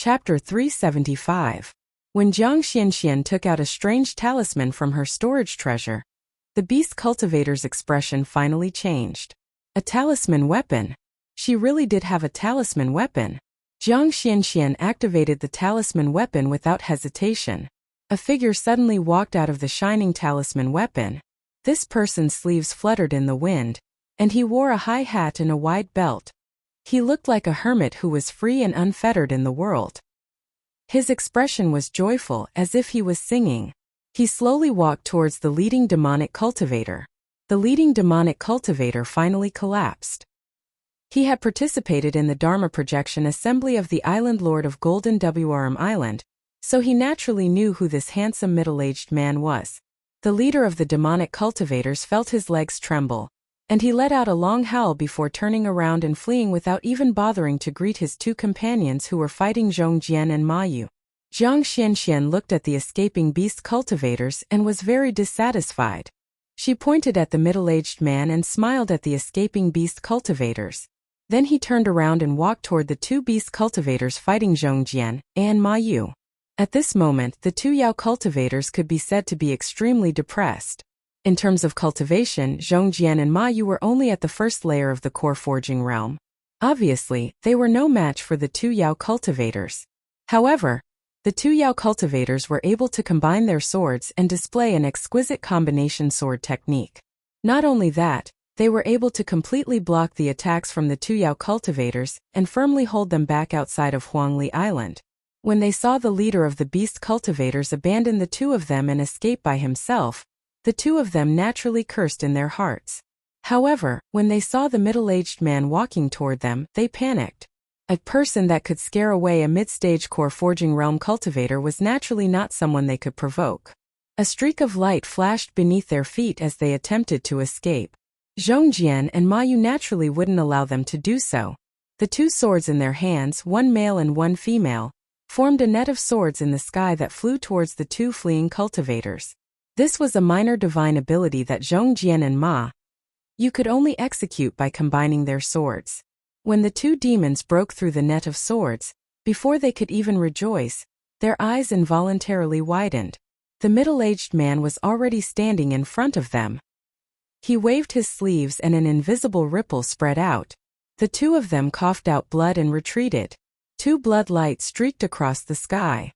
Chapter 375. When Jiang Xianxian took out a strange talisman from her storage treasure, the beast cultivator's expression finally changed. A talisman weapon? She really did have a talisman weapon. Jiang Xianxian activated the talisman weapon without hesitation. A figure suddenly walked out of the shining talisman weapon. This person's sleeves fluttered in the wind, and he wore a high hat and a wide belt. He looked like a hermit who was free and unfettered in the world. His expression was joyful, as if he was singing. He slowly walked towards the leading demonic cultivator. The leading demonic cultivator finally collapsed. He had participated in the Dharma projection assembly of the Island Lord of Golden Wrm Island, so he naturally knew who this handsome middle-aged man was. The leader of the demonic cultivators felt his legs tremble, and he let out a long howl before turning around and fleeing without even bothering to greet his two companions who were fighting Zhong Jian and Ma Yu. Jiang Xianxian looked at the escaping beast cultivators and was very dissatisfied. She pointed at the middle-aged man and smiled at the escaping beast cultivators. Then he turned around and walked toward the two beast cultivators fighting Zhong Jian and Ma Yu. At this moment, the two Yao cultivators could be said to be extremely depressed. In terms of cultivation, Zhong Jian and Ma Yu were only at the first layer of the core forging realm. Obviously, they were no match for the two Yao cultivators. However, the two Yao cultivators were able to combine their swords and display an exquisite combination sword technique. Not only that, they were able to completely block the attacks from the two Yao cultivators and firmly hold them back outside of Huangli Island. When they saw the leader of the beast cultivators abandon the two of them and escape by himself, the two of them naturally cursed in their hearts. However, when they saw the middle-aged man walking toward them, they panicked. A person that could scare away a mid-stage core forging realm cultivator was naturally not someone they could provoke. A streak of light flashed beneath their feet as they attempted to escape. Zhong Jian and Ma Yu naturally wouldn't allow them to do so. The two swords in their hands, one male and one female, formed a net of swords in the sky that flew towards the two fleeing cultivators. This was a minor divine ability that Zhong Jian and Ma Yu could only execute by combining their swords. When the two demons broke through the net of swords, before they could even rejoice, their eyes involuntarily widened. The middle-aged man was already standing in front of them. He waved his sleeves and an invisible ripple spread out. The two of them coughed out blood and retreated. Two blood lights streaked across the sky.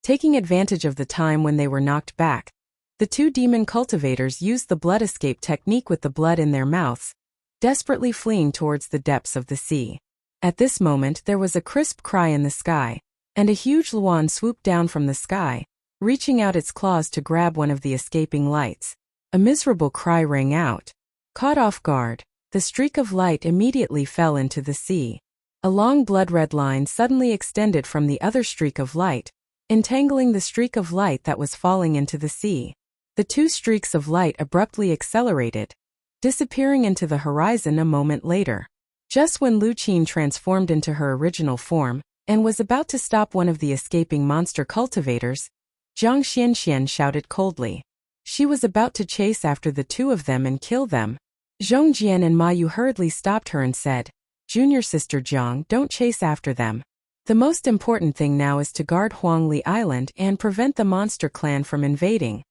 Taking advantage of the time when they were knocked back, the two demon cultivators used the blood escape technique with the blood in their mouths, desperately fleeing towards the depths of the sea. At this moment there was a crisp cry in the sky, and a huge luan swooped down from the sky, reaching out its claws to grab one of the escaping lights. A miserable cry rang out. Caught off guard, the streak of light immediately fell into the sea. A long blood-red line suddenly extended from the other streak of light, entangling the streak of light that was falling into the sea. The two streaks of light abruptly accelerated, disappearing into the horizon a moment later. Just when Lu Qin transformed into her original form and was about to stop one of the escaping monster cultivators, Jiang Xianxian shouted coldly. She was about to chase after the two of them and kill them. Zhong Jian and Ma Yu hurriedly stopped her and said, "Junior sister Jiang, don't chase after them. The most important thing now is to guard Huangli Island and prevent the monster clan from invading."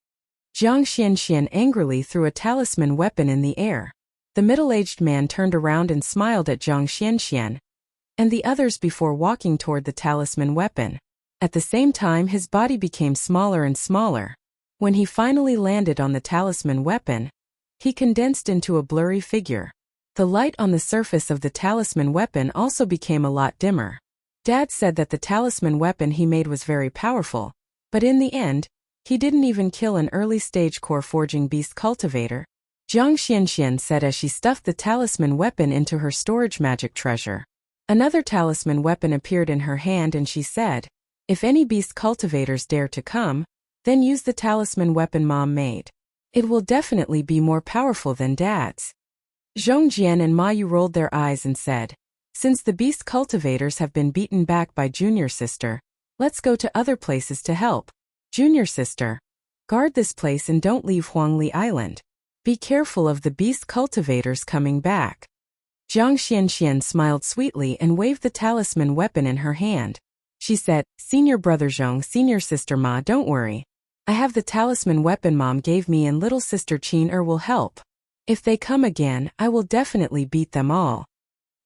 Jiang Xianxian angrily threw a talisman weapon in the air. The middle-aged man turned around and smiled at Jiang Xianxian and the others before walking toward the talisman weapon. At the same time, his body became smaller and smaller. When he finally landed on the talisman weapon, he condensed into a blurry figure. The light on the surface of the talisman weapon also became a lot dimmer. Dad said that the talisman weapon he made was very powerful, but in the end, he didn't even kill an early-stage core forging beast cultivator. Jiang Xianxian said as she stuffed the talisman weapon into her storage magic treasure. Another talisman weapon appeared in her hand and she said, "If any beast cultivators dare to come, then use the talisman weapon Mom made. It will definitely be more powerful than Dad's." Zhong Jian and Ma Yu rolled their eyes and said, "Since the beast cultivators have been beaten back by Junior Sister, let's go to other places to help. Junior Sister, guard this place and don't leave Huangli Island. Be careful of the beast cultivators coming back." Jiang Xianxian smiled sweetly and waved the talisman weapon in her hand. She said, "Senior brother Zhong, senior sister Ma, don't worry. I have the talisman weapon Mom gave me and little sister Qin will help. If they come again, I will definitely beat them all."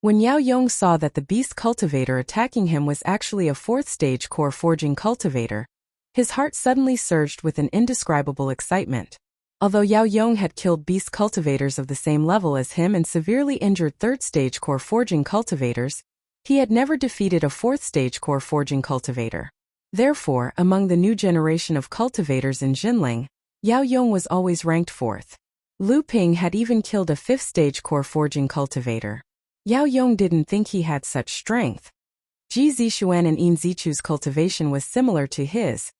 When Yao Yong saw that the beast cultivator attacking him was actually a 4th stage core forging cultivator, his heart suddenly surged with an indescribable excitement. Although Yao Yong had killed beast cultivators of the same level as him and severely injured 3rd stage core forging cultivators, he had never defeated a 4th stage core forging cultivator. Therefore, among the new generation of cultivators in Jinling, Yao Yong was always ranked 4th. Lu Ping had even killed a 5th stage core forging cultivator. Yao Yong didn't think he had such strength. Ji Zixuan and Yin Zichu's cultivation was similar to his,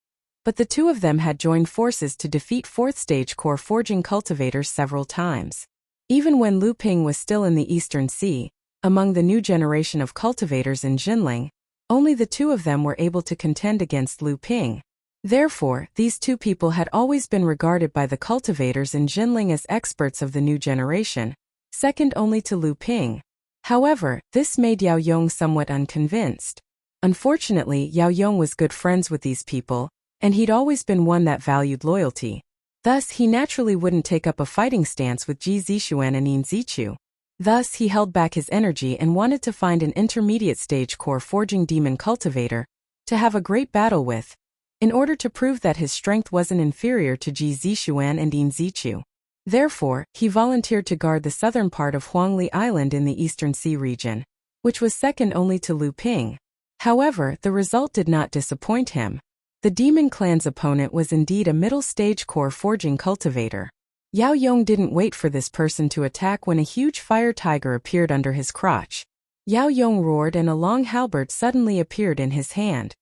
but the two of them had joined forces to defeat 4th stage core forging cultivators several times. Even when Lu Ping was still in the Eastern Sea, among the new generation of cultivators in Jinling, only the two of them were able to contend against Lu Ping. Therefore, these two people had always been regarded by the cultivators in Jinling as experts of the new generation, second only to Lu Ping. However, this made Yao Yong somewhat unconvinced. Unfortunately, Yao Yong was good friends with these people, and he'd always been one that valued loyalty. Thus, he naturally wouldn't take up a fighting stance with Ji Zixuan and Yin Zichu. Thus, he held back his energy and wanted to find an intermediate stage core forging demon cultivator to have a great battle with, in order to prove that his strength wasn't inferior to Ji Zixuan and Yin Zichu. Therefore, he volunteered to guard the southern part of Huangli Island in the Eastern Sea region, which was second only to Lu Ping. However, the result did not disappoint him. The demon clan's opponent was indeed a middle-stage core forging cultivator. Yao Yong didn't wait for this person to attack when a huge fire tiger appeared under his crotch. Yao Yong roared and a long halberd suddenly appeared in his hand.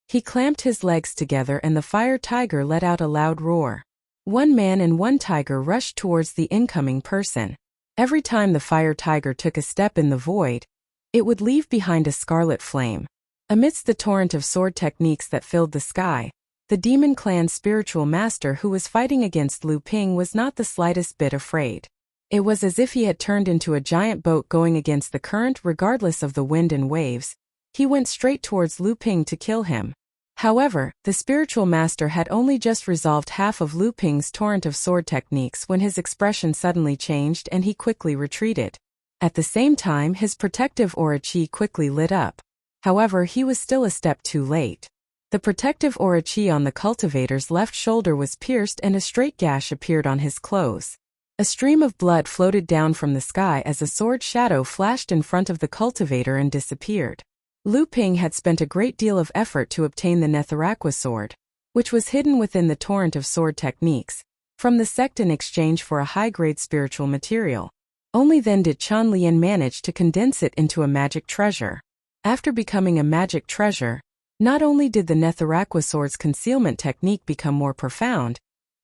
He clamped his legs together and the fire tiger let out a loud roar. One man and one tiger rushed towards the incoming person. Every time the fire tiger took a step in the void, it would leave behind a scarlet flame. Amidst the torrent of sword techniques that filled the sky, the demon clan's spiritual master who was fighting against Lu Ping was not the slightest bit afraid. It was as if he had turned into a giant boat going against the current regardless of the wind and waves. He went straight towards Lu Ping to kill him. However, the spiritual master had only just resolved half of Lu Ping's torrent of sword techniques when his expression suddenly changed and he quickly retreated. At the same time, his protective aura chi quickly lit up. However, he was still a step too late. The protective aura chi on the cultivator's left shoulder was pierced and a straight gash appeared on his clothes. A stream of blood floated down from the sky as a sword shadow flashed in front of the cultivator and disappeared. Lu Ping had spent a great deal of effort to obtain the Netheraqua sword, which was hidden within the torrent of sword techniques, from the sect in exchange for a high-grade spiritual material. Only then did Chen Lian manage to condense it into a magic treasure. After becoming a magic treasure, not only did the Netheraqua sword's concealment technique become more profound,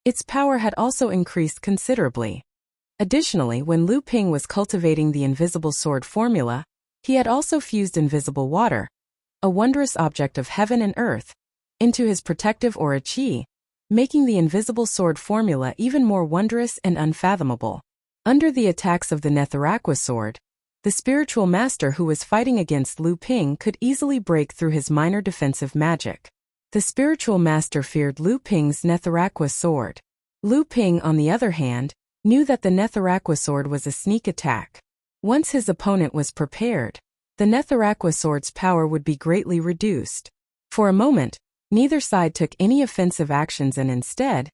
its power had also increased considerably. Additionally, when Lu Ping was cultivating the invisible sword formula, he had also fused invisible water, a wondrous object of heaven and earth, into his protective aura chi, making the invisible sword formula even more wondrous and unfathomable. Under the attacks of the Netheraqua sword, the spiritual master who was fighting against Lu Ping could easily break through his minor defensive magic. The spiritual master feared Lu Ping's Netheraqua sword. Lu Ping, on the other hand, knew that the Netheraqua sword was a sneak attack. Once his opponent was prepared, the Netheraqua sword's power would be greatly reduced. For a moment, neither side took any offensive actions and instead,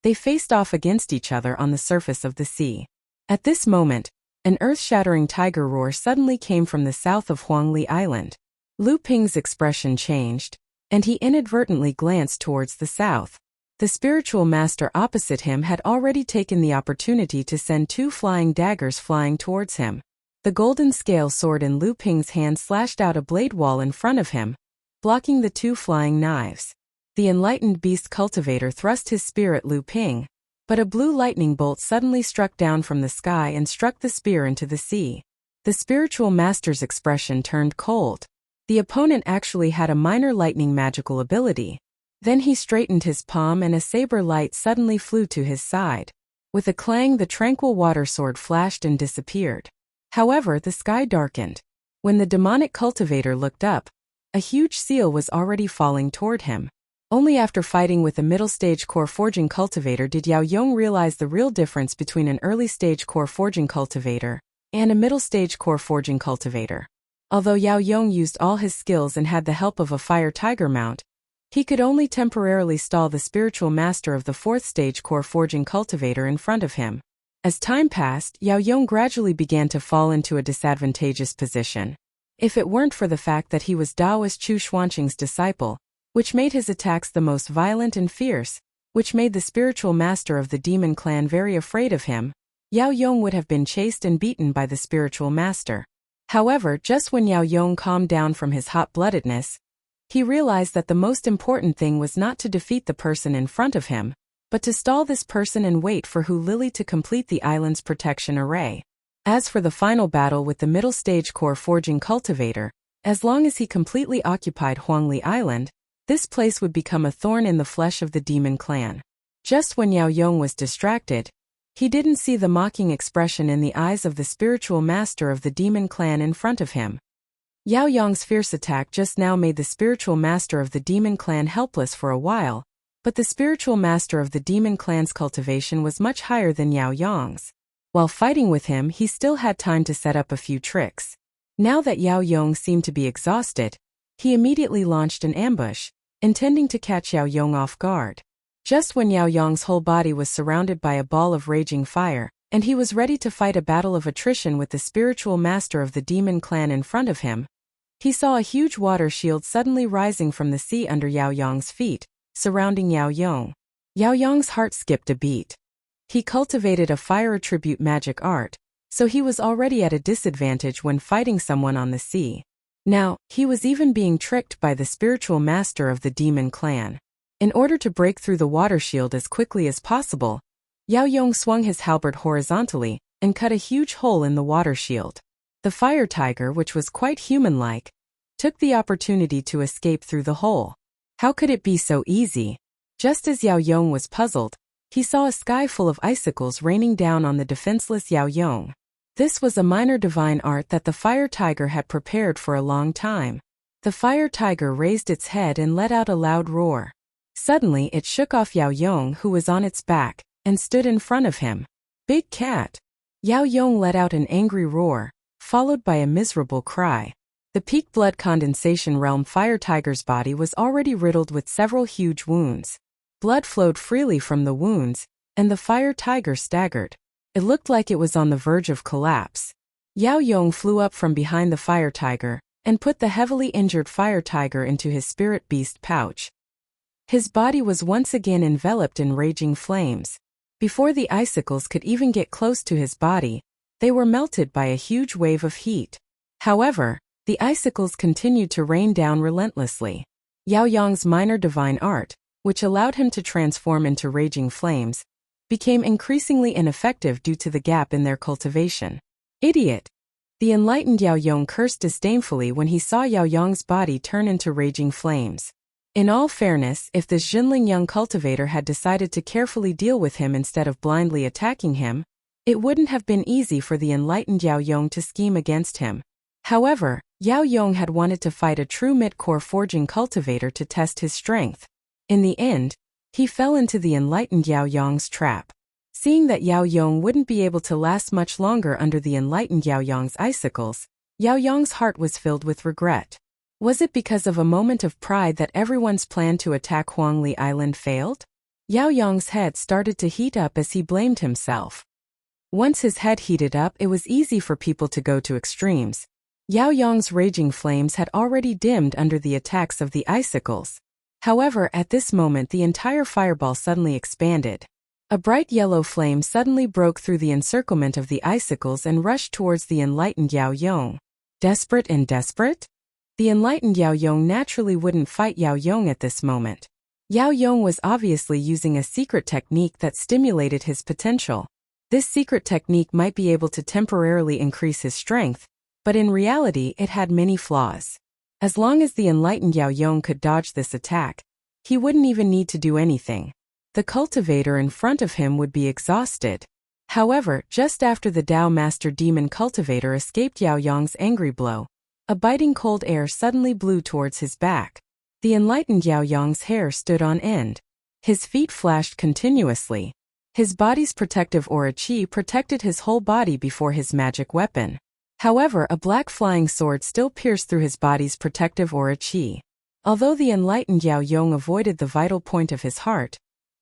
they faced off against each other on the surface of the sea. At this moment, an earth-shattering tiger roar suddenly came from the south of Huangli Island. Lu Ping's expression changed, and he inadvertently glanced towards the south. The spiritual master opposite him had already taken the opportunity to send two flying daggers flying towards him. The golden scale sword in Lu Ping's hand slashed out a blade wall in front of him, blocking the two flying knives. The enlightened beast cultivator thrust his spear at Lu Ping, but a blue lightning bolt suddenly struck down from the sky and struck the spear into the sea. The spiritual master's expression turned cold. The opponent actually had a minor lightning magical ability. Then he straightened his palm and a saber light suddenly flew to his side. With a clang, the tranquil water sword flashed and disappeared. However, the sky darkened. When the demonic cultivator looked up, a A huge seal was already falling toward him. Only after fighting with a middle-stage core forging cultivator did Yao Yong realize the real difference between an early-stage core forging cultivator and a middle-stage core forging cultivator. Although Yao Yong used all his skills and had the help of a fire tiger mount, he could only temporarily stall the spiritual master of the fourth-stage core forging cultivator in front of him. As time passed, Yao Yong gradually began to fall into a disadvantageous position. If it weren't for the fact that he was Taoist Chu Xuanqing's disciple, which made his attacks the most violent and fierce, which made the spiritual master of the demon clan very afraid of him, Yao Yong would have been chased and beaten by the spiritual master. However, just when Yao Yong calmed down from his hot-bloodedness, he realized that the most important thing was not to defeat the person in front of him, but to stall this person and wait for Hu Lili to complete the island's protection array. As for the final battle with the middle-stage core forging cultivator, as long as he completely occupied Huangli Island, this place would become a thorn in the flesh of the demon clan. Just when Yao Yong was distracted, he didn't see the mocking expression in the eyes of the spiritual master of the demon clan in front of him. Yao Yong's fierce attack just now made the spiritual master of the demon clan helpless for a while, but the spiritual master of the demon clan's cultivation was much higher than Yao Yong's. While fighting with him, he still had time to set up a few tricks. Now that Yao Yong seemed to be exhausted, he immediately launched an ambush, intending to catch Yao Yong off guard. Just when Yao Yong's whole body was surrounded by a ball of raging fire, and he was ready to fight a battle of attrition with the spiritual master of the demon clan in front of him, he saw a huge water shield suddenly rising from the sea under Yao Yong's feet, surrounding Yao Yong. Yao Yong's heart skipped a beat. He cultivated a fire attribute magic art, so he was already at a disadvantage when fighting someone on the sea. Now, he was even being tricked by the spiritual master of the demon clan. In order to break through the water shield as quickly as possible, Yao Yong swung his halberd horizontally and cut a huge hole in the water shield. The fire tiger, which was quite human-like, took the opportunity to escape through the hole. How could it be so easy? Just as Yao Yong was puzzled, he saw a sky full of icicles raining down on the defenseless Yao Yong. This was a minor divine art that the fire tiger had prepared for a long time. The fire tiger raised its head and let out a loud roar. Suddenly it shook off Yao Yong, who was on its back, and stood in front of him. Big cat! Yao Yong let out an angry roar, followed by a miserable cry. The peak blood condensation realm fire tiger's body was already riddled with several huge wounds. Blood flowed freely from the wounds, and the fire tiger staggered. It looked like it was on the verge of collapse. Yao Yong flew up from behind the fire tiger and put the heavily injured fire tiger into his spirit beast pouch. His body was once again enveloped in raging flames. Before the icicles could even get close to his body, they were melted by a huge wave of heat. However, the icicles continued to rain down relentlessly. Yao Yong's minor divine art, which allowed him to transform into raging flames, became increasingly ineffective due to the gap in their cultivation. Idiot! The enlightened Yao Yong cursed disdainfully when he saw Yao Yong's body turn into raging flames. In all fairness, if this Jinling young cultivator had decided to carefully deal with him instead of blindly attacking him, it wouldn't have been easy for the enlightened Yao Yong to scheme against him. However, Yao Yong had wanted to fight a true mid-core forging cultivator to test his strength. In the end, he fell into the enlightened Yao Yong's trap. Seeing that Yao Yong wouldn't be able to last much longer under the enlightened Yao Yong's icicles, Yao Yong's heart was filled with regret. Was it because of a moment of pride that everyone's plan to attack Huangli Island failed? Yao Yong's head started to heat up as he blamed himself. Once his head heated up, it was easy for people to go to extremes. Yao Yong's raging flames had already dimmed under the attacks of the icicles. However, at this moment the entire fireball suddenly expanded. A bright yellow flame suddenly broke through the encirclement of the icicles and rushed towards the enlightened Yao Yong. Desperate and desperate? The enlightened Yao Yong naturally wouldn't fight Yao Yong at this moment. Yao Yong was obviously using a secret technique that stimulated his potential. This secret technique might be able to temporarily increase his strength, but in reality it had many flaws. As long as the enlightened Yao Yong could dodge this attack, he wouldn't even need to do anything. The cultivator in front of him would be exhausted. However, just after the Tao Master Demon cultivator escaped Yao Yong's angry blow, A biting cold air suddenly blew towards his back. The enlightened Yao Yong's hair stood on end. His feet flashed continuously. His body's protective aura qi protected his whole body before his magic weapon. However, a black flying sword still pierced through his body's protective aura qi. Although the enlightened Yao Yong avoided the vital point of his heart,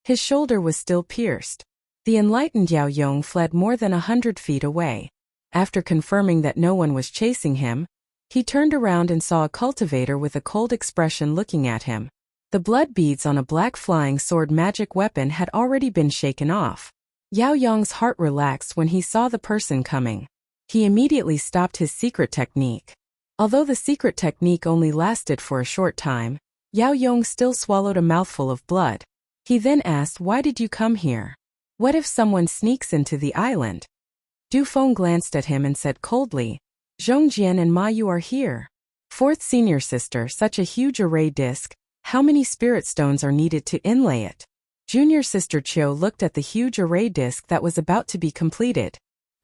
his shoulder was still pierced. The enlightened Yao Yong fled more than 100 feet away. After confirming that no one was chasing him, he turned around and saw a cultivator with a cold expression looking at him. The blood beads on a black flying sword magic weapon had already been shaken off. Yao Yong's heart relaxed when he saw the person coming. He immediately stopped his secret technique. Although the secret technique only lasted for a short time, Yao Yong still swallowed a mouthful of blood. He then asked, "Why did you come here? What if someone sneaks into the island?" Du Feng glanced at him and said coldly, "Zhongjian and Ma Yu are here. Fourth senior sister, such a huge array disc, how many spirit stones are needed to inlay it?" Junior sister Chiu looked at the huge array disc that was about to be completed.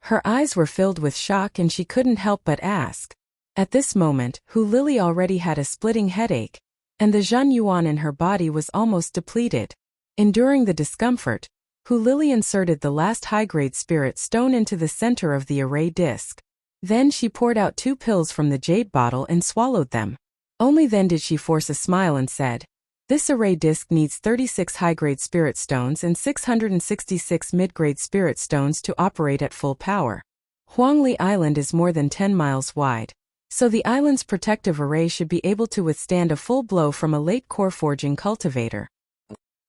Her eyes were filled with shock and she couldn't help but ask. At this moment, Hu Lili already had a splitting headache, and the Zhan Yuan in her body was almost depleted. Enduring the discomfort, Hu Lili inserted the last high-grade spirit stone into the center of the array disc. Then she poured out 2 pills from the jade bottle and swallowed them. Only then did she force a smile and said, "This array disc needs 36 high-grade spirit stones and 666 mid-grade spirit stones to operate at full power. Huangli Island is more than 10 miles wide, so the island's protective array should be able to withstand a full blow from a late core forging cultivator.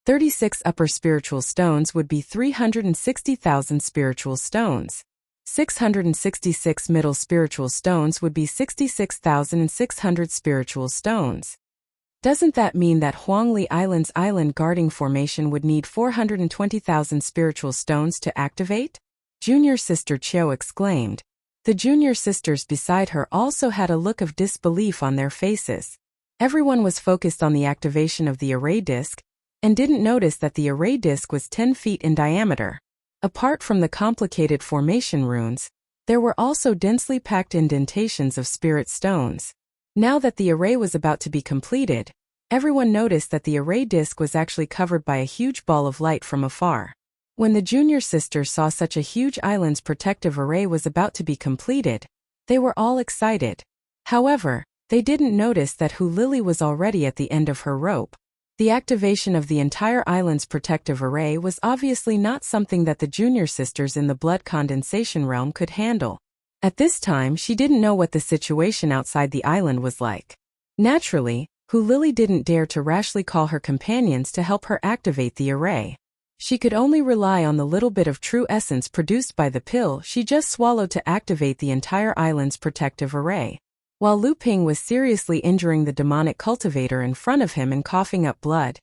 36 upper spiritual stones would be 360,000 spiritual stones. 666 middle spiritual stones would be 66,600 spiritual stones. Doesn't that mean that Huangli Island's island guarding formation would need 420,000 spiritual stones to activate?" Junior sister Chiu exclaimed. The junior sisters beside her also had a look of disbelief on their faces. Everyone was focused on the activation of the array disc, and didn't notice that the array disc was 10 feet in diameter. Apart from the complicated formation runes, there were also densely packed indentations of spirit stones. Now that the array was about to be completed, everyone noticed that the array disc was actually covered by a huge ball of light from afar. When the junior sisters saw such a huge island's protective array was about to be completed, they were all excited. However, they didn't notice that Hu Lili was already at the end of her rope. The activation of the entire island's protective array was obviously not something that the junior sisters in the blood condensation realm could handle. At this time, she didn't know what the situation outside the island was like. Naturally, Hu Lili didn't dare to rashly call her companions to help her activate the array. She could only rely on the little bit of true essence produced by the pill she just swallowed to activate the entire island's protective array. While Lu Ping was seriously injuring the demonic cultivator in front of him and coughing up blood,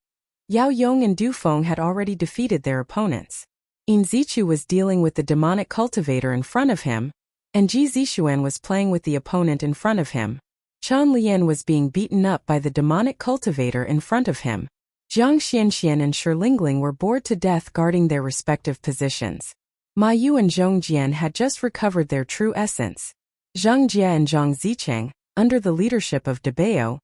Yao Yong and Du Feng had already defeated their opponents. Yin Zichu was dealing with the demonic cultivator in front of him, and Ji Zixuan was playing with the opponent in front of him. Chan Lian was being beaten up by the demonic cultivator in front of him. Jiang Xianxian and Shi Lingling were bored to death guarding their respective positions. Ma Yu and Zhong Jian had just recovered their true essence. Zhang Jie and Zhang Zicheng, under the leadership of Debao,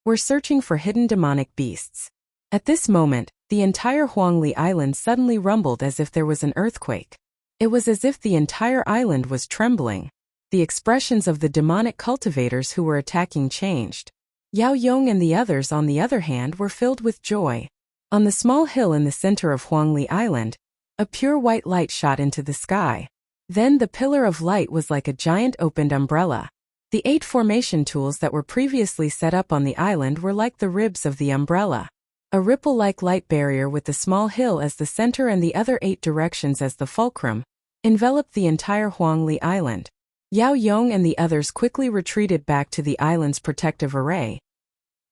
were searching for hidden demonic beasts. At this moment, the entire Huangli Island suddenly rumbled as if there was an earthquake. It was as if the entire island was trembling. The expressions of the demonic cultivators who were attacking changed. Yao Yong and the others, on the other hand, were filled with joy. On the small hill in the center of Huangli Island, a pure white light shot into the sky. Then the pillar of light was like a giant opened umbrella. The 8 formation tools that were previously set up on the island were like the ribs of the umbrella. A ripple-like light barrier with the small hill as the center and the other 8 directions as the fulcrum enveloped the entire Huangli Island. Yao Yong and the others quickly retreated back to the island's protective array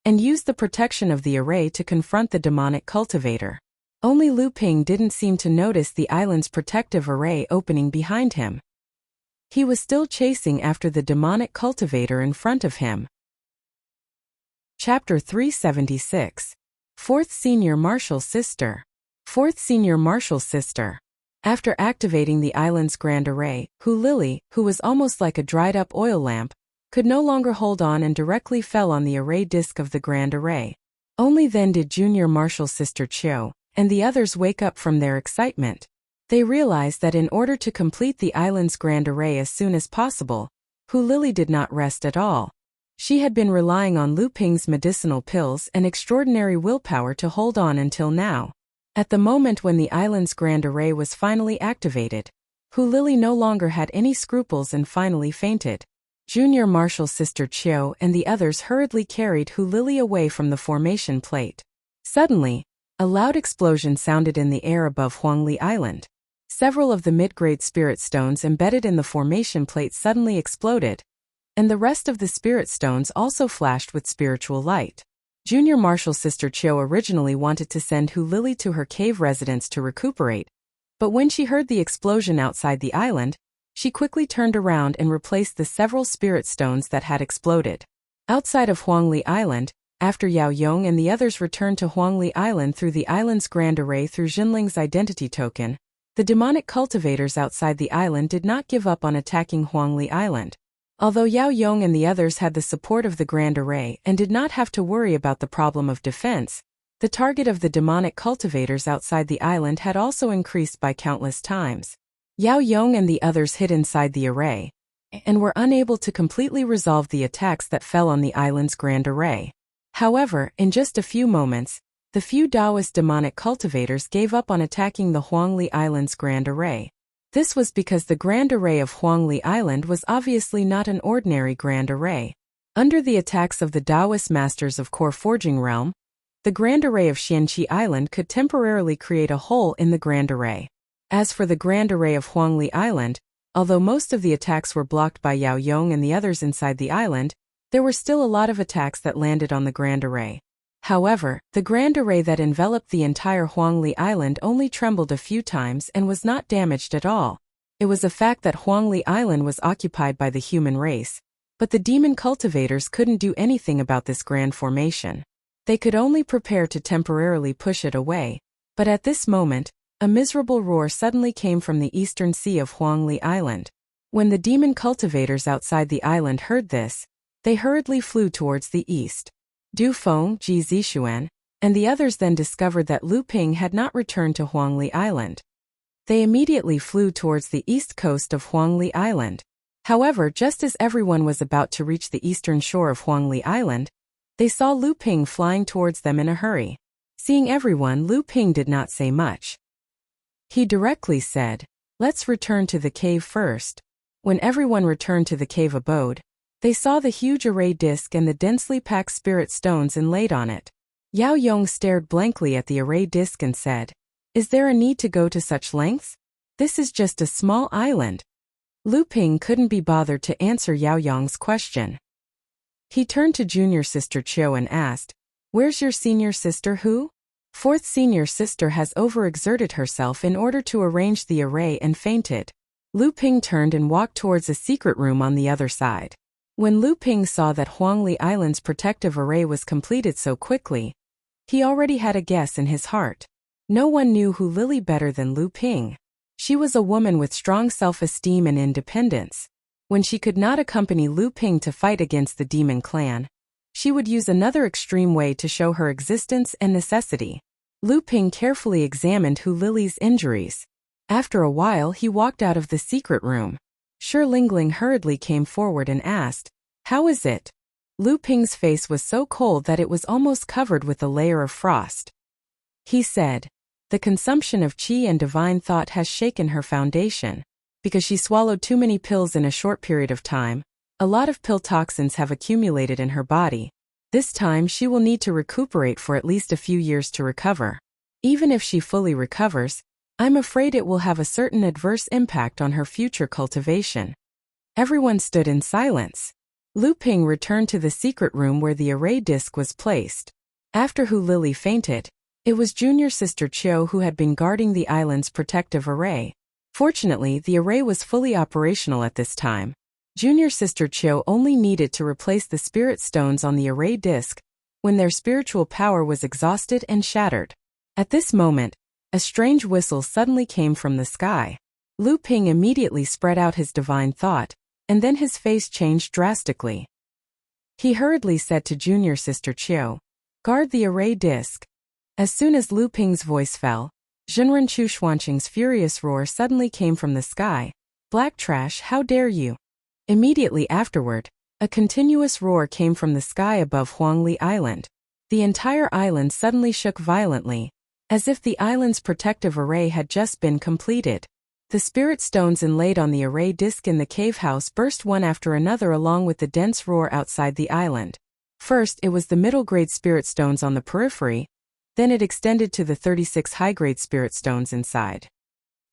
and used the protection of the array to confront the demonic cultivator. Only Lu Ping didn't seem to notice the island's protective array opening behind him. He was still chasing after the demonic cultivator in front of him. Chapter 376. Fourth Senior Martial Sister. Fourth Senior Martial Sister. After activating the island's grand array, Hu Lili, who was almost like a dried-up oil lamp, could no longer hold on and directly fell on the array disk of the Grand Array. Only then did Junior Marshall's sister Chiu and the others wake up from their excitement. They realized that in order to complete the island's Grand Array as soon as possible, Hu Lili did not rest at all. She had been relying on Lu Ping's medicinal pills and extraordinary willpower to hold on until now. At the moment when the island's Grand Array was finally activated, Hu Lili no longer had any scruples and finally fainted. Junior Marshall's sister Chiu and the others hurriedly carried Hu Lili away from the formation plate. Suddenly, a loud explosion sounded in the air above Huangli Island. Several of the mid-grade spirit stones embedded in the formation plate suddenly exploded, and the rest of the spirit stones also flashed with spiritual light. Junior Marshall's sister Chiu originally wanted to send Hu Lili to her cave residence to recuperate, but when she heard the explosion outside the island, she quickly turned around and replaced the several spirit stones that had exploded. Outside of Huangli Island, after Yao Yong and the others returned to Huangli Island through the island's Grand Array through Jinling's identity token, the demonic cultivators outside the island did not give up on attacking Huangli Island. Although Yao Yong and the others had the support of the Grand Array and did not have to worry about the problem of defense, the target of the demonic cultivators outside the island had also increased by countless times. Yao Yong and the others hid inside the array, and were unable to completely resolve the attacks that fell on the island's Grand Array. However, in just a few moments, the few Taoist demonic cultivators gave up on attacking the Huangli Island's Grand Array. This was because the Grand Array of Huangli Island was obviously not an ordinary Grand Array. Under the attacks of the Taoist masters of Core Forging Realm, the Grand Array of Xianqi Island could temporarily create a hole in the Grand Array. As for the Grand Array of Huangli Island, although most of the attacks were blocked by Yao Yong and the others inside the island, there were still a lot of attacks that landed on the Grand Array. However, the Grand Array that enveloped the entire Huangli Island only trembled a few times and was not damaged at all. It was a fact that Huangli Island was occupied by the human race, but the demon cultivators couldn't do anything about this grand formation. They could only prepare to temporarily push it away, but at this moment, a miserable roar suddenly came from the eastern sea of Huangli Island. When the demon cultivators outside the island heard this, they hurriedly flew towards the east. Du Feng, Ji Zixuan, and the others then discovered that Lu Ping had not returned to Huangli Island. They immediately flew towards the east coast of Huangli Island. However, just as everyone was about to reach the eastern shore of Huangli Island, they saw Lu Ping flying towards them in a hurry. Seeing everyone, Lu Ping did not say much. He directly said, "Let's return to the cave first." When everyone returned to the cave abode, they saw the huge array disk and the densely packed spirit stones inlaid on it. Yao Yong stared blankly at the array disk and said, "Is there a need to go to such lengths? This is just a small island." Lu Ping couldn't be bothered to answer Yao Yong's question. He turned to junior sister Chiu and asked, "Where's your senior sister Hu?" Fourth senior sister has overexerted herself in order to arrange the array and fainted. Lu Ping turned and walked towards a secret room on the other side. When Lu Ping saw that Huangli Island's protective array was completed so quickly, he already had a guess in his heart. No one knew Hu Lili better than Lu Ping. She was a woman with strong self-esteem and independence. When she could not accompany Lu Ping to fight against the demon clan, she would use another extreme way to show her existence and necessity. Lu Ping carefully examined Hu Lili's injuries. After a while, he walked out of the secret room. Shi Lingling hurriedly came forward and asked, "How is it?" Lu Ping's face was so cold that it was almost covered with a layer of frost. He said, "The consumption of qi and divine thought has shaken her foundation. Because she swallowed too many pills in a short period of time, a lot of pill toxins have accumulated in her body. This time she will need to recuperate for at least a few years to recover. Even if she fully recovers, I'm afraid it will have a certain adverse impact on her future cultivation." Everyone stood in silence. Lu Ping returned to the secret room where the array disc was placed. After Hu Lili fainted, it was junior sister Chiu who had been guarding the island's protective array. Fortunately, the array was fully operational at this time. Junior sister Chiu only needed to replace the spirit stones on the array disc when their spiritual power was exhausted and shattered. At this moment, a strange whistle suddenly came from the sky. Lu Ping immediately spread out his divine thought, and then his face changed drastically. He hurriedly said to junior sister Chiu, "Guard the array disc." As soon as Lu Ping's voice fell, Zhenren Chu Xuanqing's furious roar suddenly came from the sky. "Black trash, how dare you!" Immediately afterward, a continuous roar came from the sky above Huangli Island. The entire island suddenly shook violently, as if the island's protective array had just been completed. The spirit stones inlaid on the array disc in the cave house burst one after another along with the dense roar outside the island. First it was the middle-grade spirit stones on the periphery, then it extended to the 36 high-grade spirit stones inside.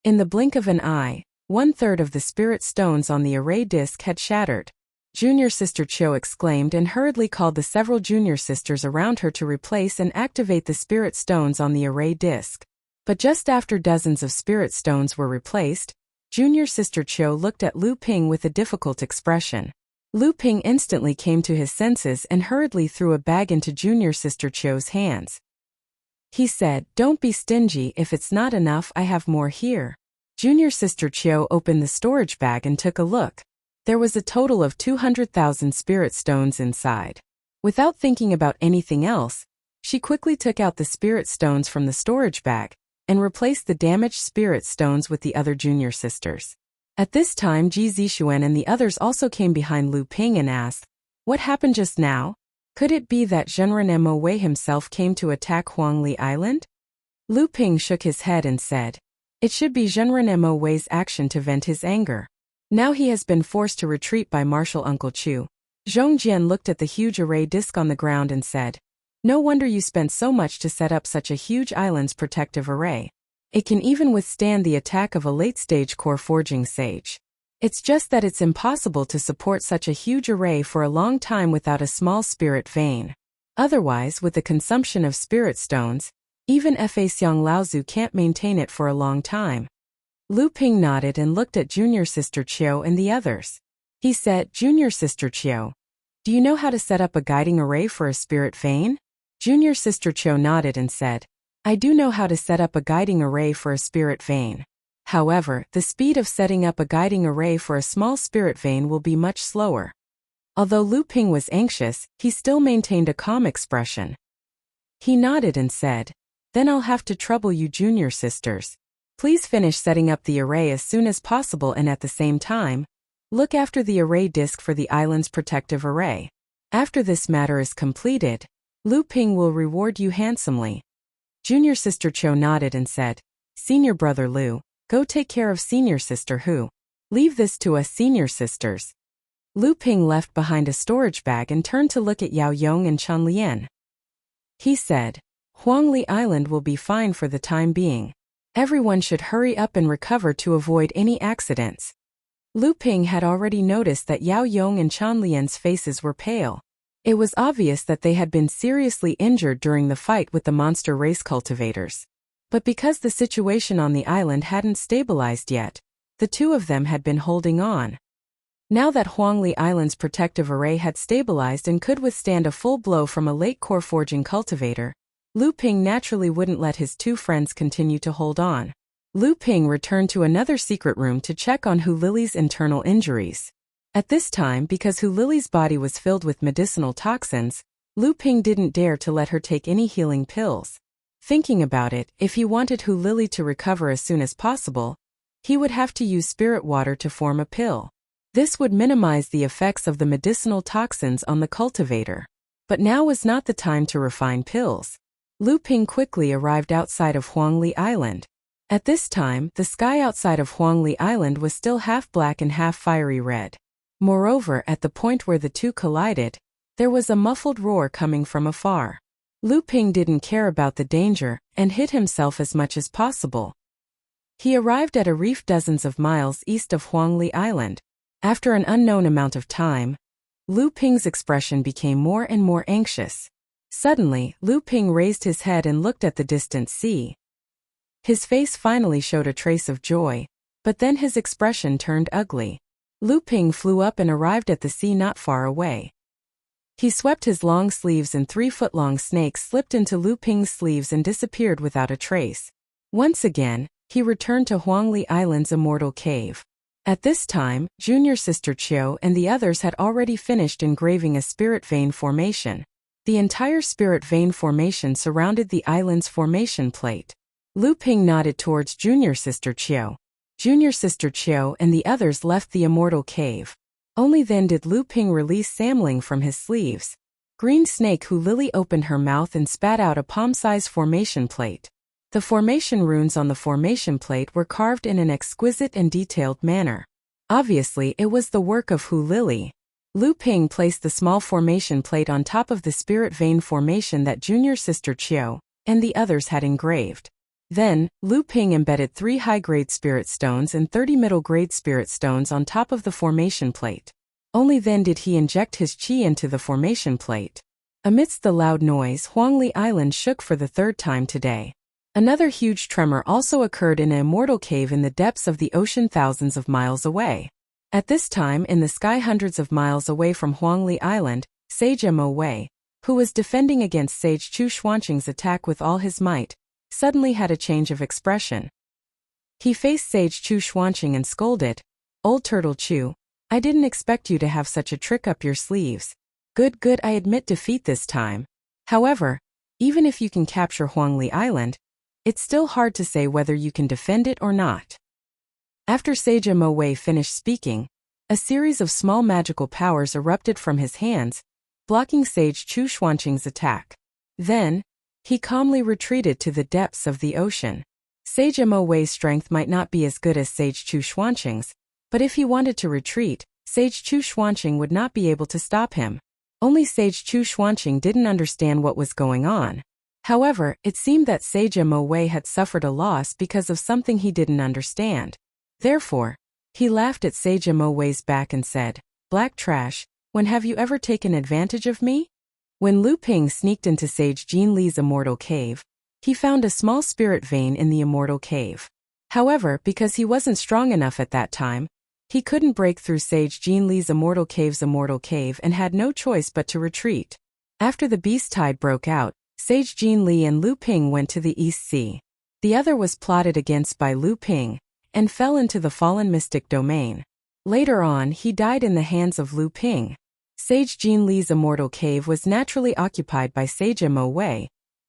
In the blink of an eye, 1/3 of the spirit stones on the array disc had shattered. Junior Sister Chiu exclaimed and hurriedly called the several junior sisters around her to replace and activate the spirit stones on the array disc. But just after dozens of spirit stones were replaced, Junior Sister Chiu looked at Lu Ping with a difficult expression. Lu Ping instantly came to his senses and hurriedly threw a bag into Junior Sister Chiu's hands. He said, "Don't be stingy, if it's not enough I have more here." Junior Sister Chiu opened the storage bag and took a look. There was a total of 200,000 spirit stones inside. Without thinking about anything else, she quickly took out the spirit stones from the storage bag and replaced the damaged spirit stones with the other junior sisters. At this time Ji Zixuan and the others also came behind Lu Ping and asked, "What happened just now? Could it be that Zhenren Mo Wei himself came to attack Huangli Island?" Lu Ping shook his head and said, "It should be Zhenren Mo Wei's action to vent his anger. Now he has been forced to retreat by Marshal Uncle Chu." Zhong Jian looked at the huge array disc on the ground and said, "No wonder you spent so much to set up such a huge island's protective array. It can even withstand the attack of a late-stage core forging sage. It's just that it's impossible to support such a huge array for a long time without a small spirit vein. Otherwise, with the consumption of spirit stones, even Fa Xiang Laozu can't maintain it for a long time." Lu Ping nodded and looked at Junior Sister Chiu and the others. He said, "Junior Sister Chiu, do you know how to set up a guiding array for a spirit vein?" Junior Sister Chiu nodded and said, "I do know how to set up a guiding array for a spirit vein. However, the speed of setting up a guiding array for a small spirit vein will be much slower." Although Lu Ping was anxious, he still maintained a calm expression. He nodded and said, "Then I'll have to trouble you junior sisters. Please finish setting up the array as soon as possible and at the same time, look after the array disc for the island's protective array. After this matter is completed, Lu Ping will reward you handsomely." Junior Sister Chiu nodded and said, "Senior Brother Lu, go take care of Senior Sister Hu. Leave this to us senior sisters." Lu Ping left behind a storage bag and turned to look at Yao Yong and Chen Lian. He said, "Huangli Island will be fine for the time being. Everyone should hurry up and recover to avoid any accidents." Lu Ping had already noticed that Yao Yong and Chen Lian's faces were pale. It was obvious that they had been seriously injured during the fight with the monster race cultivators. But because the situation on the island hadn't stabilized yet, the two of them had been holding on. Now that Huangli Island's protective array had stabilized and could withstand a full blow from a late core forging cultivator, Lu Ping naturally wouldn't let his two friends continue to hold on. Lu Ping returned to another secret room to check on Hu Lily's internal injuries. At this time, because Hu Lily's body was filled with medicinal toxins, Lu Ping didn't dare to let her take any healing pills. Thinking about it, if he wanted Hu Lily to recover as soon as possible, he would have to use spirit water to form a pill. This would minimize the effects of the medicinal toxins on the cultivator. But now was not the time to refine pills. Lu Ping quickly arrived outside of Huangli Island. At this time, the sky outside of Huangli Island was still half black and half fiery red. Moreover, at the point where the two collided, there was a muffled roar coming from afar. Lu Ping didn't care about the danger and hid himself as much as possible. He arrived at a reef dozens of miles east of Huangli Island. After an unknown amount of time, Lu Ping's expression became more and more anxious. Suddenly, Lu Ping raised his head and looked at the distant sea. His face finally showed a trace of joy, but then his expression turned ugly. Lu Ping flew up and arrived at the sea not far away. He swept his long sleeves and 3-foot-long snakes slipped into Lu Ping's sleeves and disappeared without a trace. Once again, he returned to Huangli Island's immortal cave. At this time, junior sister Chiu and the others had already finished engraving a spirit vein formation. The entire spirit vein formation surrounded the island's formation plate. Lu Ping nodded towards junior sister Chiu. Junior sister Chiu and the others left the immortal cave. Only then did Lu Ping release Samling from his sleeves. Green Snake Hu Lily opened her mouth and spat out a palm-size formation plate. The formation runes on the formation plate were carved in an exquisite and detailed manner. Obviously, it was the work of Hu Lily. Lu Ping placed the small formation plate on top of the spirit vein formation that junior sister Chiu and the others had engraved. Then, Lu Ping embedded 3 high-grade spirit stones and 30 middle-grade spirit stones on top of the formation plate. Only then did he inject his qi into the formation plate. Amidst the loud noise, Huangli Island shook for the 3rd time today. Another huge tremor also occurred in an immortal cave in the depths of the ocean thousands of miles away. At this time, in the sky hundreds of miles away from Huangli Island, Sage Mo Wei, who was defending against Sage Chu Xuanqing's attack with all his might, suddenly had a change of expression. He faced Sage Chu Xuanqing and scolded, "Old Turtle Chu, I didn't expect you to have such a trick up your sleeves. Good, I admit defeat this time. However, even if you can capture Huangli Island, it's still hard to say whether you can defend it or not." After Sage Mo Wei finished speaking, a series of small magical powers erupted from his hands, blocking Sage Chu Xuanqing's attack. Then, he calmly retreated to the depths of the ocean. Sage Mo Wei's strength might not be as good as Sage Chu Xuanqing's, but if he wanted to retreat, Sage Chu Xuanqing would not be able to stop him. Only Sage Chu Xuanqing didn't understand what was going on. However, it seemed that Sage Mo Wei had suffered a loss because of something he didn't understand. Therefore, he laughed at Sage Mo Wei's back and said, "Black trash, when have you ever taken advantage of me?" When Lu Ping sneaked into Sage Jin Li's immortal cave, he found a small spirit vein in the immortal cave. However, because he wasn't strong enough at that time, he couldn't break through Sage Jin Li's immortal cave and had no choice but to retreat. After the beast tide broke out, Sage Jin Li and Lu Ping went to the East Sea. The other was plotted against by Lu Ping, and fell into the fallen mystic domain. Later on, he died in the hands of Lu Ping. Sage Jin Li's immortal cave was naturally occupied by Sage Mo Wei,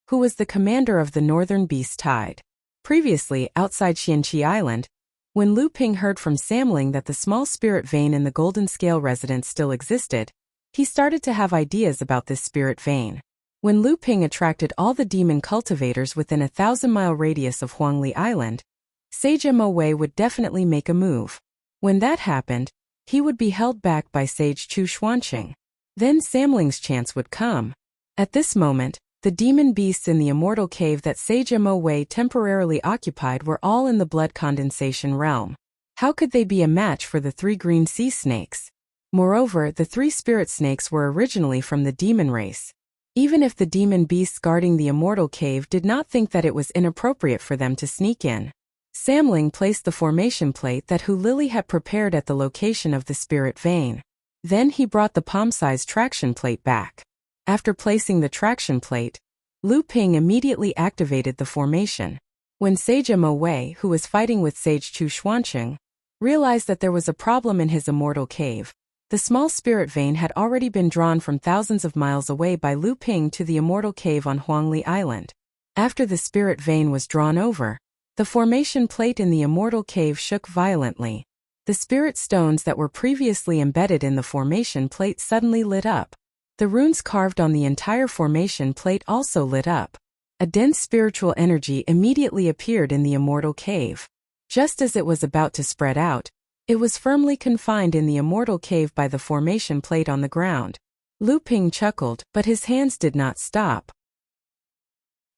who was the commander of the northern beast tide. Previously, outside Xianqi Island, when Lu Ping heard from Samling that the small spirit vein in the Golden Scale residence still existed, he started to have ideas about this spirit vein. When Lu Ping attracted all the demon cultivators within a 1,000-mile radius of Huangli Island, Sage Mo Wei would definitely make a move. When that happened, he would be held back by Sage Chu Xuanqing. Then Samling's chance would come. At this moment, the demon beasts in the immortal cave that Sage Mo Wei temporarily occupied were all in the blood condensation realm. How could they be a match for the 3 green sea snakes? Moreover, the 3 spirit snakes were originally from the demon race. Even if the demon beasts guarding the immortal cave did not think that it was inappropriate for them to sneak in, Samling placed the formation plate that Hu Lily had prepared at the location of the spirit vein. Then he brought the palm-sized traction plate back. After placing the traction plate, Lu Ping immediately activated the formation. When Sage Mo Wei, who was fighting with Sage Chu Xuanqing, realized that there was a problem in his immortal cave, the small spirit vein had already been drawn from thousands of miles away by Lu Ping to the immortal cave on Huangli Island. After the spirit vein was drawn over, the formation plate in the immortal cave shook violently. The spirit stones that were previously embedded in the formation plate suddenly lit up. The runes carved on the entire formation plate also lit up. A dense spiritual energy immediately appeared in the immortal cave. Just as it was about to spread out, it was firmly confined in the immortal cave by the formation plate on the ground. Lu Ping chuckled, but his hands did not stop.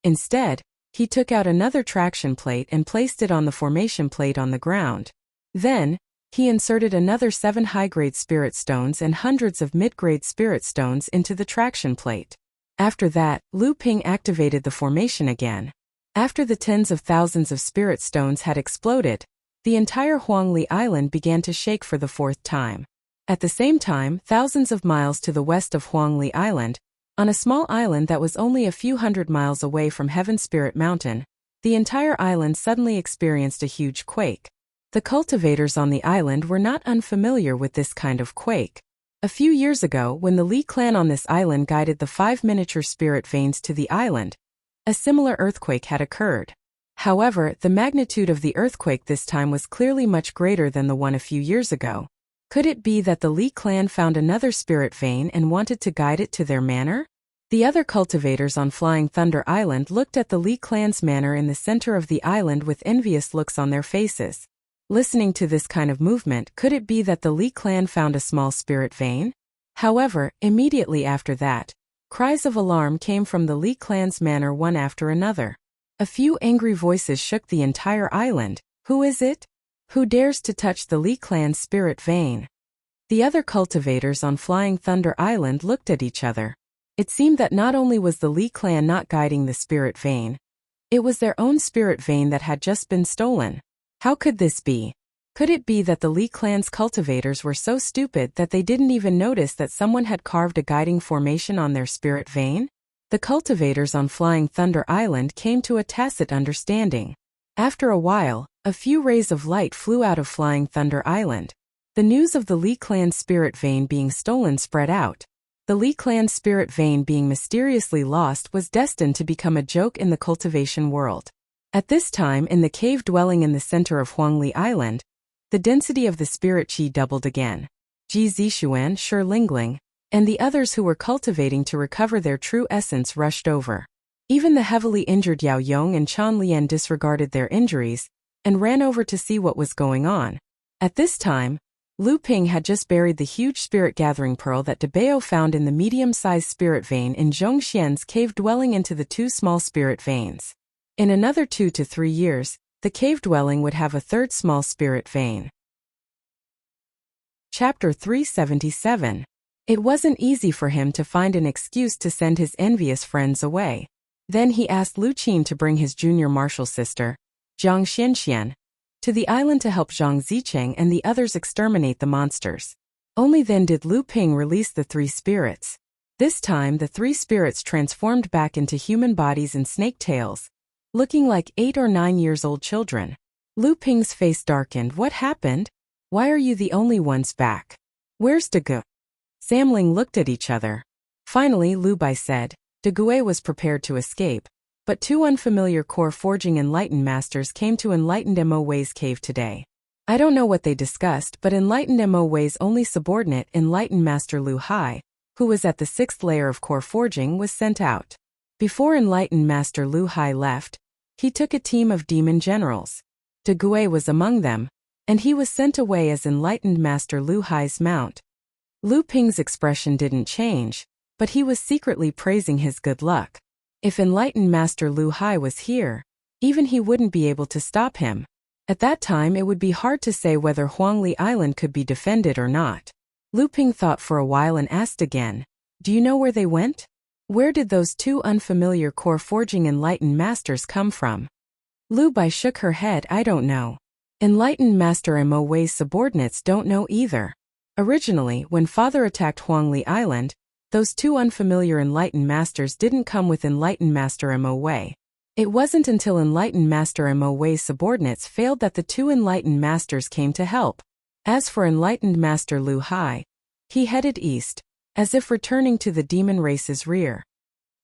Instead, he took out another traction plate and placed it on the formation plate on the ground. Then, he inserted another 7 high-grade spirit stones and hundreds of mid-grade spirit stones into the traction plate. After that, Lu Ping activated the formation again. After the tens of thousands of spirit stones had exploded, the entire Huangli Island began to shake for the 4th time. At the same time, thousands of miles to the west of Huangli Island, on a small island that was only a few hundred miles away from Heaven Spirit Mountain, the entire island suddenly experienced a huge quake. The cultivators on the island were not unfamiliar with this kind of quake. A few years ago, when the Li clan on this island guided the 5 miniature spirit veins to the island, a similar earthquake had occurred. However, the magnitude of the earthquake this time was clearly much greater than the one a few years ago. Could it be that the Li clan found another spirit vein and wanted to guide it to their manor? The other cultivators on Flying Thunder Island looked at the Li clan's manor in the center of the island with envious looks on their faces. Listening to this kind of movement, could it be that the Li clan found a small spirit vein? However, immediately after that, cries of alarm came from the Li clan's manor one after another. A few angry voices shook the entire island. Who is it? Who dares to touch the Li clan's spirit vein? The other cultivators on Flying Thunder Island looked at each other. It seemed that not only was the Li clan not guiding the spirit vein, it was their own spirit vein that had just been stolen. How could this be? Could it be that the Li clan's cultivators were so stupid that they didn't even notice that someone had carved a guiding formation on their spirit vein? The cultivators on Flying Thunder Island came to a tacit understanding. After a while, a few rays of light flew out of Flying Thunder Island. The news of the Li clan's spirit vein being stolen spread out. The Li clan's spirit vein being mysteriously lost was destined to become a joke in the cultivation world. At this time, in the cave dwelling in the center of Huangli Island, the density of the spirit qi doubled again. Ji Zixuan, Shi Lingling, and the others who were cultivating to recover their true essence rushed over. Even the heavily injured Yao Yong and Chan Lian disregarded their injuries and ran over to see what was going on. At this time, Lu Ping had just buried the huge spirit gathering pearl that De Bao found in the medium-sized spirit vein in Zhongxian's cave dwelling into the 2 small spirit veins. In another 2 to 3 years, the cave dwelling would have a 3rd small spirit vein. Chapter 377. It wasn't easy for him to find an excuse to send his envious friends away. Then he asked Lu Qin to bring his junior martial sister, Zhang Xianxian, to the island to help Zhang Zicheng and the others exterminate the monsters. Only then did Lu Ping release the 3 spirits. This time the 3 spirits transformed back into human bodies and snake tails, looking like 8 or 9 years old children. Lu Ping's face darkened. What happened? Why are you the only ones back? Where's De Gu? Samling looked at each other. Finally, Lu Bai said, De Gue was prepared to escape, but 2 unfamiliar core forging enlightened masters came to Enlightened Mo Wei's cave today. I don't know what they discussed, but Enlightened Mo Wei's only subordinate, Enlightened Master Lu Hai, who was at the 6th layer of core forging, was sent out. Before Enlightened Master Lu Hai left, he took a team of demon generals. De Gue was among them, and he was sent away as Enlightened Master Lu Hai's mount. Lu Ping's expression didn't change, but he was secretly praising his good luck. If Enlightened Master Lu Hai was here, even he wouldn't be able to stop him. At that time it would be hard to say whether Huangli Island could be defended or not. Lu Ping thought for a while and asked again, do you know where they went? Where did those 2 unfamiliar core forging enlightened masters come from? Lu Bai shook her head. I don't know. Enlightened Master Mo Wei's subordinates don't know either. Originally, when Father attacked Huangli Island, those 2 unfamiliar enlightened masters didn't come with Enlightened Master Mo Wei. It wasn't until Enlightened Master Mo Wei's subordinates failed that the 2 enlightened masters came to help. As for Enlightened Master Lu Hai, he headed east, as if returning to the demon race's rear.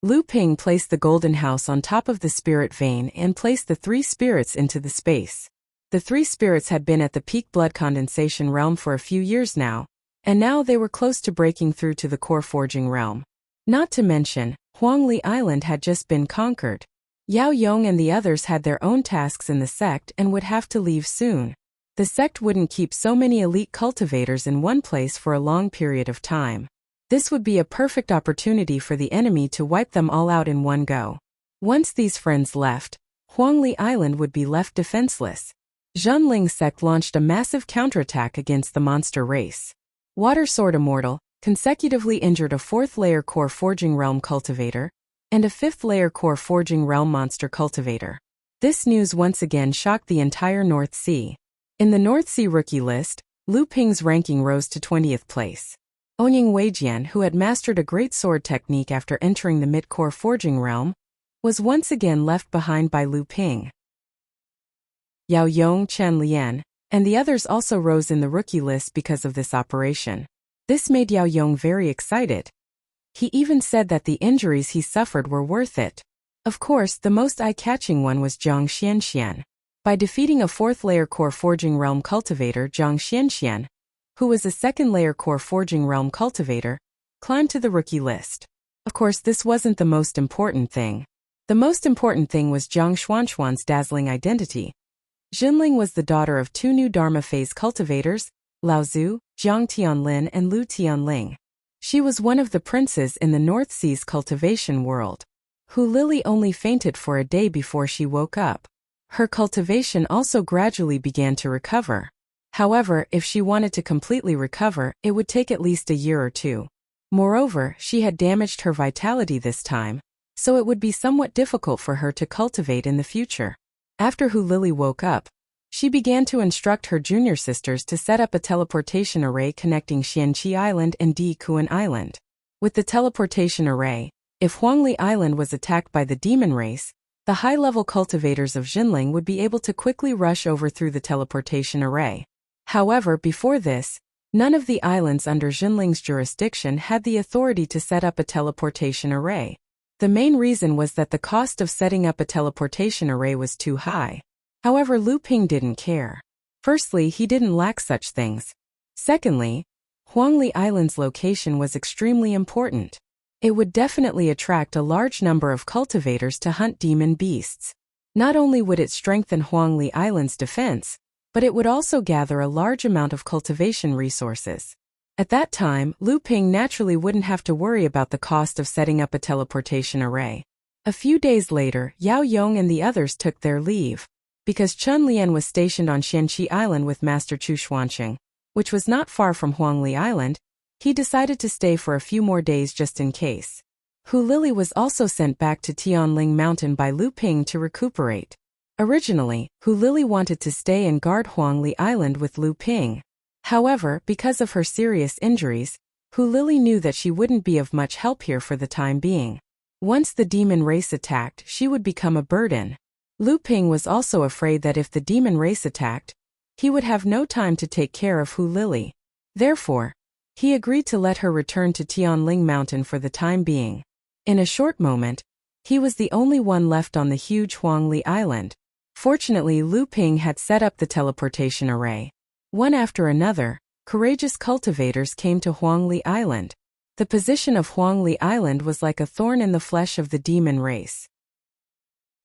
Lu Ping placed the golden house on top of the spirit vein and placed the 3 spirits into the space. The 3 spirits had been at the peak blood condensation realm for a few years now, and now they were close to breaking through to the core forging realm. Not to mention, Huangli Island had just been conquered. Yao Yong and the others had their own tasks in the sect and would have to leave soon. The sect wouldn't keep so many elite cultivators in one place for a long period of time. This would be a perfect opportunity for the enemy to wipe them all out in one go. Once these friends left, Huangli Island would be left defenseless. Zhenling's sect launched a massive counterattack against the monster race. Water Sword Immortal consecutively injured a 4th layer core forging realm cultivator and a 5th layer core forging realm monster cultivator. This news once again shocked the entire North Sea. In the North Sea rookie list, Lu Ping's ranking rose to 20th place. Onying Weijian, who had mastered a great sword technique after entering the mid-core forging realm, was once again left behind by Lu Ping. Yao Yong, Chen Lian, and the others also rose in the rookie list because of this operation. This made Yao Yong very excited. He even said that the injuries he suffered were worth it. Of course, the most eye-catching one was Zhang Xianxian. By defeating a 4th-layer core forging realm cultivator, Zhang Xianxian, who was a 2nd-layer core forging realm cultivator, climbed to the rookie list. Of course, this wasn't the most important thing. The most important thing was Zhang Xuanxuan's dazzling identity. Jinling was the daughter of 2 new Dharma phase cultivators, Lao Zhu, Jiang Tianlin and Lu Tianling. She was one of the princes in the North Sea's cultivation world. Hu Lili only fainted for a day before she woke up. Her cultivation also gradually began to recover. However, if she wanted to completely recover, it would take at least a year or 2. Moreover, she had damaged her vitality this time, so it would be somewhat difficult for her to cultivate in the future. After Hu Lili woke up, she began to instruct her junior sisters to set up a teleportation array connecting Xianqi Island and Di Kuan Island. With the teleportation array, if Huangli Island was attacked by the demon race, the high-level cultivators of Jinling would be able to quickly rush over through the teleportation array. However, before this, none of the islands under Jinling's jurisdiction had the authority to set up a teleportation array. The main reason was that the cost of setting up a teleportation array was too high. However, Lu Ping didn't care. Firstly, he didn't lack such things. Secondly, Huangli Island's location was extremely important. It would definitely attract a large number of cultivators to hunt demon beasts. Not only would it strengthen Huangli Island's defense, but it would also gather a large amount of cultivation resources. At that time, Lu Ping naturally wouldn't have to worry about the cost of setting up a teleportation array. A few days later, Yao Yong and the others took their leave. Because Chun Lian was stationed on Xianqi Island with Master Chu Xuanqing, which was not far from Huangli Island, he decided to stay for a few more days just in case. Hu Lili was also sent back to Tianling Mountain by Lu Ping to recuperate. Originally, Hu Lili wanted to stay and guard Huangli Island with Lu Ping. However, because of her serious injuries, Hu Lili knew that she wouldn't be of much help here for the time being. Once the demon race attacked, she would become a burden. Lu Ping was also afraid that if the demon race attacked, he would have no time to take care of Hu Lili. Therefore, he agreed to let her return to Tianling Mountain for the time being. In a short moment, he was the only one left on the huge Huangli Island. Fortunately, Lu Ping had set up the teleportation array. One after another, courageous cultivators came to Huangli Island. The position of Huangli Island was like a thorn in the flesh of the demon race.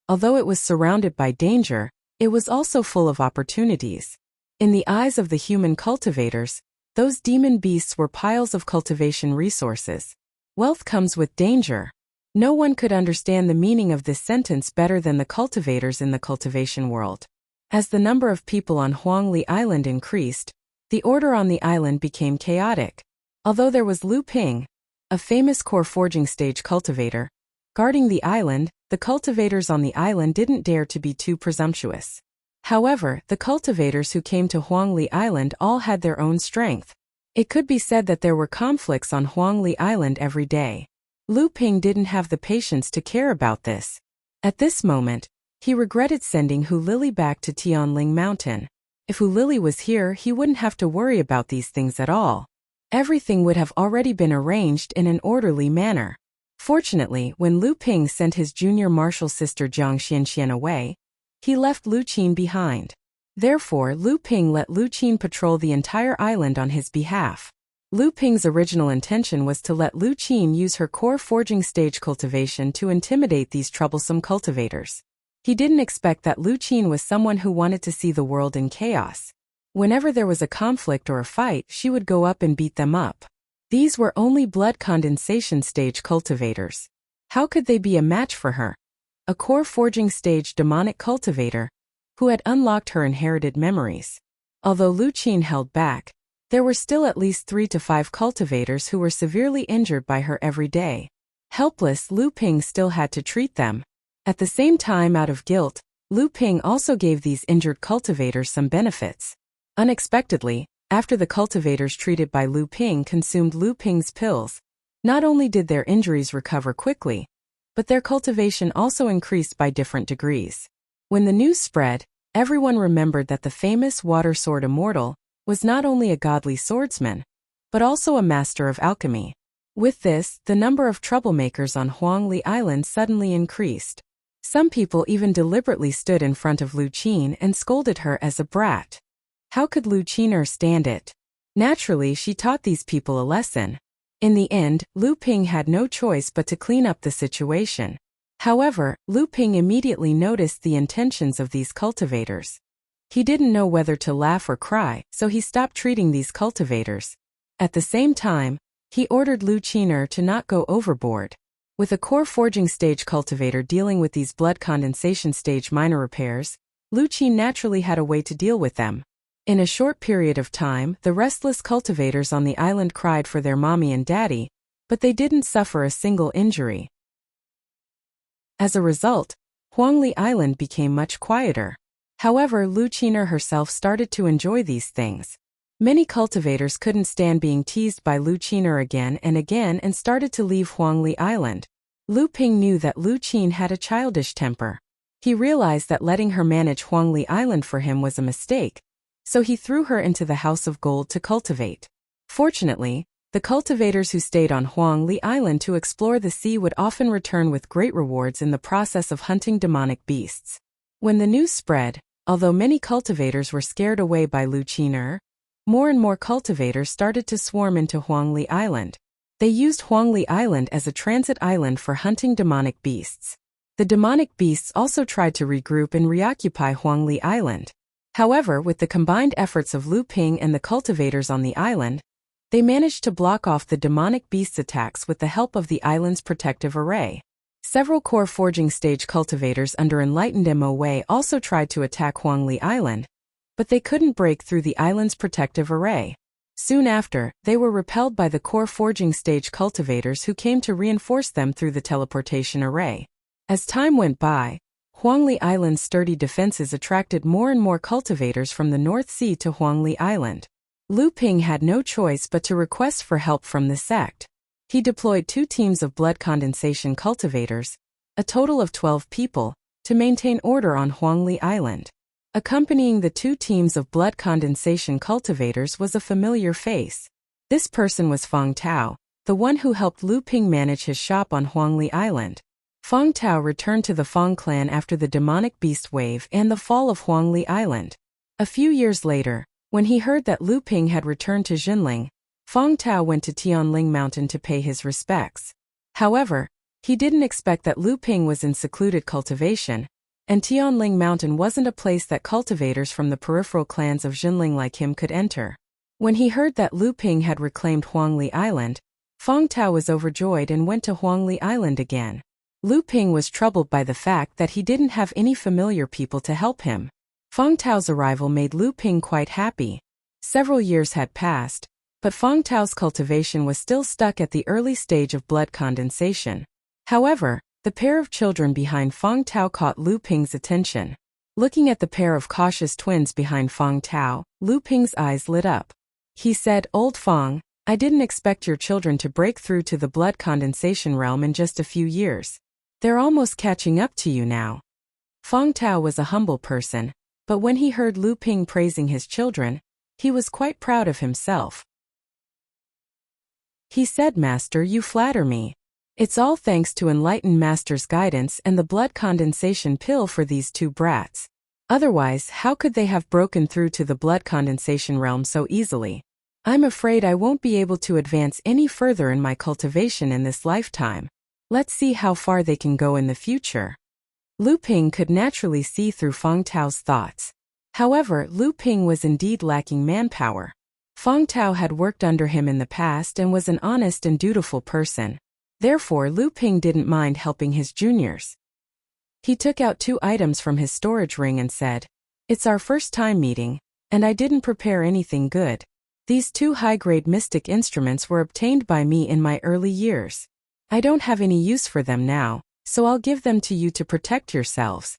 Although it was surrounded by danger, it was also full of opportunities. In the eyes of the human cultivators, those demon beasts were piles of cultivation resources. Wealth comes with danger. No one could understand the meaning of this sentence better than the cultivators in the cultivation world. As the number of people on Huangli Island increased, the order on the island became chaotic. Although there was Lu Ping, a famous core forging stage cultivator, guarding the island, the cultivators on the island didn't dare to be too presumptuous. However, the cultivators who came to Huangli Island all had their own strength. It could be said that there were conflicts on Huangli Island every day. Lu Ping didn't have the patience to care about this. At this moment, he regretted sending Hu Lili back to Tianling Mountain. If Hu Lili was here, he wouldn't have to worry about these things at all. Everything would have already been arranged in an orderly manner. Fortunately, when Lu Ping sent his junior martial sister Zhang Xianxian away, he left Lu Qin behind. Therefore, Lu Ping let Lu Qin patrol the entire island on his behalf. Lu Ping's original intention was to let Lu Qin use her core forging stage cultivation to intimidate these troublesome cultivators. He didn't expect that Lu Qin was someone who wanted to see the world in chaos. Whenever there was a conflict or a fight, she would go up and beat them up. These were only blood condensation stage cultivators. How could they be a match for her? A core forging stage demonic cultivator, who had unlocked her inherited memories. Although Lu Qin held back, there were still at least 3 to 5 cultivators who were severely injured by her every day. Helpless, Lu Ping still had to treat them. At the same time, out of guilt, Lu Ping also gave these injured cultivators some benefits. Unexpectedly, after the cultivators treated by Lu Ping consumed Lu Ping's pills, not only did their injuries recover quickly, but their cultivation also increased by different degrees. When the news spread, Everyone remembered that the famous water sword immortal was not only a godly swordsman, but also a master of alchemy. With this, the number of troublemakers on Huangli Island suddenly increased. Some people even deliberately stood in front of Lu Qin and scolded her as a brat. How could Lu Qin stand it? Naturally, she taught these people a lesson. In the end, Lu Ping had no choice but to clean up the situation. However, Lu Ping immediately noticed the intentions of these cultivators. He didn't know whether to laugh or cry, so he stopped treating these cultivators. At the same time, he ordered Lu Qin to not go overboard. With a core forging stage cultivator dealing with these blood condensation stage minor repairs, Lu Qin naturally had a way to deal with them. In a short period of time, the restless cultivators on the island cried for their mommy and daddy, but they didn't suffer a single injury. As a result, Huangli Island became much quieter. However, Lu Qin herself started to enjoy these things. Many cultivators couldn't stand being teased by Lu Qin again and started to leave Huangli Island. Lu Ping knew that Lu Qin had a childish temper. He realized that letting her manage Huangli Island for him was a mistake, so he threw her into the House of Gold to cultivate. Fortunately, the cultivators who stayed on Huangli Island to explore the sea would often return with great rewards in the process of hunting demonic beasts. When the news spread, although many cultivators were scared away by Lu Qin, more and more cultivators started to swarm into Huangli Island. They used Huangli Island as a transit island for hunting demonic beasts. The demonic beasts also tried to regroup and reoccupy Huangli Island. However, with the combined efforts of Lu Ping and the cultivators on the island, they managed to block off the demonic beasts' attacks with the help of the island's protective array. Several core forging stage cultivators under enlightened Mo Wei also tried to attack Huangli Island, but they couldn't break through the island's protective array. Soon after, they were repelled by the core forging stage cultivators who came to reinforce them through the teleportation array. As time went by, Huangli Island's sturdy defenses attracted more and more cultivators from the North Sea to Huangli Island. Lu Ping had no choice but to request for help from the sect. He deployed 2 teams of blood condensation cultivators, a total of 12 people, to maintain order on Huangli Island. Accompanying the 2 teams of blood condensation cultivators was a familiar face. This person was Feng Tao, the one who helped Lu Ping manage his shop on Huangli Island. Feng Tao returned to the Feng clan after the demonic beast wave and the fall of Huangli Island. A few years later, when he heard that Lu Ping had returned to Jinling, Feng Tao went to Tianling Mountain to pay his respects. However, he didn't expect that Lu Ping was in secluded cultivation, and Tianling Mountain wasn't a place that cultivators from the peripheral clans of Jinling like him could enter. When he heard that Lu Ping had reclaimed Huangli Island, Feng Tao was overjoyed and went to Huangli Island again. Lu Ping was troubled by the fact that he didn't have any familiar people to help him. Feng Tao's arrival made Lu Ping quite happy. Several years had passed, but Feng Tao's cultivation was still stuck at the early stage of blood condensation. However, the pair of children behind Feng Tao caught Lu Ping's attention. Looking at the pair of cautious twins behind Feng Tao, Lu Ping's eyes lit up. He said, "Old Feng, I didn't expect your children to break through to the blood condensation realm in just a few years. They're almost catching up to you now." Feng Tao was a humble person, but when he heard Lu Ping praising his children, he was quite proud of himself. He said, "Master, you flatter me. It's all thanks to enlightened Master's guidance and the blood condensation pill for these 2 brats. Otherwise, how could they have broken through to the blood condensation realm so easily? I'm afraid I won't be able to advance any further in my cultivation in this lifetime. Let's see how far they can go in the future." Lu Ping could naturally see through Feng Tao's thoughts. However, Lu Ping was indeed lacking manpower. Feng Tao had worked under him in the past and was an honest and dutiful person. Therefore, Lu Ping didn't mind helping his juniors. He took out 2 items from his storage ring and said, "It's our first time meeting, and I didn't prepare anything good. These 2 high-grade mystic instruments were obtained by me in my early years. I don't have any use for them now, so I'll give them to you to protect yourselves."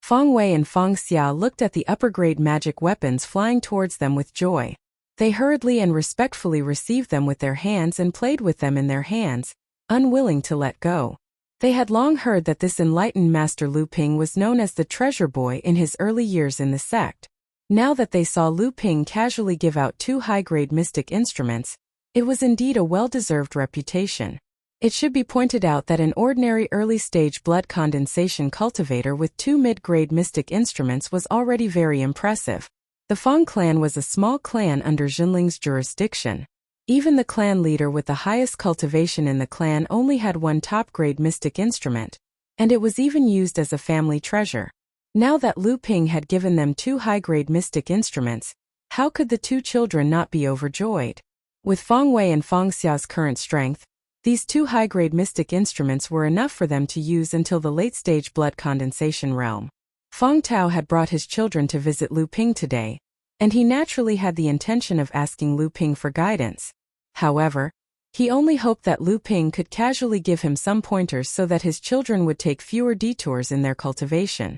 Feng Wei and Feng Xia looked at the upper-grade magic weapons flying towards them with joy. They hurriedly and respectfully received them with their hands and played with them in their hands, unwilling to let go. They had long heard that this enlightened Master Lu Ping was known as the treasure boy in his early years in the sect. Now that they saw Lu Ping casually give out 2 high-grade mystic instruments, it was indeed a well-deserved reputation. It should be pointed out that an ordinary early-stage blood condensation cultivator with 2 mid-grade mystic instruments was already very impressive. The Fang clan was a small clan under Jinling's jurisdiction. Even the clan leader with the highest cultivation in the clan only had 1 top-grade mystic instrument, and it was even used as a family treasure. Now that Lu Ping had given them 2 high-grade mystic instruments, how could the 2 children not be overjoyed? With Fang Wei and Fang Xiao's current strength, these 2 high-grade mystic instruments were enough for them to use until the late-stage blood condensation realm. Fang Tao had brought his children to visit Lu Ping today, and he naturally had the intention of asking Lu Ping for guidance. However, he only hoped that Lu Ping could casually give him some pointers so that his children would take fewer detours in their cultivation.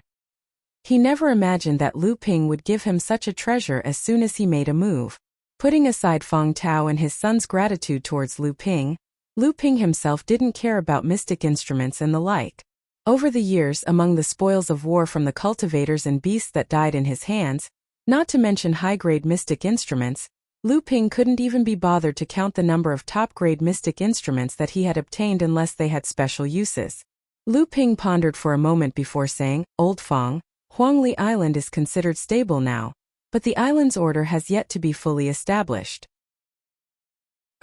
He never imagined that Lu Ping would give him such a treasure as soon as he made a move. Putting aside Fang Tao and his son's gratitude towards Lu Ping himself didn't care about mystic instruments and the like. Over the years, among the spoils of war from the cultivators and beasts that died in his hands, not to mention high-grade mystic instruments, Lu Ping couldn't even be bothered to count the number of top-grade mystic instruments that he had obtained unless they had special uses. Lu Ping pondered for a moment before saying, "Old Fang, Huangli Island is considered stable now, but the island's order has yet to be fully established.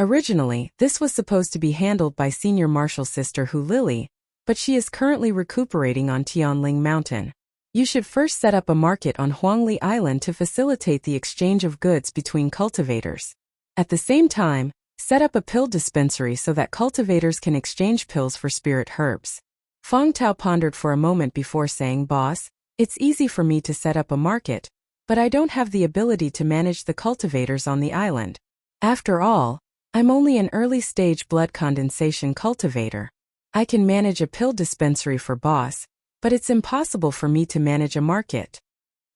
Originally, this was supposed to be handled by Senior Marshal's sister Hu Lily, but she is currently recuperating on Tianling Mountain. You should first set up a market on Huangli Island to facilitate the exchange of goods between cultivators. At the same time, set up a pill dispensary so that cultivators can exchange pills for spirit herbs." Fang Tao pondered for a moment before saying, "Boss, it's easy for me to set up a market, but I don't have the ability to manage the cultivators on the island. After all, I'm only an early-stage blood condensation cultivator. I can manage a pill dispensary for boss, but it's impossible for me to manage a market."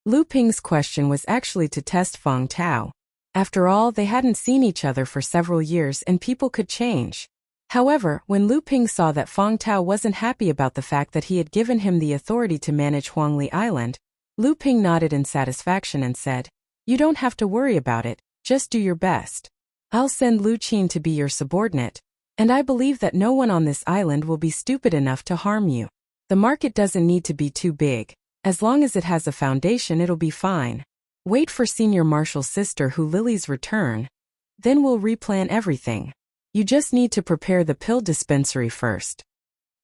Lu Ping's question was actually to test Fang Tao. After all, they hadn't seen each other for several years and people could change. However, when Lu Ping saw that Fang Tao wasn't happy about the fact that he had given him the authority to manage Huangli Island, Lu Ping nodded in satisfaction and said, "You don't have to worry about it, just do your best. I'll send Lu Qin to be your subordinate, and I believe that no one on this island will be stupid enough to harm you. The market doesn't need to be too big. As long as it has a foundation, it'll be fine. Wait for Senior Marshal's sister Hu Lily's return. Then we'll replan everything. You just need to prepare the pill dispensary first."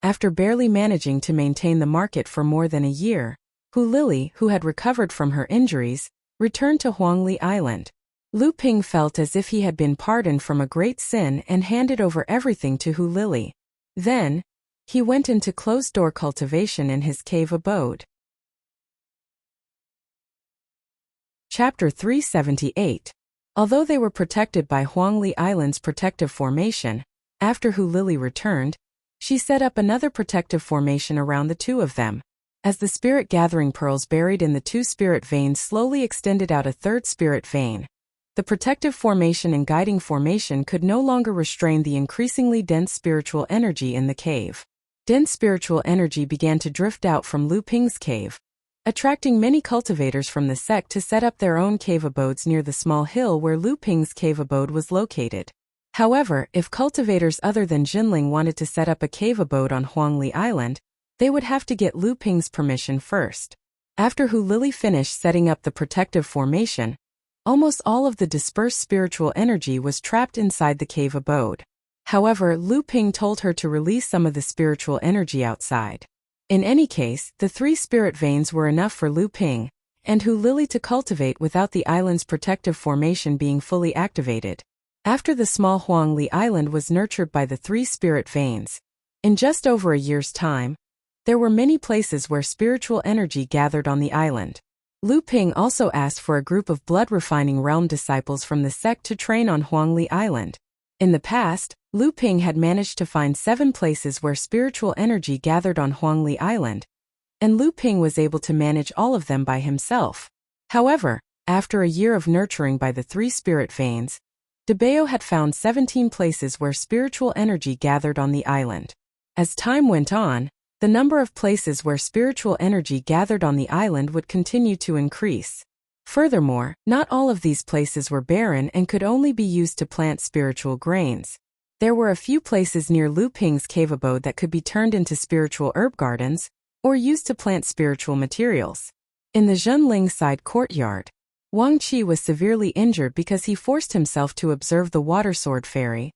After barely managing to maintain the market for more than a year, Hu Lily, who had recovered from her injuries, returned to Huangli Island. Lu Ping felt as if he had been pardoned from a great sin and handed over everything to Hu Lily. Then, he went into closed-door cultivation in his cave abode. Chapter 378. Although they were protected by Huangli Island's protective formation, after Hu Lily returned, she set up another protective formation around the 2 of them. As the spirit-gathering pearls buried in the 2 spirit veins slowly extended out a 3rd spirit vein, the protective formation and guiding formation could no longer restrain the increasingly dense spiritual energy in the cave. Dense spiritual energy began to drift out from Lu Ping's cave, attracting many cultivators from the sect to set up their own cave abodes near the small hill where Lu Ping's cave abode was located. However, if cultivators other than Jinling wanted to set up a cave abode on Huangli Island, they would have to get Lu Ping's permission first. After Hu Lily finished setting up the protective formation, almost all of the dispersed spiritual energy was trapped inside the cave abode. However, Lu Ping told her to release some of the spiritual energy outside. In any case, the 3 spirit veins were enough for Lu Ping and Hu Lily to cultivate without the island's protective formation being fully activated. After the small Huangli Island was nurtured by the 3 spirit veins, in just over a year's time, there were many places where spiritual energy gathered on the island. Lu Ping also asked for a group of blood-refining realm disciples from the sect to train on Huangli Island. In the past, Lu Ping had managed to find 7 places where spiritual energy gathered on Huangli Island, and Lu Ping was able to manage all of them by himself. However, after a year of nurturing by the 3 spirit veins, Debeo had found 17 places where spiritual energy gathered on the island. As time went on, the number of places where spiritual energy gathered on the island would continue to increase. Furthermore, not all of these places were barren and could only be used to plant spiritual grains. There were a few places near Lu Ping's cave abode that could be turned into spiritual herb gardens, or used to plant spiritual materials. In the Zhenling side courtyard, Wang Qi was severely injured because he forced himself to observe the water sword fairy,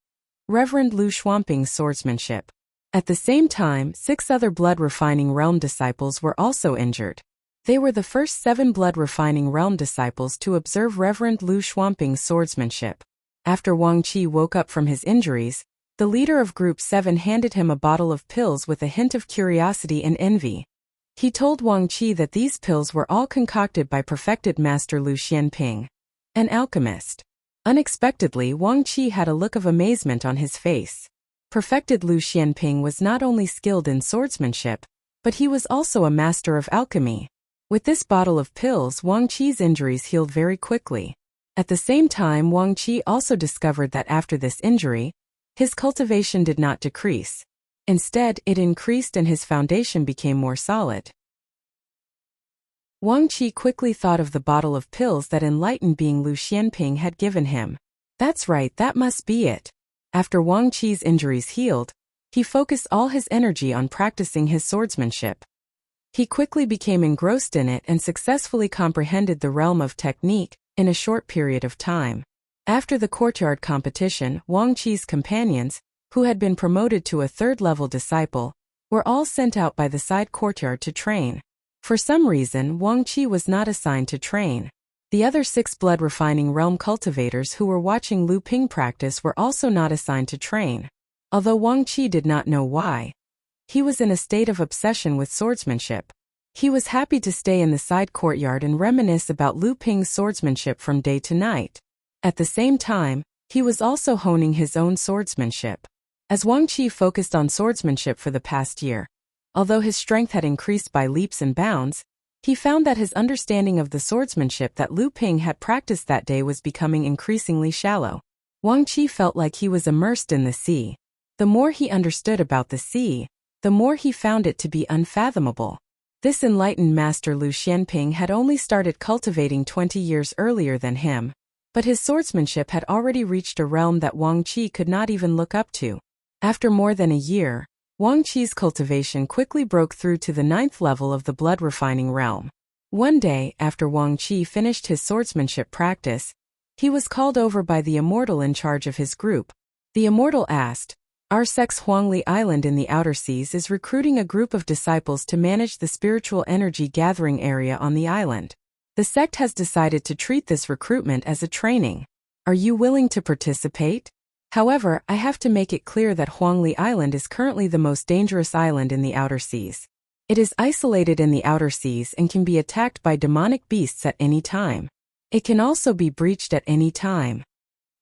Reverend Lu Xuanping's swordsmanship. At the same time, 6 other blood-refining realm disciples were also injured. They were the first 7 blood-refining realm disciples to observe Reverend Lu Xuanping's swordsmanship. After Wang Qi woke up from his injuries, the leader of Group 7 handed him a bottle of pills with a hint of curiosity and envy. He told Wang Qi that these pills were all concocted by perfected Master Lu Xianping, an alchemist. Unexpectedly, Wang Qi had a look of amazement on his face. Perfected Lu Xianping was not only skilled in swordsmanship, but he was also a master of alchemy. With this bottle of pills, Wang Qi's injuries healed very quickly. At the same time, Wang Qi also discovered that after this injury, his cultivation did not decrease. Instead, it increased and his foundation became more solid. Wang Qi quickly thought of the bottle of pills that enlightened being Lu Xianping had given him. That's right, that must be it. After Wang Qi's injuries healed, he focused all his energy on practicing his swordsmanship. He quickly became engrossed in it and successfully comprehended the realm of technique in a short period of time. After the courtyard competition, Wang Qi's companions, who had been promoted to a 3rd-level disciple, were all sent out by the side courtyard to train. For some reason, Wang Qi was not assigned to train. The other 6 blood-refining realm cultivators who were watching Lu Ping practice were also not assigned to train. Although Wang Qi did not know why, he was in a state of obsession with swordsmanship. He was happy to stay in the side courtyard and reminisce about Lu Ping's swordsmanship from day to night. At the same time, he was also honing his own swordsmanship. As Wang Qi focused on swordsmanship for the past year, although his strength had increased by leaps and bounds, he found that his understanding of the swordsmanship that Lu Ping had practiced that day was becoming increasingly shallow. Wang Qi felt like he was immersed in the sea. The more he understood about the sea, the more he found it to be unfathomable. This enlightened master Lu Xianping had only started cultivating 20 years earlier than him, but his swordsmanship had already reached a realm that Wang Qi could not even look up to. After more than a year, Wang Qi's cultivation quickly broke through to the 9th level of the blood-refining realm. One day, after Wang Qi finished his swordsmanship practice, he was called over by the immortal in charge of his group. The immortal asked, "Our sect's Huangli Island in the outer seas is recruiting a group of disciples to manage the spiritual energy gathering area on the island. The sect has decided to treat this recruitment as a training. Are you willing to participate? However, I have to make it clear that Huangli Island is currently the most dangerous island in the outer seas. It is isolated in the outer seas and can be attacked by demonic beasts at any time. It can also be breached at any time."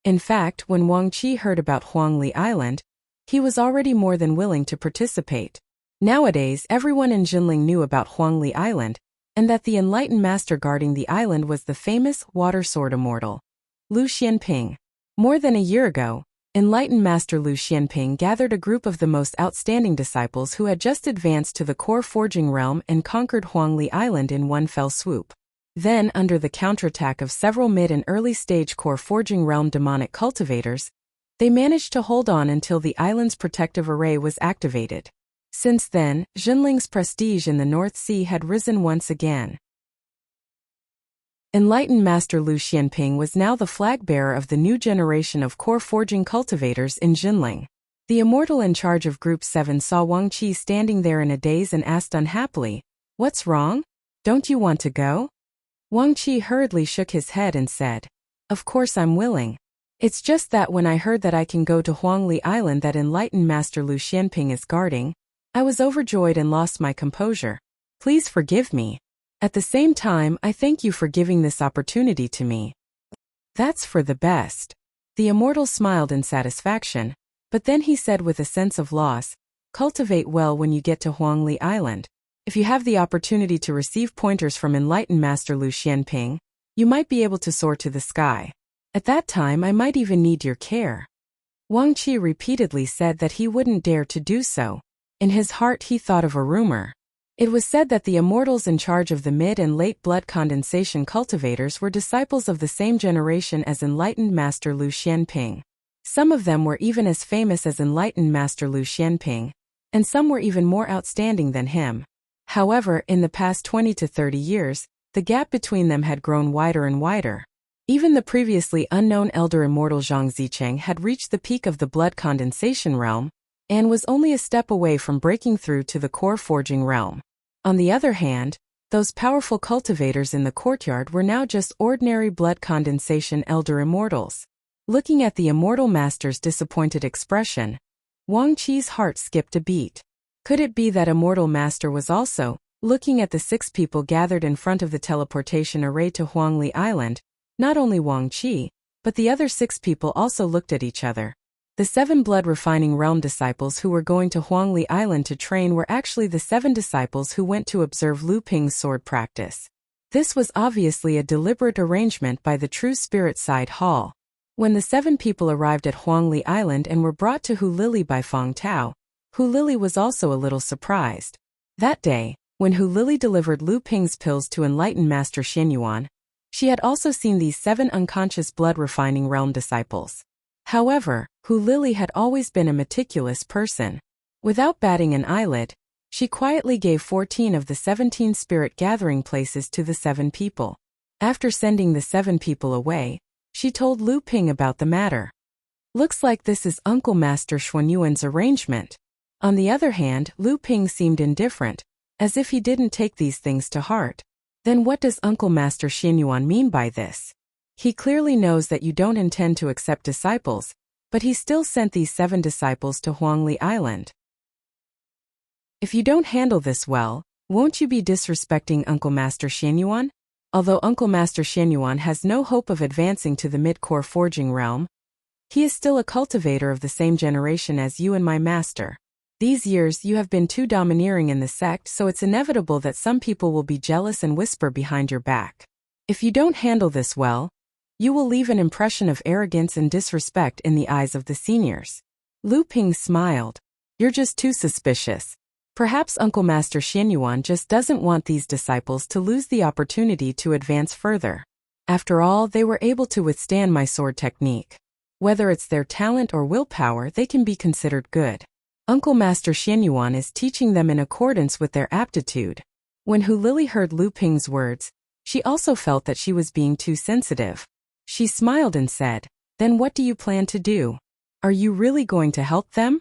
In fact, when Wang Qi heard about Huangli Island, he was already more than willing to participate. Nowadays, everyone in Jinling knew about Huangli Island, and that the enlightened master guarding the island was the famous water sword immortal, Lu Xianping. More than a year ago, enlightened master Lu Xianping gathered a group of the most outstanding disciples who had just advanced to the core forging realm and conquered Huangli Island in one fell swoop. Then, under the counterattack of several mid- and early-stage core forging realm demonic cultivators, they managed to hold on until the island's protective array was activated. Since then, Jinling's prestige in the North Sea had risen once again. Enlightened Master Lu Xianping was now the flag-bearer of the new generation of core forging cultivators in Jinling. The immortal in charge of Group 7 saw Wang Qi standing there in a daze and asked unhappily, "What's wrong? Don't you want to go?" Wang Qi hurriedly shook his head and said, "Of course I'm willing. It's just that when I heard that I can go to Huangli Island that enlightened Master Lu Xianping is guarding, I was overjoyed and lost my composure. Please forgive me. At the same time, I thank you for giving this opportunity to me." "That's for the best." The immortal smiled in satisfaction, but then he said with a sense of loss, "Cultivate well when you get to Huangli Island. If you have the opportunity to receive pointers from enlightened Master Lu Xianping, you might be able to soar to the sky. At that time I might even need your care." Wang Qi repeatedly said that he wouldn't dare to do so. In his heart he thought of a rumor. It was said that the immortals in charge of the mid and late blood condensation cultivators were disciples of the same generation as enlightened Master Lu Xianping. Some of them were even as famous as enlightened Master Lu Xianping, and some were even more outstanding than him. However, in the past 20 to 30 years, the gap between them had grown wider and wider. Even the previously unknown elder immortal Zhang Zicheng had reached the peak of the blood condensation realm, and was only a step away from breaking through to the core forging realm. On the other hand, those powerful cultivators in the courtyard were now just ordinary blood condensation elder immortals. Looking at the immortal master's disappointed expression, Wang Qi's heart skipped a beat. Could it be that immortal master was also looking at the 6 people gathered in front of the teleportation array to Huangli Island? Not only Wang Qi, but the other 6 people also looked at each other. The 7 blood refining realm disciples who were going to Huangli Island to train were actually the 7 disciples who went to observe Lu Ping's sword practice. This was obviously a deliberate arrangement by the True Spirit Side Hall. When the 7 people arrived at Huangli Island and were brought to Hu Lili by Feng Tao, Hu Lili was also a little surprised. That day, when Hu Lili delivered Lu Ping's pills to enlightened Master Xianyuan, she had also seen these 7 unconscious blood refining realm disciples. However, Hu Lili had always been a meticulous person. Without batting an eyelid, she quietly gave 14 of the 17 spirit gathering places to the 7 people. After sending the 7 people away, she told Lu Ping about the matter. Looks like this is Uncle Master Xuanyuan's arrangement. On the other hand, Lu Ping seemed indifferent, as if he didn't take these things to heart. Then what does Uncle Master Xianyuan mean by this? He clearly knows that you don't intend to accept disciples, but he still sent these 7 disciples to Huangli Island. If you don't handle this well, won't you be disrespecting Uncle Master Xianyuan? Although Uncle Master Xianyuan has no hope of advancing to the mid-core forging realm, he is still a cultivator of the same generation as you and my master. These years you have been too domineering in the sect, so it's inevitable that some people will be jealous and whisper behind your back. If you don't handle this well, you will leave an impression of arrogance and disrespect in the eyes of the seniors. Lu Ping smiled. You're just too suspicious. Perhaps Uncle Master Xianyuan just doesn't want these disciples to lose the opportunity to advance further. After all, they were able to withstand my sword technique. Whether it's their talent or willpower, they can be considered good. Uncle Master Xianyuan is teaching them in accordance with their aptitude. When Hu Lili heard Lu Ping's words, she also felt that she was being too sensitive. She smiled and said, "Then what do you plan to do? Are you really going to help them?"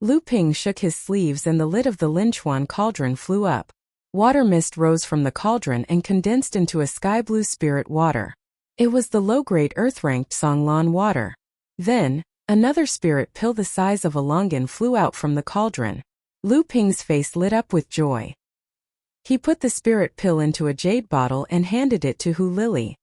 Lu Ping shook his sleeves and the lid of the Linchuan cauldron flew up. Water mist rose from the cauldron and condensed into a sky-blue spirit water. It was the low-grade earth-ranked Songlan water. Then, another spirit pill the size of a longan flew out from the cauldron. Lu Ping's face lit up with joy. He put the spirit pill into a jade bottle and handed it to Hu Lili.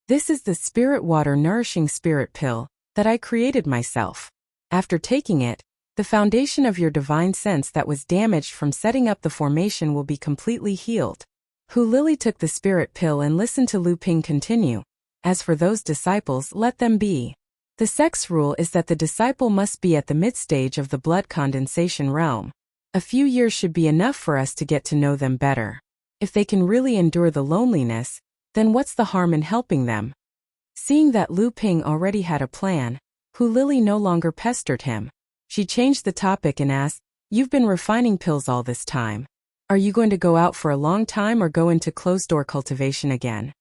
"This is the spirit water nourishing spirit pill that I created myself. After taking it, the foundation of your divine sense that was damaged from setting up the formation will be completely healed." Hu Lili took the spirit pill and listened to Lu Ping continue. "As for those disciples, let them be. The sect's rule is that the disciple must be at the mid-stage of the blood condensation realm. A few years should be enough for us to get to know them better. If they can really endure the loneliness, then what's the harm in helping them?" Seeing that Lu Ping already had a plan, Hu Lili no longer pestered him. She changed the topic and asked, "You've been refining pills all this time. Are you going to go out for a long time or go into closed-door cultivation again?"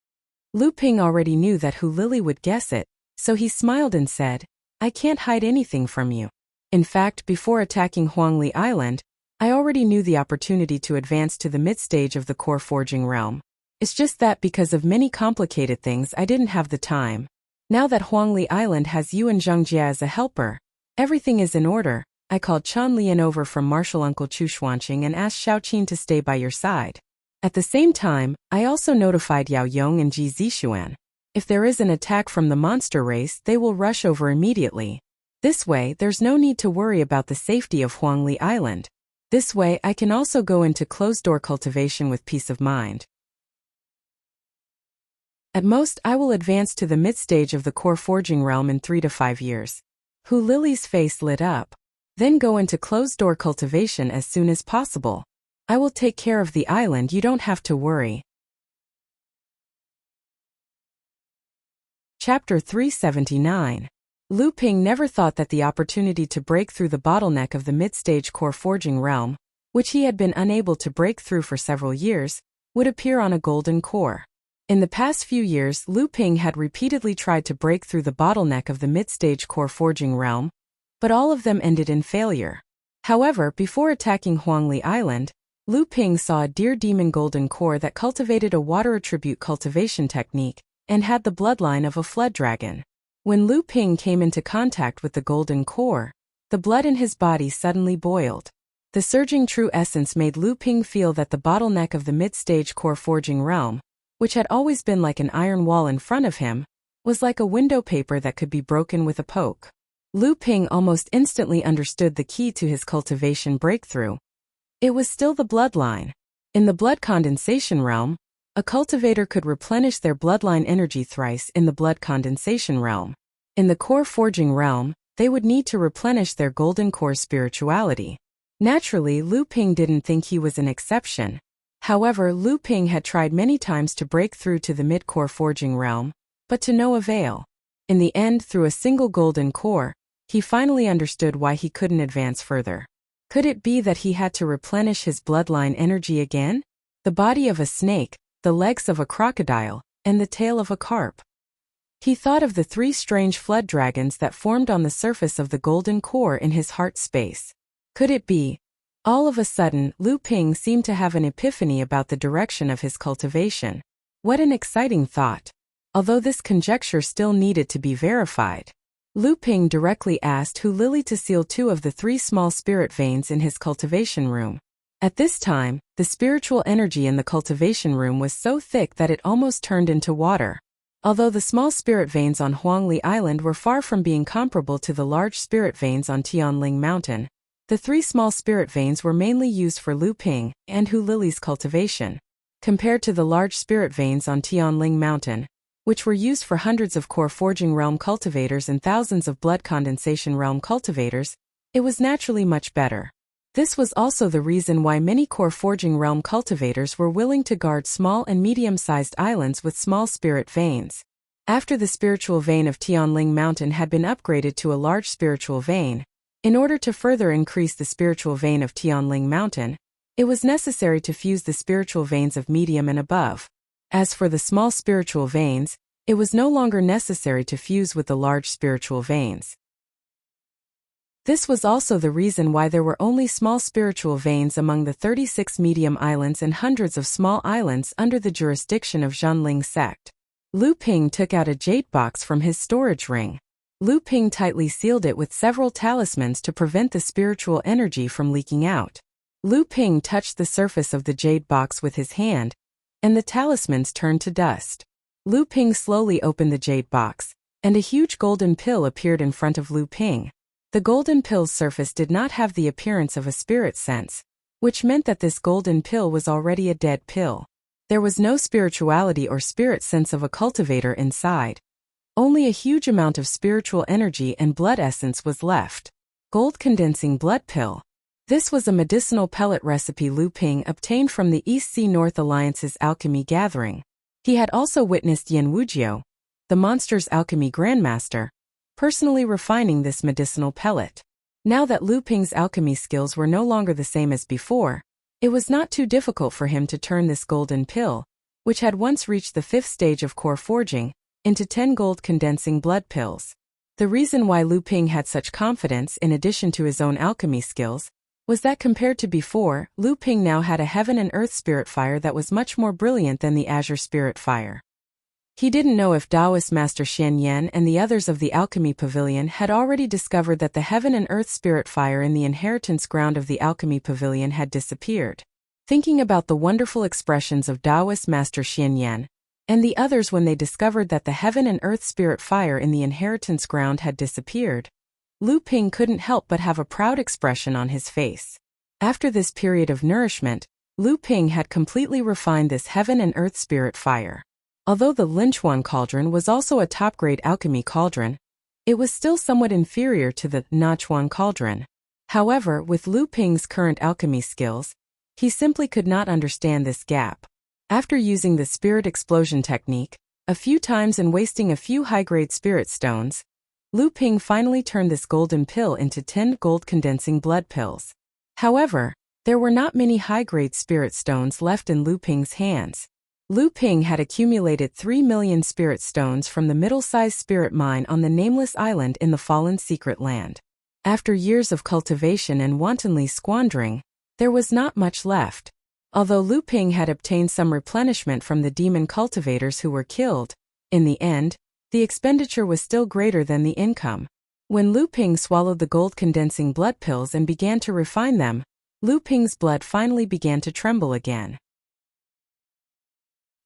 Lu Ping already knew that Hu Lili would guess it, so he smiled and said, "I can't hide anything from you. In fact, before attacking Huangli Island, I already knew the opportunity to advance to the mid-stage of the core forging realm. It's just that because of many complicated things I didn't have the time. Now that Huangli Island has you and Zhang Jia as a helper, everything is in order. I called Chan Lian over from Martial Uncle Chu Xuanqing and asked Xiaoqin to stay by your side. At the same time, I also notified Yao Yong and Ji Zixuan. If there is an attack from the monster race, they will rush over immediately. This way, there's no need to worry about the safety of Huangli Island. This way, I can also go into closed-door cultivation with peace of mind. At most, I will advance to the mid-stage of the core forging realm in 3 to 5 years." Hu Lili's face lit up. Then go into closed-door cultivation as soon as possible. I will take care of the island, you don't have to worry. Chapter 379. Lu Ping never thought that the opportunity to break through the bottleneck of the mid-stage core forging realm, which he had been unable to break through for several years, would appear on a golden core. In the past few years, Lu Ping had repeatedly tried to break through the bottleneck of the mid-stage core forging realm, but all of them ended in failure. However, before attacking Huangli Island, Lu Ping saw a deer demon golden core that cultivated a water attribute cultivation technique and had the bloodline of a flood dragon. When Lu Ping came into contact with the golden core, the blood in his body suddenly boiled. The surging true essence made Lu Ping feel that the bottleneck of the mid-stage core forging realm, which had always been like an iron wall in front of him, was like a window paper that could be broken with a poke. Lu Ping almost instantly understood the key to his cultivation breakthrough. It was still the bloodline. In the blood condensation realm, a cultivator could replenish their bloodline energy thrice in the blood condensation realm. In the core forging realm, they would need to replenish their golden core spirituality. Naturally, Lu Ping didn't think he was an exception. However, Lu Ping had tried many times to break through to the mid-core forging realm, but to no avail. In the end, through a single golden core, he finally understood why he couldn't advance further. Could it be that he had to replenish his bloodline energy again? The body of a snake, the legs of a crocodile, and the tail of a carp. He thought of the 3 strange flood dragons that formed on the surface of the golden core in his heart space. Could it be? All of a sudden, Lu Ping seemed to have an epiphany about the direction of his cultivation. What an exciting thought! Although this conjecture still needed to be verified. Lu Ping directly asked Hu Lily to seal 2 of the 3 small spirit veins in his cultivation room. At this time, the spiritual energy in the cultivation room was so thick that it almost turned into water. Although the small spirit veins on Huangli Island were far from being comparable to the large spirit veins on Tianling Mountain, the 3 small spirit veins were mainly used for Lu Ping and Hu Lily's cultivation. Compared to the large spirit veins on Tianling Mountain, which were used for hundreds of core forging realm cultivators and thousands of blood condensation realm cultivators, it was naturally much better. This was also the reason why many core forging realm cultivators were willing to guard small and medium-sized islands with small spirit veins. After the spiritual vein of Tianling Mountain had been upgraded to a large spiritual vein, in order to further increase the spiritual vein of Tianling Mountain, it was necessary to fuse the spiritual veins of medium and above. As for the small spiritual veins, it was no longer necessary to fuse with the large spiritual veins. This was also the reason why there were only small spiritual veins among the 36 medium islands and hundreds of small islands under the jurisdiction of Zhanling sect. Lu Ping took out a jade box from his storage ring. Lu Ping tightly sealed it with several talismans to prevent the spiritual energy from leaking out. Lu Ping touched the surface of the jade box with his hand, and the talismans turned to dust. Lu Ping slowly opened the jade box, and a huge golden pill appeared in front of Lu Ping. The golden pill's surface did not have the appearance of a spirit sense, which meant that this golden pill was already a dead pill. There was no spirituality or spirit sense of a cultivator inside. Only a huge amount of spiritual energy and blood essence was left. Gold condensing blood pill. This was a medicinal pellet recipe Lu Ping obtained from the East Sea North Alliance's alchemy gathering. He had also witnessed Yan Wujiu, the monster's alchemy grandmaster, personally refining this medicinal pellet. Now that Lu Ping's alchemy skills were no longer the same as before, it was not too difficult for him to turn this golden pill, which had once reached the 5th stage of core forging, into 10 gold condensing blood pills. The reason why Lu Ping had such confidence in addition to his own alchemy skills was that compared to before, Lu Ping now had a heaven and earth spirit fire that was much more brilliant than the azure spirit fire. He didn't know if Taoist Master Xian Yan and the others of the Alchemy Pavilion had already discovered that the heaven and earth spirit fire in the inheritance ground of the Alchemy Pavilion had disappeared. Thinking about the wonderful expressions of Taoist Master Xian Yan and the others when they discovered that the heaven and earth spirit fire in the inheritance ground had disappeared, Lu Ping couldn't help but have a proud expression on his face. After this period of nourishment, Lu Ping had completely refined this heaven and earth spirit fire. Although the Linchuan cauldron was also a top-grade alchemy cauldron, it was still somewhat inferior to the Nachuan cauldron. However, with Lu Ping's current alchemy skills, he simply could not understand this gap. After using the spirit explosion technique a few times and wasting a few high-grade spirit stones, Lu Ping finally turned this golden pill into 10 gold condensing blood pills. However, there were not many high-grade spirit stones left in Lu Ping's hands. Lu Ping had accumulated 3 million spirit stones from the middle-sized spirit mine on the nameless island in the Fallen Secret Land. After years of cultivation and wantonly squandering, there was not much left. Although Lu Ping had obtained some replenishment from the demon cultivators who were killed, in the end, the expenditure was still greater than the income. When Lu Ping swallowed the gold condensing blood pills and began to refine them, Lu Ping's blood finally began to tremble again.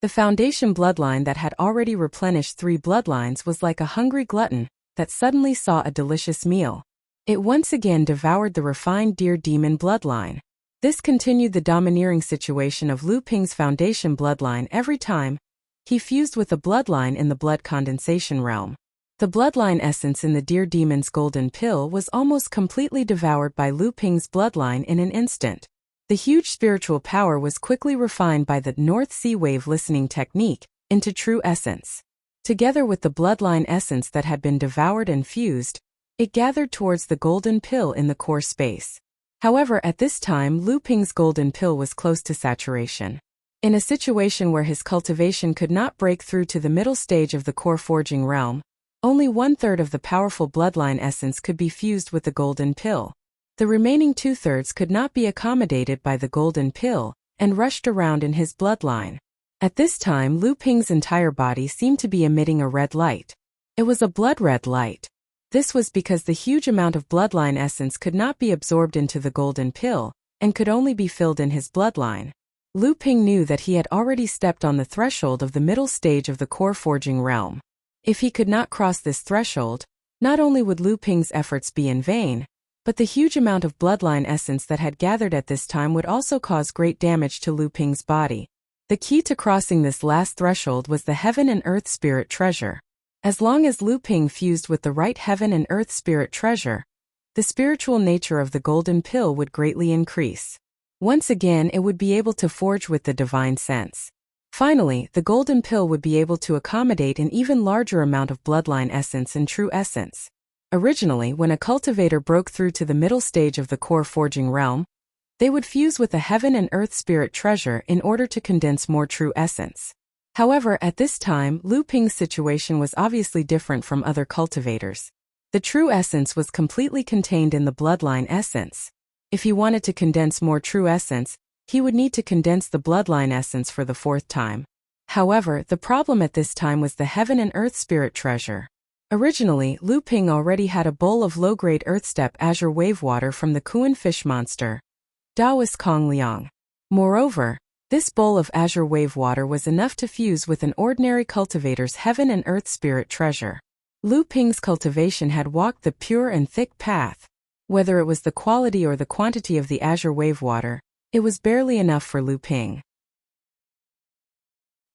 The foundation bloodline that had already replenished 3 bloodlines was like a hungry glutton that suddenly saw a delicious meal. It once again devoured the refined deer demon bloodline. This continued the domineering situation of Lu Ping's foundation bloodline every time he fused with a bloodline in the blood condensation realm. The bloodline essence in the deer demon's golden pill was almost completely devoured by Lu Ping's bloodline in an instant. The huge spiritual power was quickly refined by the North Sea Wave listening technique into true essence. Together with the bloodline essence that had been devoured and fused, it gathered towards the golden pill in the core space. However, at this time, Lu Ping's golden pill was close to saturation. In a situation where his cultivation could not break through to the middle stage of the core forging realm, only 1/3 of the powerful bloodline essence could be fused with the golden pill. The remaining 2/3 could not be accommodated by the golden pill and rushed around in his bloodline. At this time, Lu Ping's entire body seemed to be emitting a red light. It was a blood-red light. This was because the huge amount of bloodline essence could not be absorbed into the golden pill and could only be filled in his bloodline. Lu Ping knew that he had already stepped on the threshold of the middle stage of the core forging realm. If he could not cross this threshold, not only would Lu Ping's efforts be in vain, but the huge amount of bloodline essence that had gathered at this time would also cause great damage to Lu Ping's body. The key to crossing this last threshold was the Heaven and Earth Spirit Treasure. As long as Lu Ping fused with the right Heaven and Earth Spirit Treasure, the spiritual nature of the golden pill would greatly increase. Once again, it would be able to forge with the divine sense. Finally, the golden pill would be able to accommodate an even larger amount of bloodline essence and true essence. Originally, when a cultivator broke through to the middle stage of the core forging realm, they would fuse with the Heaven and Earth Spirit Treasure in order to condense more true essence. However, at this time, Lu Ping's situation was obviously different from other cultivators. The true essence was completely contained in the bloodline essence. If he wanted to condense more true essence, he would need to condense the bloodline essence for the 4th time. However, the problem at this time was the Heaven and Earth Spirit Treasure. Originally, Lu Ping already had a bowl of low-grade Earthstep Azure Wave Water from the Kuan fish monster, Daoist Kong Liang. Moreover, this bowl of Azure Wave Water was enough to fuse with an ordinary cultivator's Heaven and Earth Spirit Treasure. Lu Ping's cultivation had walked the pure and thick path. Whether it was the quality or the quantity of the Azure Wave Water, it was barely enough for Lu Ping.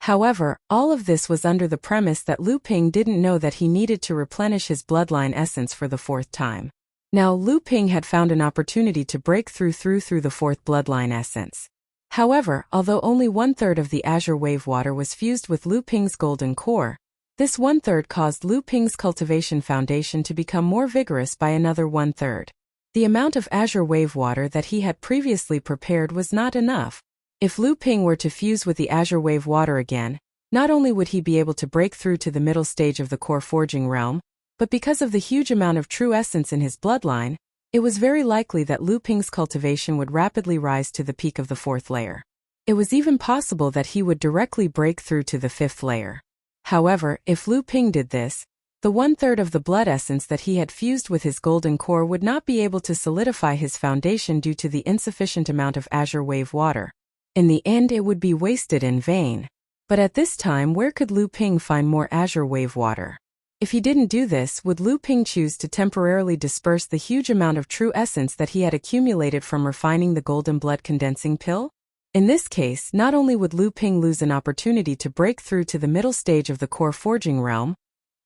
However, all of this was under the premise that Lu Ping didn't know that he needed to replenish his bloodline essence for the 4th time. Now, Lu Ping had found an opportunity to break through the 4th bloodline essence. However, although only 1/3 of the Azure Wave Water was fused with Lu Ping's golden core, this 1/3 caused Lu Ping's cultivation foundation to become more vigorous by another 1/3. The amount of Azure Wave Water that he had previously prepared was not enough. If Lu Ping were to fuse with the Azure Wave Water again, not only would he be able to break through to the middle stage of the core forging realm, but because of the huge amount of true essence in his bloodline, it was very likely that Lu Ping's cultivation would rapidly rise to the peak of the 4th layer. It was even possible that he would directly break through to the 5th layer. However, if Lu Ping did this, the 1/3 of the blood essence that he had fused with his golden core would not be able to solidify his foundation due to the insufficient amount of Azure Wave Water. In the end, it would be wasted in vain. But at this time, where could Lu Ping find more Azure Wave Water? If he didn't do this, would Lu Ping choose to temporarily disperse the huge amount of true essence that he had accumulated from refining the golden blood condensing pill? In this case, not only would Lu Ping lose an opportunity to break through to the middle stage of the core forging realm,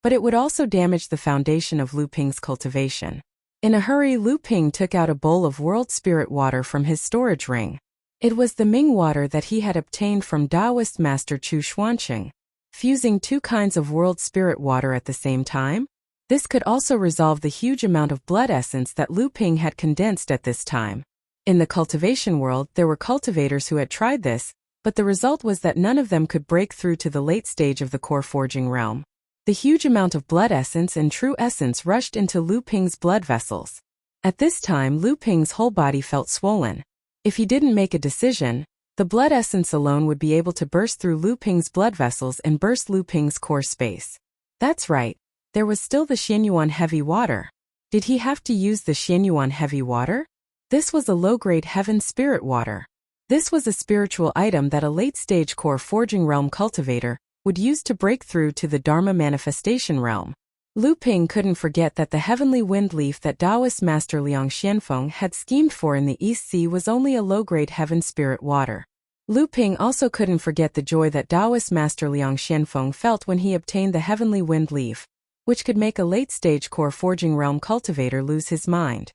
but it would also damage the foundation of Lu Ping's cultivation. In a hurry, Lu Ping took out a bowl of world spirit water from his storage ring. It was the Ming water that he had obtained from Taoist master Chu Xuanqing. Fusing two kinds of world spirit water at the same time? This could also resolve the huge amount of blood essence that Lu Ping had condensed at this time. In the cultivation world, there were cultivators who had tried this, but the result was that none of them could break through to the late stage of the core forging realm. The huge amount of blood essence and true essence rushed into Lu Ping's blood vessels. At this time, Lu Ping's whole body felt swollen. If he didn't make a decision, the blood essence alone would be able to burst through Lu Ping's blood vessels and burst Lu Ping's core space. That's right, there was still the Xianyuan heavy water. Did he have to use the Xianyuan heavy water? This was a low-grade heaven spirit water. This was a spiritual item that a late-stage core forging realm cultivator would use to break through to the Dharma manifestation realm. Lu Ping couldn't forget that the heavenly wind leaf that Taoist master Liang Xianfeng had schemed for in the East Sea was only a low-grade heaven spirit water. Lu Ping also couldn't forget the joy that Taoist master Liang Xianfeng felt when he obtained the heavenly wind leaf, which could make a late-stage core forging realm cultivator lose his mind.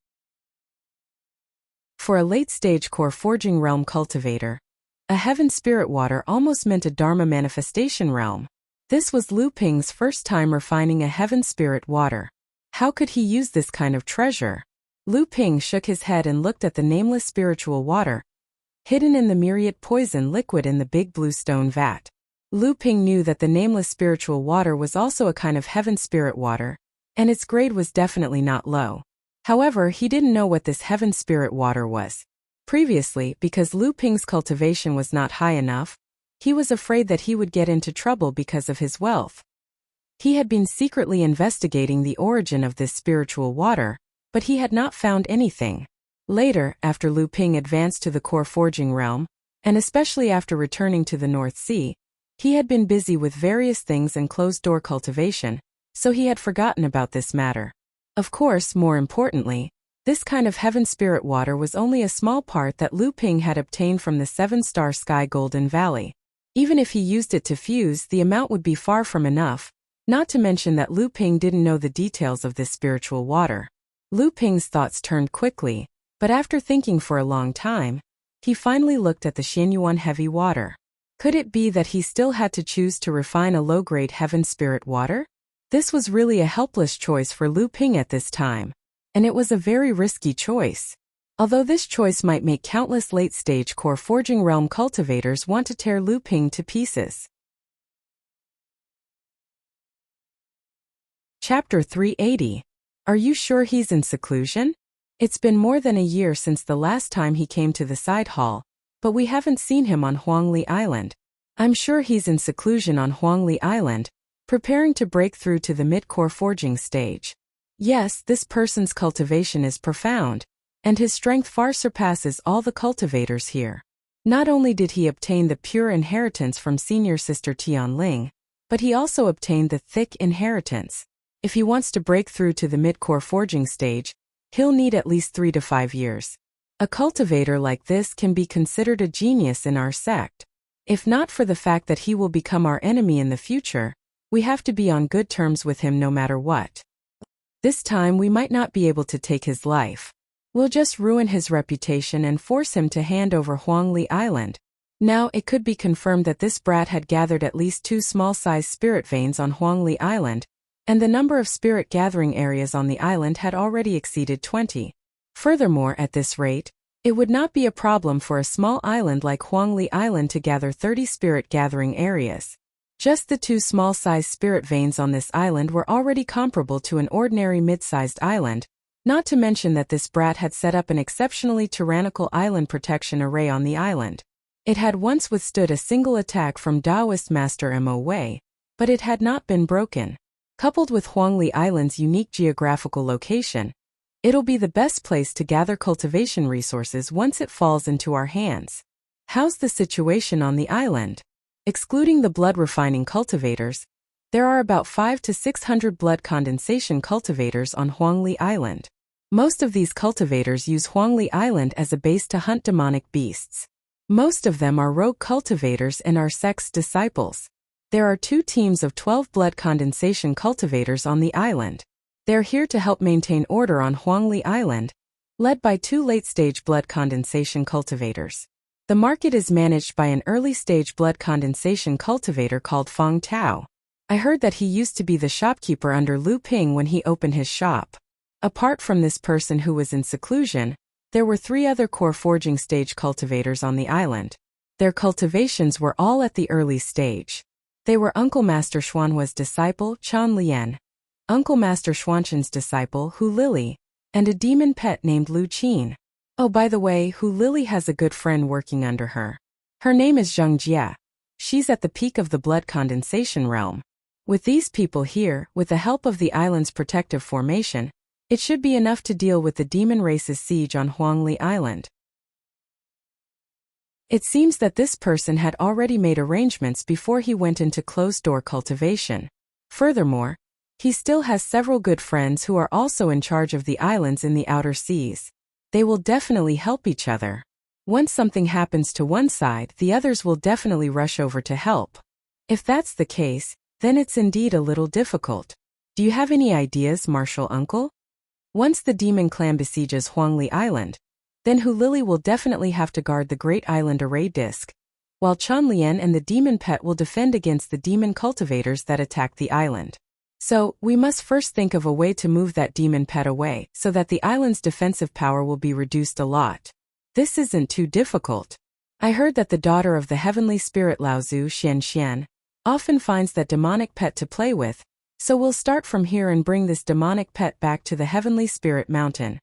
For a late-stage core forging realm cultivator, a heaven spirit water almost meant a Dharma manifestation realm. This was Lu Ping's first time refining a heaven spirit water. How could he use this kind of treasure? Lu Ping shook his head and looked at the nameless spiritual water, hidden in the myriad poison liquid in the big blue stone vat. Lu Ping knew that the nameless spiritual water was also a kind of heaven spirit water, and its grade was definitely not low. However, he didn't know what this heaven spirit water was. Previously, because Lu Ping's cultivation was not high enough, he was afraid that he would get into trouble because of his wealth. He had been secretly investigating the origin of this spiritual water, but he had not found anything. Later, after Lu Ping advanced to the core forging realm, and especially after returning to the North Sea, he had been busy with various things and closed-door cultivation, so he had forgotten about this matter. Of course, more importantly, this kind of heaven spirit water was only a small part that Lu Ping had obtained from the 7-star Sky Golden Valley. Even if he used it to fuse, the amount would be far from enough, not to mention that Lu Ping didn't know the details of this spiritual water. Lu Ping's thoughts turned quickly, but after thinking for a long time, he finally looked at the Xianyuan heavy water. Could it be that he still had to choose to refine a low-grade heaven spirit water? This was really a helpless choice for Lu Ping at this time. And it was a very risky choice. Although this choice might make countless late-stage core forging realm cultivators want to tear Lu Ping to pieces. Chapter 380. Are you sure he's in seclusion? It's been more than a year since the last time he came to the side hall, but we haven't seen him on Huangli Island. I'm sure he's in seclusion on Huangli Island, preparing to break through to the mid-core forging stage. Yes, this person's cultivation is profound, and his strength far surpasses all the cultivators here. Not only did he obtain the pure inheritance from senior sister Tianling, but he also obtained the thick inheritance. If he wants to break through to the mid-core forging stage, he'll need at least 3 to 5 years. A cultivator like this can be considered a genius in our sect. If not for the fact that he will become our enemy in the future, we have to be on good terms with him no matter what. This time we might not be able to take his life. We'll just ruin his reputation and force him to hand over Huangli Island. Now it could be confirmed that this brat had gathered at least 2 small-sized spirit veins on Huangli Island, and the number of spirit gathering areas on the island had already exceeded 20. Furthermore, at this rate, it would not be a problem for a small island like Huangli Island to gather 30 spirit gathering areas. Just the 2 small-sized spirit veins on this island were already comparable to an ordinary mid-sized island, not to mention that this brat had set up an exceptionally tyrannical island protection array on the island. It had once withstood a single attack from Taoist master Mo Wei, but it had not been broken. Coupled with Huangli Island's unique geographical location, it'll be the best place to gather cultivation resources once it falls into our hands. How's the situation on the island? Excluding the blood-refining cultivators, there are about 500 to 600 blood condensation cultivators on Huangli Island. Most of these cultivators use Huangli Island as a base to hunt demonic beasts. Most of them are rogue cultivators and our sect's disciples. There are 2 teams of 12 blood condensation cultivators on the island. They're here to help maintain order on Huangli Island, led by 2 late-stage blood condensation cultivators. The market is managed by an early-stage blood condensation cultivator called Feng Tao. I heard that he used to be the shopkeeper under Lu Ping when he opened his shop. Apart from this person who was in seclusion, there were 3 other core forging stage cultivators on the island. Their cultivations were all at the early stage. They were Uncle Master Xuanhua's disciple, Chan Lian, Uncle Master Xuanshan's disciple, Hu Lily, and a demon pet named Lu Qin. Oh, by the way, Hu Lily has a good friend working under her. Her name is Zheng Jia. She's at the peak of the blood condensation realm. With these people here, with the help of the island's protective formation, it should be enough to deal with the demon race's siege on Huangli Island. It seems that this person had already made arrangements before he went into closed-door cultivation. Furthermore, he still has several good friends who are also in charge of the islands in the outer seas. They will definitely help each other. Once something happens to one side, the others will definitely rush over to help. If that's the case, then it's indeed a little difficult. Do you have any ideas, Martial Uncle? Once the demon clan besieges Huangli Island, then Hu Lily will definitely have to guard the Great Island Array Disk, while Chan Lian and the demon pet will defend against the demon cultivators that attack the island. So, we must first think of a way to move that demon pet away, so that the island's defensive power will be reduced a lot. This isn't too difficult. I heard that the daughter of the heavenly spirit Laozu, Xian, often finds that demonic pet to play with, so we'll start from here and bring this demonic pet back to the heavenly spirit mountain.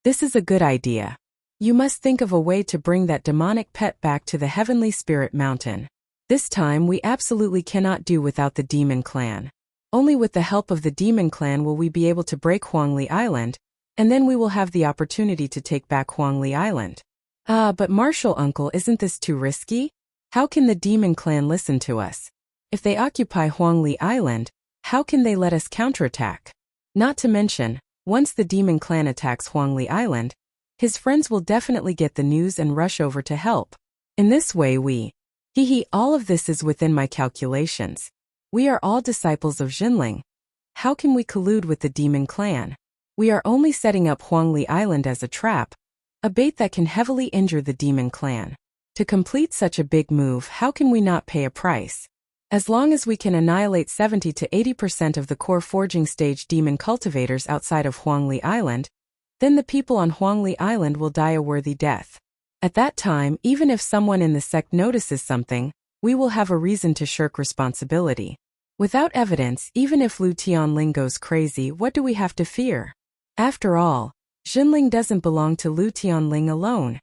This is a good idea. You must think of a way to bring that demonic pet back to the heavenly spirit mountain. This time we absolutely cannot do without the demon clan. Only with the help of the demon clan will we be able to break Huangli Island, and then we will have the opportunity to take back Huangli Island. But Martial Uncle, isn't this too risky? How can the demon clan listen to us? If they occupy Huangli Island, how can they let us counterattack? Not to mention, once the demon clan attacks Huangli Island, his friends will definitely get the news and rush over to help. In this way all of this is within my calculations. We are all disciples of Jinling. How can we collude with the demon clan? We are only setting up Huangli Island as a trap, a bait that can heavily injure the demon clan. To complete such a big move, how can we not pay a price? As long as we can annihilate 70 to 80% of the core forging stage demon cultivators outside of Huangli Island, then the people on Huangli Island will die a worthy death. At that time, even if someone in the sect notices something, we will have a reason to shirk responsibility. Without evidence, even if Lu Tianling goes crazy, what do we have to fear? After all, Jinling doesn't belong to Lu Tianling alone.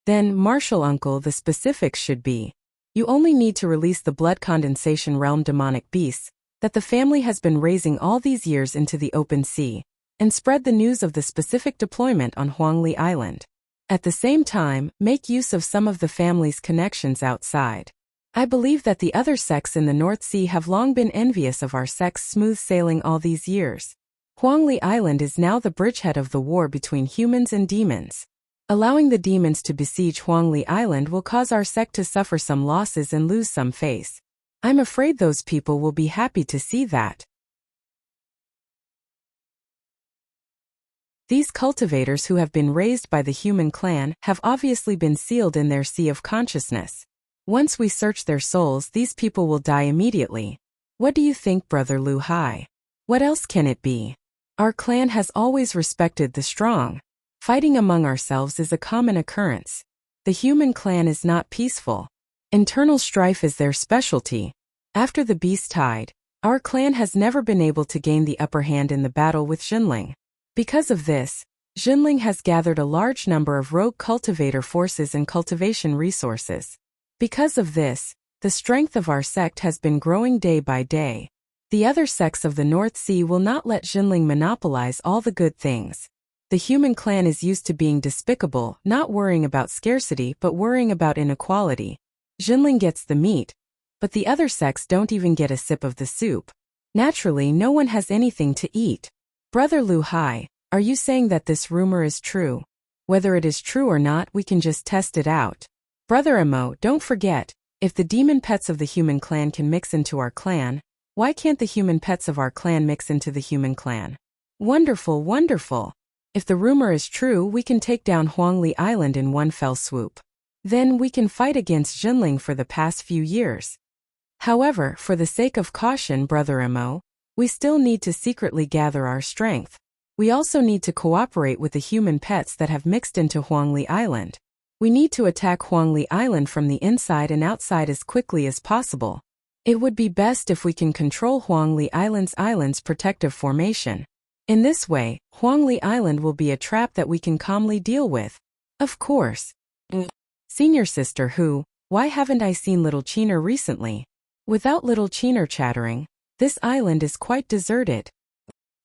Then, Martial Uncle, the specifics should be: you only need to release the blood condensation realm demonic beasts that the family has been raising all these years into the open sea, and spread the news of the specific deployment on Huangli Island. At the same time, make use of some of the family's connections outside. I believe that the other sects in the North Sea have long been envious of our sect's smooth sailing all these years. Huangli Island is now the bridgehead of the war between humans and demons. Allowing the demons to besiege Huangli Island will cause our sect to suffer some losses and lose some face. I'm afraid those people will be happy to see that. These cultivators who have been raised by the human clan have obviously been sealed in their sea of consciousness. Once we search their souls, these people will die immediately. What do you think, Brother Lu Hai? What else can it be? Our clan has always respected the strong. Fighting among ourselves is a common occurrence. The human clan is not peaceful. Internal strife is their specialty. After the beast tide, our clan has never been able to gain the upper hand in the battle with Jinling. Because of this, Jinling has gathered a large number of rogue cultivator forces and cultivation resources. Because of this, the strength of our sect has been growing day by day. The other sects of the North Sea will not let Jinling monopolize all the good things. The human clan is used to being despicable, not worrying about scarcity but worrying about inequality. Jinling gets the meat, but the other sects don't even get a sip of the soup. Naturally, no one has anything to eat. Brother Lu Hai, are you saying that this rumor is true? Whether it is true or not, we can just test it out. Brother Emo, don't forget, if the demon pets of the human clan can mix into our clan, why can't the human pets of our clan mix into the human clan? Wonderful, wonderful. If the rumor is true, we can take down Huangli Island in one fell swoop. Then we can fight against Jinling for the past few years. However, for the sake of caution, Brother Mo, we still need to secretly gather our strength. We also need to cooperate with the human pets that have mixed into Huangli Island. We need to attack Huangli Island from the inside and outside as quickly as possible. It would be best if we can control Huangli Island's protective formation. In this way, Huangli Island will be a trap that we can calmly deal with. Of course. Senior sister why haven't I seen little Chiner recently? Without little Chiner chattering, this island is quite deserted.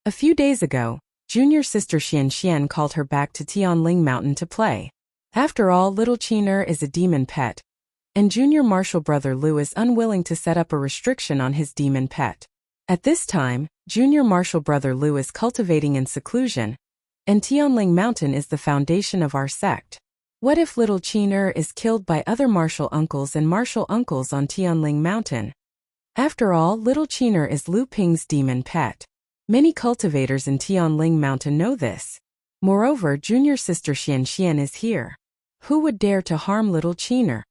A few days ago, junior sister Xian called her back to Tianling Mountain to play. After all, little Chiner is a demon pet, and junior martial brother Lu is unwilling to set up a restriction on his demon pet. At this time, junior martial brother Lu is cultivating in seclusion, and Tianling Mountain is the foundation of our sect. What if little Chiner is killed by other martial uncles and martial uncles on Tianling Mountain? After all, little Chiner is Lu Ping's demon pet. Many cultivators in Tianling Mountain know this. Moreover, junior sister Xian is here. Who would dare to harm little Chiner?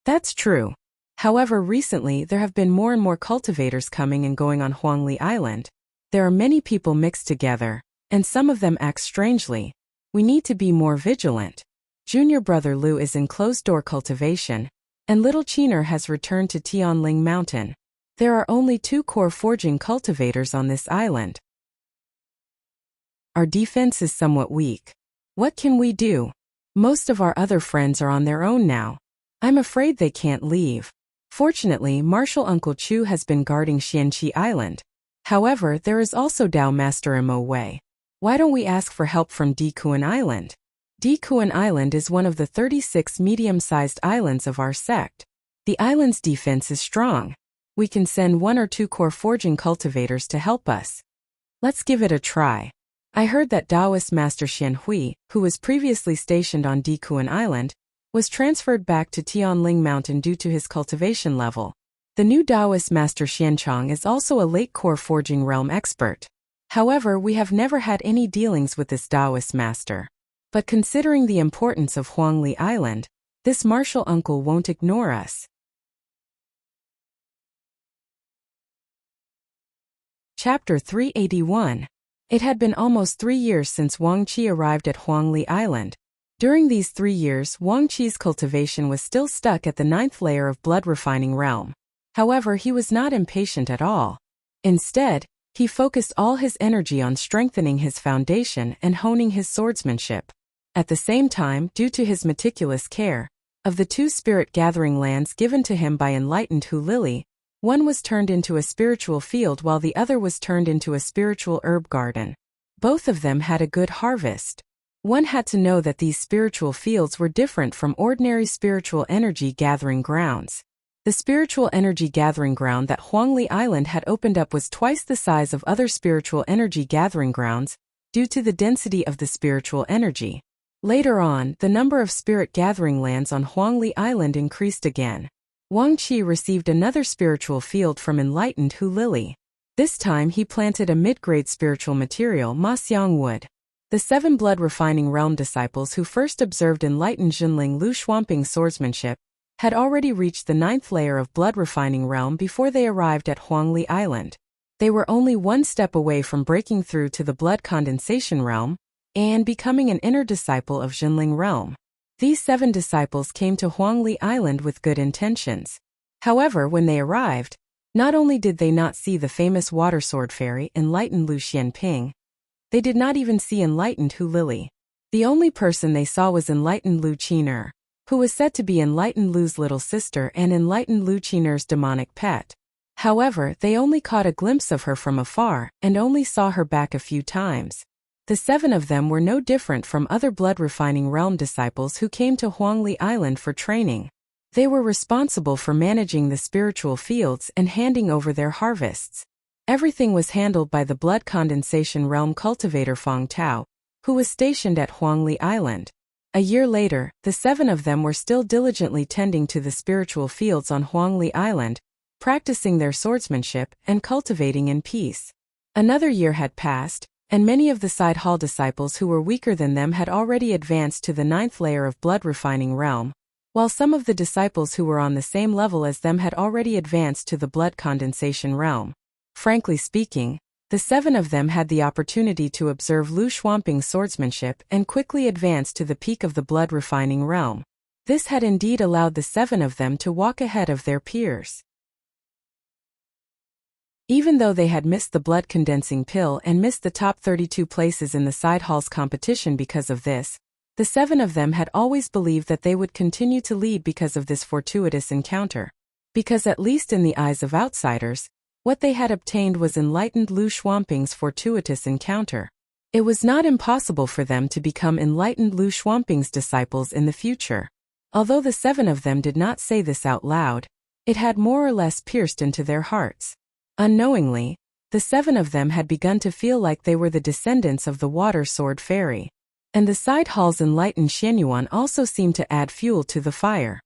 That's true. However, recently there have been more and more cultivators coming and going on Huangli Island. There are many people mixed together, and some of them act strangely. We need to be more vigilant. Junior brother Lu is in closed-door cultivation, and little Chiner has returned to Tianling Mountain. There are only 2 core forging cultivators on this island. Our defense is somewhat weak. What can we do? Most of our other friends are on their own now. I'm afraid they can't leave. Fortunately, Martial Uncle Chu has been guarding Xianqi Island. However, there is also Dao Master Mo Wei. Why don't we ask for help from Dikuan Island? Dikuan Island is one of the 36 medium-sized islands of our sect. The island's defense is strong. We can send 1 or 2 core forging cultivators to help us. Let's give it a try. I heard that Taoist Master Xian Hui, who was previously stationed on Dikuan Island, was transferred back to Tianling Mountain due to his cultivation level. The new Taoist Master Xianchang is also a late core forging realm expert. However, we have never had any dealings with this Taoist master. But considering the importance of Huangli Island, this martial uncle won't ignore us. Chapter 381. It had been almost 3 years since Wang Qi arrived at Huangli Island. During these 3 years, Wang Qi's cultivation was still stuck at the 9th layer of blood refining realm. However, he was not impatient at all. Instead, he focused all his energy on strengthening his foundation and honing his swordsmanship. At the same time, due to his meticulous care, of the 2 spirit gathering lands given to him by enlightened Hu Lily, one was turned into a spiritual field while the other was turned into a spiritual herb garden. Both of them had a good harvest. One had to know that these spiritual fields were different from ordinary spiritual energy gathering grounds. The spiritual energy gathering ground that Huangli Island had opened up was twice the size of other spiritual energy gathering grounds, due to the density of the spiritual energy. Later on, the number of spirit gathering lands on Huangli Island increased again. Wang Qi received another spiritual field from enlightened Hu Lily. This time he planted a mid-grade spiritual material, Ma Xiang wood. The 7 blood refining realm disciples who first observed enlightened Jinling Lu Shuamping's swordsmanship had already reached the 9th layer of blood refining realm before they arrived at Huangli Island. They were only 1 step away from breaking through to the blood condensation realm and becoming an inner disciple of Jinling realm. These 7 disciples came to Huangli Island with good intentions. However, when they arrived, not only did they not see the famous water sword fairy enlightened Lu Xianping, they did not even see enlightened Hu Lily. The only person they saw was enlightened Lu Qiner, who was said to be enlightened Lu's little sister and enlightened Lu Qiner's demonic pet. However, they only caught a glimpse of her from afar and only saw her back a few times. The 7 of them were no different from other blood refining realm disciples who came to Huangli Island for training. They were responsible for managing the spiritual fields and handing over their harvests. Everything was handled by the blood condensation realm cultivator Feng Tao, who was stationed at Huangli Island. A year later, the 7 of them were still diligently tending to the spiritual fields on Huangli Island, practicing their swordsmanship and cultivating in peace. Another year had passed, and many of the side hall disciples who were weaker than them had already advanced to the 9th layer of blood-refining realm, while some of the disciples who were on the same level as them had already advanced to the blood condensation realm. Frankly speaking, the 7 of them had the opportunity to observe Lu Xuanping's swordsmanship and quickly advance to the peak of the blood-refining realm. This had indeed allowed the 7 of them to walk ahead of their peers. Even though they had missed the blood-condensing pill and missed the top 32 places in the side halls competition because of this, the 7 of them had always believed that they would continue to lead because of this fortuitous encounter. Because at least in the eyes of outsiders, what they had obtained was enlightened Lu Xuanping's fortuitous encounter. It was not impossible for them to become enlightened Lu Xuanping's disciples in the future. Although the 7 of them did not say this out loud, it had more or less pierced into their hearts. Unknowingly, the 7 of them had begun to feel like they were the descendants of the water sword fairy. And the side hall's enlightened Xianyuan also seemed to add fuel to the fire.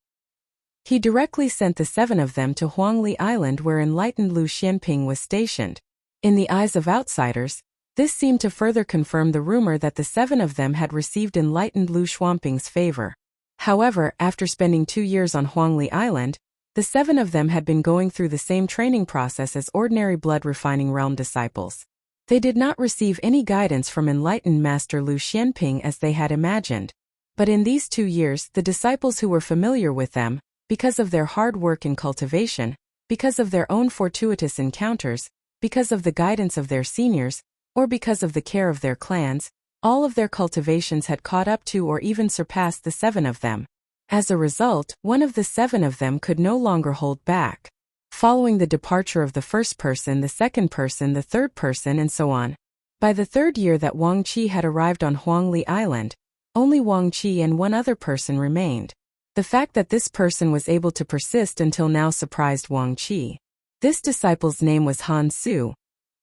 He directly sent the 7 of them to Huangli Island where enlightened Lu Xianping was stationed. In the eyes of outsiders, this seemed to further confirm the rumor that the 7 of them had received enlightened Lu Xuanping's favor. However, after spending 2 years on Huangli Island, the 7 of them had been going through the same training process as ordinary blood-refining realm disciples. They did not receive any guidance from enlightened Master Lu Xianping as they had imagined. But in these 2 years, the disciples who were familiar with them, because of their hard work and cultivation, because of their own fortuitous encounters, because of the guidance of their seniors, or because of the care of their clans, all of their cultivations had caught up to or even surpassed the 7 of them. As a result, one of the 7 of them could no longer hold back. Following the departure of the first person, the second person, the third person, and so on. By the 3rd year that Wang Qi had arrived on Huangli Island, only Wang Qi and one other person remained. The fact that this person was able to persist until now surprised Wang Qi. This disciple's name was Han Su,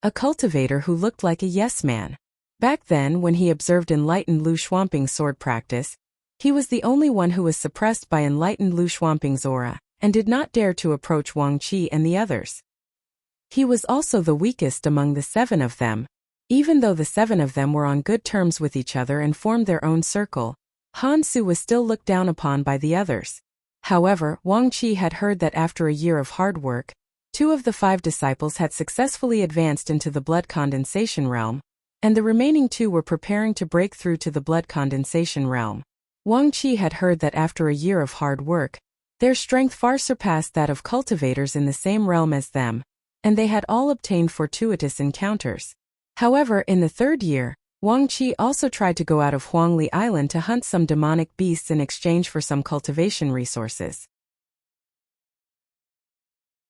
a cultivator who looked like a yes-man. Back then, when he observed enlightened Lu Xuanping's sword practice, he was the only one who was suppressed by enlightened Lu Xuanping's aura, and did not dare to approach Wang Qi and the others. He was also the weakest among the 7 of them. Even though the 7 of them were on good terms with each other and formed their own circle, Han Su was still looked down upon by the others. However, Wang Qi had heard that after a year of hard work, 2 of the 5 disciples had successfully advanced into the blood condensation realm, and the remaining 2 were preparing to break through to the blood condensation realm. Wang Qi had heard that after a year of hard work, their strength far surpassed that of cultivators in the same realm as them, and they had all obtained fortuitous encounters. However, in the 3rd year, Wang Qi also tried to go out of Huangli Island to hunt some demonic beasts in exchange for some cultivation resources.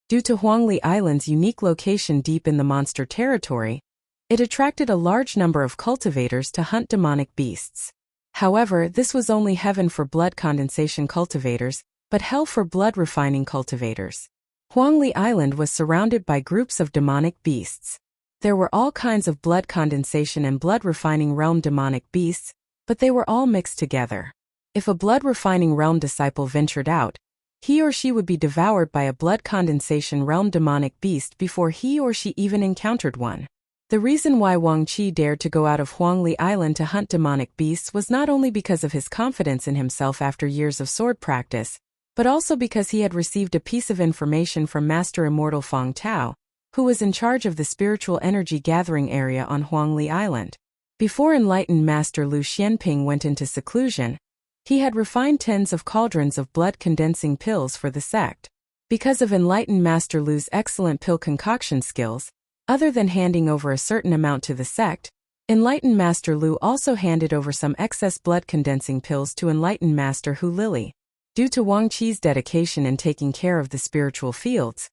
Due to Huangli Island's unique location deep in the monster territory, it attracted a large number of cultivators to hunt demonic beasts. However, this was only heaven for blood condensation cultivators, but hell for blood refining cultivators. Huangli Island was surrounded by groups of demonic beasts. There were all kinds of blood condensation and blood refining realm demonic beasts, but they were all mixed together. If a blood refining realm disciple ventured out, he or she would be devoured by a blood condensation realm demonic beast before he or she even encountered one. The reason why Wang Qi dared to go out of Huangli Island to hunt demonic beasts was not only because of his confidence in himself after years of sword practice, but also because he had received a piece of information from Master Immortal Feng Tao, who was in charge of the spiritual energy gathering area on Huangli Island. Before enlightened Master Lu Xianping went into seclusion, he had refined tens of cauldrons of blood-condensing pills for the sect. Because of enlightened Master Lu's excellent pill concoction skills, other than handing over a certain amount to the sect, enlightened Master Lu also handed over some excess blood-condensing pills to enlightened Master Hu Lily. Due to Wang Qi's dedication in taking care of the spiritual fields,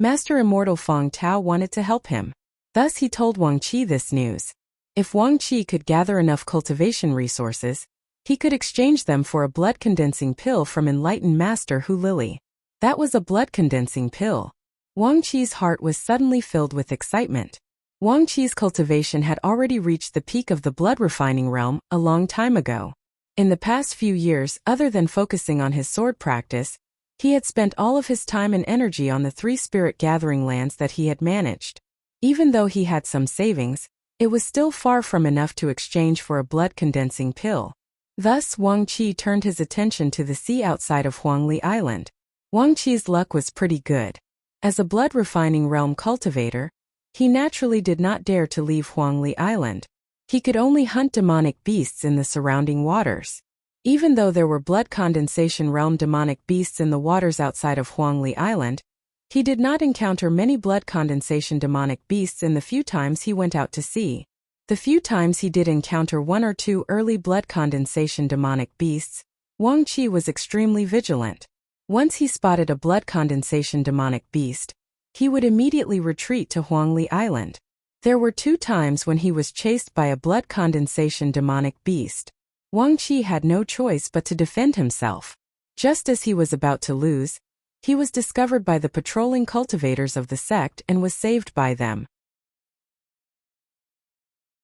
Master Immortal Feng Tao wanted to help him. Thus he told Wang Qi this news. If Wang Qi could gather enough cultivation resources, he could exchange them for a blood-condensing pill from enlightened Master Hu Lily. That was a blood-condensing pill. Wang Qi's heart was suddenly filled with excitement. Wang Qi's cultivation had already reached the peak of the blood-refining realm a long time ago. In the past few years, other than focusing on his sword practice, he had spent all of his time and energy on the 3 spirit gathering lands that he had managed. Even though he had some savings, It was still far from enough to exchange for a blood-condensing pill. Thus, Wang Qi turned his attention to the sea outside of Huangli Island. Wang Qi's luck was pretty good. As a blood-refining realm cultivator, he naturally did not dare to leave Huangli Island. He could only hunt demonic beasts in the surrounding waters. Even though there were blood condensation realm demonic beasts in the waters outside of Huangli Island, he did not encounter many blood condensation demonic beasts in the few times he went out to sea. The few times he did encounter one or two early blood condensation demonic beasts, Wang Qi was extremely vigilant. Once he spotted a blood condensation demonic beast, he would immediately retreat to Huangli Island. There were 2 times when he was chased by a blood condensation demonic beast. Wang Qi had no choice but to defend himself. Just as he was about to lose, he was discovered by the patrolling cultivators of the sect and was saved by them.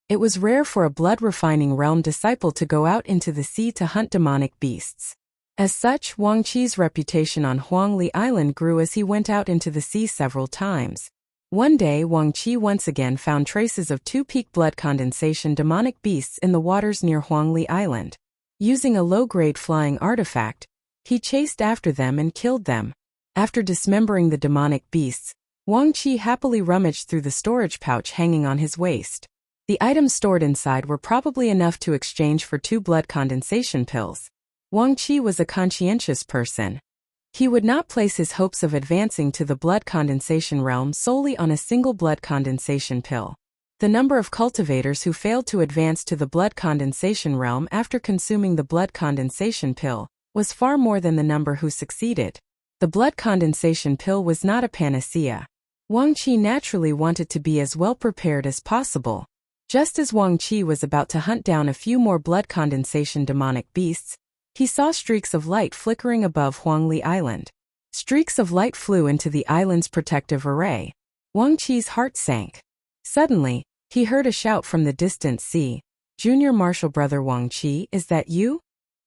It was rare for a blood-refining realm disciple to go out into the sea to hunt demonic beasts. As such, Wang Qi's reputation on Huangli Island grew as he went out into the sea several times. One day, Wang Qi once again found traces of 2 peak blood condensation demonic beasts in the waters near Huangli Island. Using a low-grade flying artifact, he chased after them and killed them. After dismembering the demonic beasts, Wang Qi happily rummaged through the storage pouch hanging on his waist. The items stored inside were probably enough to exchange for 2 blood condensation pills. Wang Qi was a conscientious person. He would not place his hopes of advancing to the blood condensation realm solely on a single blood condensation pill. The number of cultivators who failed to advance to the blood condensation realm after consuming the blood condensation pill was far more than the number who succeeded. The blood condensation pill was not a panacea. Wang Qi naturally wanted to be as well prepared as possible. Just as Wang Qi was about to hunt down a few more blood condensation demonic beasts, he saw streaks of light flickering above Huangli Island. Streaks of light flew into the island's protective array. Wang Qi's heart sank. Suddenly, he heard a shout from the distant sea. "Junior Marshal Brother Wang Qi, is that you?"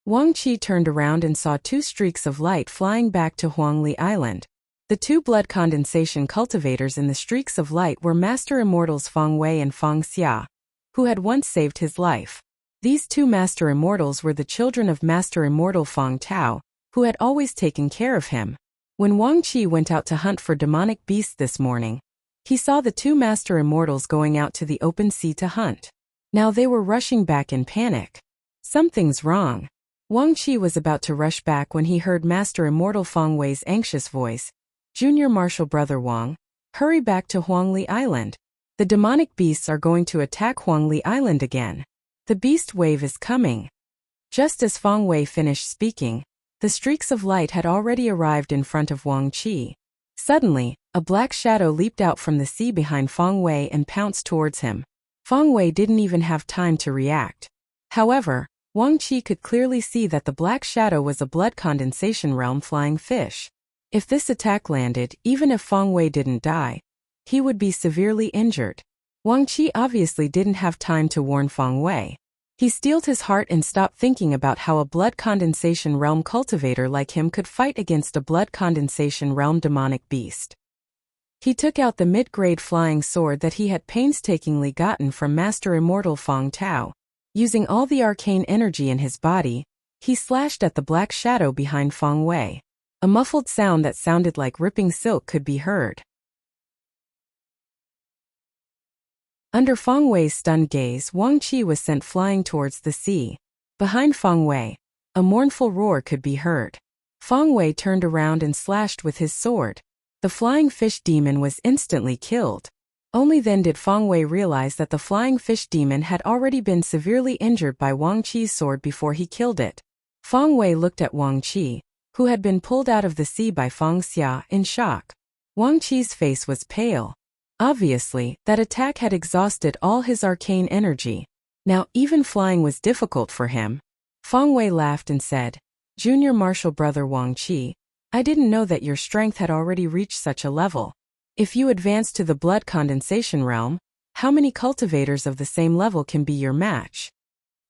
Wang Qi turned around and saw 2 streaks of light flying back to Huangli Island. The 2 blood condensation cultivators in the streaks of light were Master Immortals Feng Wei and Feng Xia, who had once saved his life. These 2 Master Immortals were the children of Master Immortal Feng Tao, who had always taken care of him. When Wang Qi went out to hunt for demonic beasts this morning, he saw the 2 Master Immortals going out to the open sea to hunt. Now they were rushing back in panic. Something's wrong. Wang Qi was about to rush back when he heard Master Immortal Feng Wei's anxious voice. "Junior Marshal Brother Wang, hurry back to Huangli Island. The demonic beasts are going to attack Huangli Island again. The beast wave is coming." Just as Feng Wei finished speaking, the streaks of light had already arrived in front of Wang Qi. Suddenly, a black shadow leaped out from the sea behind Feng Wei and pounced towards him. Feng Wei didn't even have time to react. However, Wang Qi could clearly see that the black shadow was a blood condensation realm flying fish. If this attack landed, even if Feng Wei didn't die, he would be severely injured. Wang Qi obviously didn't have time to warn Feng Wei. He steeled his heart and stopped thinking about how a blood condensation realm cultivator like him could fight against a blood condensation realm demonic beast. He took out the mid-grade flying sword that he had painstakingly gotten from Master Immortal Feng Tao. Using all the arcane energy in his body, he slashed at the black shadow behind Feng Wei. A muffled sound that sounded like ripping silk could be heard. Under Feng Wei's stunned gaze, Wang Qi was sent flying towards the sea. Behind Feng Wei, a mournful roar could be heard. Feng Wei turned around and slashed with his sword. The flying fish demon was instantly killed. Only then did Feng Wei realize that the flying fish demon had already been severely injured by Wang Qi's sword before he killed it. Feng Wei looked at Wang Qi, who had been pulled out of the sea by Feng Xia, in shock. Wang Qi's face was pale. Obviously, that attack had exhausted all his arcane energy. Now even flying was difficult for him. Feng Wei laughed and said, "Junior Marshal Brother Wang Qi, I didn't know that your strength had already reached such a level. If you advance to the blood condensation realm, how many cultivators of the same level can be your match?"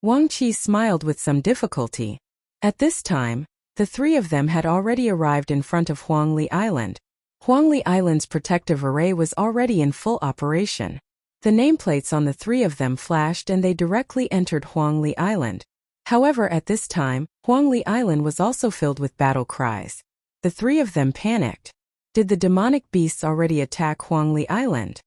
Wang Qi smiled with some difficulty. At this time, the 3 of them had already arrived in front of Huangli Island. Huangli Island's protective array was already in full operation. The nameplates on the three of them flashed and they directly entered Huangli Island. However, at this time, Huangli Island was also filled with battle cries. The three of them panicked. Did the demonic beasts already attack Huangli Island?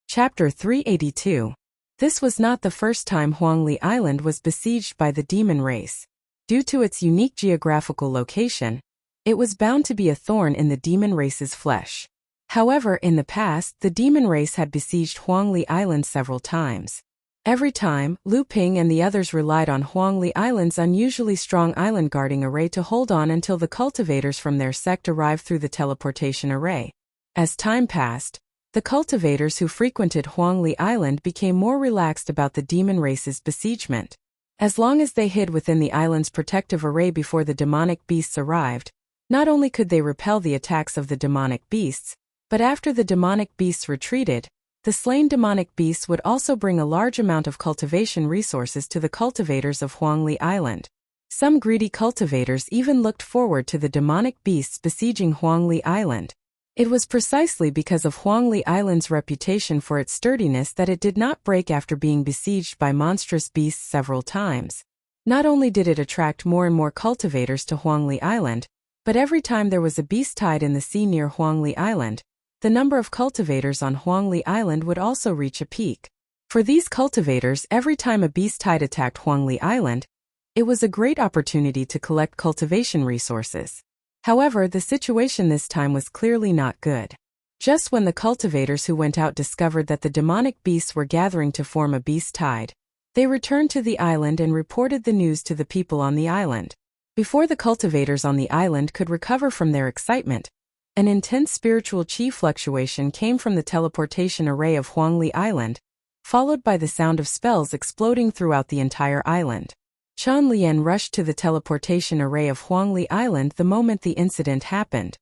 Chapter 382. This was not the first time Huangli Island was besieged by the demon race. Due to its unique geographical location, it was bound to be a thorn in the demon race's flesh. However, in the past, the demon race had besieged Huangli Island several times. Every time, Lu Ping and the others relied on Huangli Island's unusually strong island guarding array to hold on until the cultivators from their sect arrived through the teleportation array. As time passed, the cultivators who frequented Huangli Island became more relaxed about the demon race's besiegement. As long as they hid within the island's protective array before the demonic beasts arrived, not only could they repel the attacks of the demonic beasts, but after the demonic beasts retreated, the slain demonic beasts would also bring a large amount of cultivation resources to the cultivators of Huangli Island. Some greedy cultivators even looked forward to the demonic beasts besieging Huangli Island. It was precisely because of Huangli Island's reputation for its sturdiness that it did not break after being besieged by monstrous beasts several times. Not only did it attract more and more cultivators to Huangli Island, but every time there was a beast tide in the sea near Huangli Island, the number of cultivators on Huangli Island would also reach a peak. For these cultivators, every time a beast tide attacked Huangli Island, it was a great opportunity to collect cultivation resources. However, the situation this time was clearly not good. Just when the cultivators who went out discovered that the demonic beasts were gathering to form a beast tide, they returned to the island and reported the news to the people on the island. Before the cultivators on the island could recover from their excitement, an intense spiritual chi fluctuation came from the teleportation array of Huangli Island, followed by the sound of spells exploding throughout the entire island. Chen Lian rushed to the teleportation array of Huangli Island the moment the incident happened.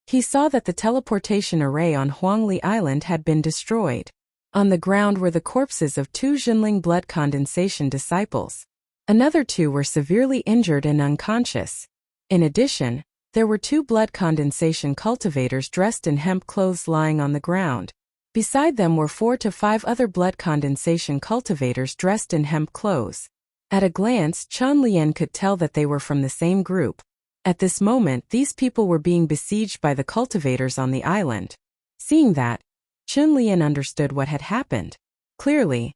He saw that the teleportation array on Huangli Island had been destroyed. On the ground were the corpses of 2 Jinling blood condensation disciples. Another 2 were severely injured and unconscious. In addition, there were 2 blood condensation cultivators dressed in hemp clothes lying on the ground. Beside them were 4 to 5 other blood condensation cultivators dressed in hemp clothes. At a glance, Chen Lian could tell that they were from the same group. At this moment, these people were being besieged by the cultivators on the island. Seeing that, Chen Lian understood what had happened. Clearly,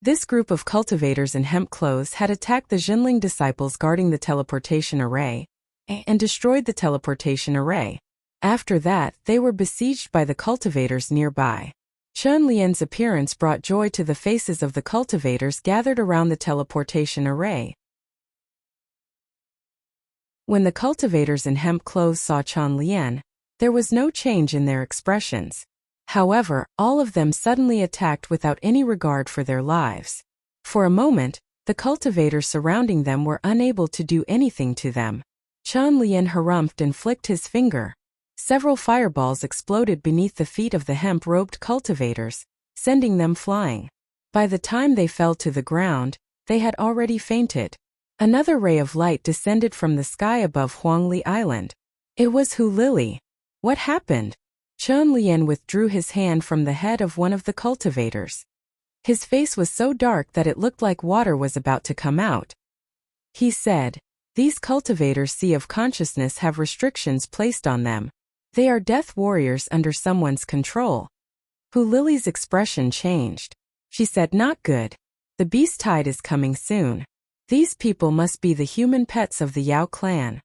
this group of cultivators in hemp clothes had attacked the Jinling disciples guarding the teleportation array, and destroyed the teleportation array. After that, they were besieged by the cultivators nearby. Chen Lian's appearance brought joy to the faces of the cultivators gathered around the teleportation array. When the cultivators in hemp clothes saw Chen Lian, there was no change in their expressions. However, all of them suddenly attacked without any regard for their lives. For a moment, the cultivators surrounding them were unable to do anything to them. Chen Lian harumphed and flicked his finger. Several fireballs exploded beneath the feet of the hemp-robed cultivators, sending them flying. By the time they fell to the ground, they had already fainted. Another ray of light descended from the sky above Huangli Island. It was Hu Lily. What happened? Chen Lian withdrew his hand from the head of one of the cultivators. His face was so dark that it looked like water was about to come out. He said, "These cultivators' sea of consciousness have restrictions placed on them. They are death warriors under someone's control." Hu Lily's expression changed. She said, "Not good. The beast tide is coming soon. These people must be the human pets of the Yao clan."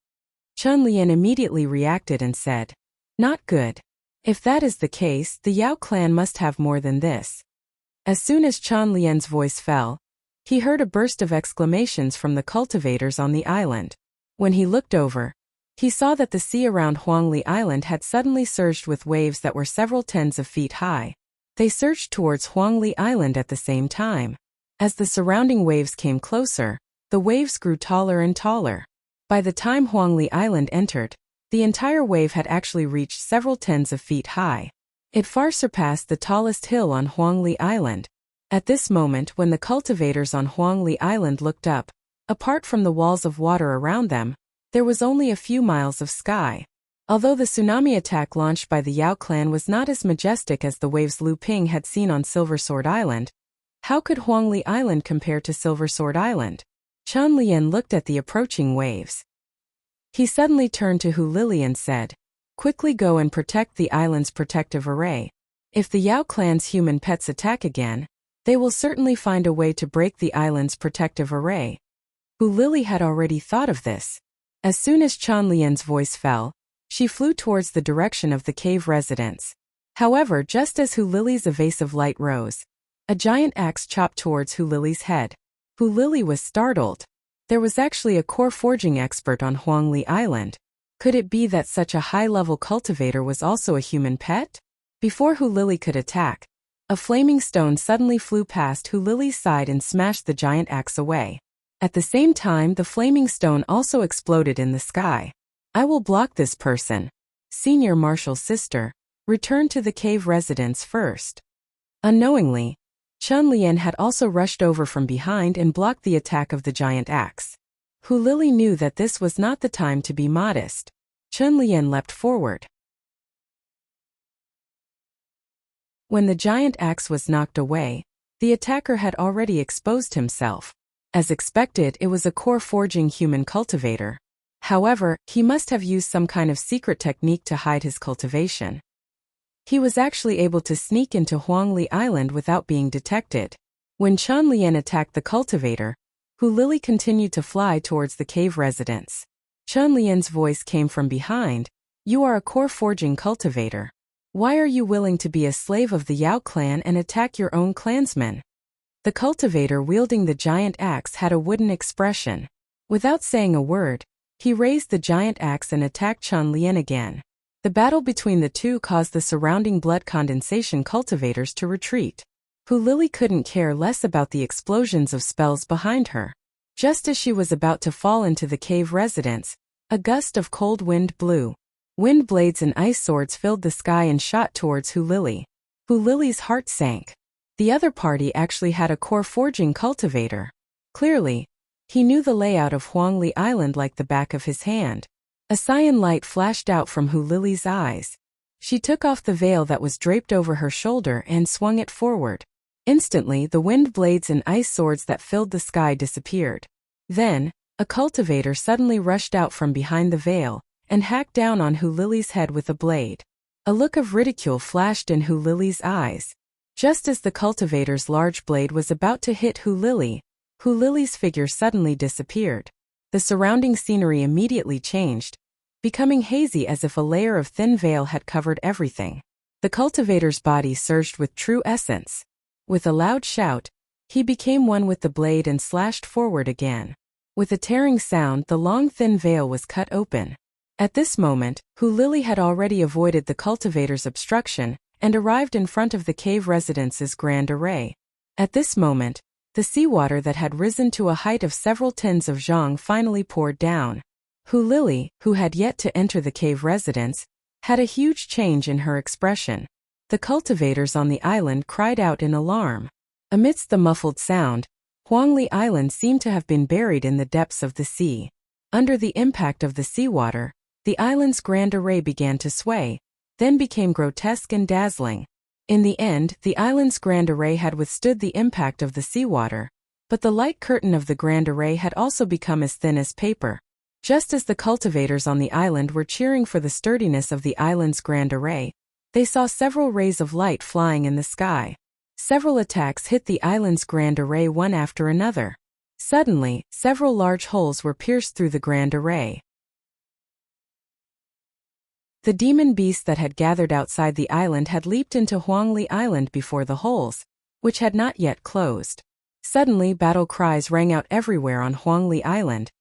Chen Lian immediately reacted and said, "Not good. If that is the case, the Yao clan must have more than this." As soon as Chen Lian's voice fell, he heard a burst of exclamations from the cultivators on the island. When he looked over, he saw that the sea around Huangli Island had suddenly surged with waves that were several tens of feet high. They surged towards Huangli Island at the same time. As the surrounding waves came closer, the waves grew taller and taller. By the time Huangli Island entered, the entire wave had actually reached several tens of feet high. It far surpassed the tallest hill on Huangli Island. At this moment, when the cultivators on Huangli Island looked up, apart from the walls of water around them, there was only a few miles of sky. Although the tsunami attack launched by the Yao clan was not as majestic as the waves Lu Ping had seen on Silver Sword Island, how could Huangli Island compare to Silver Sword Island? Chen Lian looked at the approaching waves. He suddenly turned to Hu Lili and said, "Quickly go and protect the island's protective array. If the Yao clan's human pets attack again, they will certainly find a way to break the island's protective array." Hu Lili had already thought of this. As soon as Chen Lian's voice fell, she flew towards the direction of the cave residence. However, just as Hu Lili's evasive light rose, a giant axe chopped towards Hu Lili's head. Hu Lili was startled. There was actually a core forging expert on Huangli Island. Could it be that such a high-level cultivator was also a human pet? Before Hu Lili could attack, a flaming stone suddenly flew past Hu Lili's side and smashed the giant axe away. At the same time, the flaming stone also exploded in the sky. "I will block this person." Senior Marshal's sister returned to the cave residence first. Unknowingly, Chen Lian had also rushed over from behind and blocked the attack of the giant axe. Hu Lili knew that this was not the time to be modest. Chen Lian leapt forward. When the giant axe was knocked away, the attacker had already exposed himself. As expected, it was a core forging human cultivator. However, he must have used some kind of secret technique to hide his cultivation. He was actually able to sneak into Huangli Island without being detected. When Chen Lian attacked the cultivator, Hu Lili continued to fly towards the cave residence. Chen Lian's voice came from behind. "You are a core forging cultivator. Why are you willing to be a slave of the Yao clan and attack your own clansmen?" The cultivator wielding the giant axe had a wooden expression. Without saying a word, he raised the giant axe and attacked Chen Lian again. The battle between the two caused the surrounding blood condensation cultivators to retreat. Hu Lili couldn't care less about the explosions of spells behind her. Just as she was about to fall into the cave residence, a gust of cold wind blew. Wind blades and ice swords filled the sky and shot towards Hu Lili. Hu Lili's heart sank. The other party actually had a core forging cultivator. Clearly, he knew the layout of Huangli Island like the back of his hand. A cyan light flashed out from Hu Lili's eyes. She took off the veil that was draped over her shoulder and swung it forward. Instantly, the wind blades and ice swords that filled the sky disappeared. Then, a cultivator suddenly rushed out from behind the veil and hacked down on Hu Lili's head with a blade. A look of ridicule flashed in Hu Lili's eyes. Just as the cultivator's large blade was about to hit Hu Lili's figure suddenly disappeared. The surrounding scenery immediately changed, becoming hazy as if a layer of thin veil had covered everything. The cultivator's body surged with true essence. With a loud shout, he became one with the blade and slashed forward again. With a tearing sound, the long thin veil was cut open. At this moment, Hu Lili had already avoided the cultivator's obstruction and arrived in front of the cave residence's grand array. At this moment, the seawater that had risen to a height of several tins of zhang finally poured down. Hu Lili, who had yet to enter the cave residence, had a huge change in her expression. The cultivators on the island cried out in alarm. Amidst the muffled sound, Huangli Island seemed to have been buried in the depths of the sea. Under the impact of the seawater, the island's grand array began to sway, then became grotesque and dazzling. In the end, the island's grand array had withstood the impact of the seawater, but the light curtain of the grand array had also become as thin as paper. Just as the cultivators on the island were cheering for the sturdiness of the island's grand array, they saw several rays of light flying in the sky. Several attacks hit the island's grand array one after another. Suddenly, several large holes were pierced through the grand array. The demon beasts that had gathered outside the island had leaped into Huangli Island before the holes, which had not yet closed. Suddenly, battle cries rang out everywhere on Huangli Island,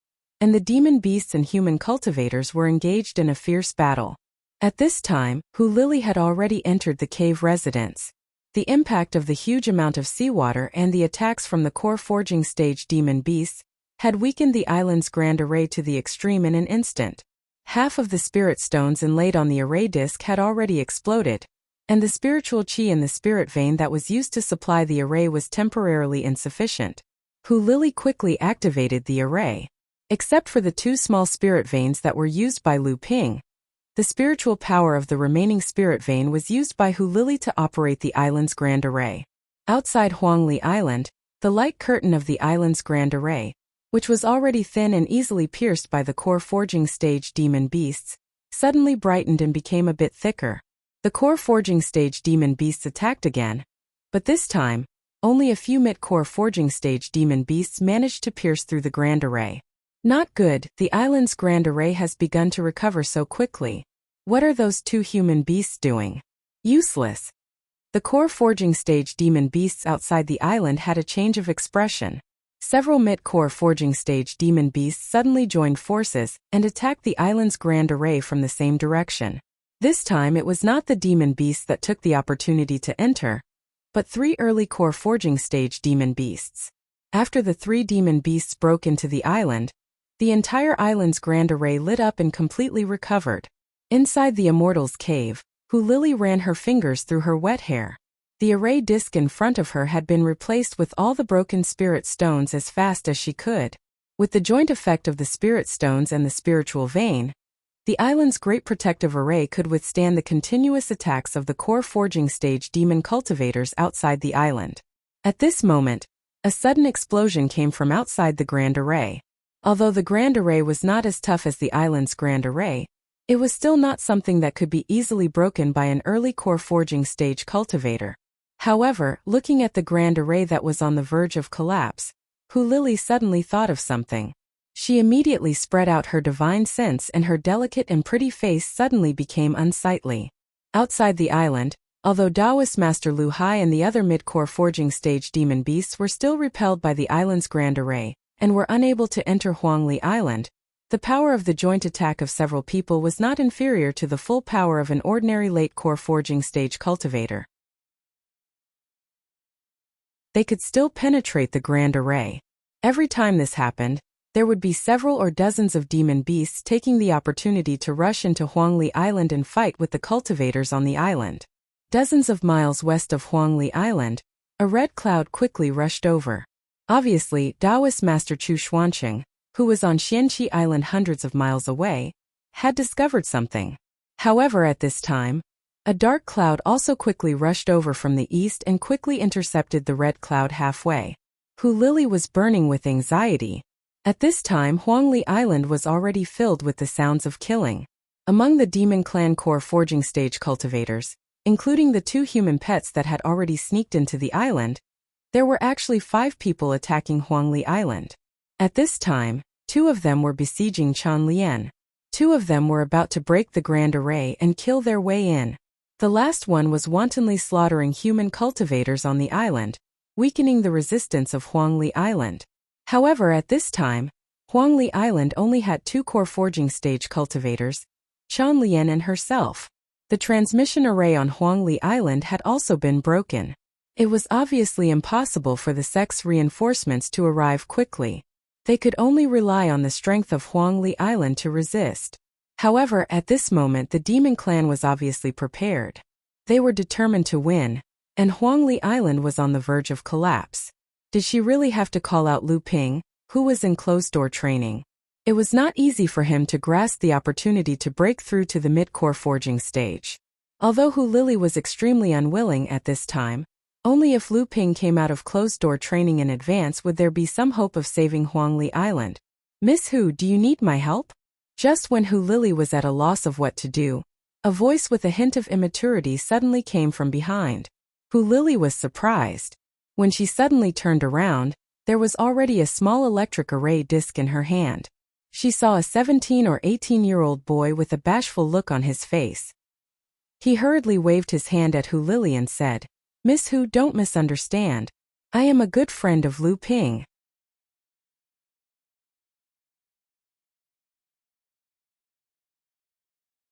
and the demon beasts and human cultivators were engaged in a fierce battle. At this time, Hu Lili had already entered the cave residence. The impact of the huge amount of seawater and the attacks from the core forging stage demon beasts had weakened the island's grand array to the extreme in an instant. Half of the spirit stones inlaid on the array disk had already exploded, and the spiritual qi in the spirit vein that was used to supply the array was temporarily insufficient. Hu Lili quickly activated the array. Except for the two small spirit veins that were used by Lu Ping, The spiritual power of the remaining spirit vein was used by Hu Lili to operate the island's Grand Array. Outside Huangli Island, the light curtain of the island's Grand Array, which was already thin and easily pierced by the core forging stage demon beasts, suddenly brightened and became a bit thicker. The core forging stage demon beasts attacked again, but this time, only a few mid-core forging stage demon beasts managed to pierce through the Grand Array. Not good, the island's Grand Array has begun to recover so quickly. What are those two human beasts doing? Useless. The core forging stage demon beasts outside the island had a change of expression. Several mid-core forging stage demon beasts suddenly joined forces and attacked the island's Grand Array from the same direction. This time it was not the demon beasts that took the opportunity to enter, but 3 early core forging stage demon beasts. After the 3 demon beasts broke into the island, the entire island's Grand Array lit up and completely recovered. Inside the Immortal's cave, Hu Lili ran her fingers through her wet hair. The array disc in front of her had been replaced with all the broken spirit stones as fast as she could. With the joint effect of the spirit stones and the spiritual vein, the island's great protective array could withstand the continuous attacks of the core forging stage demon cultivators outside the island. At this moment, a sudden explosion came from outside the Grand Array. Although the Grand Array was not as tough as the island's Grand Array, it was still not something that could be easily broken by an early core forging stage cultivator. However, looking at the Grand Array that was on the verge of collapse, Hu Lili suddenly thought of something. She immediately spread out her divine sense and her delicate and pretty face suddenly became unsightly. Outside the island, although Taoist Master Lu Hai and the other mid-core forging stage demon beasts were still repelled by the island's Grand Array and were unable to enter Huangli Island, the power of the joint attack of several people was not inferior to the full power of an ordinary late core forging stage cultivator. They could still penetrate the Grand Array. Every time this happened, there would be several or dozens of demon beasts taking the opportunity to rush into Huangli Island and fight with the cultivators on the island. Dozens of miles west of Huangli Island, a red cloud quickly rushed over. Obviously, Taoist Master Chu Xuanqing, who was on Xianqi Island hundreds of miles away, had discovered something. However, at this time, a dark cloud also quickly rushed over from the east and quickly intercepted the red cloud halfway. Hu Lili was burning with anxiety. At this time, Huangli Island was already filled with the sounds of killing. Among the Demon Clan core forging stage cultivators, including the 2 human pets that had already sneaked into the island, there were actually 5 people attacking Huangli Island. At this time, 2 of them were besieging Chanlian. 2 of them were about to break the Grand Array and kill their way in. The last one was wantonly slaughtering human cultivators on the island, weakening the resistance of Huangli Island. However, at this time, Huangli Island only had 2 core forging stage cultivators, Chanlian and herself. The transmission array on Huangli Island had also been broken. It was obviously impossible for the sex reinforcements to arrive quickly. They could only rely on the strength of Huangli Island to resist. However, at this moment the Demon Clan was obviously prepared. They were determined to win, and Huangli Island was on the verge of collapse. Did she really have to call out Lu Ping, who was in closed-door training? It was not easy for him to grasp the opportunity to break through to the mid-core forging stage. Although Hu Lili was extremely unwilling at this time, only if Lu Ping came out of closed-door training in advance would there be some hope of saving Huangli Island. "Miss Hu, do you need my help?" Just when Hu Lili was at a loss of what to do, a voice with a hint of immaturity suddenly came from behind. Hu Lili was surprised. When she suddenly turned around, there was already a small electric array disc in her hand. She saw a 17 or 18-year-old boy with a bashful look on his face. He hurriedly waved his hand at Hu Lili and said, "Miss Hu, don't misunderstand. I am a good friend of Lu Ping."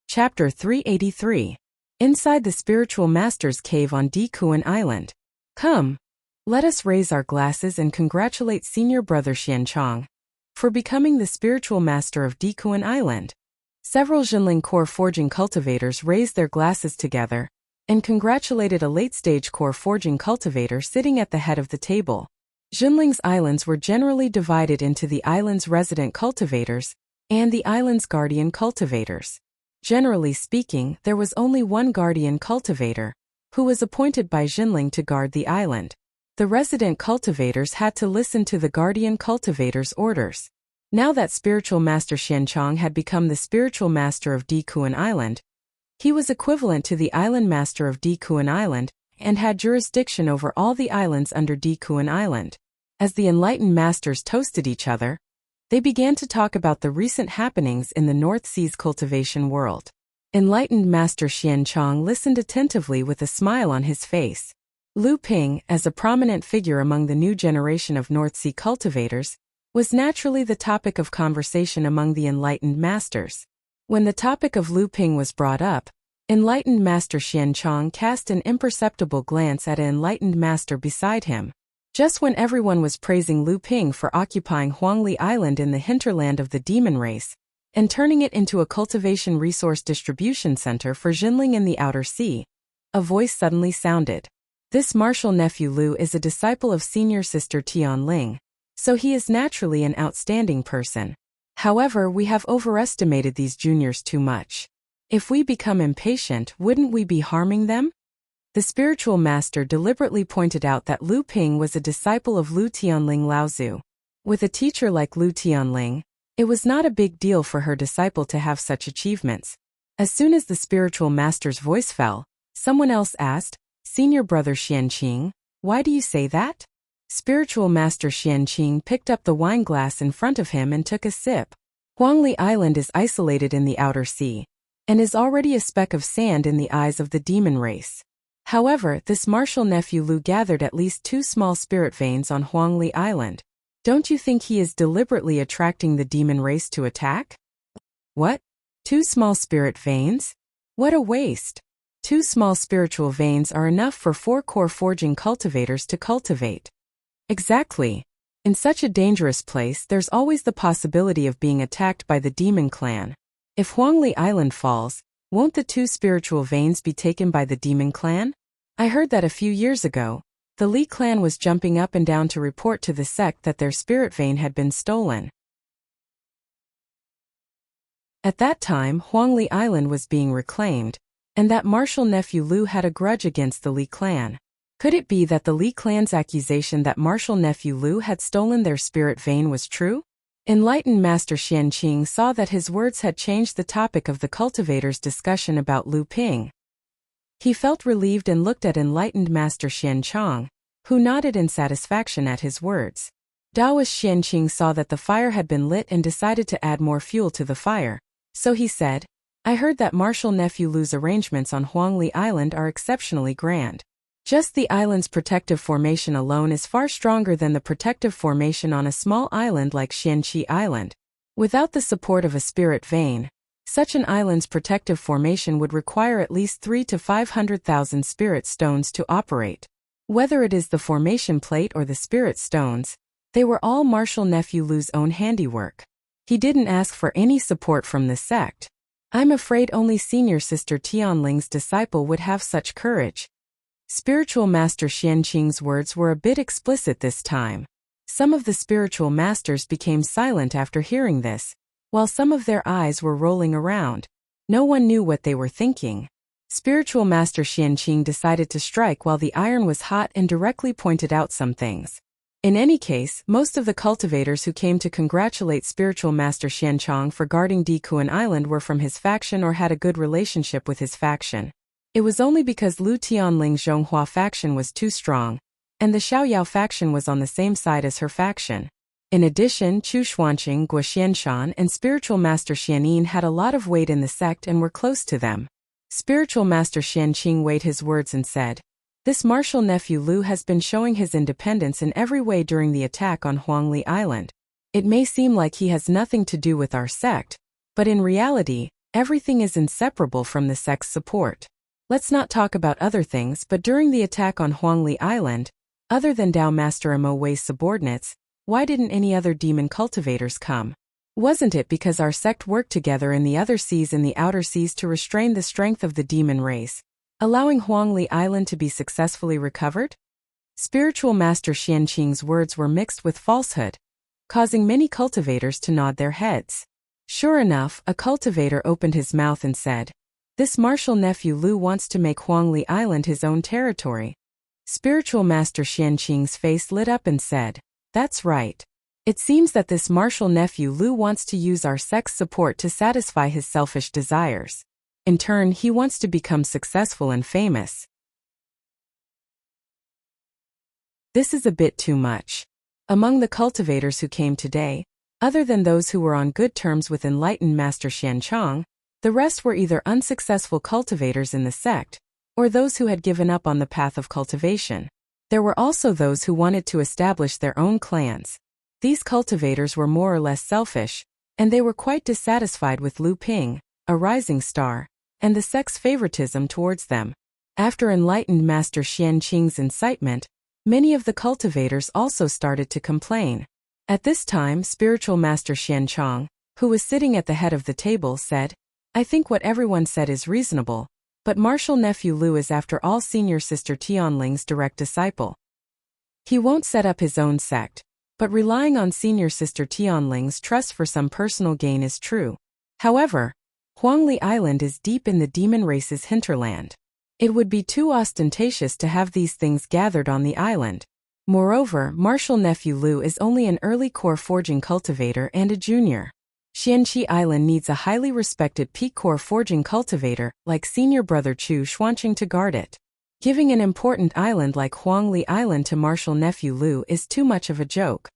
Chapter 383. Inside the Spiritual Master's Cave on Dikuan Island. Come, let us raise our glasses and congratulate Senior Brother Xianchong for becoming the Spiritual Master of Dikuan Island. Several Jinling core forging cultivators raised their glasses together and congratulated a late-stage core forging cultivator sitting at the head of the table. Jinling's islands were generally divided into the island's resident cultivators and the island's guardian cultivators. Generally speaking, there was only one guardian cultivator, who was appointed by Jinling to guard the island. The resident cultivators had to listen to the guardian cultivator's orders. Now that spiritual master Xianchong had become the spiritual master of Dikuan Island, he was equivalent to the island master of Dikuan Island and had jurisdiction over all the islands under Dikuan Island. As the enlightened masters toasted each other, they began to talk about the recent happenings in the North Sea's cultivation world. Enlightened Master Xianchong listened attentively with a smile on his face. Lu Ping, as a prominent figure among the new generation of North Sea cultivators, was naturally the topic of conversation among the enlightened masters. When the topic of Lu Ping was brought up, enlightened Master Xianchong cast an imperceptible glance at an enlightened master beside him. Just when everyone was praising Lu Ping for occupying Huangli Island in the hinterland of the demon race, and turning it into a cultivation resource distribution center for Jinling in the Outer Sea, a voice suddenly sounded. This martial nephew Lu is a disciple of senior sister Tianling, so he is naturally an outstanding person. However, we have overestimated these juniors too much. If we become impatient, wouldn't we be harming them? The spiritual master deliberately pointed out that Lu Ping was a disciple of Lu Tianling Laozu. With a teacher like Lu Tianling, it was not a big deal for her disciple to have such achievements. As soon as the spiritual master's voice fell, someone else asked, "Senior brother Xianqing, why do you say that?" Spiritual master Xianqing picked up the wine glass in front of him and took a sip. Huangli Island is isolated in the Outer Sea, and is already a speck of sand in the eyes of the demon race. However, this martial nephew Lu gathered at least 2 small spirit veins on Huangli Island. Don't you think he is deliberately attracting the demon race to attack? What? 2 small spirit veins? What a waste! 2 small spiritual veins are enough for 4 core forging cultivators to cultivate. Exactly. In such a dangerous place, there's always the possibility of being attacked by the demon clan. If Huangli Island falls, won't the 2 spiritual veins be taken by the demon clan? I heard that a few years ago, the Li clan was jumping up and down to report to the sect that their spirit vein had been stolen. At that time, Huangli Island was being reclaimed, and that martial nephew Lu had a grudge against the Li clan. Could it be that the Li clan's accusation that martial nephew Lu had stolen their spirit vein was true? Enlightened Master Xianqing saw that his words had changed the topic of the cultivators' discussion about Lu Ping. He felt relieved and looked at enlightened Master Xianchong, who nodded in satisfaction at his words. Taoist Xianqing saw that the fire had been lit and decided to add more fuel to the fire, so he said, "I heard that martial nephew Lu's arrangements on Huangli Island are exceptionally grand. Just the island's protective formation alone is far stronger than the protective formation on a small island like Xianqi Island. Without the support of a spirit vein, such an island's protective formation would require at least 300,000 to 500,000 spirit stones to operate. Whether it is the formation plate or the spirit stones, they were all martial nephew Lu's own handiwork. He didn't ask for any support from the sect. I'm afraid only senior sister Tianling's disciple would have such courage." Spiritual Master Xianqing's words were a bit explicit this time. Some of the spiritual masters became silent after hearing this, while some of their eyes were rolling around. No one knew what they were thinking. Spiritual Master Xianqing decided to strike while the iron was hot and directly pointed out some things. In any case, most of the cultivators who came to congratulate Spiritual Master Xianchong for guarding Dikuan Island were from his faction or had a good relationship with his faction. It was only because Lu Tianling's Zhonghua faction was too strong, and the Xiaoyao faction was on the same side as her faction. In addition, Chu Xuanqing, Guo Xianshan, and Spiritual Master Xianyin had a lot of weight in the sect and were close to them. Spiritual Master Xianqing weighed his words and said, "This martial nephew Lu has been showing his independence in every way during the attack on Huangli Island. It may seem like he has nothing to do with our sect, but in reality, everything is inseparable from the sect's support. Let's not talk about other things, but during the attack on Huangli Island, other than Dao Master Mo Wei's subordinates, why didn't any other demon cultivators come? Wasn't it because our sect worked together in the other seas and the outer seas to restrain the strength of the demon race, allowing Huangli Island to be successfully recovered?" Spiritual Master Xianqing's words were mixed with falsehood, causing many cultivators to nod their heads. Sure enough, a cultivator opened his mouth and said, "This martial nephew Lu wants to make Huangli Island his own territory." Spiritual Master Xianqing's face lit up and said, "That's right. It seems that this martial nephew Lu wants to use our sect's support to satisfy his selfish desires. In turn, he wants to become successful and famous. This is a bit too much." Among the cultivators who came today, other than those who were on good terms with enlightened Master Xianchang, the rest were either unsuccessful cultivators in the sect, or those who had given up on the path of cultivation. There were also those who wanted to establish their own clans. These cultivators were more or less selfish, and they were quite dissatisfied with Lu Ping, a rising star, and the sect's favoritism towards them. After enlightened Master Xianqing's incitement, many of the cultivators also started to complain. At this time, Spiritual Master Xianchang, who was sitting at the head of the table, said, "I think what everyone said is reasonable, but martial nephew Lu is after all senior sister Tianling's direct disciple. He won't set up his own sect, but relying on senior sister Tianling's trust for some personal gain is true. However, Huangli Island is deep in the demon race's hinterland. It would be too ostentatious to have these things gathered on the island. Moreover, martial nephew Lu is only an early core forging cultivator and a junior. Xianqi Island needs a highly respected peak core forging cultivator like senior brother Chu Xuanqing to guard it. Giving an important island like Huangli Island to martial nephew Lu is too much of a joke."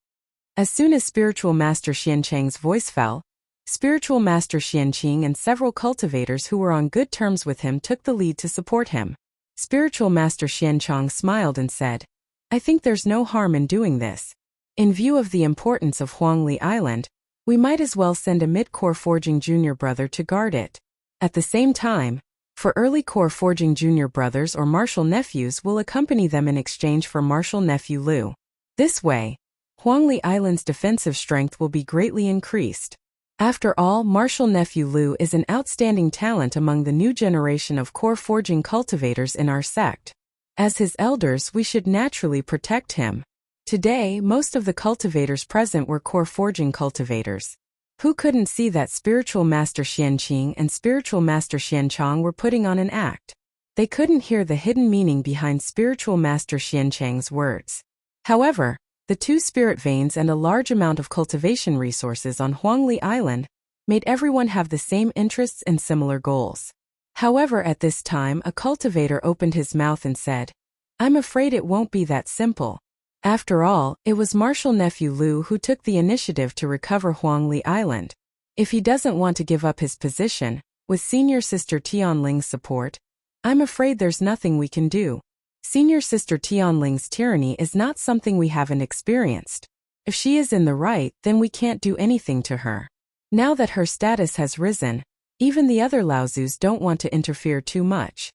As soon as Spiritual Master Xianchang's voice fell, Spiritual Master Xianqing and several cultivators who were on good terms with him took the lead to support him. Spiritual Master Xianchang smiled and said, "I think there's no harm in doing this. In view of the importance of Huangli Island, we might as well send a mid-core forging junior brother to guard it. At the same time, for early core forging junior brothers or martial nephews will accompany them in exchange for martial nephew Lu. This way, Huangli Island's defensive strength will be greatly increased. After all, martial nephew Lu is an outstanding talent among the new generation of core forging cultivators in our sect. As his elders, we should naturally protect him." Today, most of the cultivators present were core forging cultivators. Who couldn't see that Spiritual Master Xianqing and Spiritual Master Xianchang were putting on an act? They couldn't hear the hidden meaning behind Spiritual Master Xianchang's words. However, the two spirit veins and a large amount of cultivation resources on Huangli Island made everyone have the same interests and similar goals. However, at this time, a cultivator opened his mouth and said, "I'm afraid it won't be that simple. After all, it was martial nephew Lu who took the initiative to recover Huangli Island. If he doesn't want to give up his position, with senior sister Tianling's support, I'm afraid there's nothing we can do. Senior sister Tianling's tyranny is not something we haven't experienced. If she is in the right, then we can't do anything to her. Now that her status has risen, even the other Laozus don't want to interfere too much."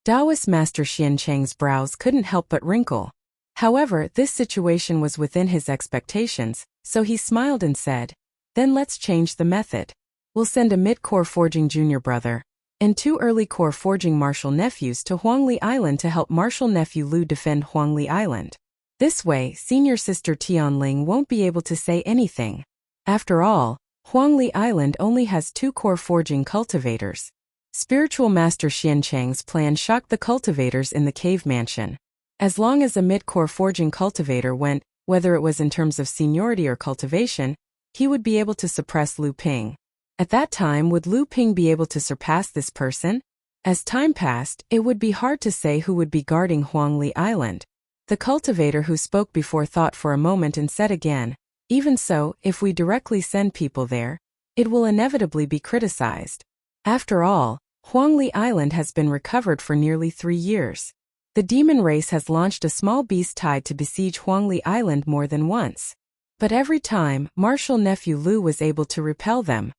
Taoist Master Xianchang's brows couldn't help but wrinkle. However, this situation was within his expectations, so he smiled and said, "Then let's change the method. We'll send a mid-core forging junior brother and 2 early core forging martial nephews to Huangli Island to help martial nephew Lu defend Huangli Island. This way, senior sister Tianling won't be able to say anything. After all, Huangli Island only has 2 core forging cultivators." Spiritual Master Xianchang's plan shocked the cultivators in the cave mansion. As long as a mid-core forging cultivator went, whether it was in terms of seniority or cultivation, he would be able to suppress Lu Ping. At that time, would Lu Ping be able to surpass this person? As time passed, it would be hard to say who would be guarding Huangli Island. The cultivator who spoke before thought for a moment and said again, "Even so, if we directly send people there, it will inevitably be criticized. After all, Huangli Island has been recovered for nearly 3 years. The demon race has launched a small beast tide to besiege Huangli Island more than once. But every time, martial nephew Lu was able to repel them."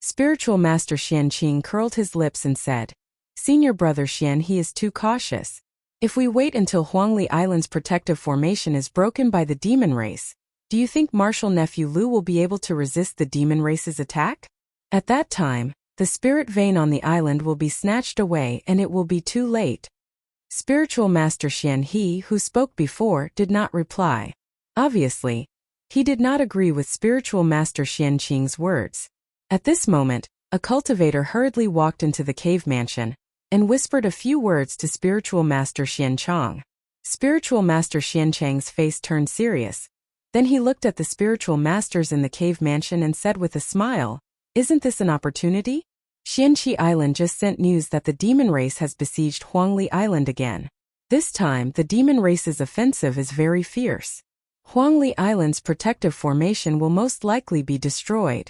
Spiritual Master Xianqing curled his lips and said, "Senior brother Xian, he is too cautious. If we wait until Huangli Island's protective formation is broken by the demon race, do you think martial nephew Lu will be able to resist the demon race's attack? At that time, the spirit vein on the island will be snatched away and it will be too late." Spiritual Master Xian He, who spoke before, did not reply. Obviously, He did not agree with spiritual master Xianqing's words. At this moment, a cultivator hurriedly walked into the cave mansion and whispered a few words to spiritual master Xianchang. Spiritual master Xianchang's face turned serious. Then he looked at the spiritual masters in the cave mansion and said with a smile, "Isn't this an opportunity? Xianqi Island just sent news that the demon race has besieged Huangli Island again. This time, the demon race's offensive is very fierce. Huangli Island's protective formation will most likely be destroyed."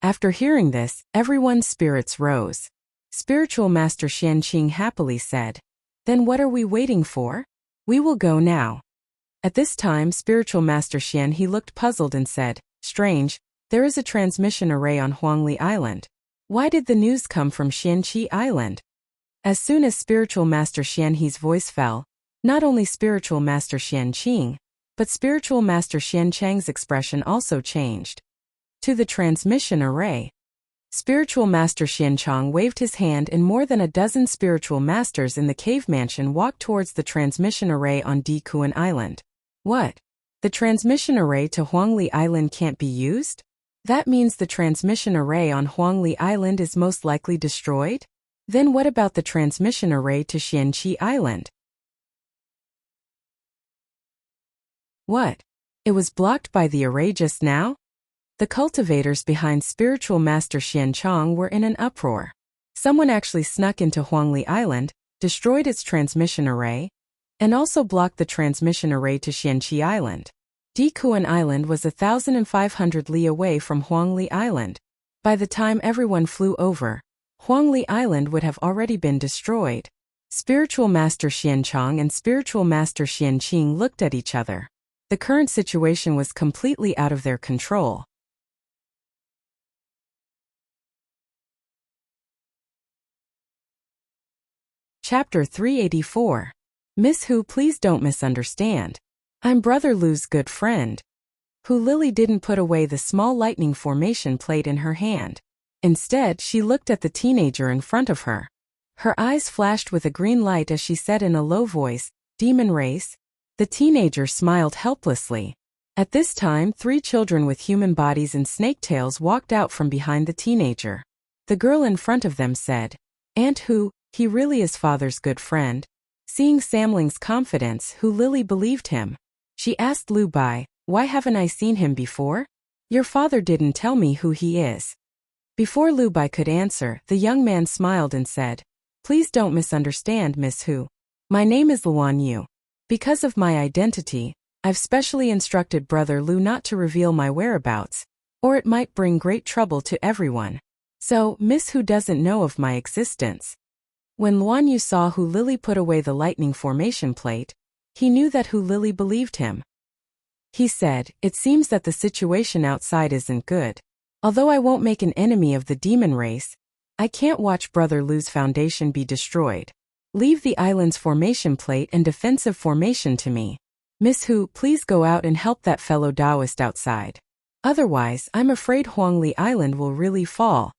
After hearing this, everyone's spirits rose. Spiritual Master Xianqing happily said, "Then what are we waiting for? We will go now." At this time, Spiritual Master Xian he looked puzzled and said, "Strange, there is a transmission array on Huangli Island. Why did the news come from Xianqi Island?" As soon as Spiritual Master Xian He's voice fell, not only Spiritual Master Xianqing, but Spiritual Master Xianchang's expression also changed. To the transmission array. Spiritual Master Xianchang waved his hand and more than a dozen spiritual masters in the cave mansion walked towards the transmission array on Dikuan Island. What? The transmission array to Huangli Island can't be used? That means the transmission array on Huangli Island is most likely destroyed? Then what about the transmission array to Xianqi Island? What? It was blocked by the array just now? The cultivators behind Spiritual Master Xianchang were in an uproar. Someone actually snuck into Huangli Island, destroyed its transmission array, and also blocked the transmission array to Xianqi Island. Dikuan Island was 1,500 li away from Huangli Island. By the time everyone flew over, Huangli Island would have already been destroyed. Spiritual Master Xianchang and Spiritual Master Xianqing looked at each other. The current situation was completely out of their control. Chapter 384. Miss Hu, please don't misunderstand. I'm Brother Lu's good friend. Hu Lily didn't put away the small lightning formation plate in her hand. Instead, she looked at the teenager in front of her. Her eyes flashed with a green light as she said in a low voice, "Demon race?" The teenager smiled helplessly. At this time, 3 children with human bodies and snake tails walked out from behind the teenager. The girl in front of them said, "Aunt Hu, he really is father's good friend." Seeing Samling's confidence, Hu Lily believed him. She asked Lu Bai, "Why haven't I seen him before? Your father didn't tell me who he is." Before Lu Bai could answer, the young man smiled and said, "Please don't misunderstand, Miss Hu. My name is Luan Yu. Because of my identity, I've specially instructed Brother Lu not to reveal my whereabouts, or it might bring great trouble to everyone. So, Miss Hu doesn't know of my existence." When Luan Yu saw Hu Lily put away the lightning formation plate, he knew that Hu Lily believed him. He said, "It seems that the situation outside isn't good. Although I won't make an enemy of the demon race, I can't watch Brother Lu's foundation be destroyed. Leave the island's formation plate and defensive formation to me. Miss Hu, please go out and help that fellow Taoist outside. Otherwise, I'm afraid Huangli Island will really fall."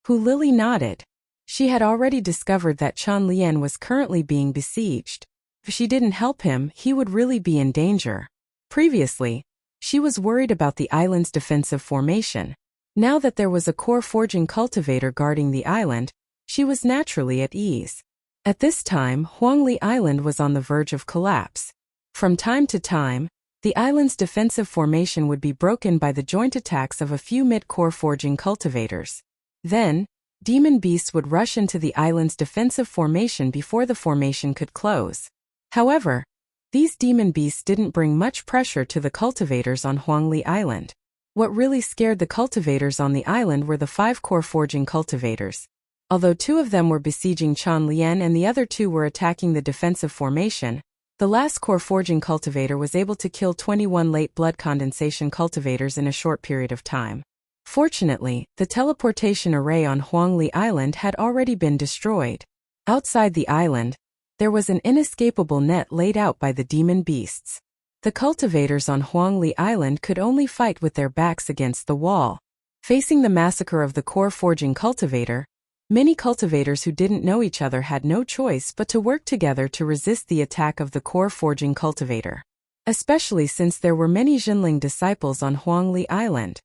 Hu Lily nodded. She had already discovered that Chan Lian was currently being besieged. If she didn't help him, he would really be in danger. Previously, she was worried about the island's defensive formation. Now that there was a core forging cultivator guarding the island, she was naturally at ease. At this time, Huangli Island was on the verge of collapse. From time to time, the island's defensive formation would be broken by the joint attacks of a few mid-core forging cultivators. Then, demon beasts would rush into the island's defensive formation before the formation could close. However, these demon beasts didn't bring much pressure to the cultivators on Huangli Island. What really scared the cultivators on the island were the 5 core forging cultivators. Although 2 of them were besieging Chan Lian and the other 2 were attacking the defensive formation, the last core forging cultivator was able to kill 21 late blood condensation cultivators in a short period of time. Fortunately, the teleportation array on Huangli Island had already been destroyed. Outside the island, there was an inescapable net laid out by the demon beasts. The cultivators on Huangli Island could only fight with their backs against the wall. Facing the massacre of the core forging cultivator, many cultivators who didn't know each other had no choice but to work together to resist the attack of the core forging cultivator. especially since there were many Jinling disciples on Huangli Island.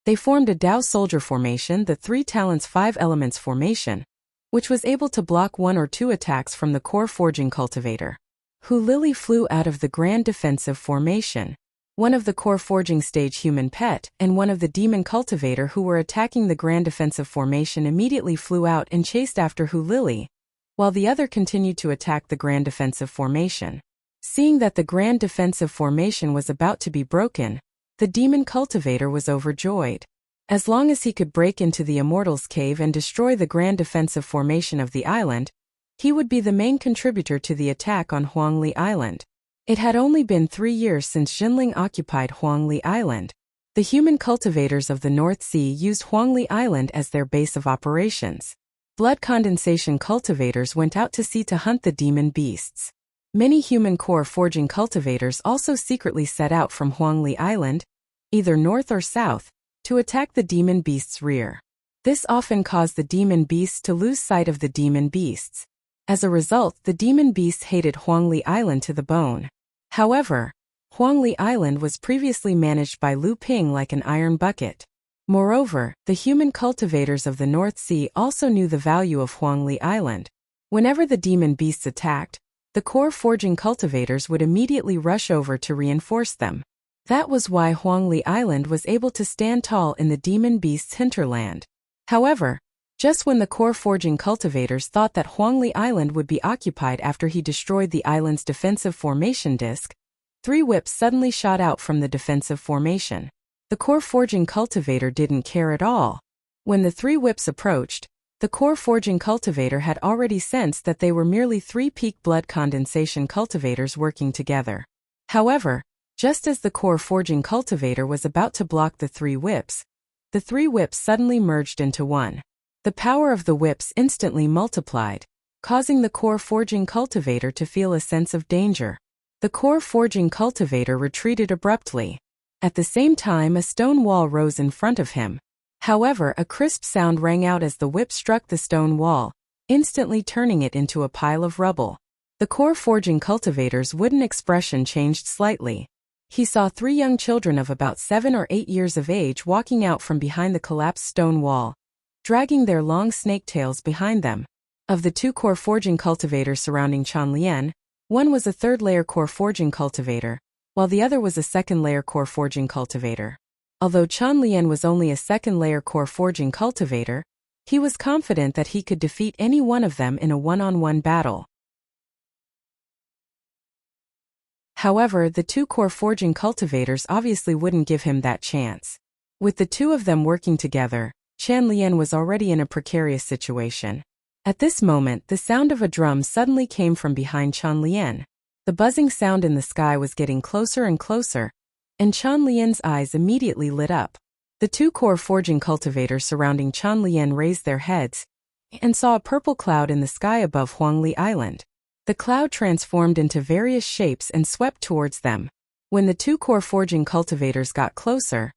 They formed a Dao soldier formation, the 3 talents 5 elements formation, which was able to block 1 or 2 attacks from the core forging cultivator. Hu Lili flew out of the grand defensive formation. One of the core forging stage human pet and one of the demon cultivator who were attacking the grand defensive formation immediately flew out and chased after Hu Lili, while the other continued to attack the grand defensive formation. Seeing that the grand defensive formation was about to be broken, the demon cultivator was overjoyed. As long as he could break into the Immortals' Cave and destroy the grand defensive formation of the island, he would be the main contributor to the attack on Huangli Island. It had only been 3 years since Jinling occupied Huangli Island. The human cultivators of the North Sea used Huangli Island as their base of operations. Blood condensation cultivators went out to sea to hunt the demon beasts. Many human core forging cultivators also secretly set out from Huangli Island, either north or south, to attack the demon beasts' rear. This often caused the demon beasts to lose sight of the demon beasts. As a result, the demon beasts hated Huangli Island to the bone. However, Huangli Island was previously managed by Lu Ping like an iron bucket. Moreover, the human cultivators of the North Sea also knew the value of Huangli Island. Whenever the demon beasts attacked, the core forging cultivators would immediately rush over to reinforce them. That was why Huangli Island was able to stand tall in the demon beast's hinterland. However, just when the core forging cultivators thought that Huangli Island would be occupied after he destroyed the island's defensive formation disk, 3 whips suddenly shot out from the defensive formation. The core forging cultivator didn't care at all. When the 3 whips approached, the core forging cultivator had already sensed that they were merely 3 peak blood condensation cultivators working together. However, just as the core forging cultivator was about to block the 3 whips, the 3 whips suddenly merged into one. The power of the whips instantly multiplied, causing the core forging cultivator to feel a sense of danger. The core forging cultivator retreated abruptly. At the same time, a stone wall rose in front of him. However, a crisp sound rang out as the whip struck the stone wall, instantly turning it into a pile of rubble. The core forging cultivator's wooden expression changed slightly. He saw 3 young children of about 7 or 8 years of age walking out from behind the collapsed stone wall, dragging their long snake tails behind them. Of the 2 core forging cultivators surrounding Chanlian, one was a 3rd-layer core forging cultivator, while the other was a 2nd-layer core forging cultivator. Although Chanlian was only a 2nd-layer core forging cultivator, he was confident that he could defeat any one of them in a one-on-one battle. However, the 2 core forging cultivators obviously wouldn't give him that chance. With the 2 of them working together, Chanlian was already in a precarious situation. At this moment, the sound of a drum suddenly came from behind Chanlian. The buzzing sound in the sky was getting closer and closer, and Chanlian's eyes immediately lit up. The 2 core forging cultivators surrounding Chanlian raised their heads and saw a purple cloud in the sky above Huangli Island. The cloud transformed into various shapes and swept towards them. When the 2 core forging cultivators got closer,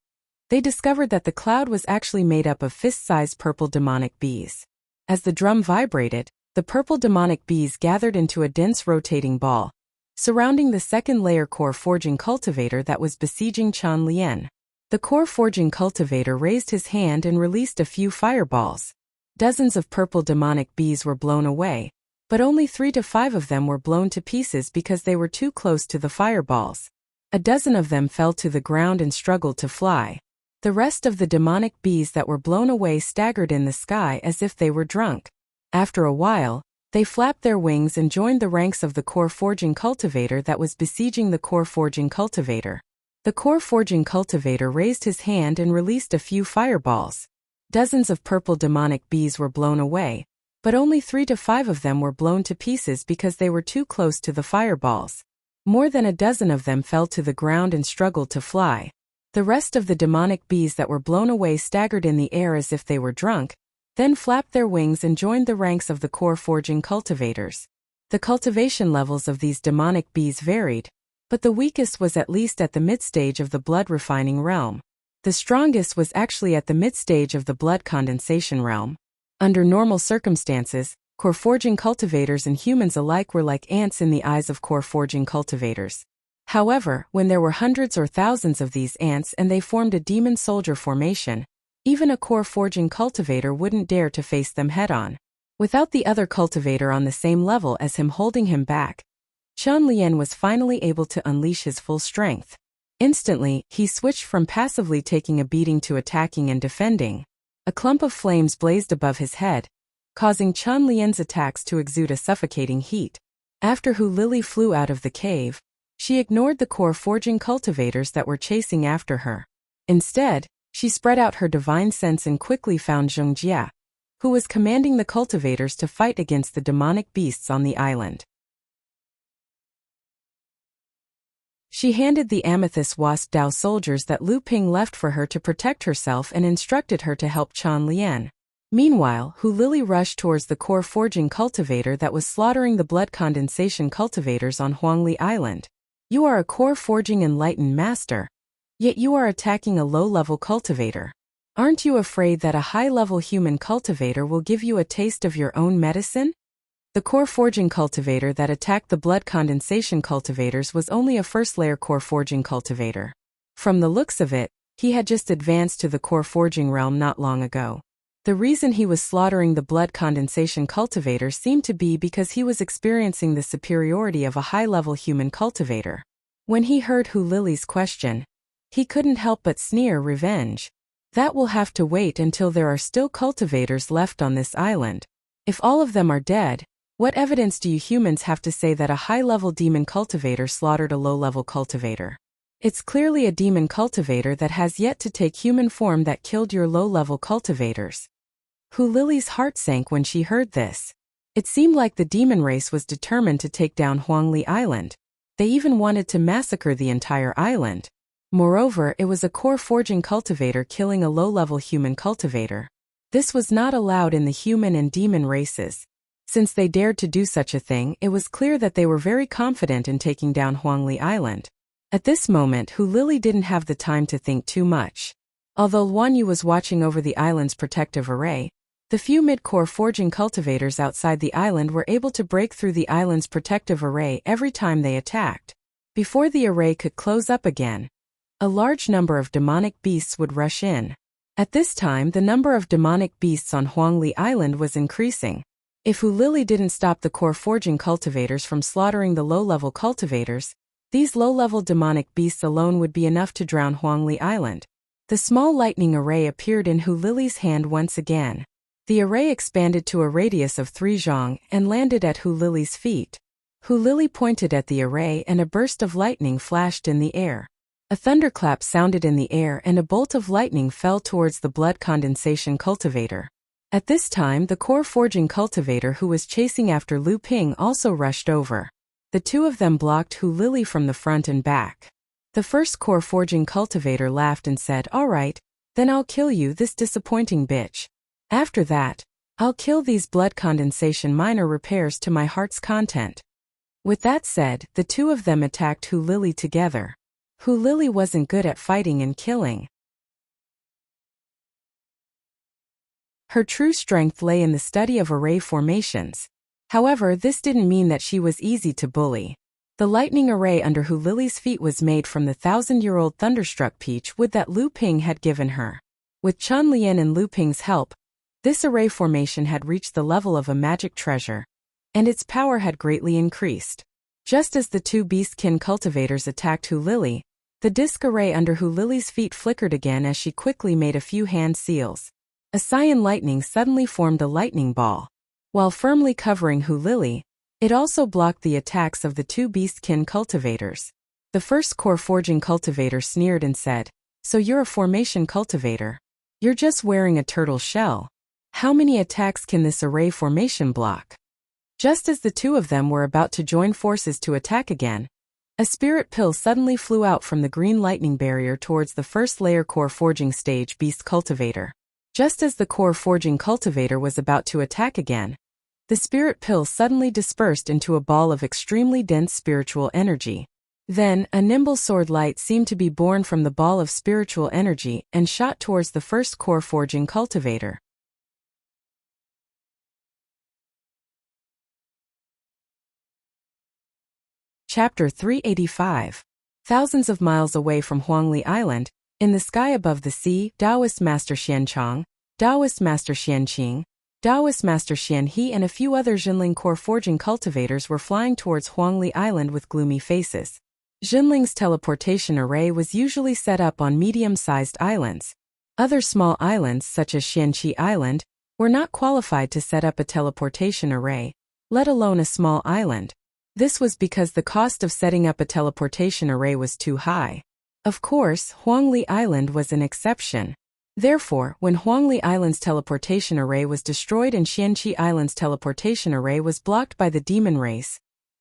they discovered that the cloud was actually made up of fist-sized purple demonic bees. As the drum vibrated, the purple demonic bees gathered into a dense rotating ball, surrounding the 2nd-layer core forging cultivator that was besieging Chanlian. The core forging cultivator raised his hand and released a few fireballs. Dozens of purple demonic bees were blown away, but only 3 to 5 of them were blown to pieces because they were too close to the fireballs. A dozen of them fell to the ground and struggled to fly. The rest of the demonic bees that were blown away staggered in the sky as if they were drunk. After a while, they flapped their wings and joined the ranks of the core forging cultivator that was besieging the core forging cultivator. The core forging cultivator raised his hand and released a few fireballs. Dozens of purple demonic bees were blown away, but only 3 to 5 of them were blown to pieces because they were too close to the fireballs. More than a dozen of them fell to the ground and struggled to fly. The rest of the demonic bees that were blown away staggered in the air as if they were drunk, then flapped their wings and joined the ranks of the core forging cultivators. The cultivation levels of these demonic bees varied, but the weakest was at least at the mid-stage of the blood refining realm. The strongest was actually at the mid-stage of the blood condensation realm. Under normal circumstances, Core forging cultivators and humans alike were like ants in the eyes of core forging cultivators. However, when there were hundreds or thousands of these ants and they formed a demon soldier formation, even a core forging cultivator wouldn't dare to face them head-on. Without the other cultivator on the same level as him holding him back, Chen Lian was finally able to unleash his full strength. Instantly, he switched from passively taking a beating to attacking and defending. A clump of flames blazed above his head, causing Chen Lian's attacks to exude a suffocating heat. After Hu Lili flew out of the cave, she ignored the core forging cultivators that were chasing after her. Instead, she spread out her divine sense and quickly found Zheng Jia, who was commanding the cultivators to fight against the demonic beasts on the island. She handed the amethyst wasp Dao soldiers that Lu Ping left for her to protect herself and instructed her to help Chen Lian. Meanwhile, Hu Lili rushed towards the core forging cultivator that was slaughtering the blood condensation cultivators on Huangli Island. You are a core forging enlightened master, yet you are attacking a low-level cultivator. Aren't you afraid that a high-level human cultivator will give you a taste of your own medicine? The core forging cultivator that attacked the blood condensation cultivators was only a first-layer core forging cultivator. From the looks of it, he had just advanced to the core forging realm not long ago. The reason he was slaughtering the blood condensation cultivator seemed to be because he was experiencing the superiority of a high-level human cultivator. When he heard Hu Lili's question, he couldn't help but sneer revenge. That will have to wait until there are still cultivators left on this island. If all of them are dead, what evidence do you humans have to say that a high-level demon cultivator slaughtered a low-level cultivator? It's clearly a demon cultivator that has yet to take human form that killed your low-level cultivators. Hu Lili's heart sank when she heard this. It seemed like the demon race was determined to take down Huangli Island. They even wanted to massacre the entire island. Moreover, it was a core forging cultivator killing a low-level human cultivator. This was not allowed in the human and demon races. Since they dared to do such a thing, it was clear that they were very confident in taking down Huangli Island. At this moment, Hu Lili didn't have the time to think too much. Although Guan Yu was watching over the island's protective array, the few mid-core forging cultivators outside the island were able to break through the island's protective array every time they attacked. Before the array could close up again, a large number of demonic beasts would rush in. At this time, the number of demonic beasts on Huangli Island was increasing. If Hu Lili didn't stop the core forging cultivators from slaughtering the low-level cultivators, these low-level demonic beasts alone would be enough to drown Huangli Island. The small lightning array appeared in Hu Lili's hand once again. The array expanded to a radius of 3 zhang and landed at Hu Lili's feet. Hu Lili pointed at the array and a burst of lightning flashed in the air. A thunderclap sounded in the air and a bolt of lightning fell towards the blood condensation cultivator. At this time, the core forging cultivator who was chasing after Lu Ping also rushed over. The two of them blocked Hu Lili from the front and back. The first core forging cultivator laughed and said, "All right, then I'll kill you, this disappointing bitch. After that, I'll kill these blood condensation minor repairs to my heart's content." With that said, the two of them attacked Hu Lili together. Hu Lili wasn't good at fighting and killing. Her true strength lay in the study of array formations. However, this didn't mean that she was easy to bully. The lightning array under Hu Lili's feet was made from the 1,000-year-old thunderstruck peach wood that Lu Ping had given her. With Chen Lian and Lu Ping's help, this array formation had reached the level of a magic treasure, and its power had greatly increased. Just as the two beastkin cultivators attacked Hu Lili, the disc array under Hu Lili's feet flickered again as she quickly made a few hand seals. A cyan lightning suddenly formed a lightning ball. While firmly covering Hu Lili, it also blocked the attacks of the two beastkin cultivators. The first core forging cultivator sneered and said, "So you're a formation cultivator. You're just wearing a turtle shell. How many attacks can this array formation block?" Just as the two of them were about to join forces to attack again, a spirit pill suddenly flew out from the green lightning barrier towards the first layer core forging stage beast cultivator. Just as the core forging cultivator was about to attack again, the spirit pill suddenly dispersed into a ball of extremely dense spiritual energy. Then, a nimble sword light seemed to be born from the ball of spiritual energy and shot towards the first core forging cultivator. Chapter 385. Thousands of miles away from Huangli Island, in the sky above the sea, Taoist Master Xianchang, Taoist Master Xianqing, Taoist Master Xianhe and a few other Jinling core forging cultivators were flying towards Huangli Island with gloomy faces. Jinling's teleportation array was usually set up on medium-sized islands. Other small islands, such as Xianqi Island, were not qualified to set up a teleportation array, let alone a small island. This was because the cost of setting up a teleportation array was too high. Of course, Huangli Island was an exception. Therefore, when Huangli Island's teleportation array was destroyed and Xianqi Island's teleportation array was blocked by the demon race,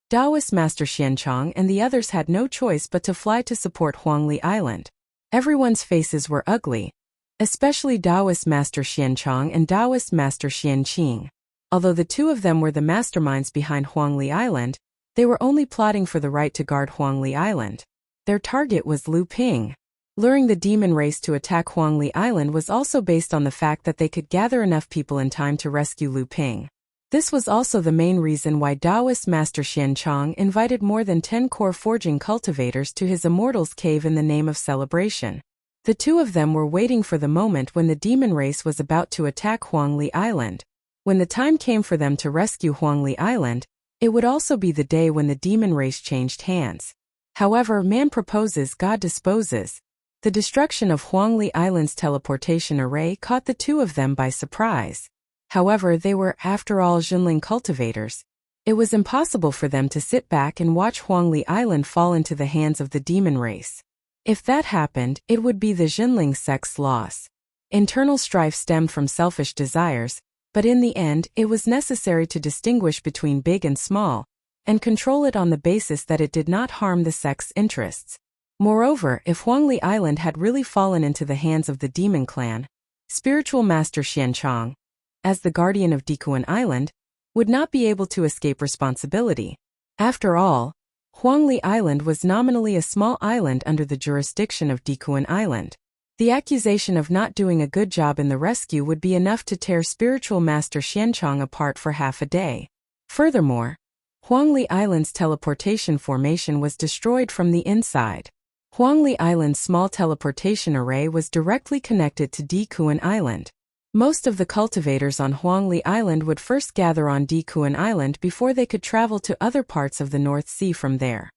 Taoist Master Xianchang and the others had no choice but to fly to support Huangli Island. Everyone's faces were ugly, especially Taoist Master Xianchang and Taoist Master Xianqing. Although the two of them were the masterminds behind Huangli Island, they were only plotting for the right to guard Huangli Island. Their target was Lu Ping. Luring the demon race to attack Huangli Island was also based on the fact that they could gather enough people in time to rescue Lu Ping. This was also the main reason why Taoist Master Xianchang invited more than 10 core forging cultivators to his Immortals Cave in the name of celebration. The two of them were waiting for the moment when the demon race was about to attack Huangli Island. When the time came for them to rescue Huangli Island, it would also be the day when the demon race changed hands. However, man proposes, God disposes. The destruction of Huangli Island's teleportation array caught the two of them by surprise. However, they were, after all, Jinling cultivators. It was impossible for them to sit back and watch Huangli Island fall into the hands of the demon race. If that happened, it would be the Jinling sect's loss. Internal strife stemmed from selfish desires, but in the end, it was necessary to distinguish between big and small, and control it on the basis that it did not harm the sect's interests. Moreover, if Huangli Island had really fallen into the hands of the demon clan, Spiritual Master Xianchang, as the guardian of Dikuan Island, would not be able to escape responsibility. After all, Huangli Island was nominally a small island under the jurisdiction of Dikuan Island. The accusation of not doing a good job in the rescue would be enough to tear Spiritual Master Xianchang apart for half a day. Furthermore, Huangli Island's teleportation formation was destroyed from the inside. Huangli Island's small teleportation array was directly connected to Dikuan Island. Most of the cultivators on Huangli Island would first gather on Dikuan Island before they could travel to other parts of the North Sea from there.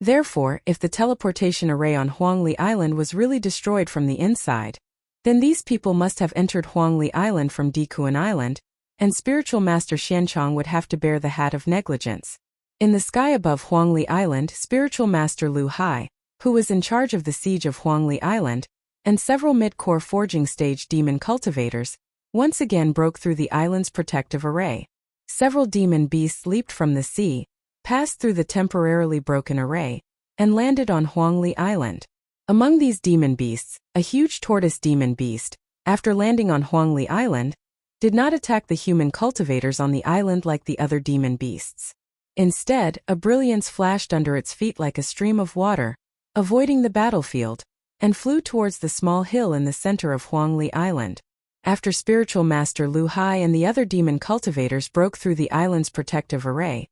Therefore, if the teleportation array on Huangli Island was really destroyed from the inside, then these people must have entered Huangli Island from Dikuan Island, and Spiritual Master Xianchang would have to bear the hat of negligence. In the sky above Huangli Island, Spiritual Master Lu Hai, who was in charge of the siege of Huangli Island, and several mid-core forging stage demon cultivators, once again broke through the island's protective array. Several demon beasts leaped from the sea, passed through the temporarily broken array, and landed on Huangli Island. Among these demon beasts, a huge tortoise demon beast, after landing on Huangli Island, did not attack the human cultivators on the island like the other demon beasts. Instead, a brilliance flashed under its feet like a stream of water, avoiding the battlefield, and flew towards the small hill in the center of Huangli Island. After Spiritual Master Lu Hai and the other demon cultivators broke through the island's protective array,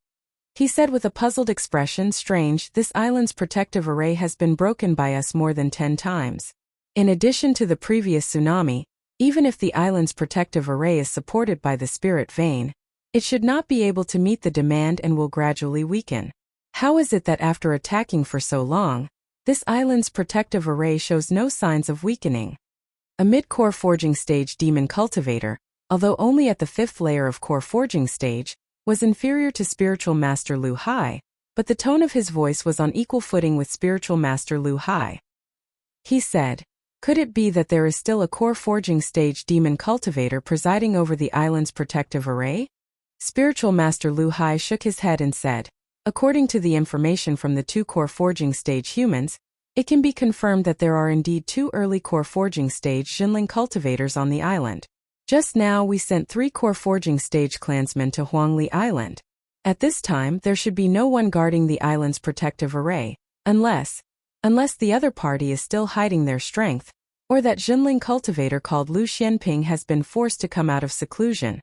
he said with a puzzled expression, "Strange, this island's protective array has been broken by us more than 10 times. In addition to the previous tsunami, even if the island's protective array is supported by the spirit vein, it should not be able to meet the demand and will gradually weaken. How is it that after attacking for so long, this island's protective array shows no signs of weakening?" A mid-core forging stage demon cultivator, although only at the 5th layer of core forging stage, was inferior to Spiritual Master Lu Hai, but the tone of his voice was on equal footing with Spiritual Master Lu Hai. He said, "Could it be that there is still a core forging stage demon cultivator presiding over the island's protective array?" Spiritual Master Lu Hai shook his head and said, "According to the information from the 2 core forging stage humans, it can be confirmed that there are indeed 2 early core forging stage Jinling cultivators on the island. Just now we sent 3 core forging stage clansmen to Huangli Island. At this time there should be no one guarding the island's protective array, unless the other party is still hiding their strength, or that Jinling cultivator called Lu Xianping has been forced to come out of seclusion."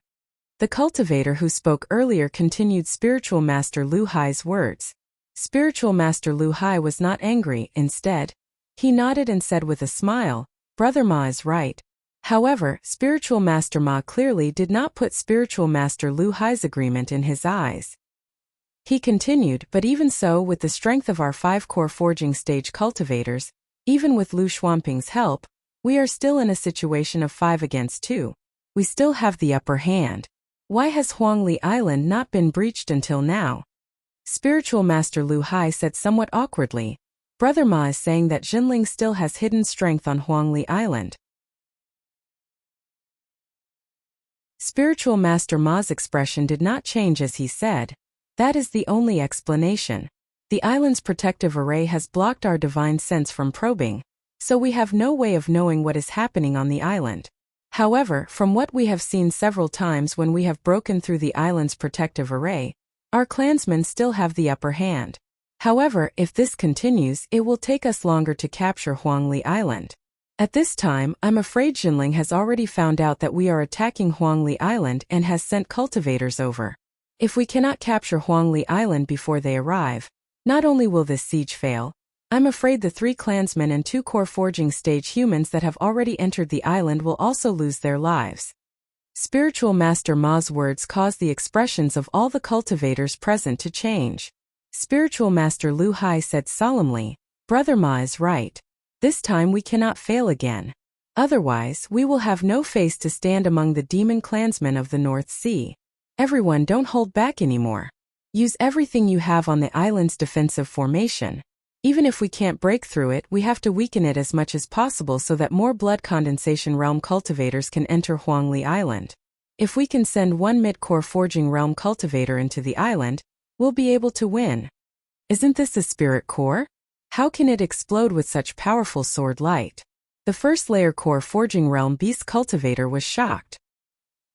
The cultivator who spoke earlier continued Spiritual Master Lu Hai's words. Spiritual Master Lu Hai was not angry, instead, he nodded and said with a smile, "Brother Ma is right." However, Spiritual Master Ma clearly did not put Spiritual Master Lu Hai's agreement in his eyes. He continued, "But even so, with the strength of our 5 core forging stage cultivators, even with Lu Xuanping's help, we are still in a situation of 5 against 2. We still have the upper hand. Why has Huangli Island not been breached until now?" Spiritual Master Lu Hai said somewhat awkwardly, "Brother Ma is saying that Jinling still has hidden strength on Huangli Island." Spiritual Master Ma's expression did not change as he said, "That is the only explanation. The island's protective array has blocked our divine sense from probing, so we have no way of knowing what is happening on the island. However, from what we have seen several times when we have broken through the island's protective array, our clansmen still have the upper hand. However, if this continues, it will take us longer to capture Huangli Island. At this time, I'm afraid Jinling has already found out that we are attacking Huangli Island and has sent cultivators over. If we cannot capture Huangli Island before they arrive, not only will this siege fail, I'm afraid the 3 clansmen and 2 core forging stage humans that have already entered the island will also lose their lives." Spiritual Master Ma's words caused the expressions of all the cultivators present to change. Spiritual Master Lu Hai said solemnly, "Brother Ma is right. This time we cannot fail again. Otherwise, we will have no face to stand among the demon clansmen of the North Sea. Everyone, don't hold back anymore. Use everything you have on the island's defensive formation. Even if we can't break through it, we have to weaken it as much as possible so that more blood condensation realm cultivators can enter Huangli Island. If we can send 1 mid-core forging realm cultivator into the island, we'll be able to win. Isn't this a spirit core? How can it explode with such powerful sword light?" The first layer core forging realm beast cultivator was shocked.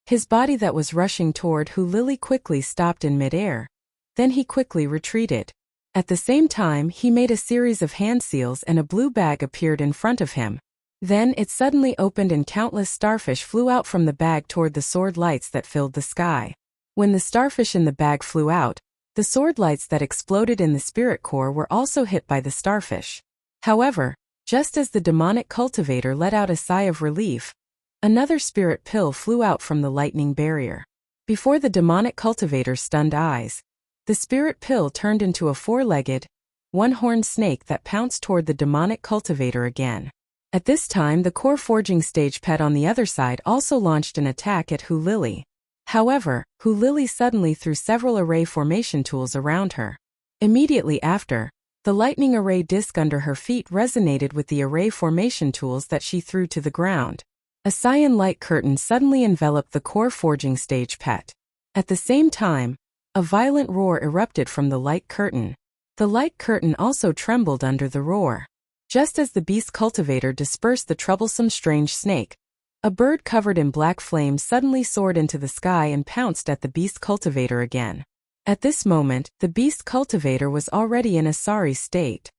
His body that was rushing toward Hu Lili quickly stopped in midair. Then he quickly retreated. At the same time, he made a series of hand seals and a blue bag appeared in front of him. Then it suddenly opened and countless starfish flew out from the bag toward the sword lights that filled the sky. When the starfish in the bag flew out, the sword lights that exploded in the spirit core were also hit by the starfish. However, just as the demonic cultivator let out a sigh of relief, another spirit pill flew out from the lightning barrier. Before the demonic cultivator's stunned eyes, the spirit pill turned into a 4-legged, 1-horned snake that pounced toward the demonic cultivator again. At this time, the core forging stage pet on the other side also launched an attack at Hu Lili. However, Hu Lili suddenly threw several array formation tools around her. Immediately after, the lightning array disc under her feet resonated with the array formation tools that she threw to the ground. A cyan light curtain suddenly enveloped the core forging stage pet. At the same time, a violent roar erupted from the light curtain. The light curtain also trembled under the roar. Just as the beast cultivator dispersed the troublesome strange snake, a bird covered in black flames suddenly soared into the sky and pounced at the beast cultivator again. At this moment, the beast cultivator was already in a sorry state.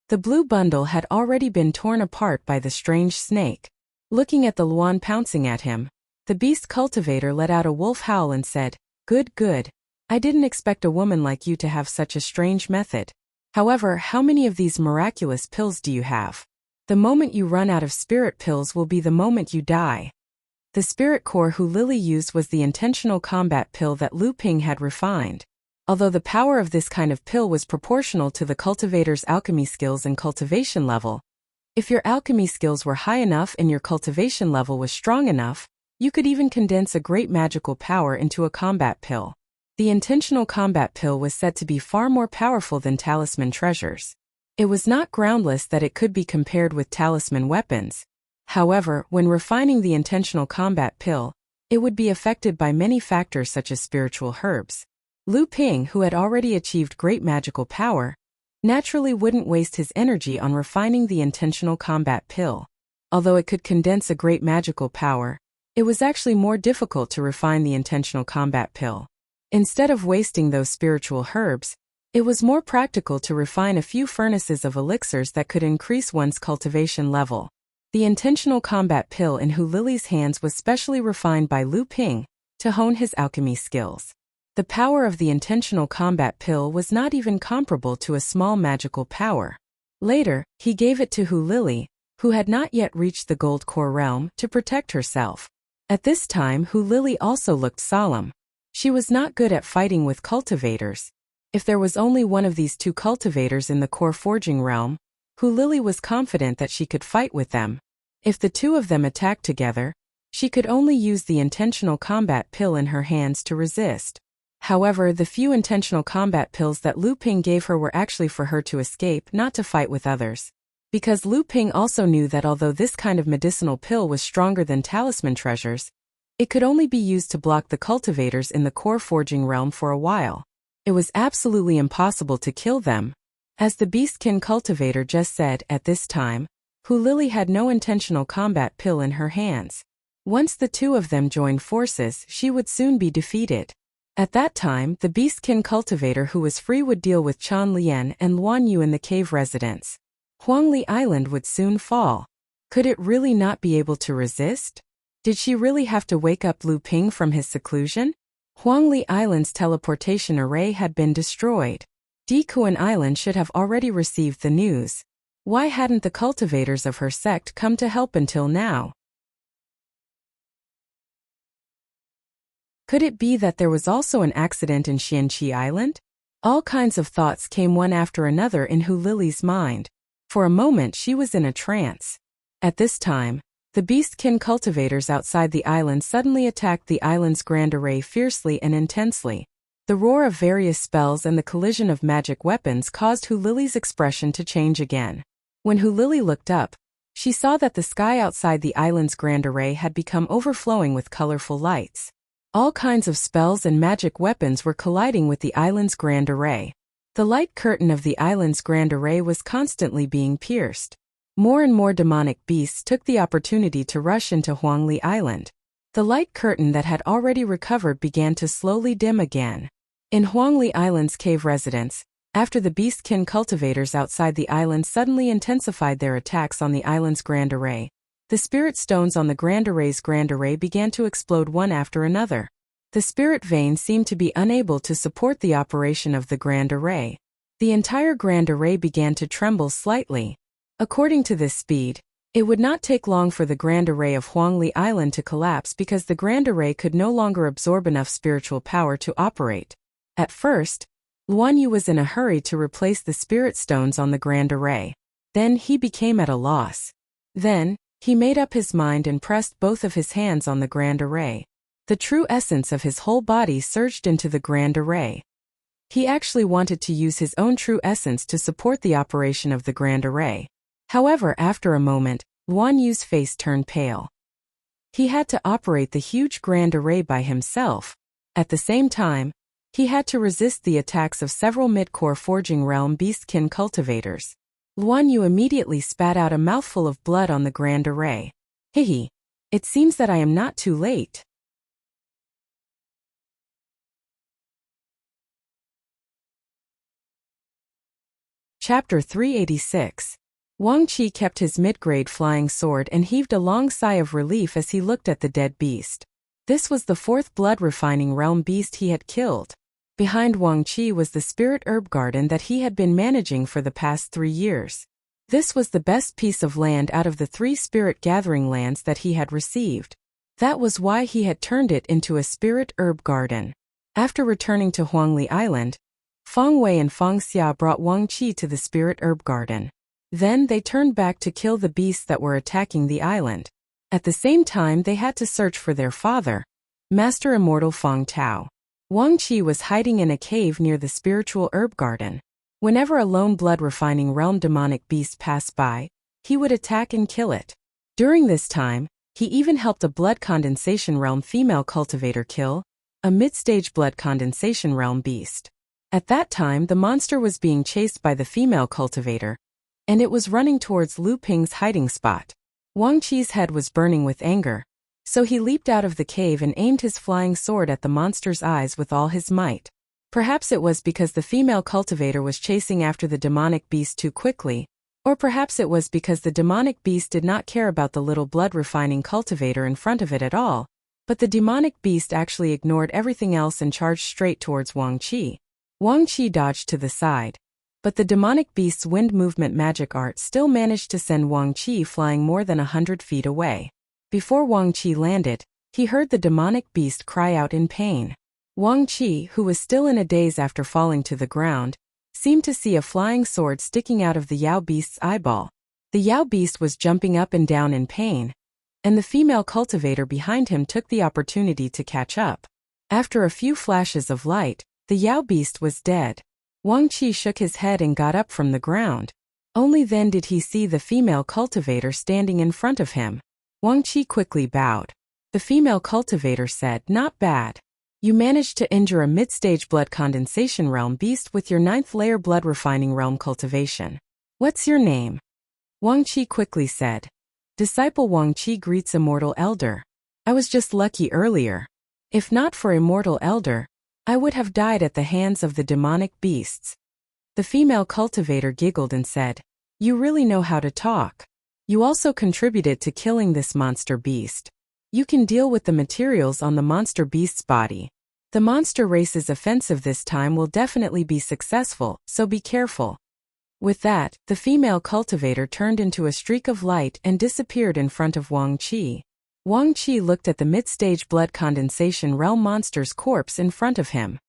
The blue bundle had already been torn apart by the strange snake. Looking at the Luan pouncing at him, the beast cultivator let out a wolf howl and said, "Good, good. I didn't expect a woman like you to have such a strange method. However, how many of these miraculous pills do you have? The moment you run out of spirit pills will be the moment you die." The spirit core Hu Lili used was the intentional combat pill that Lu Ping had refined. Although the power of this kind of pill was proportional to the cultivator's alchemy skills and cultivation level, if your alchemy skills were high enough and your cultivation level was strong enough, you could even condense a great magical power into a combat pill. The intentional combat pill was said to be far more powerful than talisman treasures. It was not groundless that it could be compared with talisman weapons. However, when refining the intentional combat pill, it would be affected by many factors such as spiritual herbs. Lu Ping, who had already achieved great magical power, naturally wouldn't waste his energy on refining the intentional combat pill. Although it could condense a great magical power, it was actually more difficult to refine the intentional combat pill. Instead of wasting those spiritual herbs, it was more practical to refine a few furnaces of elixirs that could increase one's cultivation level. The intentional combat pill in Hu Lily's hands was specially refined by Lu Ping to hone his alchemy skills. The power of the intentional combat pill was not even comparable to a small magical power. Later, he gave it to Hu Lily, who had not yet reached the Gold Core realm, to protect herself. At this time, Hu Lily also looked solemn. She was not good at fighting with cultivators. If there was only one of these two cultivators in the core forging realm, Hu Lily was confident that she could fight with them. If the two of them attacked together, she could only use the intentional combat pill in her hands to resist. However, the few intentional combat pills that Lu Ping gave her were actually for her to escape, not to fight with others. Because Lu Ping also knew that although this kind of medicinal pill was stronger than talisman treasures, it could only be used to block the cultivators in the core forging realm for a while. It was absolutely impossible to kill them. As the Beastkin cultivator just said, at this time, Hu Lily had no intentional combat pill in her hands. Once the two of them joined forces, she would soon be defeated. At that time, the Beastkin cultivator who was free would deal with Chan Lian and Luan Yu in the cave residence. Huangli Island would soon fall. Could it really not be able to resist? Did she really have to wake up Lu Ping from his seclusion? Huangli Island's teleportation array had been destroyed. Dikuan Island should have already received the news. Why hadn't the cultivators of her sect come to help until now? Could it be that there was also an accident in Xianqi Island? All kinds of thoughts came one after another in Hu Lily's mind. For a moment she was in a trance. At this time, the Beastkin cultivators outside the island suddenly attacked the island's grand array fiercely and intensely. The roar of various spells and the collision of magic weapons caused Hu Lily's expression to change again. When Hu Lily looked up, she saw that the sky outside the island's grand array had become overflowing with colorful lights. All kinds of spells and magic weapons were colliding with the island's grand array. The light curtain of the island's grand array was constantly being pierced. More and more demonic beasts took the opportunity to rush into Huangli Island. The light curtain that had already recovered began to slowly dim again. In Huangli Island's cave residence, after the Beastkin cultivators outside the island suddenly intensified their attacks on the island's grand array, the spirit stones on the grand array's grand array began to explode one after another. The spirit vein seemed to be unable to support the operation of the grand array. The entire grand array began to tremble slightly. According to this speed, it would not take long for the grand array of Huangli Island to collapse because the grand array could no longer absorb enough spiritual power to operate. At first, Luan Yu was in a hurry to replace the spirit stones on the grand array. Then he became at a loss. Then, he made up his mind and pressed both of his hands on the grand array. The true essence of his whole body surged into the grand array. He actually wanted to use his own true essence to support the operation of the grand array. However, after a moment, Luan Yu's face turned pale. He had to operate the huge grand array by himself. At the same time, he had to resist the attacks of several mid-core forging realm Beastkin cultivators. Luan Yu immediately spat out a mouthful of blood on the grand array. Hihi. It seems that I am not too late. Chapter 386. Wang Qi kept his mid-grade flying sword and heaved a long sigh of relief as he looked at the dead beast. This was the fourth blood-refining realm beast he had killed. Behind Wang Qi was the spirit herb garden that he had been managing for the past 3 years. This was the best piece of land out of the 3 spirit gathering lands that he had received. That was why he had turned it into a spirit herb garden. After returning to Huangli Island, Feng Wei and Feng Xia brought Wang Qi to the spirit herb garden. Then they turned back to kill the beasts that were attacking the island. At the same time they had to search for their father, Master Immortal Feng Tao. Wang Qi was hiding in a cave near the spiritual herb garden. Whenever a lone blood-refining realm demonic beast passed by, he would attack and kill it. During this time, he even helped a blood condensation realm female cultivator kill a mid-stage blood condensation realm beast. At that time the monster was being chased by the female cultivator, and it was running towards Lu Ping's hiding spot. Wang Qi's head was burning with anger, so he leaped out of the cave and aimed his flying sword at the monster's eyes with all his might. Perhaps it was because the female cultivator was chasing after the demonic beast too quickly, Or perhaps it was because the demonic beast did not care about the little blood-refining cultivator in front of it at all, but the demonic beast actually ignored everything else and charged straight towards Wang Qi. Wang Qi dodged to the side, but the demonic beast's wind movement magic art still managed to send Wang Qi flying more than 100 feet away. Before Wang Qi landed, he heard the demonic beast cry out in pain. Wang Qi, who was still in a daze after falling to the ground, seemed to see a flying sword sticking out of the Yao beast's eyeball. The Yao beast was jumping up and down in pain, and the female cultivator behind him took the opportunity to catch up. After a few flashes of light, the Yao beast was dead. Wang Qi shook his head and got up from the ground. Only then did he see the female cultivator standing in front of him. Wang Qi quickly bowed. The female cultivator said, "Not bad. You managed to injure a mid-stage blood condensation realm beast with your 9th layer blood refining realm cultivation. What's your name?" Wang Qi quickly said. "Disciple Wang Qi greets Immortal Elder. I was just lucky earlier. If not for Immortal Elder, I would have died at the hands of the demonic beasts." The female cultivator giggled and said, "You really know how to talk. You also contributed to killing this monster beast. You can deal with the materials on the monster beast's body. The monster race's offensive this time will definitely be successful, so be careful." With that, the female cultivator turned into a streak of light and disappeared in front of Wang Qi. Wang Qi looked at the mid-stage blood condensation realm monster's corpse in front of him.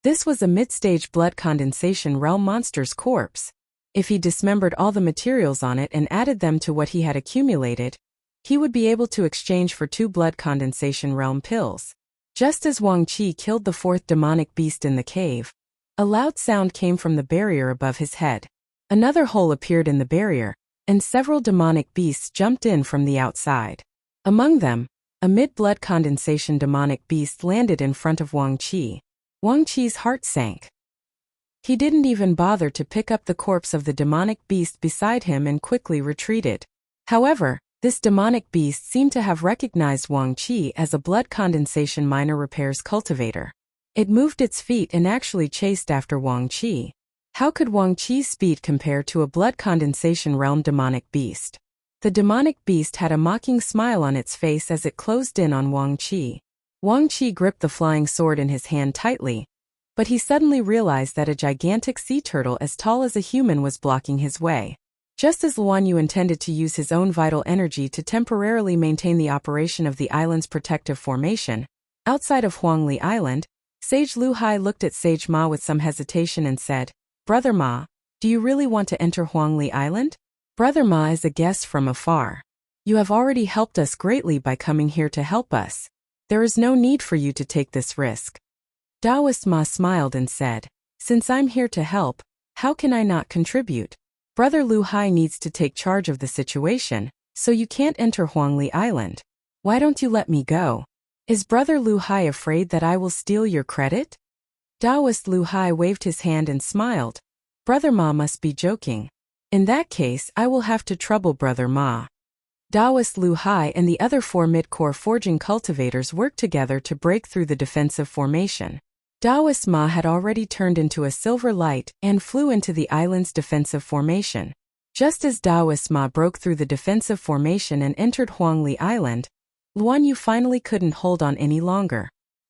This was a mid-stage blood condensation realm monster's corpse. If he dismembered all the materials on it and added them to what he had accumulated, he would be able to exchange for 2 blood condensation realm pills. Just as Wang Qi killed the 4th demonic beast in the cave, a loud sound came from the barrier above his head. Another hole appeared in the barrier, and several demonic beasts jumped in from the outside. Among them, a mid-blood condensation demonic beast landed in front of Wang Qi. Wang Qi's heart sank. He didn't even bother to pick up the corpse of the demonic beast beside him and quickly retreated. However, this demonic beast seemed to have recognized Wang Qi as a blood condensation minor repairs cultivator. It moved its feet and actually chased after Wang Qi. How could Wang Qi's speed compare to a blood condensation realm demonic beast? The demonic beast had a mocking smile on its face as it closed in on Wang Qi. Wang Qi gripped the flying sword in his hand tightly, but he suddenly realized that a gigantic sea turtle as tall as a human was blocking his way. Just as Luan Yu intended to use his own vital energy to temporarily maintain the operation of the island's protective formation, outside of Huangli Island, Sage Lu Hai looked at Sage Ma with some hesitation and said, "Brother Ma, do you really want to enter Huangli Island? Brother Ma is a guest from afar. You have already helped us greatly by coming here to help us. There is no need for you to take this risk." Taoist Ma smiled and said, "Since I'm here to help, how can I not contribute? Brother Lu Hai needs to take charge of the situation, so you can't enter Huangli Island. Why don't you let me go? Is Brother Lu Hai afraid that I will steal your credit?" Taoist Lu Hai waved his hand and smiled. "Brother Ma must be joking. In that case, I will have to trouble Brother Ma." Taoist Lu Hai and the other 4 mid-core forging cultivators worked together to break through the defensive formation. Taoist Ma had already turned into a silver light and flew into the island's defensive formation. Just as Taoist Ma broke through the defensive formation and entered Huangli Island, Luan Yu finally couldn't hold on any longer.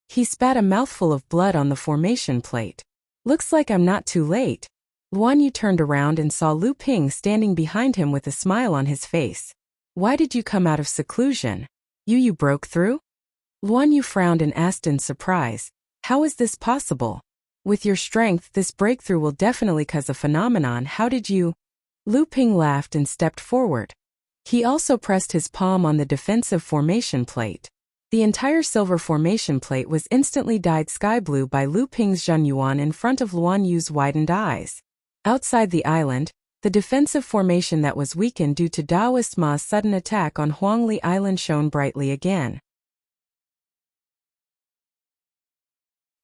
He spat a mouthful of blood on the formation plate. "Looks like I'm not too late." Luan Yu turned around and saw Lu Ping standing behind him with a smile on his face. "Why did you come out of seclusion? You broke through?" Luan Yu frowned and asked in surprise, "How is this possible? With your strength, this breakthrough will definitely cause a phenomenon. How did you?" Lu Ping laughed and stepped forward. He also pressed his palm on the defensive formation plate. The entire silver formation plate was instantly dyed sky blue by Lu Ping's Zhenyuan in front of Luan Yu's widened eyes. Outside the island, the defensive formation that was weakened due to Taoist Ma's sudden attack on Huangli Island shone brightly again.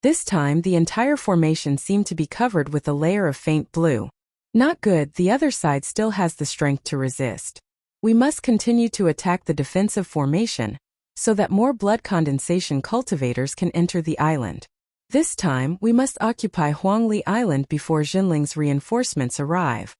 This time, the entire formation seemed to be covered with a layer of faint blue. Not good, the other side still has the strength to resist. We must continue to attack the defensive formation, so that more blood condensation cultivators can enter the island. This time, we must occupy Huangli Island before Jinling's reinforcements arrive.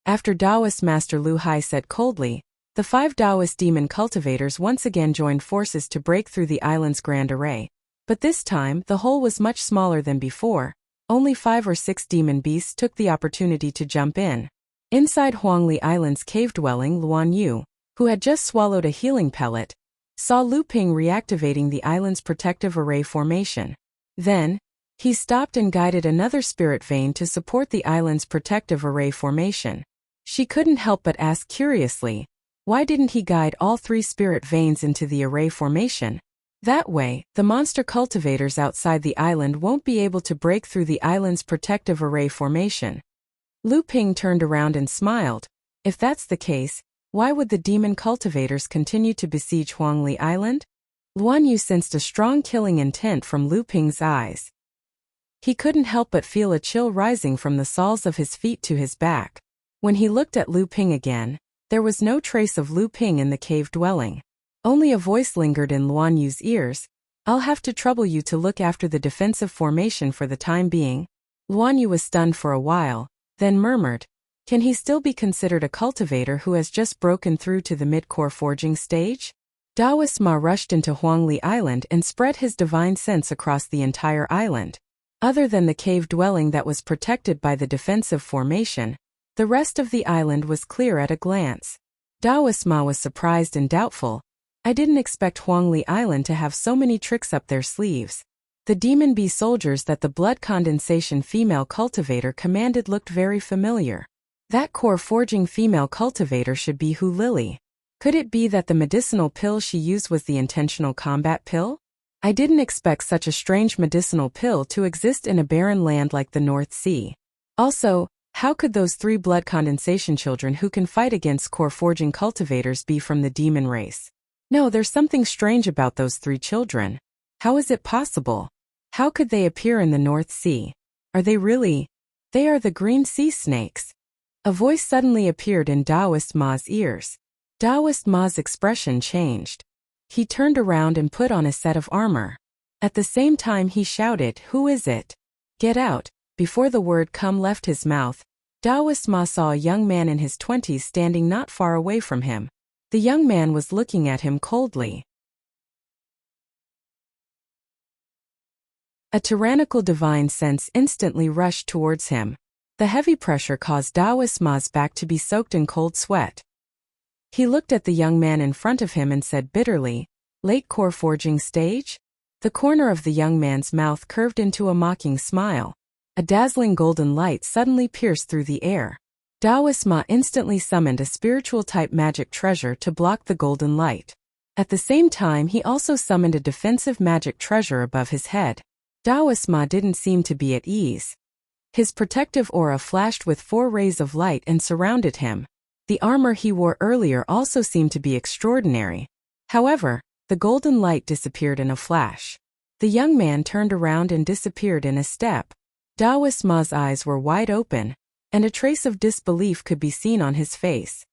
After Taoist Master Lu Hai said coldly, the 5 Taoist demon cultivators once again joined forces to break through the island's grand array. But this time, the hole was much smaller than before. Only 5 or 6 demon beasts took the opportunity to jump in. Inside Huangli Island's cave dwelling, Luan Yu, who had just swallowed a healing pellet, saw Lu Ping reactivating the island's protective array formation. Then, he stopped and guided another spirit vein to support the island's protective array formation. She couldn't help but ask curiously, why didn't he guide all 3 spirit veins into the array formation? That way, the monster cultivators outside the island won't be able to break through the island's protective array formation. Lu Ping turned around and smiled. If that's the case, why would the demon cultivators continue to besiege Huangli Island? Luan Yu sensed a strong killing intent from Lu Ping's eyes. He couldn't help but feel a chill rising from the soles of his feet to his back. When he looked at Lu Ping again, there was no trace of Lu Ping in the cave dwelling. Only a voice lingered in Luan Yu's ears. I'll have to trouble you to look after the defensive formation for the time being. Luan Yu was stunned for a while, then murmured, can he still be considered a cultivator who has just broken through to the mid-core forging stage? Taoist Ma rushed into Huangli Island and spread his divine sense across the entire island. Other than the cave dwelling that was protected by the defensive formation, the rest of the island was clear at a glance. Taoist Ma was surprised and doubtful. I didn't expect Huangli Island to have so many tricks up their sleeves. The demon bee soldiers that the blood condensation female cultivator commanded looked very familiar. That core forging female cultivator should be Hu Lily. Could it be that the medicinal pill she used was the intentional combat pill? I didn't expect such a strange medicinal pill to exist in a barren land like the North Sea. Also, how could those 3 blood condensation children who can fight against core forging cultivators be from the demon race? No, there's something strange about those 3 children. How is it possible? How could they appear in the North Sea? Are they really? They are the green sea snakes. A voice suddenly appeared in Taoist Ma's ears. Taoist Ma's expression changed. He turned around and put on a set of armor. At the same time he shouted, who is it? Get out. Before the word come left his mouth, Taoist Ma saw a young man in his 20s standing not far away from him. The young man was looking at him coldly. A tyrannical divine sense instantly rushed towards him. The heavy pressure caused Taoist Ma's back to be soaked in cold sweat. He looked at the young man in front of him and said bitterly, late core forging stage? The corner of the young man's mouth curved into a mocking smile. A dazzling golden light suddenly pierced through the air. Taoist Ma instantly summoned a spiritual-type magic treasure to block the golden light. At the same time he also summoned a defensive magic treasure above his head. Taoist Ma didn't seem to be at ease. His protective aura flashed with 4 rays of light and surrounded him. The armor he wore earlier also seemed to be extraordinary. However, the golden light disappeared in a flash. The young man turned around and disappeared in a step. Taoist Ma's eyes were wide open, and a trace of disbelief could be seen on his face.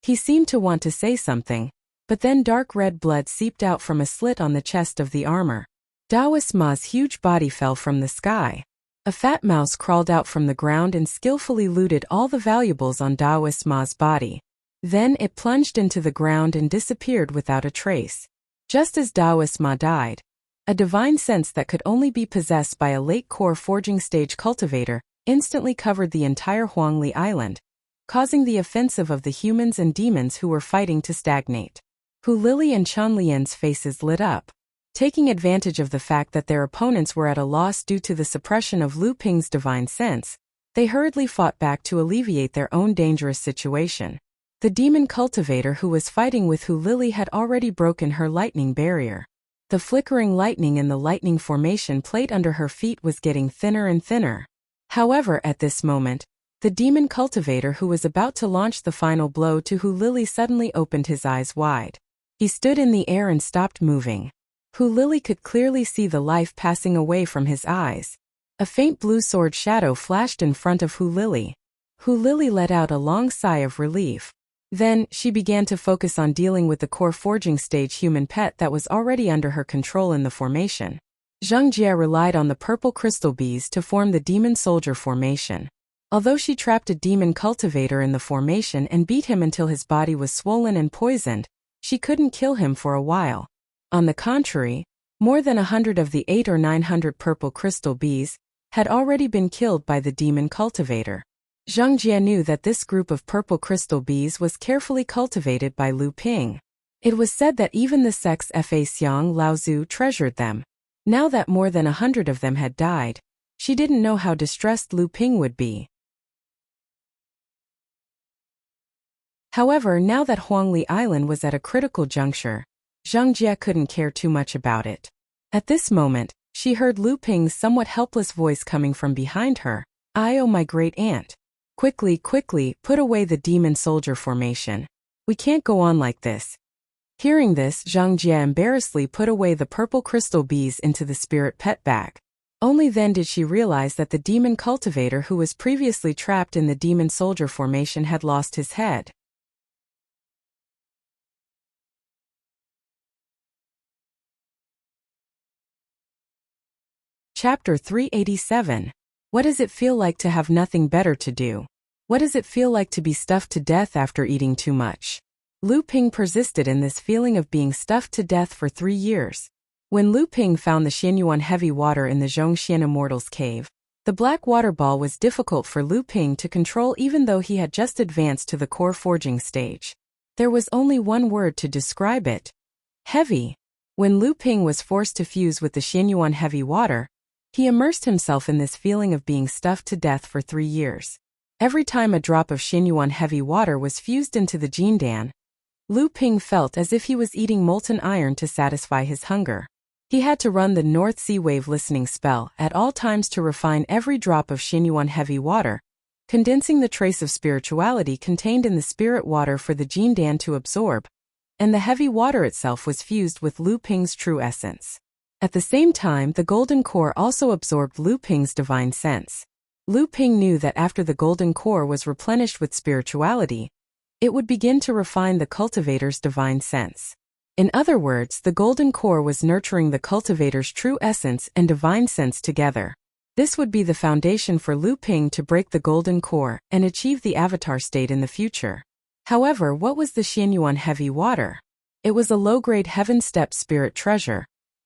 He seemed to want to say something, but then dark red blood seeped out from a slit on the chest of the armor. Taoist Ma's huge body fell from the sky. A fat mouse crawled out from the ground and skillfully looted all the valuables on Taoist Ma's body. Then it plunged into the ground and disappeared without a trace. Just as Taoist Ma died, a divine sense that could only be possessed by a late core forging stage cultivator instantly covered the entire Huangli Island, causing the offensive of the humans and demons who were fighting to stagnate. Hu Lili and Chun Lian's faces lit up. Taking advantage of the fact that their opponents were at a loss due to the suppression of Lu Ping's divine sense, they hurriedly fought back to alleviate their own dangerous situation. The demon cultivator who was fighting with Hu Lili had already broken her lightning barrier. The flickering lightning in the lightning formation plate under her feet was getting thinner and thinner. However, at this moment, the demon cultivator who was about to launch the final blow to Hu Lili suddenly opened his eyes wide. He stood in the air and stopped moving. Hu Lili could clearly see the life passing away from his eyes. A faint blue sword shadow flashed in front of Hu Lili. Hu Lili let out a long sigh of relief. Then, she began to focus on dealing with the core forging stage human pet that was already under her control in the formation. Zheng Jie relied on the purple crystal bees to form the demon soldier formation. Although she trapped a demon cultivator in the formation and beat him until his body was swollen and poisoned, she couldn't kill him for a while. On the contrary, more than 100 of the 800 or 900 purple crystal bees had already been killed by the demon cultivator. Zheng Jie knew that this group of purple crystal bees was carefully cultivated by Lu Ping. It was said that even the sect's Fa Xiang Laozu treasured them. Now that more than 100 of them had died, she didn't know how distressed Lu Ping would be. However, now that Huangli Island was at a critical juncture, Zheng Jie couldn't care too much about it. At this moment, she heard Lu Ping's somewhat helpless voice coming from behind her. "Oh, my great aunt. Quickly, quickly, put away the demon soldier formation. We can't go on like this." Hearing this, Zheng Jie embarrassedly put away the purple crystal bees into the spirit pet bag. Only then did she realize that the demon cultivator who was previously trapped in the demon soldier formation had lost his head. Chapter 387. What does it feel like to have nothing better to do? What does it feel like to be stuffed to death after eating too much? Lu Ping persisted in this feeling of being stuffed to death for 3 years. When Lu Ping found the Xianyuan heavy water in the Zhongxian Immortal's cave, the black water ball was difficult for Lu Ping to control even though he had just advanced to the core forging stage. There was only one word to describe it: heavy. When Lu Ping was forced to fuse with the Xianyuan heavy water, he immersed himself in this feeling of being stuffed to death for 3 years. Every time a drop of Xianyuan heavy water was fused into the Jindan, Lu Ping felt as if he was eating molten iron to satisfy his hunger. He had to run the North Sea Wave listening spell at all times to refine every drop of Xianyuan heavy water, condensing the trace of spirituality contained in the spirit water for the Jindan to absorb, and the heavy water itself was fused with Lu Ping's true essence. At the same time, the golden core also absorbed Lu Ping's divine sense. Lu Ping knew that after the golden core was replenished with spirituality, it would begin to refine the cultivator's divine sense. In other words, the golden core was nurturing the cultivator's true essence and divine sense together. This would be the foundation for Lu Ping to break the golden core and achieve the avatar state in the future. However, what was the Xianyuan heavy water? It was a low-grade heaven-step spirit treasure,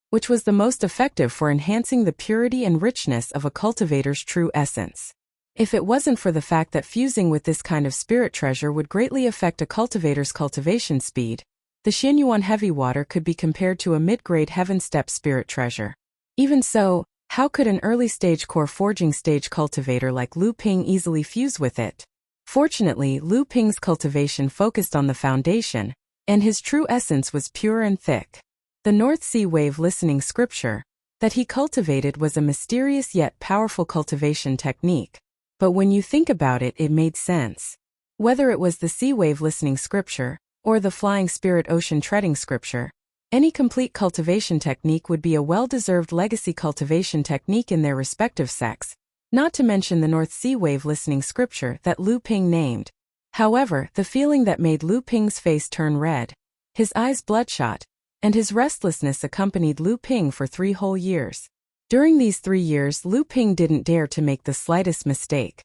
which was the most effective for enhancing the purity and richness of a cultivator's true essence. If it wasn't for the fact that fusing with this kind of spirit treasure would greatly affect a cultivator's cultivation speed, the Xianyuan heavy water could be compared to a mid-grade heaven-step spirit treasure. Even so, how could an early-stage core forging stage cultivator like Lu Ping easily fuse with it? Fortunately, Lu Ping's cultivation focused on the foundation, and his true essence was pure and thick. The North Sea Wave listening scripture that he cultivated was a mysterious yet powerful cultivation technique. But when you think about it, it made sense. Whether it was the Sea Wave listening scripture or the Flying Spirit Ocean treading scripture, any complete cultivation technique would be a well-deserved legacy cultivation technique in their respective sects, not to mention the North Sea Wave listening scripture that Lu Ping named. However, the feeling that made Lu Ping's face turn red, his eyes bloodshot, and his restlessness accompanied Lu Ping for 3 whole years. During these 3 years, Lu Ping didn't dare to make the slightest mistake.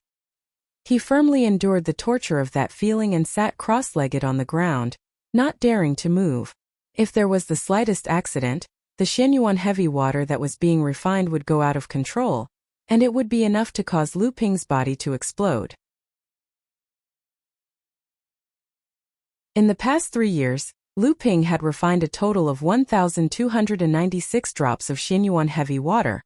He firmly endured the torture of that feeling and sat cross-legged on the ground, not daring to move. If there was the slightest accident, the Xianyuan heavy water that was being refined would go out of control, and it would be enough to cause Lu Ping's body to explode. In the past 3 years, Lu Ping had refined a total of 1,296 drops of Xianyuan heavy water,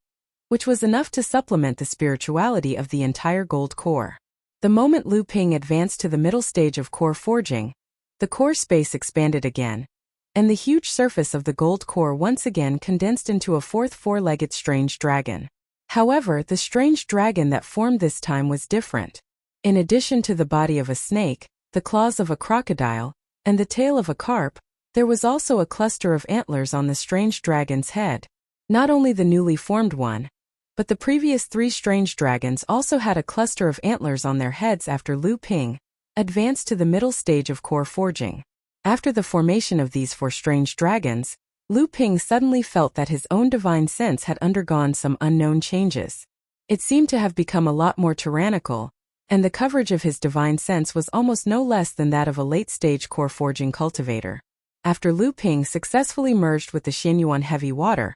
which was enough to supplement the spirituality of the entire gold core. The moment Lu Ping advanced to the middle stage of core forging, the core space expanded again, and the huge surface of the gold core once again condensed into a fourth four-legged strange dragon. However, the strange dragon that formed this time was different. In addition to the body of a snake, the claws of a crocodile, and the tail of a carp, there was also a cluster of antlers on the strange dragon's head. Not only the newly formed one, but the previous 3 strange dragons also had a cluster of antlers on their heads after Lu Ping advanced to the middle stage of core forging. After the formation of these 4 strange dragons, Lu Ping suddenly felt that his own divine sense had undergone some unknown changes. It seemed to have become a lot more tyrannical, and the coverage of his divine sense was almost no less than that of a late-stage core forging cultivator. After Lu Ping successfully merged with the Xianyuan heavy water,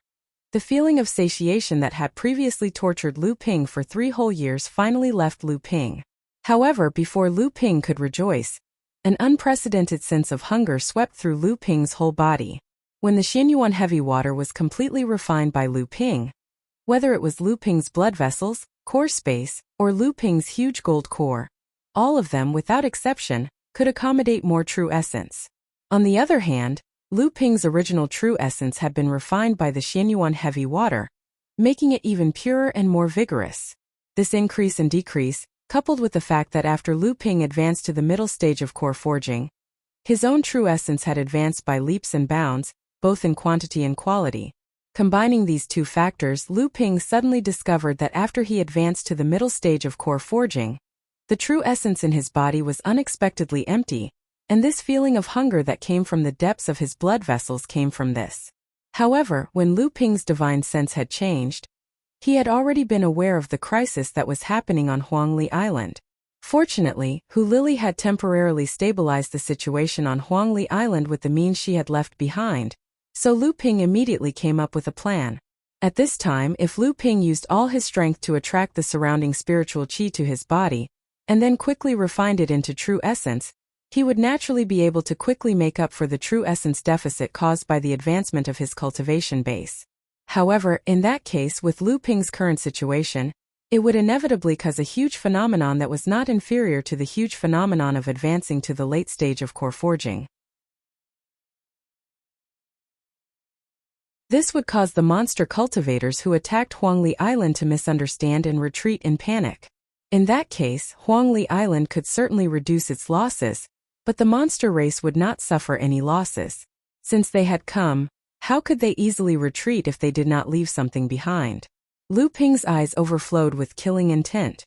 the feeling of satiation that had previously tortured Lu Ping for 3 whole years finally left Lu Ping. However, before Lu Ping could rejoice, an unprecedented sense of hunger swept through Lu Ping's whole body. When the Xianyuan heavy water was completely refined by Lu Ping, whether it was Lu Ping's blood vessels, core space, or Lu Ping's huge gold core, all of them, without exception, could accommodate more true essence. On the other hand, Lu Ping's original true essence had been refined by the Xianyuan heavy water, making it even purer and more vigorous. This increase and decrease, coupled with the fact that after Lu Ping advanced to the middle stage of core forging, his own true essence had advanced by leaps and bounds, both in quantity and quality. Combining these two factors, Lu Ping suddenly discovered that after he advanced to the middle stage of core forging, the true essence in his body was unexpectedly empty, and this feeling of hunger that came from the depths of his blood vessels came from this. However, when Lu Ping's divine sense had changed, he had already been aware of the crisis that was happening on Huangli Island. Fortunately, Hu Lili had temporarily stabilized the situation on Huangli Island with the means she had left behind, so Lu Ping immediately came up with a plan. At this time, if Lu Ping used all his strength to attract the surrounding spiritual qi to his body, and then quickly refined it into true essence, he would naturally be able to quickly make up for the true essence deficit caused by the advancement of his cultivation base. However, in that case, with Lu Ping's current situation, it would inevitably cause a huge phenomenon that was not inferior to the huge phenomenon of advancing to the late stage of core forging. This would cause the monster cultivators who attacked Huangli Island to misunderstand and retreat in panic. In that case, Huangli Island could certainly reduce its losses, but the monster race would not suffer any losses. Since they had come, how could they easily retreat if they did not leave something behind? Lu Ping's eyes overflowed with killing intent.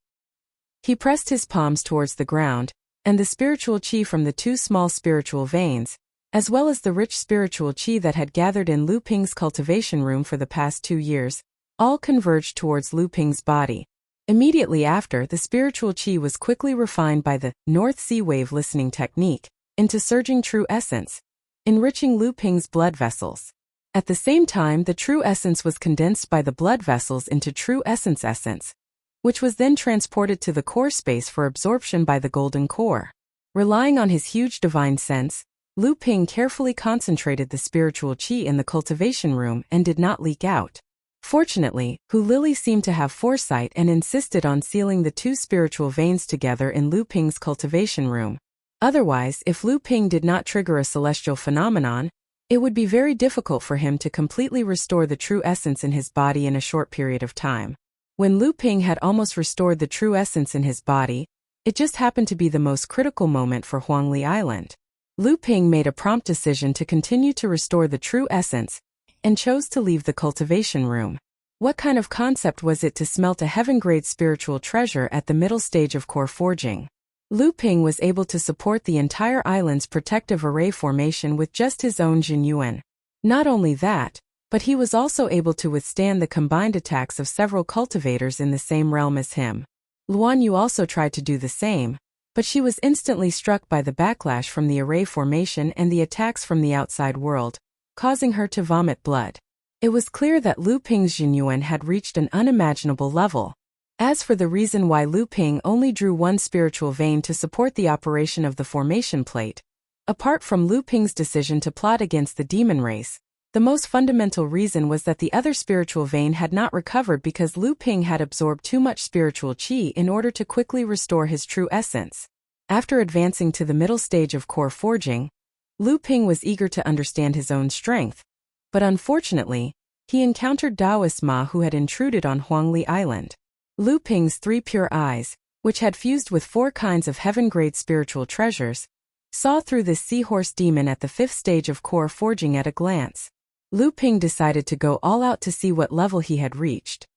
He pressed his palms towards the ground, and the spiritual qi from the 2 small spiritual veins, as well as the rich spiritual qi that had gathered in Lu Ping's cultivation room for the past 2 years, all converged towards Lu Ping's body. Immediately after, the spiritual qi was quickly refined by the North Sea Wave listening technique into surging true essence, enriching Lu Ping's blood vessels. At the same time, the true essence was condensed by the blood vessels into true essence, which was then transported to the core space for absorption by the golden core. Relying on his huge divine sense, Lu Ping carefully concentrated the spiritual qi in the cultivation room and did not leak out. Fortunately, Hu Lili seemed to have foresight and insisted on sealing the 2 spiritual veins together in Lu Ping's cultivation room. Otherwise, if Lu Ping did not trigger a celestial phenomenon, it would be very difficult for him to completely restore the true essence in his body in a short period of time. When Lu Ping had almost restored the true essence in his body, it just happened to be the most critical moment for Huangli Island. Lu Ping made a prompt decision to continue to restore the true essence, and chose to leave the cultivation room. What kind of concept was it to smelt a heaven-grade spiritual treasure at the middle stage of core forging? Lu Ping was able to support the entire island's protective array formation with just his own Jinyuan. Not only that, but he was also able to withstand the combined attacks of several cultivators in the same realm as him. Luan Yu also tried to do the same, but she was instantly struck by the backlash from the array formation and the attacks from the outside world, causing her to vomit blood. It was clear that Lu Ping's Jinyuan had reached an unimaginable level. As for the reason why Lu Ping only drew 1 spiritual vein to support the operation of the formation plate, apart from Lu Ping's decision to plot against the demon race, the most fundamental reason was that the other spiritual vein had not recovered because Lu Ping had absorbed too much spiritual qi in order to quickly restore his true essence. After advancing to the middle stage of core forging, Lu Ping was eager to understand his own strength, but unfortunately, he encountered Taoist Ma who had intruded on Huangli Island. Lu Ping's 3 pure eyes, which had fused with 4 kinds of heaven-grade spiritual treasures, saw through this seahorse demon at the 5th stage of core forging at a glance. Lu Ping decided to go all out to see what level he had reached.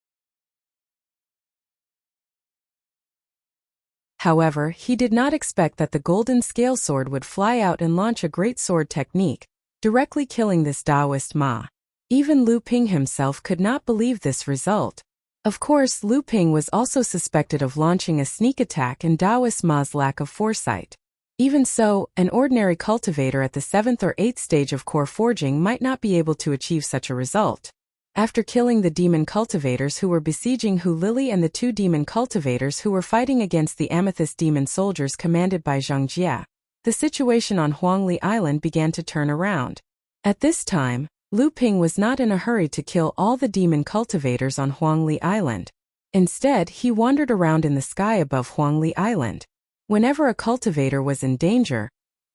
However, he did not expect that the golden scale sword would fly out and launch a great sword technique, directly killing this Taoist Ma. Even Lu Ping himself could not believe this result. Of course, Lu Ping was also suspected of launching a sneak attack in Taoist Ma's lack of foresight. Even so, an ordinary cultivator at the 7th or 8th stage of core forging might not be able to achieve such a result. After killing the demon cultivators who were besieging Hu Lili and the 2 demon cultivators who were fighting against the amethyst demon soldiers commanded by Zhang Jia, the situation on Huangli Island began to turn around. At this time, Lu Ping was not in a hurry to kill all the demon cultivators on Huangli Island. Instead, he wandered around in the sky above Huangli Island. Whenever a cultivator was in danger,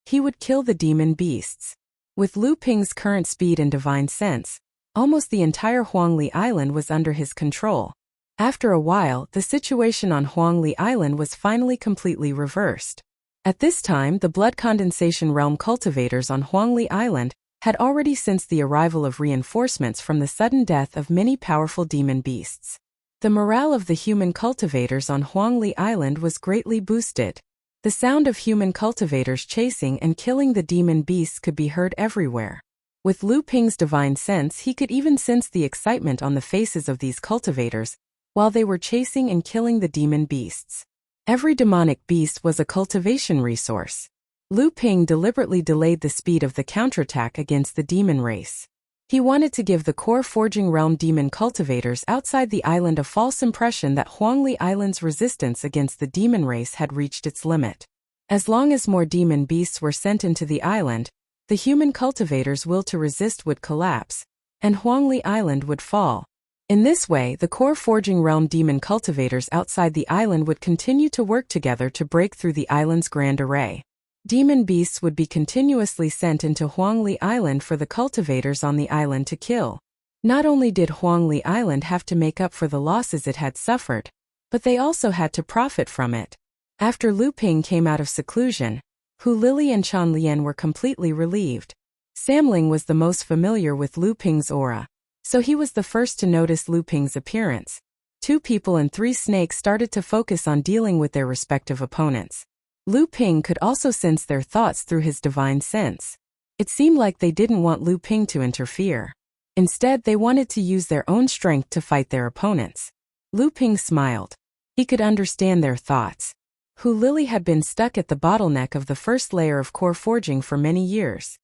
he would kill the demon beasts. With Lu Ping's current speed and divine sense, almost the entire Huangli Island was under his control. After a while, the situation on Huangli Island was finally completely reversed. At this time, the blood condensation realm cultivators on Huangli Island had already sensed the arrival of reinforcements from the sudden death of many powerful demon beasts. The morale of the human cultivators on Huangli Island was greatly boosted. The sound of human cultivators chasing and killing the demon beasts could be heard everywhere. With Lu Ping's divine sense, he could even sense the excitement on the faces of these cultivators while they were chasing and killing the demon beasts. Every demonic beast was a cultivation resource. Lu Ping deliberately delayed the speed of the counterattack against the demon race. He wanted to give the core forging realm demon cultivators outside the island a false impression that Huangli Island's resistance against the demon race had reached its limit. As long as more demon beasts were sent into the island, the human cultivators' will to resist would collapse, and Huangli Island would fall. In this way, the core forging realm demon cultivators outside the island would continue to work together to break through the island's grand array. Demon beasts would be continuously sent into Huangli Island for the cultivators on the island to kill. Not only did Huangli Island have to make up for the losses it had suffered, but they also had to profit from it. After Lu Ping came out of seclusion, Hu Lili and Chan Lian were completely relieved. Samling was the most familiar with Lu Ping's aura, so he was the first to notice Lu Ping's appearance. 2 people and 3 snakes started to focus on dealing with their respective opponents. Lu Ping could also sense their thoughts through his divine sense. It seemed like they didn't want Lu Ping to interfere. Instead, they wanted to use their own strength to fight their opponents. Lu Ping smiled. He could understand their thoughts. Hu Lili had been stuck at the bottleneck of the first layer of core forging for many years.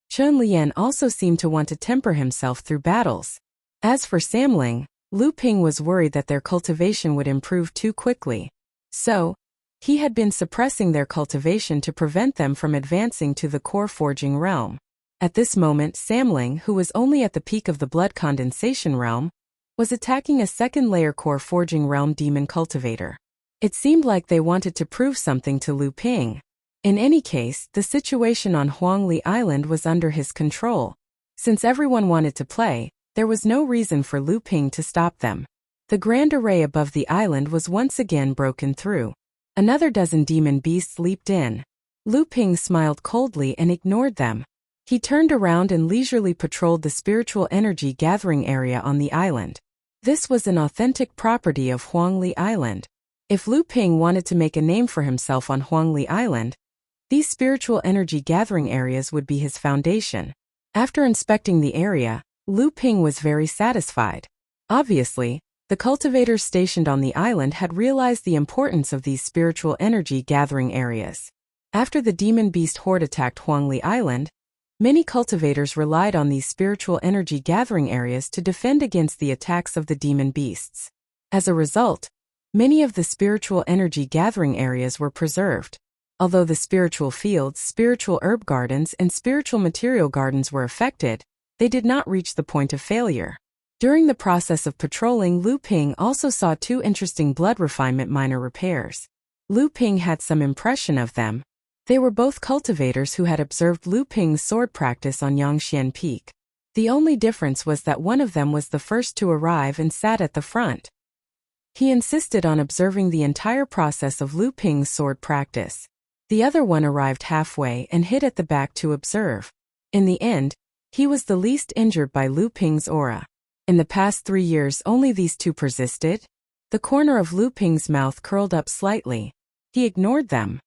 Chen Lian also seemed to want to temper himself through battles. As for Samling, Lu Ping was worried that their cultivation would improve too quickly. So, he had been suppressing their cultivation to prevent them from advancing to the core forging realm. At this moment, Samling, who was only at the peak of the blood condensation realm, was attacking a second-layer core forging realm demon cultivator. It seemed like they wanted to prove something to Lu Ping. In any case, the situation on Huangli Island was under his control. Since everyone wanted to play, there was no reason for Lu Ping to stop them. The grand array above the island was once again broken through. Another dozen demon beasts leaped in. Lu Ping smiled coldly and ignored them. He turned around and leisurely patrolled the spiritual energy gathering area on the island. This was an authentic property of Huangli Island. If Lu Ping wanted to make a name for himself on Huangli Island, these spiritual energy gathering areas would be his foundation. After inspecting the area, Lu Ping was very satisfied. Obviously, the cultivators stationed on the island had realized the importance of these spiritual energy gathering areas. After the demon beast horde attacked Huangli Island, many cultivators relied on these spiritual energy gathering areas to defend against the attacks of the demon beasts. As a result, many of the spiritual energy gathering areas were preserved. Although the spiritual fields, spiritual herb gardens, and spiritual material gardens were affected, they did not reach the point of failure. During the process of patrolling, Lu Ping also saw 2 interesting blood refinement minor repairs. Lu Ping had some impression of them. They were both cultivators who had observed Lu Ping's sword practice on Yangxian Peak. The only difference was that one of them was the first to arrive and sat at the front. He insisted on observing the entire process of Lu Ping's sword practice. The other one arrived halfway and hid at the back to observe. In the end, he was the least injured by Lu Ping's aura. In the past 3 years, only these 2 persisted. The corner of Lu Ping's mouth curled up slightly. He ignored them.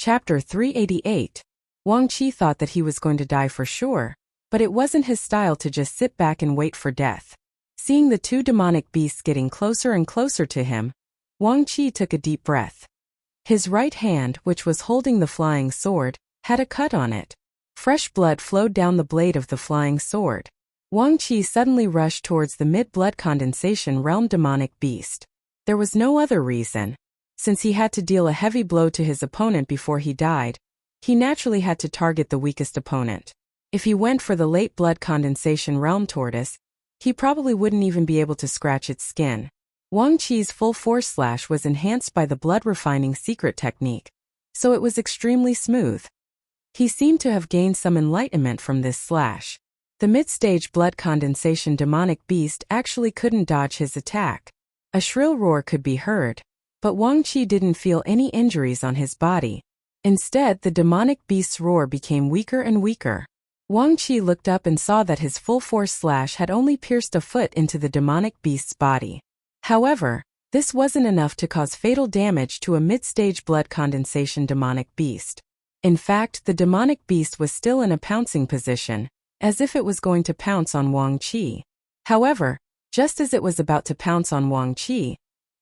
Chapter 388. Wang Qi thought that he was going to die for sure, but it wasn't his style to just sit back and wait for death. Seeing the two demonic beasts getting closer and closer to him, Wang Qi took a deep breath. His right hand, which was holding the flying sword, had a cut on it. Fresh blood flowed down the blade of the flying sword. Wang Qi suddenly rushed towards the mid-blood condensation realm demonic beast. There was no other reason. Since he had to deal a heavy blow to his opponent before he died, he naturally had to target the weakest opponent. If he went for the late blood condensation realm tortoise, he probably wouldn't even be able to scratch its skin. Wang Qi's full force slash was enhanced by the blood refining secret technique, so it was extremely smooth. He seemed to have gained some enlightenment from this slash. The mid-stage blood condensation demonic beast actually couldn't dodge his attack. A shrill roar could be heard, but Wang Qi didn't feel any injuries on his body. Instead, the demonic beast's roar became weaker and weaker. Wang Qi looked up and saw that his full force slash had only pierced a foot into the demonic beast's body. However, this wasn't enough to cause fatal damage to a mid-stage blood condensation demonic beast. In fact, the demonic beast was still in a pouncing position, as if it was going to pounce on Wang Qi. However, just as it was about to pounce on Wang Qi,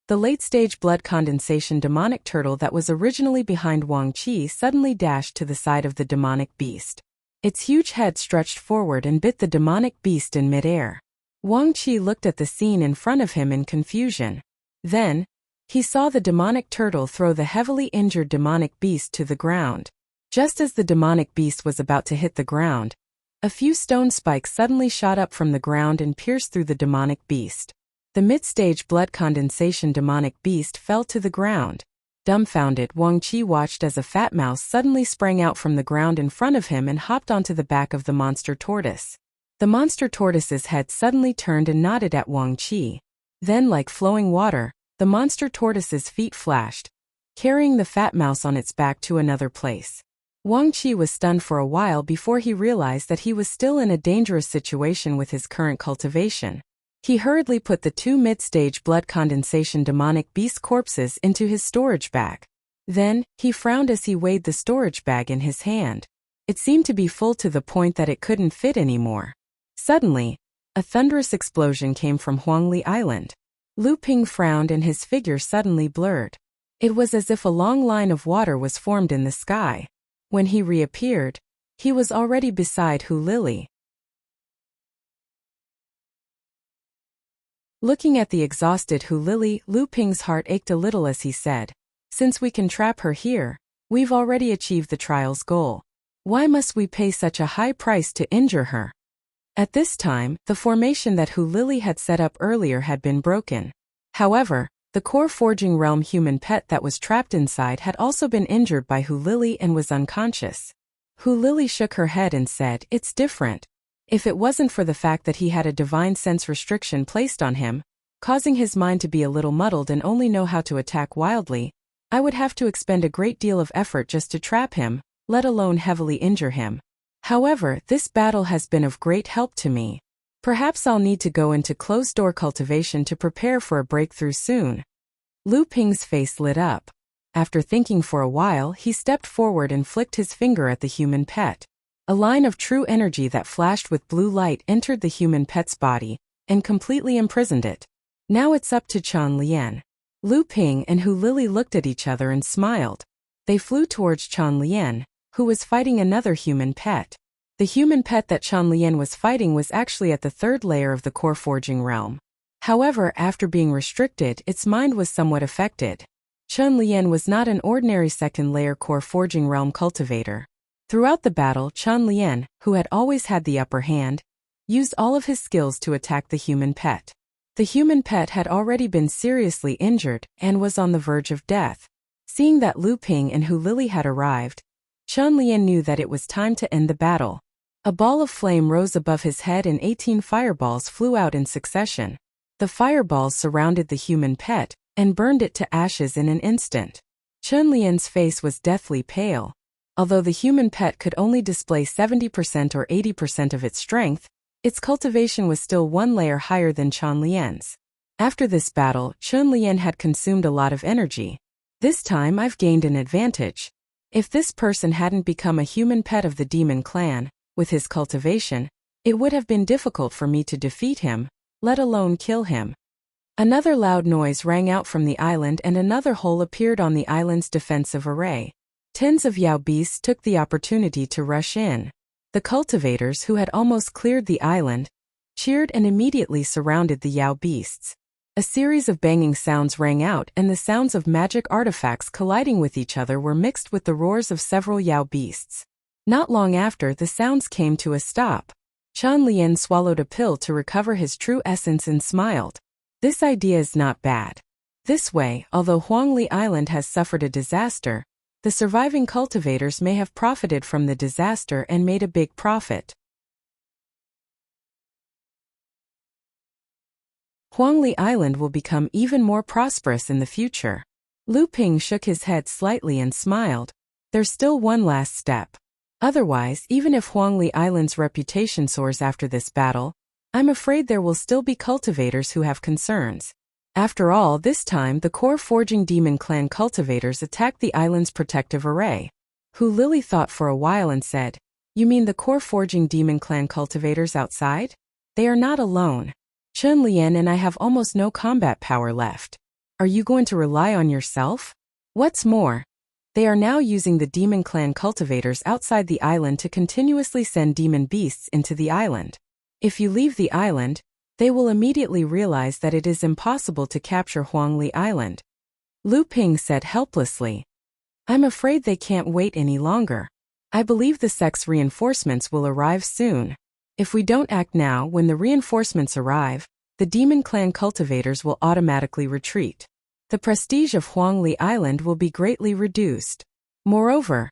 the late-stage blood condensation demonic turtle that was originally behind Wang Qi suddenly dashed to the side of the demonic beast. Its huge head stretched forward and bit the demonic beast in midair. Wang Qi looked at the scene in front of him in confusion. Then, he saw the demonic turtle throw the heavily injured demonic beast to the ground. Just as the demonic beast was about to hit the ground, a few stone spikes suddenly shot up from the ground and pierced through the demonic beast. The mid-stage blood condensation demonic beast fell to the ground. Dumbfounded, Wang Qi watched as a fat mouse suddenly sprang out from the ground in front of him and hopped onto the back of the monster tortoise. The monster tortoise's head suddenly turned and nodded at Wang Qi. Then, like flowing water, the monster tortoise's feet flashed, carrying the fat mouse on its back to another place. Wang Qi was stunned for a while before he realized that he was still in a dangerous situation with his current cultivation. He hurriedly put the two mid-stage blood condensation demonic beast corpses into his storage bag. Then, he frowned as he weighed the storage bag in his hand. It seemed to be full to the point that it couldn't fit anymore. Suddenly, a thunderous explosion came from Huangli Island. Lu Ping frowned and his figure suddenly blurred. It was as if a long line of water was formed in the sky. When he reappeared, he was already beside Hu Lili. Looking at the exhausted Hu Lili, Lu Ping's heart ached a little as he said, "Since we can trap her here, we've already achieved the trial's goal. Why must we pay such a high price to injure her?" At this time, the formation that Hu Lili had set up earlier had been broken. However, the core forging realm human pet that was trapped inside had also been injured by Hu Lili and was unconscious. Hu Lili shook her head and said, "It's different. If it wasn't for the fact that he had a divine sense restriction placed on him, causing his mind to be a little muddled and only know how to attack wildly, I would have to expend a great deal of effort just to trap him, let alone heavily injure him. However, this battle has been of great help to me. Perhaps I'll need to go into closed-door cultivation to prepare for a breakthrough soon." Lu Ping's face lit up. After thinking for a while, he stepped forward and flicked his finger at the human pet. A line of true energy that flashed with blue light entered the human pet's body and completely imprisoned it. Now it's up to Chan Lian. Lu Ping and Hu Lili looked at each other and smiled. They flew towards Chan Lian, who was fighting another human pet. The human pet that Chan Lian was fighting was actually at the third layer of the core forging realm. However, after being restricted, its mind was somewhat affected. Chan Lian was not an ordinary second-layer core forging realm cultivator. Throughout the battle, Chan Lian, who had always had the upper hand, used all of his skills to attack the human pet. The human pet had already been seriously injured and was on the verge of death. Seeing that Lu Ping and Hu Lili had arrived, Chan Lian knew that it was time to end the battle. A ball of flame rose above his head and 18 fireballs flew out in succession. The fireballs surrounded the human pet and burned it to ashes in an instant. Chan Lian's face was deathly pale. Although the human pet could only display 70% or 80% of its strength, its cultivation was still one layer higher than Chan Lian's. After this battle, Chan Lian had consumed a lot of energy. "This time I've gained an advantage. If this person hadn't become a human pet of the demon clan, with his cultivation, it would have been difficult for me to defeat him, let alone kill him. Another loud noise rang out from the island and another hole appeared on the island's defensive array. Tens of Yao beasts took the opportunity to rush in. The cultivators, who had almost cleared the island, cheered and immediately surrounded the Yao beasts. A series of banging sounds rang out and the sounds of magic artifacts colliding with each other were mixed with the roars of several Yao beasts. Not long after, the sounds came to a stop. Chen Lian swallowed a pill to recover his true essence and smiled. This idea is not bad. This way, although Huangli Island has suffered a disaster, the surviving cultivators may have profited from the disaster and made a big profit. Huangli Island will become even more prosperous in the future. Lu Ping shook his head slightly and smiled. There's still one last step. Otherwise, even if Huangli Island's reputation soars after this battle, I'm afraid there will still be cultivators who have concerns. After all, this time the core forging demon clan cultivators attacked the island's protective array. Hu Lily thought for a while and said, "You mean the core forging demon clan cultivators outside? They are not alone. Chen Lian and I have almost no combat power left. Are you going to rely on yourself? What's more, they are now using the demon clan cultivators outside the island to continuously send demon beasts into the island. If you leave the island, they will immediately realize that it is impossible to capture Huangli Island." Lu Ping said helplessly, "I'm afraid they can't wait any longer. I believe the sect's reinforcements will arrive soon. If we don't act now, when the reinforcements arrive, the demon clan cultivators will automatically retreat. The prestige of Huangli Island will be greatly reduced. Moreover,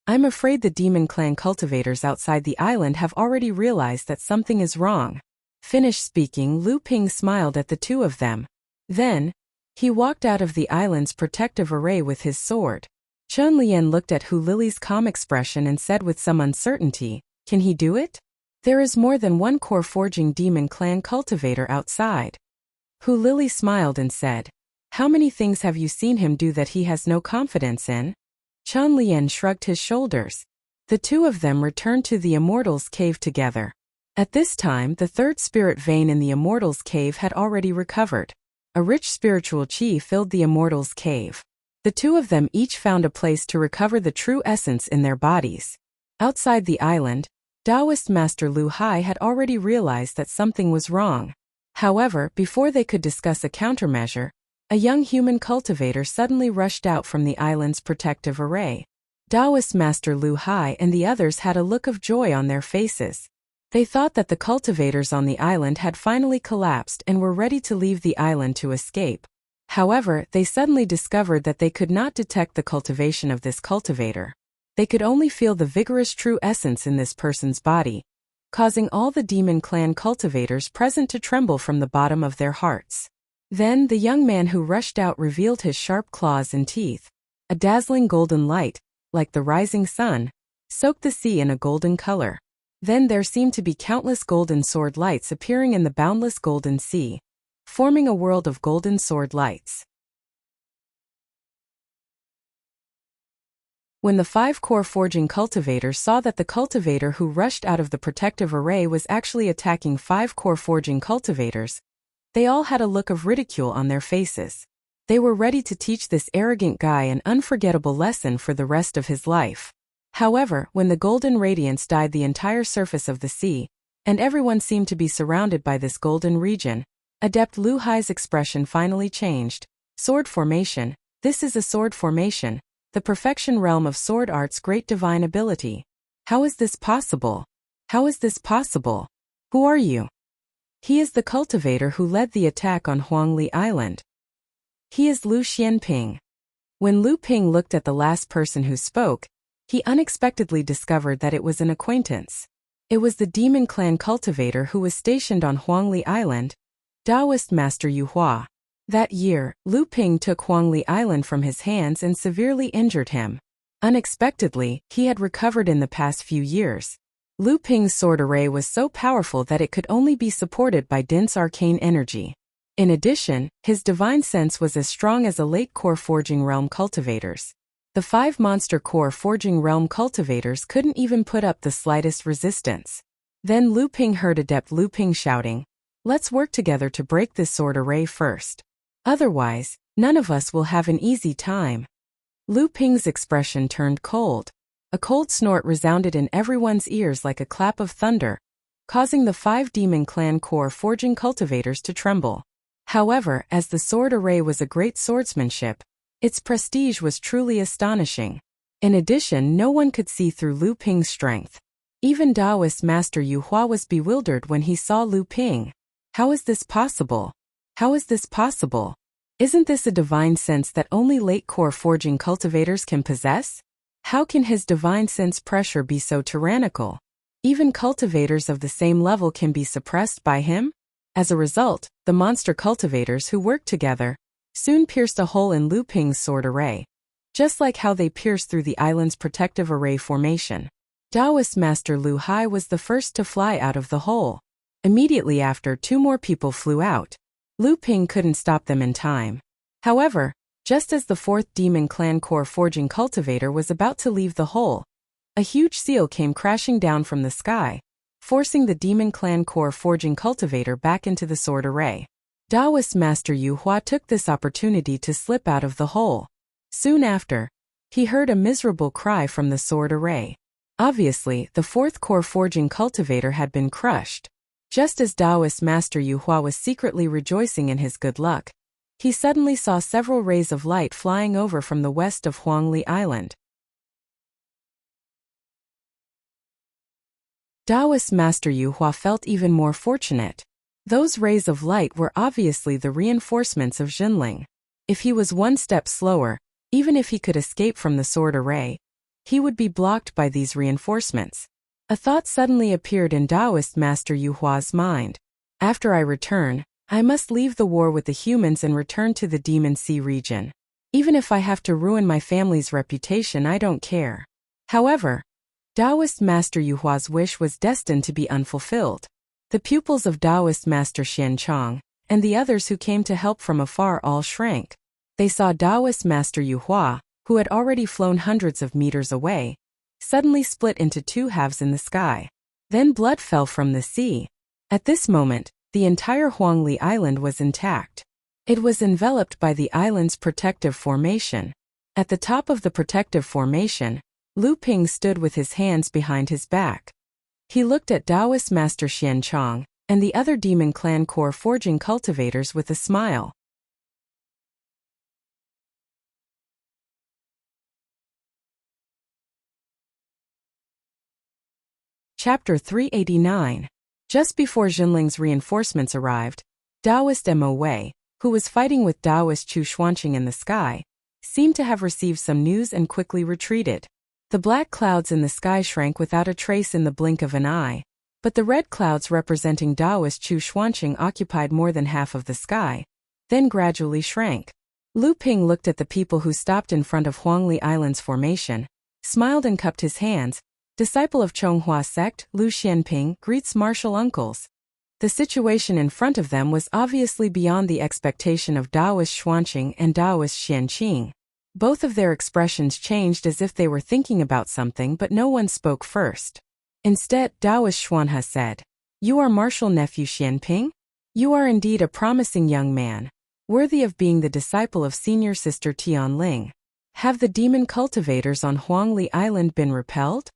I'm afraid the demon clan cultivators outside the island have already realized that something is wrong." Finished speaking, Lu Ping smiled at the two of them. Then, he walked out of the island's protective array with his sword. Chen Lian looked at Hu Lily's calm expression and said with some uncertainty, "Can he do it? There is more than one core forging demon clan cultivator outside." Hu Lily smiled and said, "How many things have you seen him do that he has no confidence in?" Chen Lian shrugged his shoulders. The two of them returned to the Immortals' Cave together. At this time, the third spirit vein in the Immortals' Cave had already recovered. A rich spiritual qi filled the Immortals' Cave. The two of them each found a place to recover the true essence in their bodies. Outside the island, Taoist Master Lu Hai had already realized that something was wrong. However, before they could discuss a countermeasure, a young human cultivator suddenly rushed out from the island's protective array. Taoist Master Lu Hai and the others had a look of joy on their faces. They thought that the cultivators on the island had finally collapsed and were ready to leave the island to escape. However, they suddenly discovered that they could not detect the cultivation of this cultivator. They could only feel the vigorous true essence in this person's body, causing all the demon clan cultivators present to tremble from the bottom of their hearts. Then the young man who rushed out revealed his sharp claws and teeth. A dazzling golden light, like the rising sun, soaked the sea in a golden color. Then there seemed to be countless golden sword lights appearing in the boundless golden sea, forming a world of golden sword lights. When the 5 core forging cultivators saw that the cultivator who rushed out of the protective array was actually attacking 5 core forging cultivators, they all had a look of ridicule on their faces. They were ready to teach this arrogant guy an unforgettable lesson for the rest of his life. However, when the golden radiance dyed the entire surface of the sea, and everyone seemed to be surrounded by this golden region, Adept Lu Hai's expression finally changed. Sword formation. This is a sword formation, the perfection realm of sword art's great divine ability. How is this possible? How is this possible? Who are you? He is the cultivator who led the attack on Huangli Island. He is Lu Xianping. When Lu Ping looked at the last person who spoke, he unexpectedly discovered that it was an acquaintance. It was the demon clan cultivator who was stationed on Huangli Island, Taoist Master Yu Hua. That year, Lu Ping took Huangli Island from his hands and severely injured him. Unexpectedly, he had recovered in the past few years. Lu Ping's sword array was so powerful that it could only be supported by dense arcane energy. In addition, his divine sense was as strong as a late core forging realm cultivator's. The 5 monster core forging realm cultivators couldn't even put up the slightest resistance. Then Lu Ping heard adept Lu Ping shouting, "Let's work together to break this sword array first. Otherwise, none of us will have an easy time." Lu Ping's expression turned cold. A cold snort resounded in everyone's ears like a clap of thunder, causing the 5 demon clan core forging cultivators to tremble. However, as the sword array was a great swordsmanship, its prestige was truly astonishing. In addition, no one could see through Lu Ping's strength. Even Taoist Master Yu Hua was bewildered when he saw Lu Ping. How is this possible? How is this possible? Isn't this a divine sense that only late core forging cultivators can possess? How can his divine sense pressure be so tyrannical? Even cultivators of the same level can be suppressed by him? As a result, the monster cultivators who worked together soon pierced a hole in Lu Ping's sword array, just like how they pierced through the island's protective array formation. Taoist Master Lu Hai was the first to fly out of the hole. Immediately after, 2 more people flew out. Lu Ping couldn't stop them in time. However, just as the 4th demon clan core forging cultivator was about to leave the hole, a huge seal came crashing down from the sky, forcing the demon clan core forging cultivator back into the sword array. Taoist Master Yu Hua took this opportunity to slip out of the hole. Soon after, he heard a miserable cry from the sword array. Obviously, the 4th core forging cultivator had been crushed. Just as Taoist Master Yu Hua was secretly rejoicing in his good luck, he suddenly saw several rays of light flying over from the west of Huangli Island. Taoist Master Yu Hua felt even more fortunate. Those rays of light were obviously the reinforcements of Jinling. If he was one step slower, even if he could escape from the sword array, he would be blocked by these reinforcements. A thought suddenly appeared in Taoist Master Yu Hua's mind. After I return, I must leave the war with the humans and return to the Demon Sea region. Even if I have to ruin my family's reputation, I don't care. However, Taoist Master Yu Hua's wish was destined to be unfulfilled. The pupils of Taoist Master Xian Chong and the others who came to help from afar all shrank. They saw Taoist Master Yu Hua, who had already flown hundreds of meters away, suddenly split into 2 halves in the sky. Then blood fell from the sea. At this moment, the entire Huangli Island was intact. It was enveloped by the island's protective formation. At the top of the protective formation, Lu Ping stood with his hands behind his back. He looked at Taoist Master Xian Chong and the other demon clan core forging cultivators with a smile. Chapter 389. Just before Jinling's reinforcements arrived, Taoist Mo Wei, who was fighting with Taoist Chu Xuanqing in the sky, seemed to have received some news and quickly retreated. The black clouds in the sky shrank without a trace in the blink of an eye, but the red clouds representing Taoist Chu Xuanqing occupied more than half of the sky, then gradually shrank. Lu Ping looked at the people who stopped in front of Huangli Island's formation, smiled and cupped his hands. Disciple of Chonghua sect, Lu Xianping, greets martial uncles. The situation in front of them was obviously beyond the expectation of Taoist Xuanqing and Taoist Xianqing. Both of their expressions changed as if they were thinking about something, but no one spoke first. Instead, Taoist Xuanhe said, "You are martial nephew Xianping? You are indeed a promising young man, worthy of being the disciple of senior sister Tianling. Have the demon cultivators on Huangli Island been repelled?"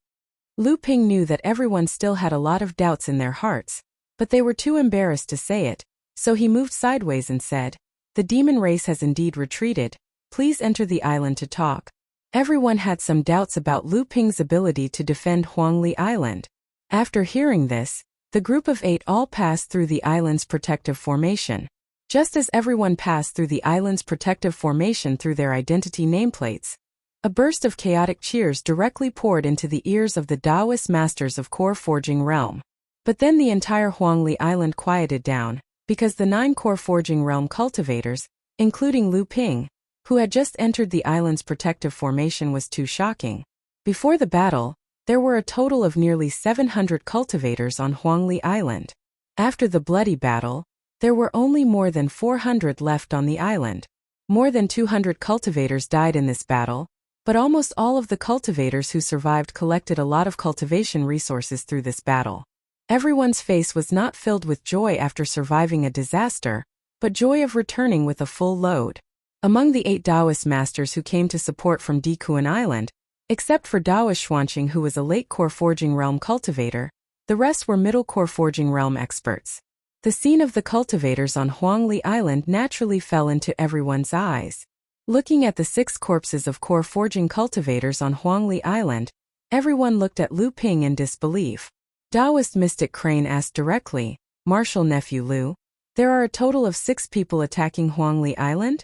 Lu Ping knew that everyone still had a lot of doubts in their hearts, but they were too embarrassed to say it, so he moved sideways and said, "The demon race has indeed retreated. Please enter the island to talk." Everyone had some doubts about Lu Ping's ability to defend Huangli Island. After hearing this, the group of 8 all passed through the island's protective formation. Just as everyone passed through the island's protective formation through their identity nameplates, a burst of chaotic cheers directly poured into the ears of the Taoist masters of core forging realm. But then the entire Huangli Island quieted down, because the 9 core forging realm cultivators, including Lu Ping, who had just entered the island's protective formation, was too shocking. Before the battle, there were a total of nearly 700 cultivators on Huangli Island. After the bloody battle, there were only more than 400 left on the island. More than 200 cultivators died in this battle, But almost all of the cultivators who survived collected a lot of cultivation resources through this battle. Everyone's face was not filled with joy after surviving a disaster, but joy of returning with a full load. Among the 8 Taoist masters who came to support from Dikuan Island, except for Taoist Xuanqing, who was a late core forging realm cultivator, the rest were middle core forging realm experts. The scene of the cultivators on Huangli Island naturally fell into everyone's eyes. Looking at the 6 corpses of core forging cultivators on Huangli Island, everyone looked at Lu Ping in disbelief. Taoist mystic Crane asked directly, "Martial nephew Lu, there are a total of 6 people attacking Huangli Island?"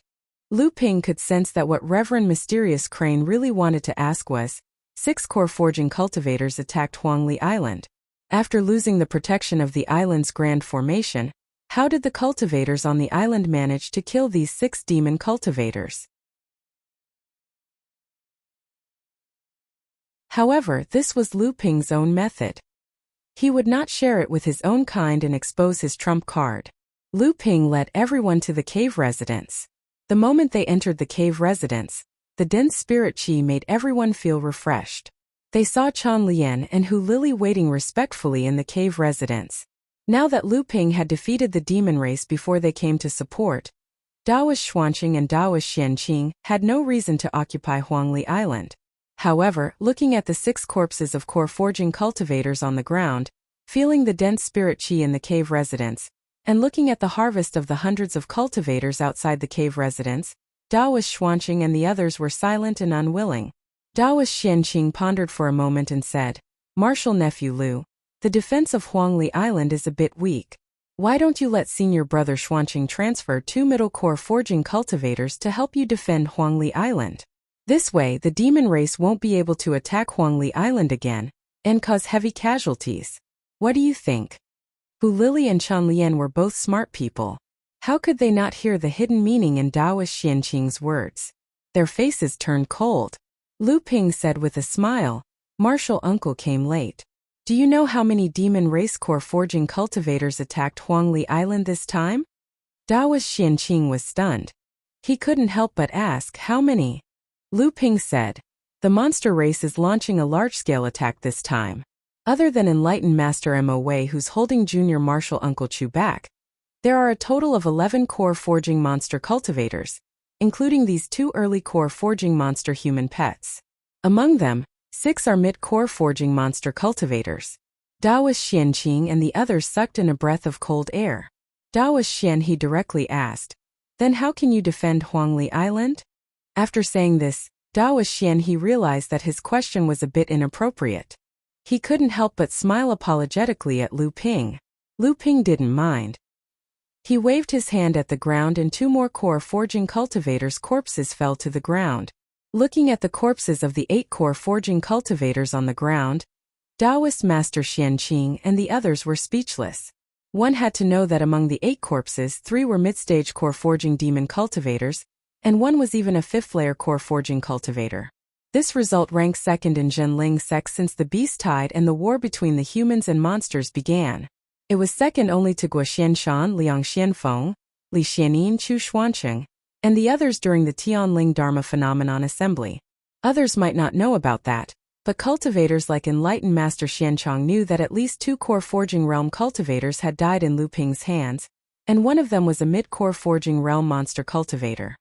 Lu Ping could sense that what Reverend Mysterious Crane really wanted to ask was, 6 core forging cultivators attacked Huangli Island. After losing the protection of the island's grand formation, how did the cultivators on the island manage to kill these 6 demon cultivators? However, this was Lu Ping's own method. He would not share it with his own kind and expose his trump card. Lu Ping led everyone to the cave residence. The moment they entered the cave residence, the dense spirit qi made everyone feel refreshed. They saw Chan Lian and Hu Lili waiting respectfully in the cave residence. Now that Lu Ping had defeated the demon race before they came to support, Taoist Xuanqing and Taoist Xianqing had no reason to occupy Huangli Island. However, looking at the 6 corpses of core forging cultivators on the ground, feeling the dense spirit qi in the cave residence, and looking at the harvest of the hundreds of cultivators outside the cave residence, Taoist Xuanqing and the others were silent and unwilling. Taoist Xianqing pondered for a moment and said, "Martial nephew Lu, the defense of Huangli Island is a bit weak. Why don't you let senior brother Xuanqing transfer 2 middle core forging cultivators to help you defend Huangli Island? This way the demon race won't be able to attack Huangli Island again, and cause heavy casualties. What do you think?" Hu Lili and Chan Lian were both smart people. How could they not hear the hidden meaning in Taoist Xianqing's words? Their faces turned cold. Lu Ping said with a smile, "Martial uncle came late. Do you know how many demon race core forging cultivators attacked Huangli Island this time?" Taoist Xianqing was stunned. He couldn't help but ask, "How many?" Lu Ping said, "The monster race is launching a large-scale attack this time. Other than enlightened Master Mo Wei, who's holding junior martial uncle Chu back, there are a total of 11 core forging monster cultivators, including these 2 early core forging monster human pets. Among them, 6 are mid-core forging monster cultivators." Taoist Xianqing and the others sucked in a breath of cold air. Taoist Xian he directly asked, "Then how can you defend Huangli Island?" After saying this, Taoist Xian he realized that his question was a bit inappropriate. He couldn't help but smile apologetically at Lu Ping. Lu Ping didn't mind. He waved his hand at the ground and 2 more core forging cultivators' corpses fell to the ground. Looking at the corpses of the 8 core forging cultivators on the ground, Taoist Master Xianqing and the others were speechless. One had to know that among the 8 corpses, 3 were mid-stage core forging demon cultivators, and 1 was even a 5th-layer core forging cultivator. This result ranks second in Zhenling sect since the Beast Tide and the war between the humans and monsters began. It was second only to Guo Xianshan, Liang Xianfeng, Li Xianin, Chu Xuanqing, and the others during the Tianling Dharma Phenomenon Assembly. Others might not know about that, but cultivators like enlightened Master Xianchang knew that at least 2 core forging realm cultivators had died in Lu Ping's hands, and one of them was a mid-core forging realm monster cultivator.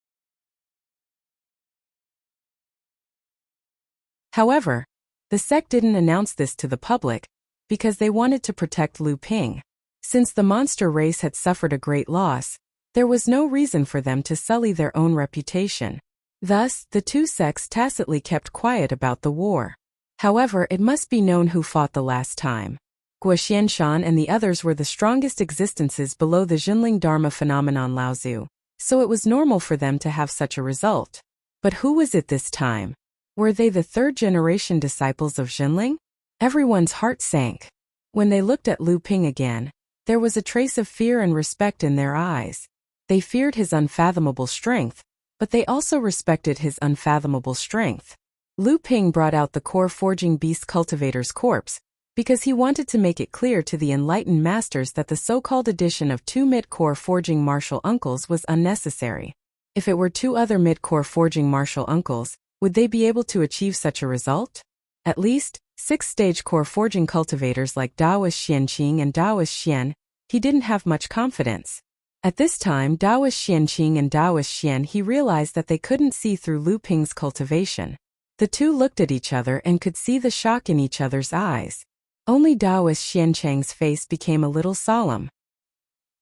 However, the sect didn't announce this to the public, because they wanted to protect Lu Ping. Since the monster race had suffered a great loss, there was no reason for them to sully their own reputation. Thus, the 2 sects tacitly kept quiet about the war. However, it must be known who fought the last time. Guo Xianshan and the others were the strongest existences below the Jinling Dharma phenomenon Laozu, so it was normal for them to have such a result. But who was it this time? Were they the 3rd-generation disciples of Jinling? Everyone's heart sank. When they looked at Lu Ping again, there was a trace of fear and respect in their eyes. They feared his unfathomable strength, but they also respected his unfathomable strength. Lu Ping brought out the core forging beast cultivator's corpse, because he wanted to make it clear to the enlightened masters that the so-called addition of 2 mid-core forging martial uncles was unnecessary. If it were 2 other mid-core forging martial uncles, Would they be able to achieve such a result? At least, 6th-stage core forging cultivators like Daoist Xianqing and Daoist Xian, he didn't have much confidence. At this time, Daoist Xianqing and Daoist Xian, he realized that they couldn't see through Lu Ping's cultivation. The two looked at each other and could see the shock in each other's eyes. Only Daoist Xiancheng's face became a little solemn.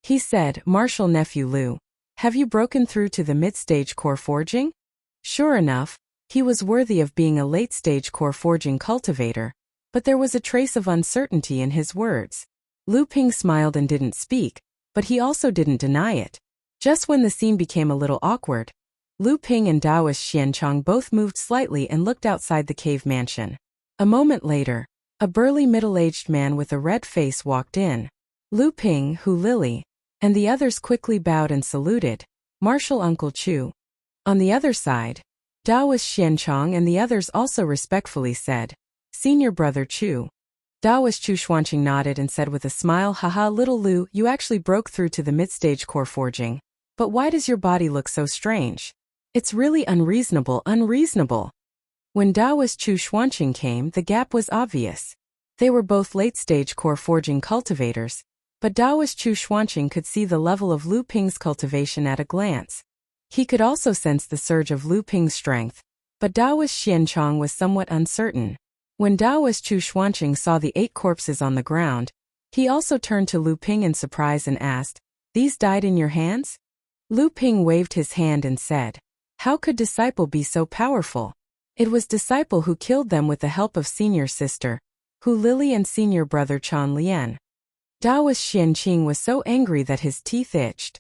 He said, "Martial nephew Lu, have you broken through to the mid-stage core forging?" Sure enough, he was worthy of being a late-stage core forging cultivator, but there was a trace of uncertainty in his words. Lu Ping smiled and didn't speak, but he also didn't deny it. Just when the scene became a little awkward, Lu Ping and Daoist Xiancheng both moved slightly and looked outside the cave mansion. A moment later, a burly middle-aged man with a red face walked in. Lu Ping, Hu Lily, and the others quickly bowed and saluted. "Martial Uncle Chu." On the other side, Daoist Xiancheng and the others also respectfully said, "Senior Brother Chu." Daoist Chu Xuanqing nodded and said with a smile, "Haha, little Lu, you actually broke through to the mid-stage core forging. But why does your body look so strange? It's really unreasonable. When Daoist Chu Xuanqing came, the gap was obvious. They were both late-stage core forging cultivators, but Daoist Chu Xuanqing could see the level of Lu Ping's cultivation at a glance. He could also sense the surge of Lu Ping's strength, but Daoist Xiancheng was somewhat uncertain. When Daoist Chu Xuanqing saw the 8 corpses on the ground, he also turned to Lu Ping in surprise and asked, "These died in your hands?" Lu Ping waved his hand and said, "How could Disciple be so powerful? It was Disciple who killed them with the help of senior sister, Hu Lily, and senior brother Chan Lian." Daoist Xianqing was so angry that his teeth itched.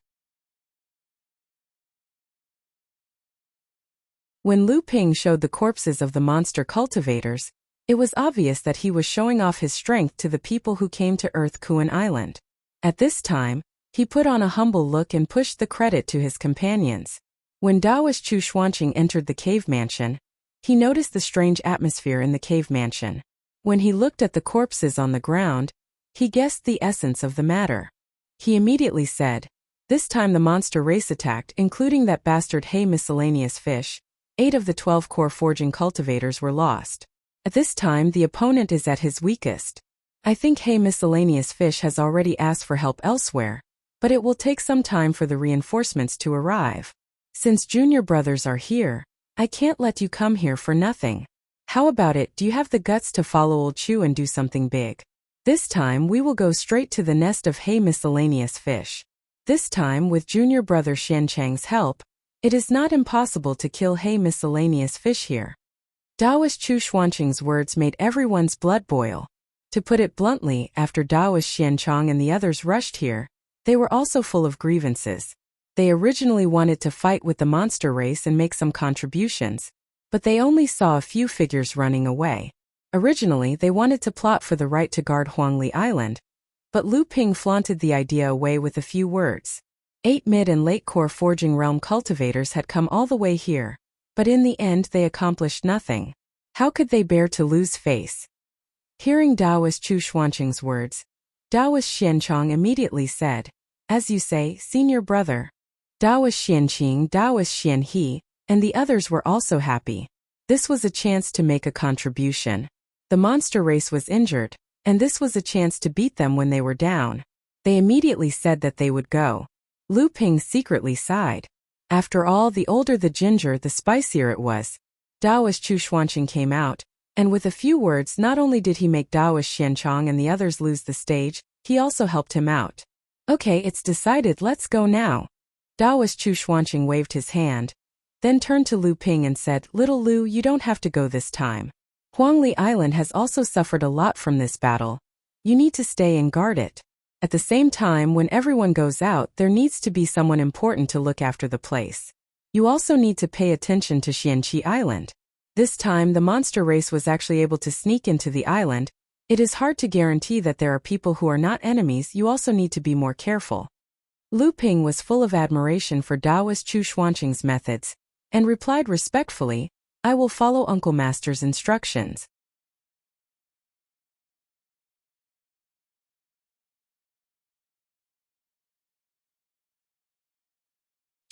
When Lu Ping showed the corpses of the monster cultivators, it was obvious that he was showing off his strength to the people who came to Earth Kuan Island. At this time, he put on a humble look and pushed the credit to his companions. When Daoist Chu Xuanqing entered the cave mansion, he noticed the strange atmosphere in the cave mansion. When he looked at the corpses on the ground, he guessed the essence of the matter. He immediately said, "This time the monster race attacked, including that bastard Hay miscellaneous fish. 8 of the 12 core forging cultivators were lost. At this time the opponent is at his weakest. I think Hay miscellaneous fish has already asked for help elsewhere, but it will take some time for the reinforcements to arrive. Since junior brothers are here, I can't let you come here for nothing. How about it, do you have the guts to follow old Chu and do something big? This time we will go straight to the nest of Hay miscellaneous fish. This time with junior brother Xiancheng's help, it is not impossible to kill Hay miscellaneous fish here." Daoist Chu Xuanqing's words made everyone's blood boil. To put it bluntly, after Daoist Xiancheng and the others rushed here, they were also full of grievances. They originally wanted to fight with the monster race and make some contributions, but they only saw a few figures running away. Originally, they wanted to plot for the right to guard Huangli Island, but Lu Ping flaunted the idea away with a few words. 8 mid and late core forging realm cultivators had come all the way here, but in the end they accomplished nothing. How could they bear to lose face? Hearing Daoist Chu Xuanqing's words, Daoist Xiancheng immediately said, "As you say, senior brother." Daoist Xianqing, Daoist Xianhe, and the others were also happy. This was a chance to make a contribution. The monster race was injured, and this was a chance to beat them when they were down. They immediately said that they would go. Lu Ping secretly sighed. After all, the older the ginger, the spicier it was. Daoist Chu Xuanqing came out, and with a few words not only did he make Daoist Xiancheng and the others lose the stage, he also helped him out. "Okay, it's decided, let's go now." Daoist Chu Xuanqing waved his hand, then turned to Lu Ping and said, "Little Lu, you don't have to go this time. Huangli Island has also suffered a lot from this battle. You need to stay and guard it. At the same time, when everyone goes out, there needs to be someone important to look after the place. You also need to pay attention to Xianqi Island. This time, the monster race was actually able to sneak into the island. It is hard to guarantee that there are people who are not enemies. You also need to be more careful." Lu Ping was full of admiration for Daoist Chu Xuanqing's methods, and replied respectfully, "I will follow Uncle Master's instructions."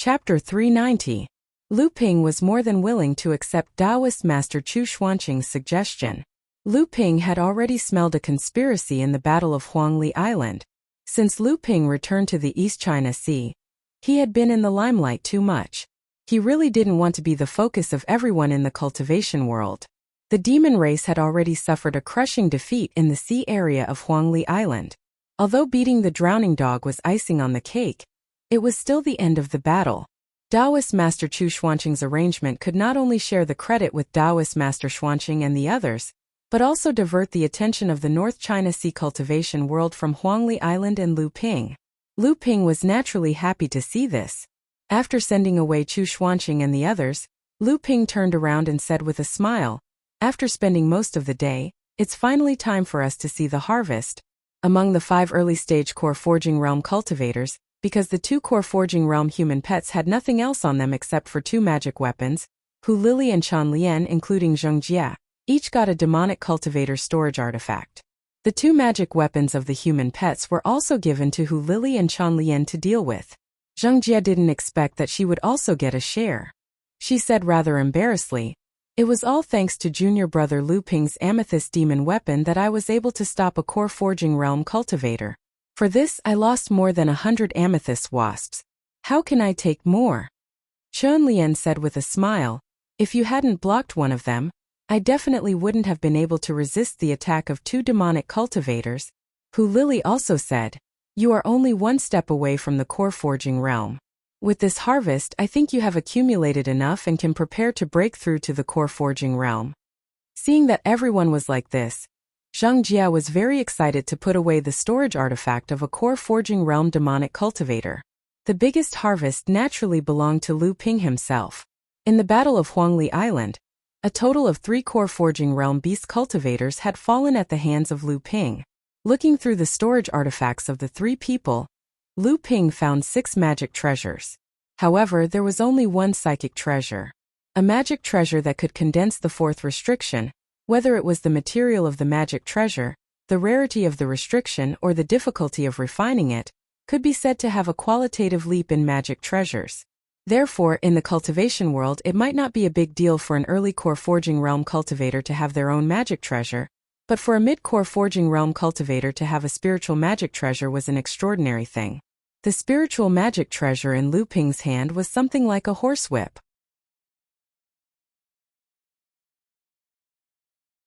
Chapter 390. Lu Ping was more than willing to accept Taoist Master Chu Xuanqing's suggestion. Lu Ping had already smelled a conspiracy in the Battle of Huangli Island. Since Lu Ping returned to the East China Sea, he had been in the limelight too much. He really didn't want to be the focus of everyone in the cultivation world. The demon race had already suffered a crushing defeat in the sea area of Huangli Island. Although beating the drowning dog was icing on the cake, it was still the end of the battle. Taoist Master Chu Xuanqing's arrangement could not only share the credit with Taoist Master Xuanqing and the others, but also divert the attention of the North China Sea cultivation world from Huangli Island and Lu Ping. Lu Ping was naturally happy to see this. After sending away Chu Xuanqing and the others, Lu Ping turned around and said with a smile, "After spending most of the day, it's finally time for us to see the harvest." Among the 5 early-stage core forging realm cultivators, because the 2 core forging realm human pets had nothing else on them except for 2 magic weapons, Hu Lili and Chan Lian including Zheng Jia, each got a demonic cultivator storage artifact. The 2 magic weapons of the human pets were also given to Hu Lili and Chan Lian to deal with. Zheng Jia didn't expect that she would also get a share. She said rather embarrassedly, "It was all thanks to junior brother Lu Ping's amethyst demon weapon that I was able to stop a core forging realm cultivator. For this I lost more than 100 amethyst wasps. How can I take more?" Chen Lian said with a smile, "If you hadn't blocked one of them, I definitely wouldn't have been able to resist the attack of 2 demonic cultivators." Hu Lili also said, "You are only 1 step away from the core forging realm. With this harvest, I think you have accumulated enough and can prepare to break through to the core forging realm." Seeing that everyone was like this, Zheng Jia was very excited to put away the storage artifact of a core forging realm demonic cultivator. The biggest harvest naturally belonged to Lu Ping himself. In the Battle of Huangli Island, a total of 3 core forging realm beast cultivators had fallen at the hands of Lu Ping. Looking through the storage artifacts of the 3 people, Lu Ping found 6 magic treasures. However, there was only 1 psychic treasure. A magic treasure that could condense the 4th restriction, whether it was the material of the magic treasure, the rarity of the restriction or the difficulty of refining it, could be said to have a qualitative leap in magic treasures. Therefore, in the cultivation world it might not be a big deal for an early core forging realm cultivator to have their own magic treasure, but for a mid-core forging realm cultivator to have a spiritual magic treasure was an extraordinary thing. The spiritual magic treasure in Lu Ping's hand was something like a horsewhip.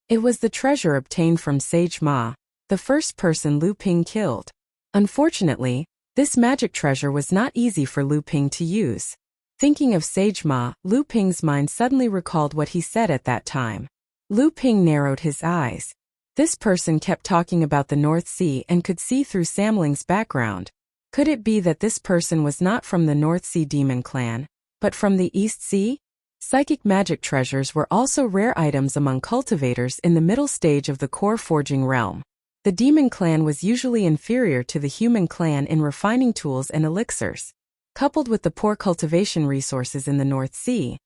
It was the treasure obtained from Sage Ma, the first person Lu Ping killed. Unfortunately, this magic treasure was not easy for Lu Ping to use. Thinking of Sage Ma, Lu Ping's mind suddenly recalled what he said at that time. Lu Ping narrowed his eyes. This person kept talking about the North Sea and could see through Samling's background. Could it be that this person was not from the North Sea Demon Clan, but from the East Sea? Psychic magic treasures were also rare items among cultivators in the middle stage of the core forging realm. The Demon Clan was usually inferior to the Human Clan in refining tools and elixirs. Coupled with the poor cultivation resources in the North Sea,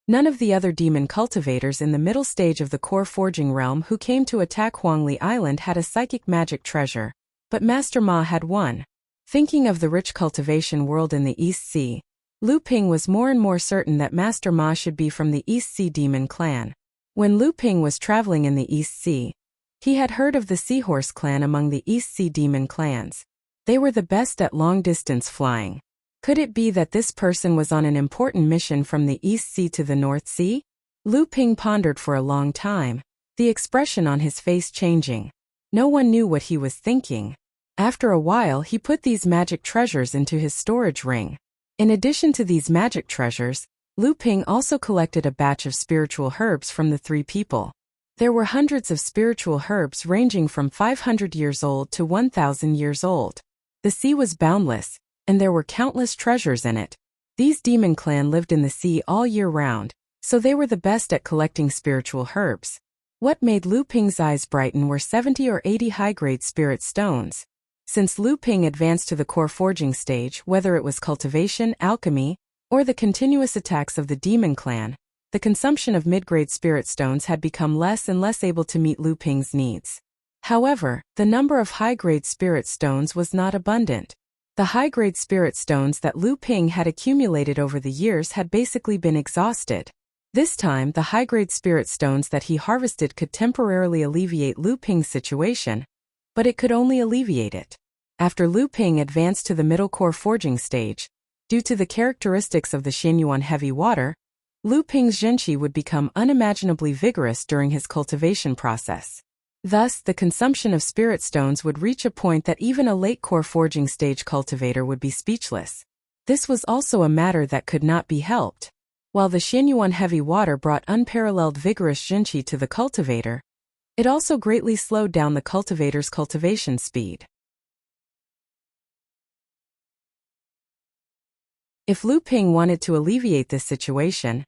none of the other demon cultivators in the middle stage of the core forging realm who came to attack Huangli Island had a psychic magic treasure, but Master Ma had one. Thinking of the rich cultivation world in the East Sea, Lu Ping was more and more certain that Master Ma should be from the East Sea Demon Clan. When Lu Ping was traveling in the East Sea, he had heard of the Seahorse Clan among the East Sea Demon Clans. They were the best at long-distance flying. Could it be that this person was on an important mission from the East Sea to the North Sea? Lu Ping pondered for a long time, the expression on his face changing. No one knew what he was thinking. After a while he put these magic treasures into his storage ring. In addition to these magic treasures, Lu Ping also collected a batch of spiritual herbs from the 3 people. There were hundreds of spiritual herbs ranging from 500 years old to 1,000 years old. The sea was boundless, and there were countless treasures in it. These demon clan lived in the sea all year round, so they were the best at collecting spiritual herbs. What made Lu Ping's eyes brighten were 70 or 80 high-grade spirit stones. Since Lu Ping advanced to the core forging stage, whether it was cultivation, alchemy, or the continuous attacks of the demon clan, the consumption of mid-grade spirit stones had become less and less able to meet Lu Ping's needs. However, the number of high-grade spirit stones was not abundant. The high-grade spirit stones that Lu Ping had accumulated over the years had basically been exhausted. This time, the high-grade spirit stones that he harvested could temporarily alleviate Lu Ping's situation, but it could only alleviate it. After Lu Ping advanced to the middle core forging stage, due to the characteristics of the Xianyuan heavy water, Lu Ping's zhenqi would become unimaginably vigorous during his cultivation process. Thus, the consumption of spirit stones would reach a point that even a late core forging stage cultivator would be speechless. This was also a matter that could not be helped. While the Xianyuan heavy water brought unparalleled vigorous zhenqi to the cultivator, it also greatly slowed down the cultivator's cultivation speed. If Lu Ping wanted to alleviate this situation,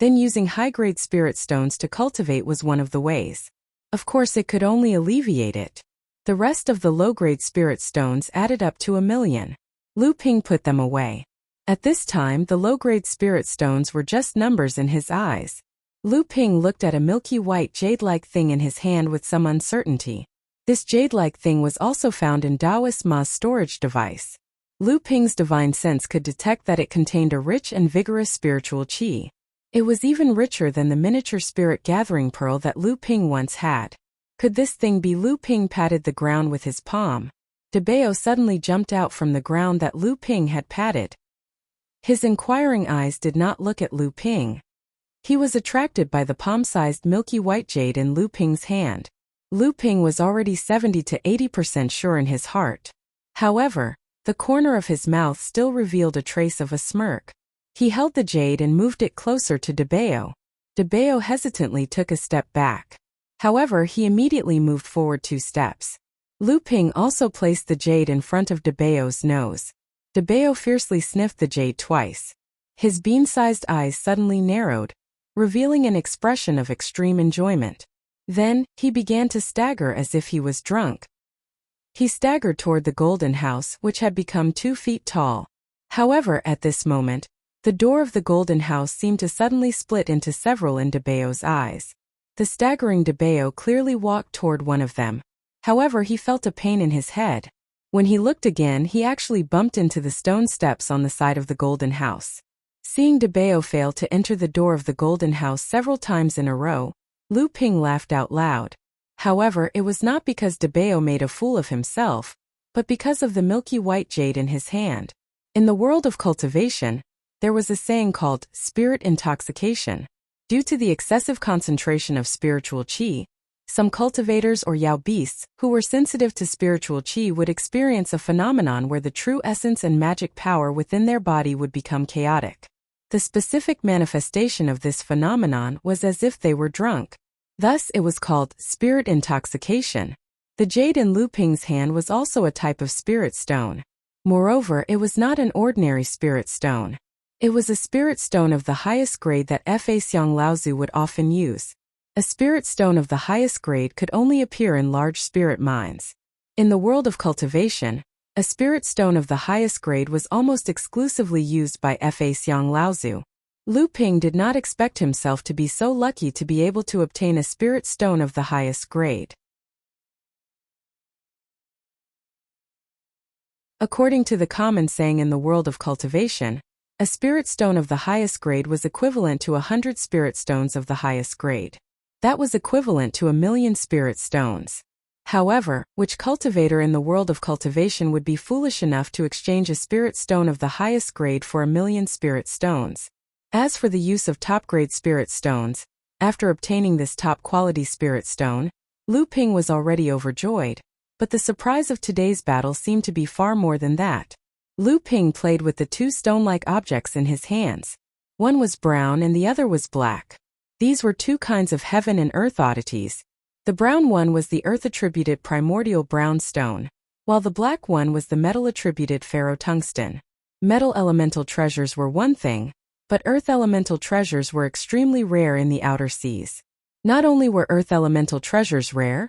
then using high-grade spirit stones to cultivate was one of the ways. Of course, it could only alleviate it. The rest of the low-grade spirit stones added up to 1,000,000. Lu Ping put them away. At this time, the low-grade spirit stones were just numbers in his eyes. Lu Ping looked at a milky white jade-like thing in his hand with some uncertainty. This jade-like thing was also found in Taoist Ma's storage device. Lu Ping's divine sense could detect that it contained a rich and vigorous spiritual qi. It was even richer than the miniature spirit gathering pearl that Lu Ping once had. Could this thing be? Lu Ping patted the ground with his palm. Debao suddenly jumped out from the ground that Lu Ping had patted. His inquiring eyes did not look at Lu Ping. He was attracted by the palm-sized milky white jade in Lu Ping's hand. Lu Ping was already 70 to 80% sure in his heart. However, the corner of his mouth still revealed a trace of a smirk. He held the jade and moved it closer to Debao. Debao hesitantly took a step back. However, he immediately moved forward 2 steps. Lu Ping also placed the jade in front of Debao's nose. Debao fiercely sniffed the jade twice. His bean-sized eyes suddenly narrowed, revealing an expression of extreme enjoyment. Then, he began to stagger as if he was drunk. He staggered toward the golden house, which had become 2 feet tall. However, at this moment, the door of the golden house seemed to suddenly split into several in Debao's eyes. The staggering Debao clearly walked toward one of them. However, he felt a pain in his head. When he looked again, he actually bumped into the stone steps on the side of the golden house. Seeing Debao fail to enter the door of the golden house several times in a row, Lu Ping laughed out loud. However, it was not because Debao made a fool of himself, but because of the milky white jade in his hand. In the world of cultivation, there was a saying called spirit intoxication. Due to the excessive concentration of spiritual qi, some cultivators or Yao beasts who were sensitive to spiritual qi would experience a phenomenon where the true essence and magic power within their body would become chaotic. The specific manifestation of this phenomenon was as if they were drunk. Thus, it was called spirit intoxication. The jade in Lu Ping's hand was also a type of spirit stone. Moreover, it was not an ordinary spirit stone. It was a spirit stone of the highest grade that Fa Xiang Laozu would often use. A spirit stone of the highest grade could only appear in large spirit mines. In the world of cultivation, a spirit stone of the highest grade was almost exclusively used by Fa Xiang Laozu. Lu Ping did not expect himself to be so lucky to be able to obtain a spirit stone of the highest grade. According to the common saying in the world of cultivation, a spirit stone of the highest grade was equivalent to 100 spirit stones of the highest grade. That was equivalent to 1,000,000 spirit stones. However, which cultivator in the world of cultivation would be foolish enough to exchange a spirit stone of the highest grade for 1,000,000 spirit stones? As for the use of top-grade spirit stones, after obtaining this top-quality spirit stone, Lu Ping was already overjoyed. But the surprise of today's battle seemed to be far more than that. Lu Ping played with the 2 stone-like objects in his hands. One was brown and the other was black. These were 2 kinds of heaven and earth oddities. The brown one was the earth-attributed primordial brown stone, while the black one was the metal-attributed ferrotungsten. Metal elemental treasures were one thing, but earth elemental treasures were extremely rare in the outer seas. Not only were earth elemental treasures rare,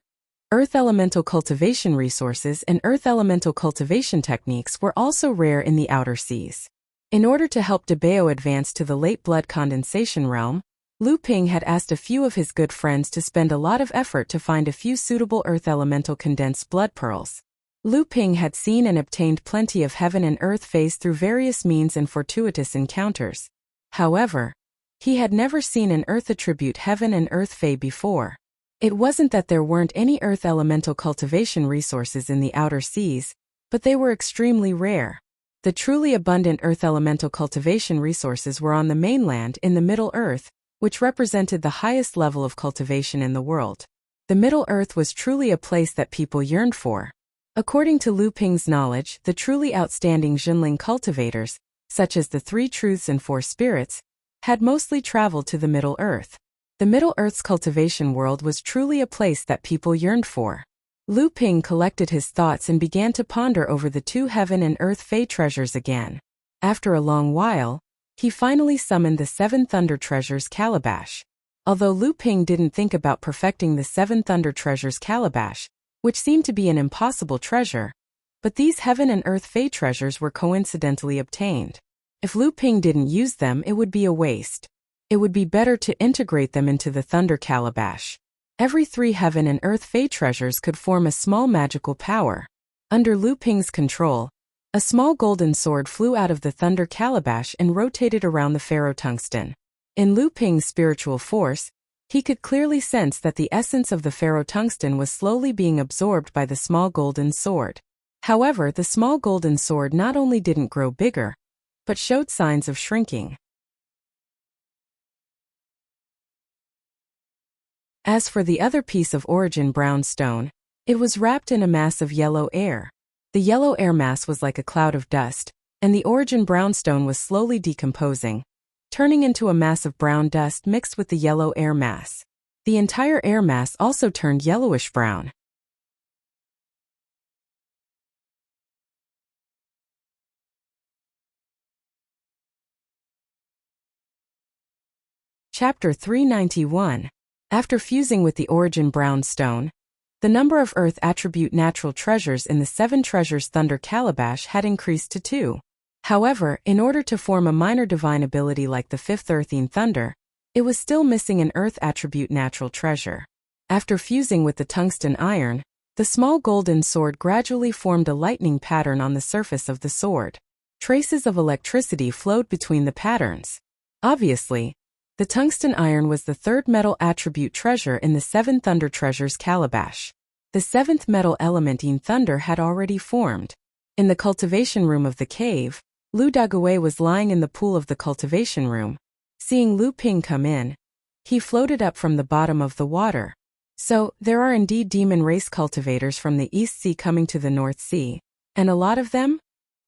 earth elemental cultivation resources and earth elemental cultivation techniques were also rare in the outer seas. In order to help Debao advance to the late blood condensation realm, Lu Ping had asked a few of his good friends to spend a lot of effort to find a few suitable earth elemental condensed blood pearls. Lu Ping had seen and obtained plenty of heaven and earth fays through various means and fortuitous encounters. However, he had never seen an earth attribute heaven and earth fay before. It wasn't that there weren't any earth elemental cultivation resources in the outer seas, but they were extremely rare. The truly abundant earth elemental cultivation resources were on the mainland in the Middle Earth, which represented the highest level of cultivation in the world. The Middle Earth was truly a place that people yearned for. According to Lu Ping's knowledge, the truly outstanding Jinling cultivators, such as the Three Truths and Four Spirits, had mostly traveled to the Middle Earth. The Middle Earth's cultivation world was truly a place that people yearned for. Lu Ping collected his thoughts and began to ponder over the two heaven and earth fey treasures again. After a long while, he finally summoned the Seven Thunder Treasures calabash. Although Lu Ping didn't think about perfecting the Seven Thunder Treasures calabash, which seemed to be an impossible treasure, but these heaven and earth fey treasures were coincidentally obtained. If Lu Ping didn't use them, it would be a waste. It would be better to integrate them into the Thunder Calabash. Every 3 heaven and earth fey treasures could form a small magical power. Under Lu Ping's control, a small golden sword flew out of the Thunder Calabash and rotated around the ferrotungsten. In Lu Ping's spiritual force, he could clearly sense that the essence of the ferrotungsten was slowly being absorbed by the small golden sword. However, the small golden sword not only didn't grow bigger, but showed signs of shrinking. As for the other piece of origin brown stone, it was wrapped in a mass of yellow air. The yellow air mass was like a cloud of dust, and the origin brown stone was slowly decomposing, turning into a mass of brown dust mixed with the yellow air mass. The entire air mass also turned yellowish-brown. Chapter 391. After fusing with the origin brown stone, the number of earth attribute natural treasures in the 7 treasures Thunder Calabash had increased to 2. However, in order to form a minor divine ability like the 5th earthing thunder, it was still missing an earth attribute natural treasure. After fusing with the tungsten iron, the small golden sword gradually formed a lightning pattern on the surface of the sword. Traces of electricity flowed between the patterns. Obviously, the tungsten iron was the 3rd metal attribute treasure in the 7 Thunder Treasures Calabash. The 7th metal elementing thunder had already formed. In the cultivation room of the cave, Lu Dagui was lying in the pool of the cultivation room. Seeing Lu Ping come in, he floated up from the bottom of the water. So, there are indeed demon race cultivators from the East Sea coming to the North Sea, and a lot of them?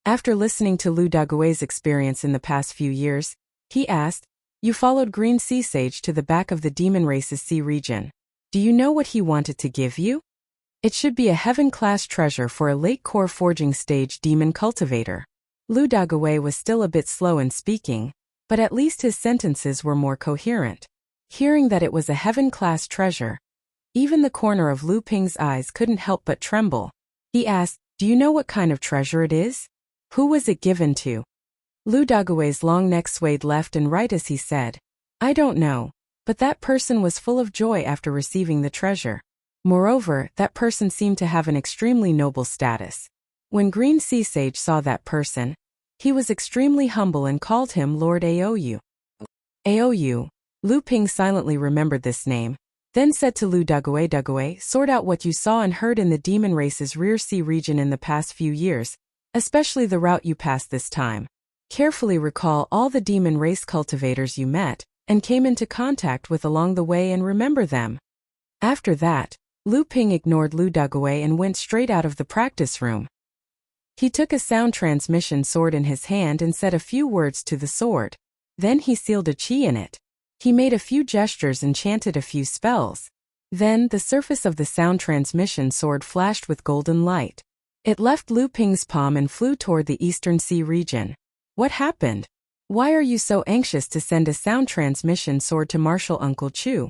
After listening to Lu Dagui's experience in the past few years, he asked, "You followed Green Sea Sage to the back of the demon race's sea region. Do you know what he wanted to give you? It should be a heaven-class treasure for a late core forging stage demon cultivator." Lu Dagui was still a bit slow in speaking, but at least his sentences were more coherent. Hearing that it was a heaven-class treasure, even the corner of Lu Ping's eyes couldn't help but tremble. He asked, "Do you know what kind of treasure it is? Who was it given to?" Lu Dagui's long neck swayed left and right as he said, "I don't know, but that person was full of joy after receiving the treasure. Moreover, that person seemed to have an extremely noble status. When Green Sea Sage saw that person, he was extremely humble and called him Lord Aou. Aou. Lu Ping silently remembered this name, then said to Lu Dagui, "Sort out what you saw and heard in the demon race's rear sea region in the past few years, especially the route you passed this time. Carefully recall all the demon race cultivators you met and came into contact with along the way and remember them." After that, Lu Ping ignored Lu Dagui and went straight out of the practice room. He took a sound transmission sword in his hand and said a few words to the sword. Then he sealed a chi in it. He made a few gestures and chanted a few spells. Then the surface of the sound transmission sword flashed with golden light. It left Lu Ping's palm and flew toward the Eastern Sea region. "What happened? Why are you so anxious to send a sound transmission sword to Marshal Uncle Chu?"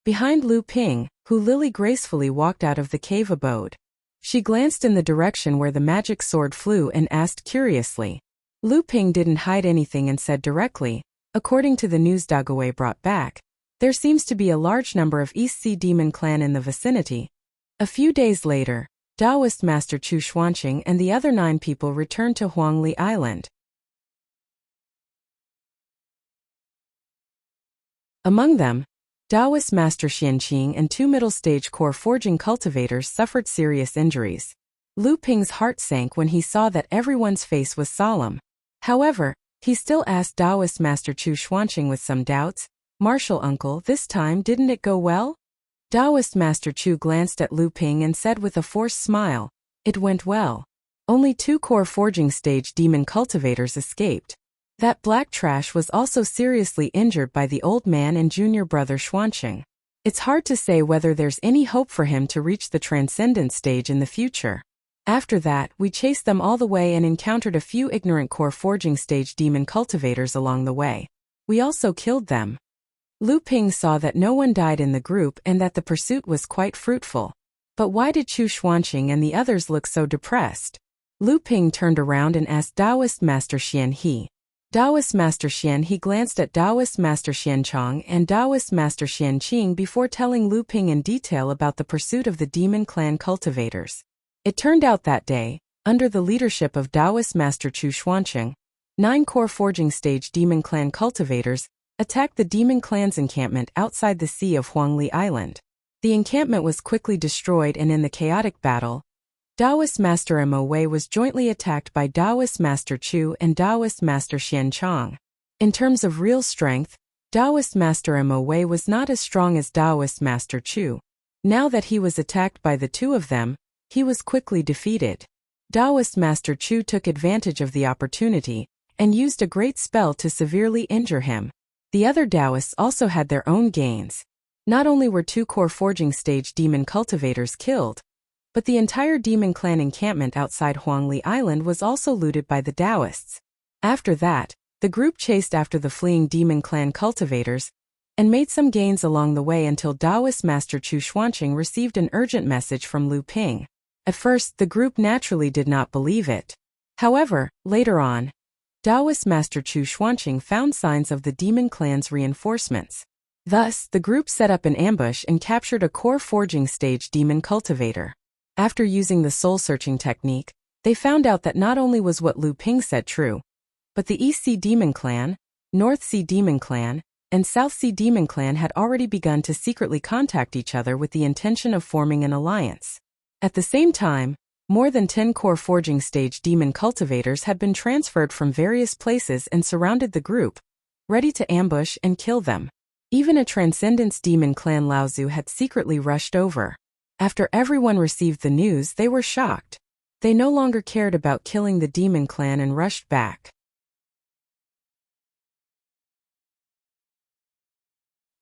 Behind Lu Ping, who Lily gracefully walked out of the cave abode. She glanced in the direction where the magic sword flew and asked curiously. Lu Ping didn't hide anything and said directly, "According to the news Dagui brought back, there seems to be a large number of East Sea Demon clan in the vicinity." A few days later, Taoist Master Chu Xuanqing and the other 9 people returned to Huangli Island. Among them, Taoist Master Xianqing and 2 middle-stage core forging cultivators suffered serious injuries. Lu Ping's heart sank when he saw that everyone's face was solemn. However, he still asked Taoist Master Chu Xuanqing with some doubts, "Martial uncle, this time didn't it go well?" Taoist Master Chu glanced at Lu Ping and said with a forced smile, "It went well. Only 2 core forging stage demon cultivators escaped. That black trash was also seriously injured by the old man and junior brother Xuanqing. It's hard to say whether there's any hope for him to reach the transcendent stage in the future. After that, we chased them all the way and encountered a few ignorant core forging stage demon cultivators along the way. We also killed them." Lu Ping saw that no one died in the group and that the pursuit was quite fruitful. But why did Chu Xuanqing and the others look so depressed? Lu Ping turned around and asked Taoist Master Xian He. Taoist Master Xian He glanced at Taoist Master Xianchang and Taoist Master Xianqing before telling Lu Ping in detail about the pursuit of the demon clan cultivators. It turned out that day, under the leadership of Taoist Master Chu Xuanqing, 9 core forging stage demon clan cultivators attacked the demon clan's encampment outside the sea of Huangli Island. The encampment was quickly destroyed, and in the chaotic battle, Taoist Master Mo Wei was jointly attacked by Taoist Master Chu and Taoist Master Xianchang. In terms of real strength, Taoist Master Mo Wei was not as strong as Taoist Master Chu. Now that he was attacked by the 2 of them, he was quickly defeated. Taoist Master Chu took advantage of the opportunity and used a great spell to severely injure him. The other Taoists also had their own gains. Not only were 2 core forging stage demon cultivators killed, but the entire demon clan encampment outside Huangli Island was also looted by the Taoists. After that, the group chased after the fleeing demon clan cultivators and made some gains along the way until Taoist Master Chu Xuanqing received an urgent message from Lu Ping. At first, the group naturally did not believe it. However, later on, Taoist Master Chu Xuanqing found signs of the demon clan's reinforcements. Thus, the group set up an ambush and captured a core forging stage demon cultivator. After using the soul-searching technique, they found out that not only was what Lu Ping said true, but the East Sea Demon Clan, North Sea Demon Clan, and South Sea Demon Clan had already begun to secretly contact each other with the intention of forming an alliance. At the same time, more than 10 core forging stage demon cultivators had been transferred from various places and surrounded the group, ready to ambush and kill them. Even a Transcendence Demon Clan Laozu had secretly rushed over. After everyone received the news, they were shocked. They no longer cared about killing the Demon Clan and rushed back.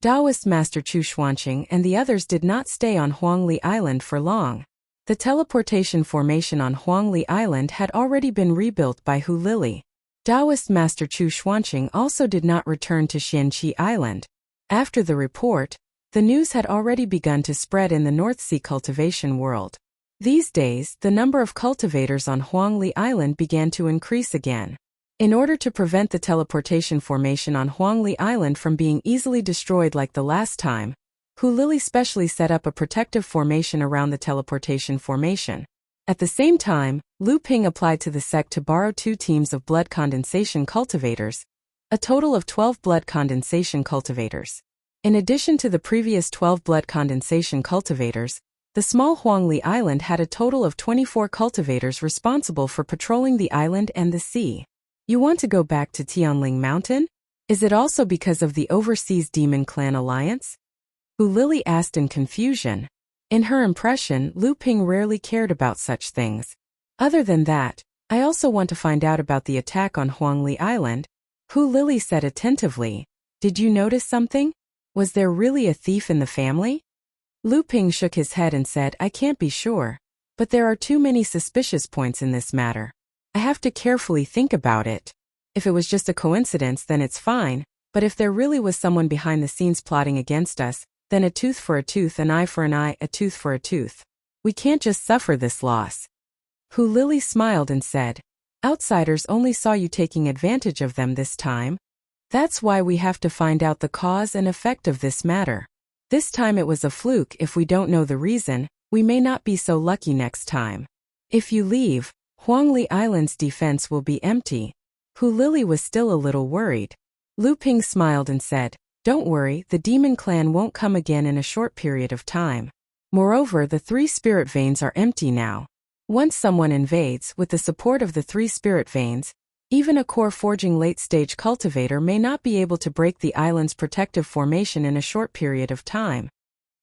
Taoist Master Chu Xuanqing and the others did not stay on Huangli Island for long. The teleportation formation on Huangli Island had already been rebuilt by Hu Lili. Taoist Master Chu Xuanqing also did not return to Xianqi Island. After the report, the news had already begun to spread in the North Sea cultivation world. These days, the number of cultivators on Huangli Island began to increase again. In order to prevent the teleportation formation on Huangli Island from being easily destroyed like the last time, Hu Lili specially set up a protective formation around the teleportation formation. At the same time, Lu Ping applied to the sect to borrow 2 teams of blood condensation cultivators, a total of 12 blood condensation cultivators. In addition to the previous 12 blood condensation cultivators, the small Huangli Island had a total of 24 cultivators responsible for patrolling the island and the sea. You want to go back to Tianling Mountain? Is it also because of the Overseas Demon Clan Alliance? Hu Lili asked in confusion. In her impression, Lu Ping rarely cared about such things. Other than that, I also want to find out about the attack on Huangli Island, Hu Lili said attentively. Did you notice something? Was there really a thief in the family? Lu Ping shook his head and said, I can't be sure, but there are too many suspicious points in this matter. I have to carefully think about it. If it was just a coincidence, then it's fine, but if there really was someone behind the scenes plotting against us, then a tooth for a tooth, an eye for an eye, a tooth for a tooth. We can't just suffer this loss. Hu Lili smiled and said, outsiders only saw you taking advantage of them this time. That's why we have to find out the cause and effect of this matter. This time it was a fluke if we don't know the reason, We may not be so lucky next time. If you leave, Huangli Island's defense will be empty. Hu Lili was still a little worried. Lu Ping smiled and said, "Don't worry, the demon clan won't come again in a short period of time. Moreover, the 3 spirit veins are empty now. Once someone invades, with the support of the 3 spirit veins, even a core forging late-stage cultivator may not be able to break the island's protective formation in a short period of time."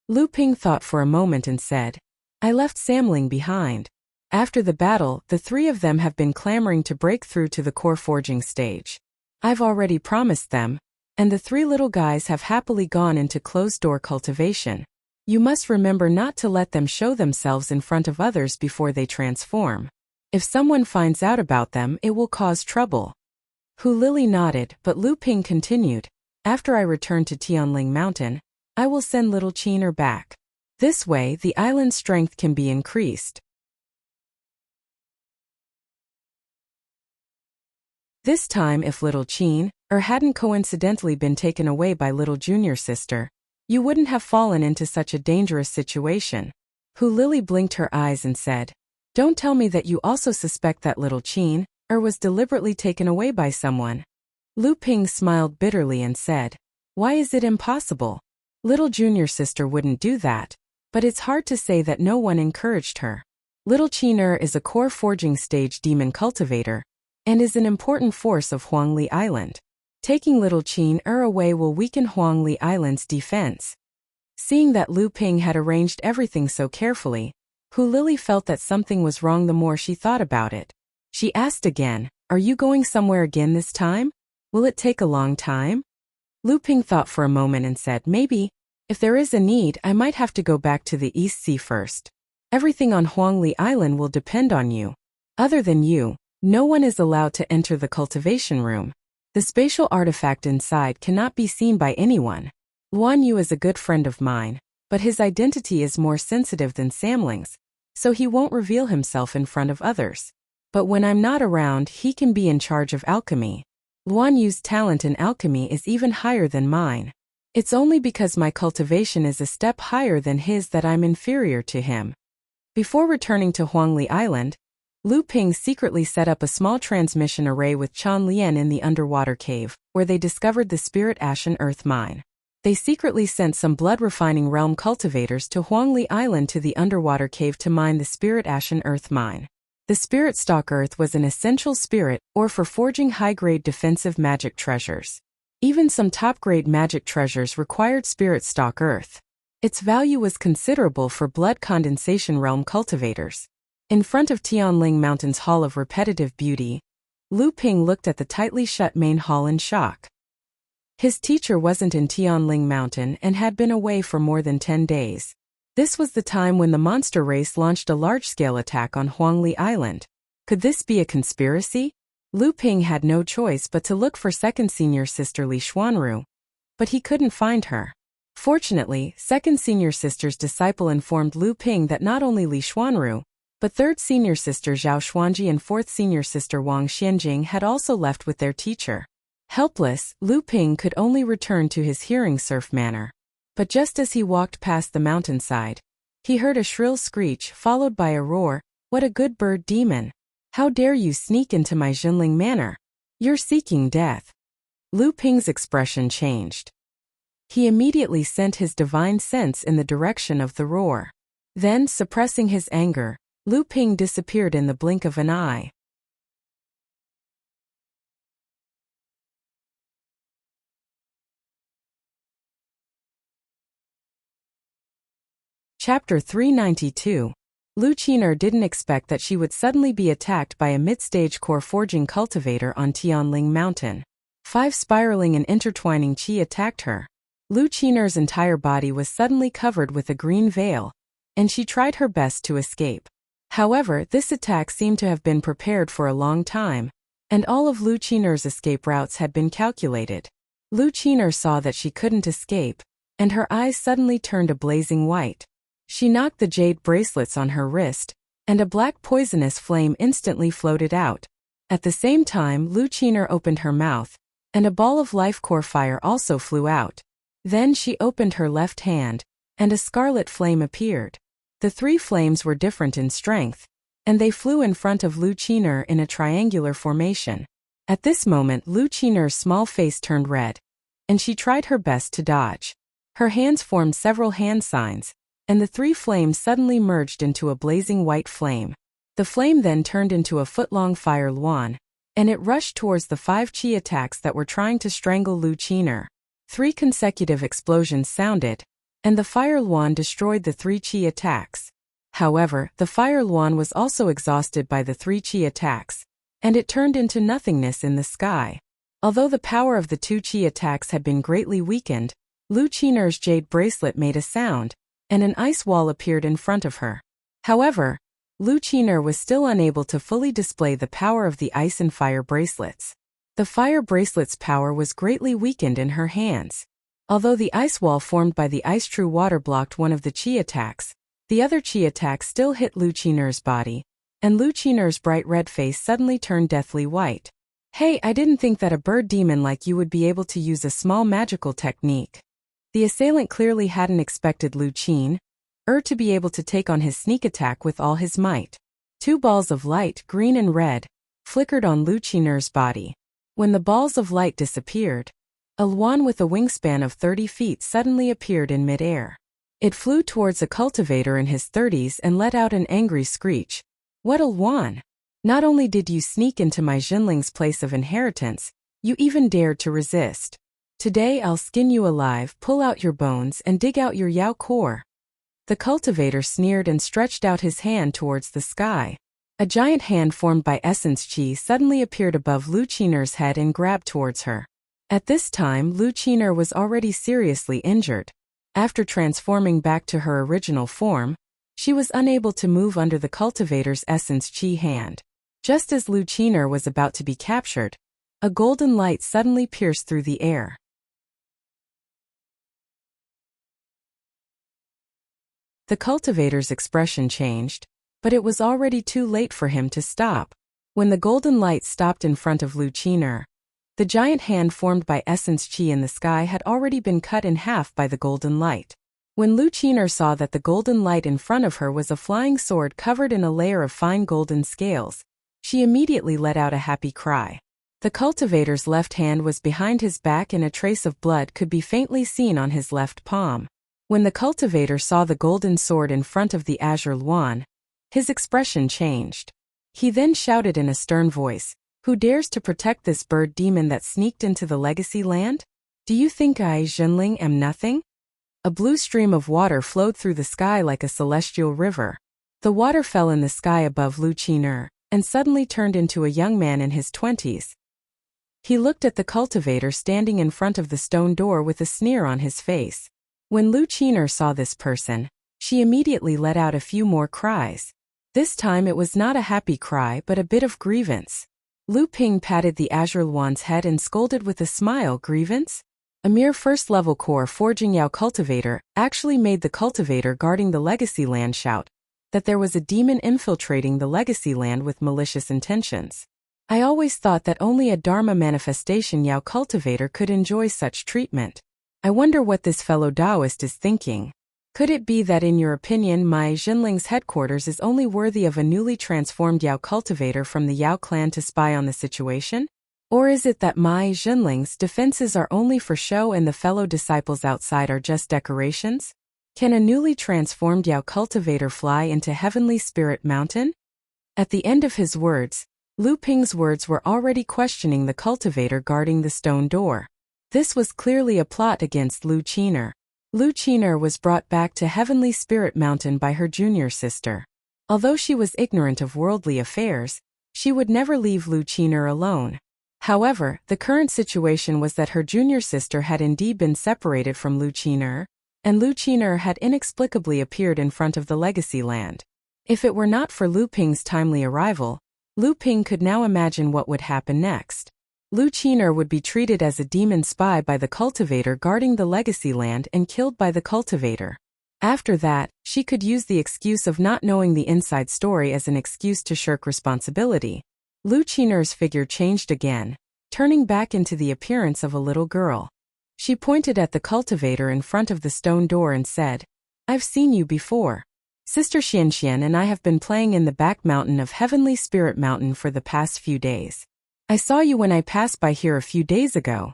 Lu Ping thought for a moment and said, "I left Samling behind. After the battle, the 3 of them have been clamoring to break through to the core forging stage. I've already promised them, and the 3 little guys have happily gone into closed-door cultivation. You must remember not to let them show themselves in front of others before they transform. If someone finds out about them, it will cause trouble." Hu Lili nodded, but Lu Ping continued, "After I return to Tianling Mountain, I will send little Qiner back. This way, the island's strength can be increased." This time, if little Qin, hadn't coincidentally been taken away by little junior sister, you wouldn't have fallen into such a dangerous situation. Hu Lili blinked her eyes and said, "Don't tell me that you also suspect that little Qin, was deliberately taken away by someone." Lu Ping smiled bitterly and said, "Why is it impossible? Little junior sister wouldn't do that, but it's hard to say that no one encouraged her. Little Qin is a core forging stage demon cultivator, and is an important force of Huangli Island. Taking little Qin away will weaken Huangli Island's defense." Seeing that Lu Ping had arranged everything so carefully, Hu Lili felt that something was wrong the more she thought about it. She asked again, "Are you going somewhere again this time? Will it take a long time?" Lu Ping thought for a moment and said, "Maybe. If there is a need, I might have to go back to the East Sea first. Everything on Huangli Island will depend on you. Other than you, no one is allowed to enter the cultivation room. The spatial artifact inside cannot be seen by anyone. Luan Yu is a good friend of mine, but his identity is more sensitive than Samling's, so he won't reveal himself in front of others. But when I'm not around, he can be in charge of alchemy. Luan Yu's talent in alchemy is even higher than mine. It's only because my cultivation is a step higher than his that I'm inferior to him." Before returning to Huangli Island, Lu Ping secretly set up a small transmission array with Chan Lian in the underwater cave, where they discovered the Spirit Ashen Earth mine. They secretly sent some blood-refining realm cultivators to Huangli Island to the underwater cave to mine the Spirit Ashen Earth mine. The Spirit Stock Earth was an essential spirit ore for forging high-grade defensive magic treasures. Even some top-grade magic treasures required Spirit Stock Earth. Its value was considerable for blood condensation realm cultivators. In front of Tianling Mountain's Hall of Repetitive Beauty, Lu Ping looked at the tightly shut main hall in shock. His teacher wasn't in Tianling Mountain and had been away for more than 10 days. This was the time when the monster race launched a large-scale attack on Huangli Island. Could this be a conspiracy? Lu Ping had no choice but to look for second senior sister Li Xuanru. But he couldn't find her. Fortunately, second senior sister's disciple informed Lu Ping that not only Li Xuanru, but third senior sister Zhao Xuanji and fourth senior sister Wang Xianjing had also left with their teacher. Helpless, Lu Ping could only return to his hearing surf manor. But just as he walked past the mountainside, he heard a shrill screech followed by a roar, "What a good bird demon! How dare you sneak into my Jinling manor? You're seeking death." Lu Ping's expression changed. He immediately sent his divine sense in the direction of the roar. Then, suppressing his anger, Lu Ping disappeared in the blink of an eye. Chapter 392. Lu Qiner didn't expect that she would suddenly be attacked by a mid-stage core forging cultivator on Tianling Mountain. 5 spiraling and intertwining qi attacked her. Lu Qiner's entire body was suddenly covered with a green veil, and she tried her best to escape. However, this attack seemed to have been prepared for a long time, and all of Lu Qiner's escape routes had been calculated. Lu Qiner saw that she couldn't escape, and her eyes suddenly turned a blazing white. She knocked the jade bracelets on her wrist, and a black poisonous flame instantly floated out. At the same time, Lu Qiner opened her mouth, and a ball of life core fire also flew out. Then she opened her left hand, and a scarlet flame appeared. The three flames were different in strength, and they flew in front of Lu Qiner in a triangular formation. At this moment Lu Qiner's small face turned red, and she tried her best to dodge. Her hands formed several hand signs, and the three flames suddenly merged into a blazing white flame. The flame then turned into a foot-long fire luan, and it rushed towards the 5 qi attacks that were trying to strangle Lu Qiner. 3 consecutive explosions sounded, and the fire luan destroyed the 3 qi attacks. However, the fire luan was also exhausted by the 3 qi attacks, and it turned into nothingness in the sky. Although the power of the 2 qi attacks had been greatly weakened, Lu Qiner's jade bracelet made a sound, and an ice wall appeared in front of her. However, Lu Qiner was still unable to fully display the power of the ice and fire bracelets. The fire bracelet's power was greatly weakened in her hands. Although the ice wall formed by the ice true water blocked one of the qi attacks, the other qi attack still hit Lu Qiner's body, and Lu Qiner's bright red face suddenly turned deathly white. Hey, I didn't think that a bird demon like you would be able to use a small magical technique. The assailant clearly hadn't expected Lu Qiner to be able to take on his sneak attack with all his might. 2 balls of light, green and red, flickered on Lu Qiner's body. When the balls of light disappeared, a luan with a wingspan of 30 feet suddenly appeared in mid-air. It flew towards a cultivator in his 30s and let out an angry screech. What a luan! Not only did you sneak into my Jinling's place of inheritance, you even dared to resist. Today I'll skin you alive, pull out your bones and dig out your Yao core. The cultivator sneered and stretched out his hand towards the sky. A giant hand formed by essence qi suddenly appeared above Lu Qiner's head and grabbed towards her. At this time Lu Qiner was already seriously injured. After transforming back to her original form, she was unable to move under the cultivator's essence qi hand. Just as Lu Qiner was about to be captured, a golden light suddenly pierced through the air. The cultivator's expression changed, but it was already too late for him to stop. When the golden light stopped in front of Lu Qiner, the giant hand formed by essence qi in the sky had already been cut in half by the golden light. When Lu Qiner saw that the golden light in front of her was a flying sword covered in a layer of fine golden scales, she immediately let out a happy cry. The cultivator's left hand was behind his back and a trace of blood could be faintly seen on his left palm. When the cultivator saw the golden sword in front of the azure luan, his expression changed. He then shouted in a stern voice, "Who dares to protect this bird demon that sneaked into the legacy land? Do you think I, Jinling, am nothing?" A blue stream of water flowed through the sky like a celestial river. The water fell in the sky above Lu Qiner, and suddenly turned into a young man in his 20s. He looked at the cultivator standing in front of the stone door with a sneer on his face. When Lu Qiner saw this person, she immediately let out a few more cries. This time it was not a happy cry but a bit of grievance. Lu Ping patted the azure luan's head and scolded with a smile, "Grievance?" A mere first-level core forging Yao cultivator actually made the cultivator guarding the legacy land shout that there was a demon infiltrating the legacy land with malicious intentions. I always thought that only a Dharma manifestation Yao cultivator could enjoy such treatment. I wonder what this fellow Taoist is thinking. Could it be that in your opinion my Jinling's headquarters is only worthy of a newly transformed Yao cultivator from the Yao clan to spy on the situation? Or is it that my Jinling's defenses are only for show and the fellow disciples outside are just decorations? Can a newly transformed Yao cultivator fly into Heavenly Spirit Mountain? At the end of his words, Lu Ping's words were already questioning the cultivator guarding the stone door. This was clearly a plot against Lu Qiner. Lu Qiner was brought back to Heavenly Spirit Mountain by her junior sister. Although she was ignorant of worldly affairs, she would never leave Lu Qiner alone. However, the current situation was that her junior sister had indeed been separated from Lu Qiner, and Lu Qiner had inexplicably appeared in front of the legacy land. If it were not for Lu Ping's timely arrival, Lu Ping could now imagine what would happen next. Lu Qiner would be treated as a demon spy by the cultivator guarding the legacy land and killed by the cultivator. After that, she could use the excuse of not knowing the inside story as an excuse to shirk responsibility. Lu Qiner's figure changed again, turning back into the appearance of a little girl. She pointed at the cultivator in front of the stone door and said, "I've seen you before." Sister Xianxian and I have been playing in the back mountain of Heavenly Spirit Mountain for the past few days. I saw you when I passed by here a few days ago.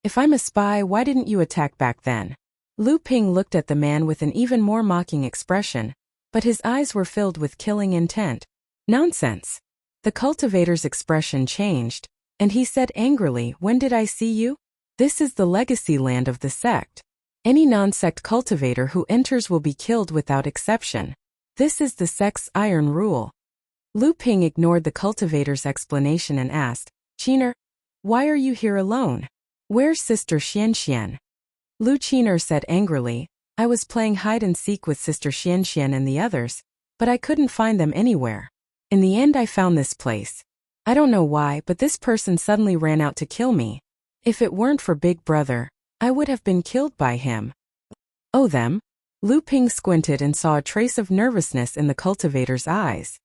If I'm a spy, why didn't you attack back then? Lu Ping looked at the man with an even more mocking expression, but his eyes were filled with killing intent. Nonsense. The cultivator's expression changed, and he said angrily, when did I see you? This is the legacy land of the sect. Any non-sect cultivator who enters will be killed without exception. This is the sect's iron rule. Lu Ping ignored the cultivator's explanation and asked, Qiner, why are you here alone? Where's Sister Xianxian? Lu Qiner said angrily, I was playing hide-and-seek with Sister Xianxian and the others, but I couldn't find them anywhere. In the end I found this place. I don't know why, but this person suddenly ran out to kill me. If it weren't for Big Brother, I would have been killed by him. Oh them? Lu Ping squinted and saw a trace of nervousness in the cultivator's eyes.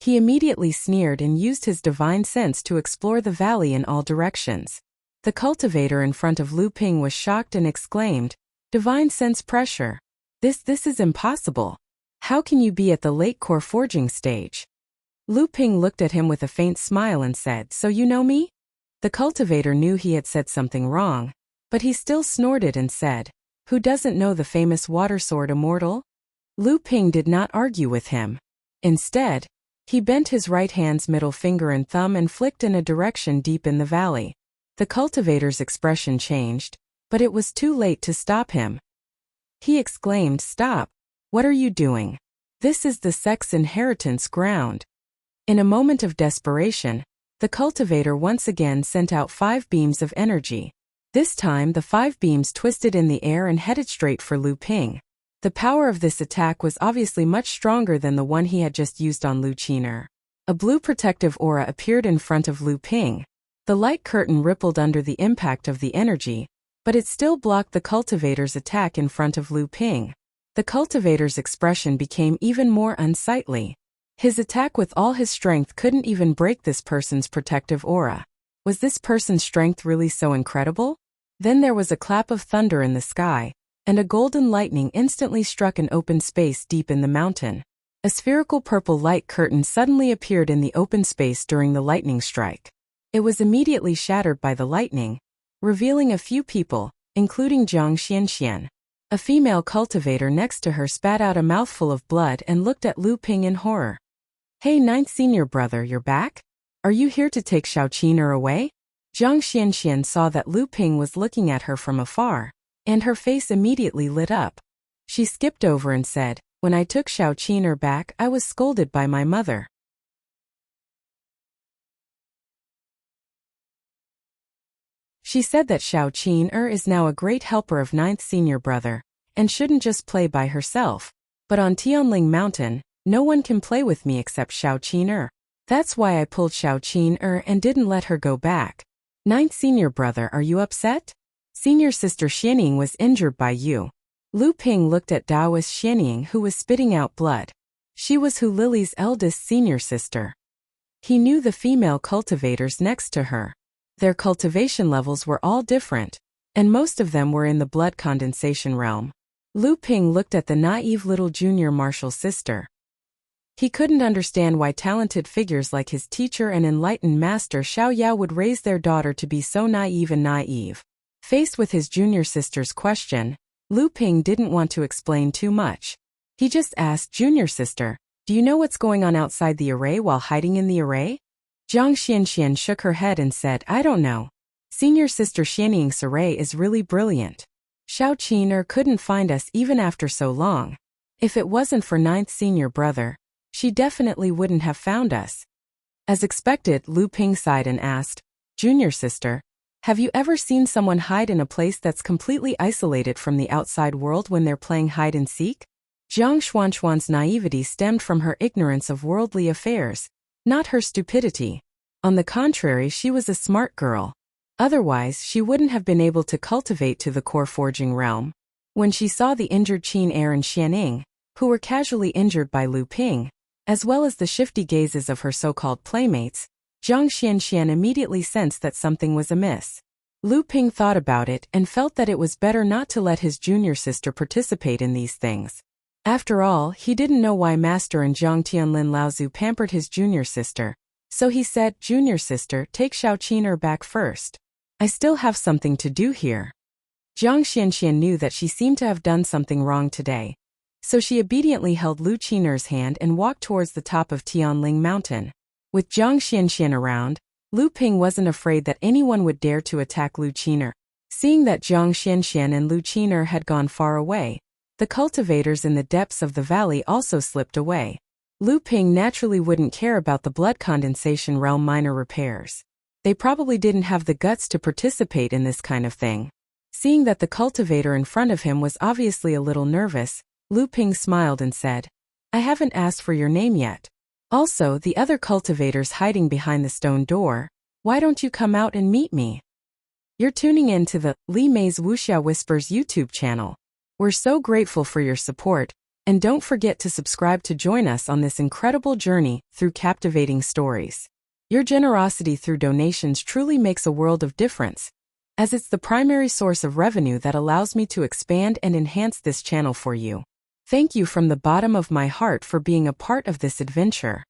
He immediately sneered and used his divine sense to explore the valley in all directions. The cultivator in front of Lu Ping was shocked and exclaimed, Divine sense pressure. This is impossible. How can you be at the late core forging stage? Lu Ping looked at him with a faint smile and said, So you know me? The cultivator knew he had said something wrong, but he still snorted and said, Who doesn't know the famous water sword immortal? Lu Ping did not argue with him. Instead, he bent his right hand's middle finger and thumb and flicked in a direction deep in the valley. The cultivator's expression changed, but it was too late to stop him. He exclaimed, Stop! What are you doing? This is the sect's inheritance ground. In a moment of desperation, the cultivator once again sent out 5 beams of energy. This time the 5 beams twisted in the air and headed straight for Lu Ping. The power of this attack was obviously much stronger than the one he had just used on Lu Qiner. A blue protective aura appeared in front of Lu Ping. The light curtain rippled under the impact of the energy, but it still blocked the cultivator's attack in front of Lu Ping. The cultivator's expression became even more unsightly. His attack with all his strength couldn't even break this person's protective aura. Was this person's strength really so incredible? Then there was a clap of thunder in the sky, and a golden lightning instantly struck an open space deep in the mountain. A spherical purple light curtain suddenly appeared in the open space during the lightning strike. It was immediately shattered by the lightning, revealing a few people, including Jiang Xianxian. A female cultivator next to her spat out a mouthful of blood and looked at Lu Ping in horror. Hey, 9th senior brother, you're back? Are you here to take Xiao Qiner away? Jiang Xianxian saw that Lu Ping was looking at her from afar, and her face immediately lit up. She skipped over and said, When I took Xiao Qiner back, I was scolded by my mother. She said that Xiao Qiner is now a great helper of 9th senior brother, and shouldn't just play by herself. But on Tianling Mountain, no one can play with me except Xiao Qiner. That's why I pulled Xiao Qiner and didn't let her go back. 9th senior brother, are you upset? Senior sister Xianying was injured by you. Lu Ping looked at Taoist Xianying, who was spitting out blood. She was Hu Lily's eldest senior sister. He knew the female cultivators next to her. Their cultivation levels were all different, and most of them were in the blood condensation realm. Lu Ping looked at the naive little junior martial sister. He couldn't understand why talented figures like his teacher and enlightened master Xiao Yao would raise their daughter to be so naive. Faced with his junior sister's question, Lu Ping didn't want to explain too much. He just asked, Junior sister, do you know what's going on outside the array while hiding in the array? Jiang Xianxian shook her head and said, I don't know. Senior sister Xianying's array is really brilliant. Xiao Qiner couldn't find us even after so long. If it wasn't for 9th senior brother, she definitely wouldn't have found us. As expected, Lu Ping sighed and asked, Junior sister, have you ever seen someone hide in a place that's completely isolated from the outside world when they're playing hide and seek? Jiang Xuanchuan's naivety stemmed from her ignorance of worldly affairs, not her stupidity. On the contrary, she was a smart girl. Otherwise, she wouldn't have been able to cultivate to the core forging realm. When she saw the injured Qin Er and Xianying, who were casually injured by Lu Ping, as well as the shifty gazes of her so-called playmates, Jiang Xianxian immediately sensed that something was amiss. Lu Ping thought about it and felt that it was better not to let his junior sister participate in these things. After all, he didn't know why Master and Zhang Tianlin Laozu pampered his junior sister. So he said, "Junior sister, take Xiao Qiner back first. I still have something to do here." Zhang Xianxian knew that she seemed to have done something wrong today. So she obediently held Lu Qiner's hand and walked towards the top of Tianling Mountain. With Zhang Xianxian around, Lu Ping wasn't afraid that anyone would dare to attack Lu Qiner. Seeing that Zhang Xianxian and Lu Qiner had gone far away, the cultivators in the depths of the valley also slipped away. Lu Ping naturally wouldn't care about the blood condensation realm minor repairs. They probably didn't have the guts to participate in this kind of thing. Seeing that the cultivator in front of him was obviously a little nervous, Lu Ping smiled and said, "I haven't asked for your name yet. Also, the other cultivators hiding behind the stone door, why don't you come out and meet me?" You're tuning in to the Li Mei's Wuxia Whispers YouTube channel. We're so grateful for your support, and don't forget to subscribe to join us on this incredible journey through captivating stories. Your generosity through donations truly makes a world of difference, as it's the primary source of revenue that allows me to expand and enhance this channel for you. Thank you from the bottom of my heart for being a part of this adventure.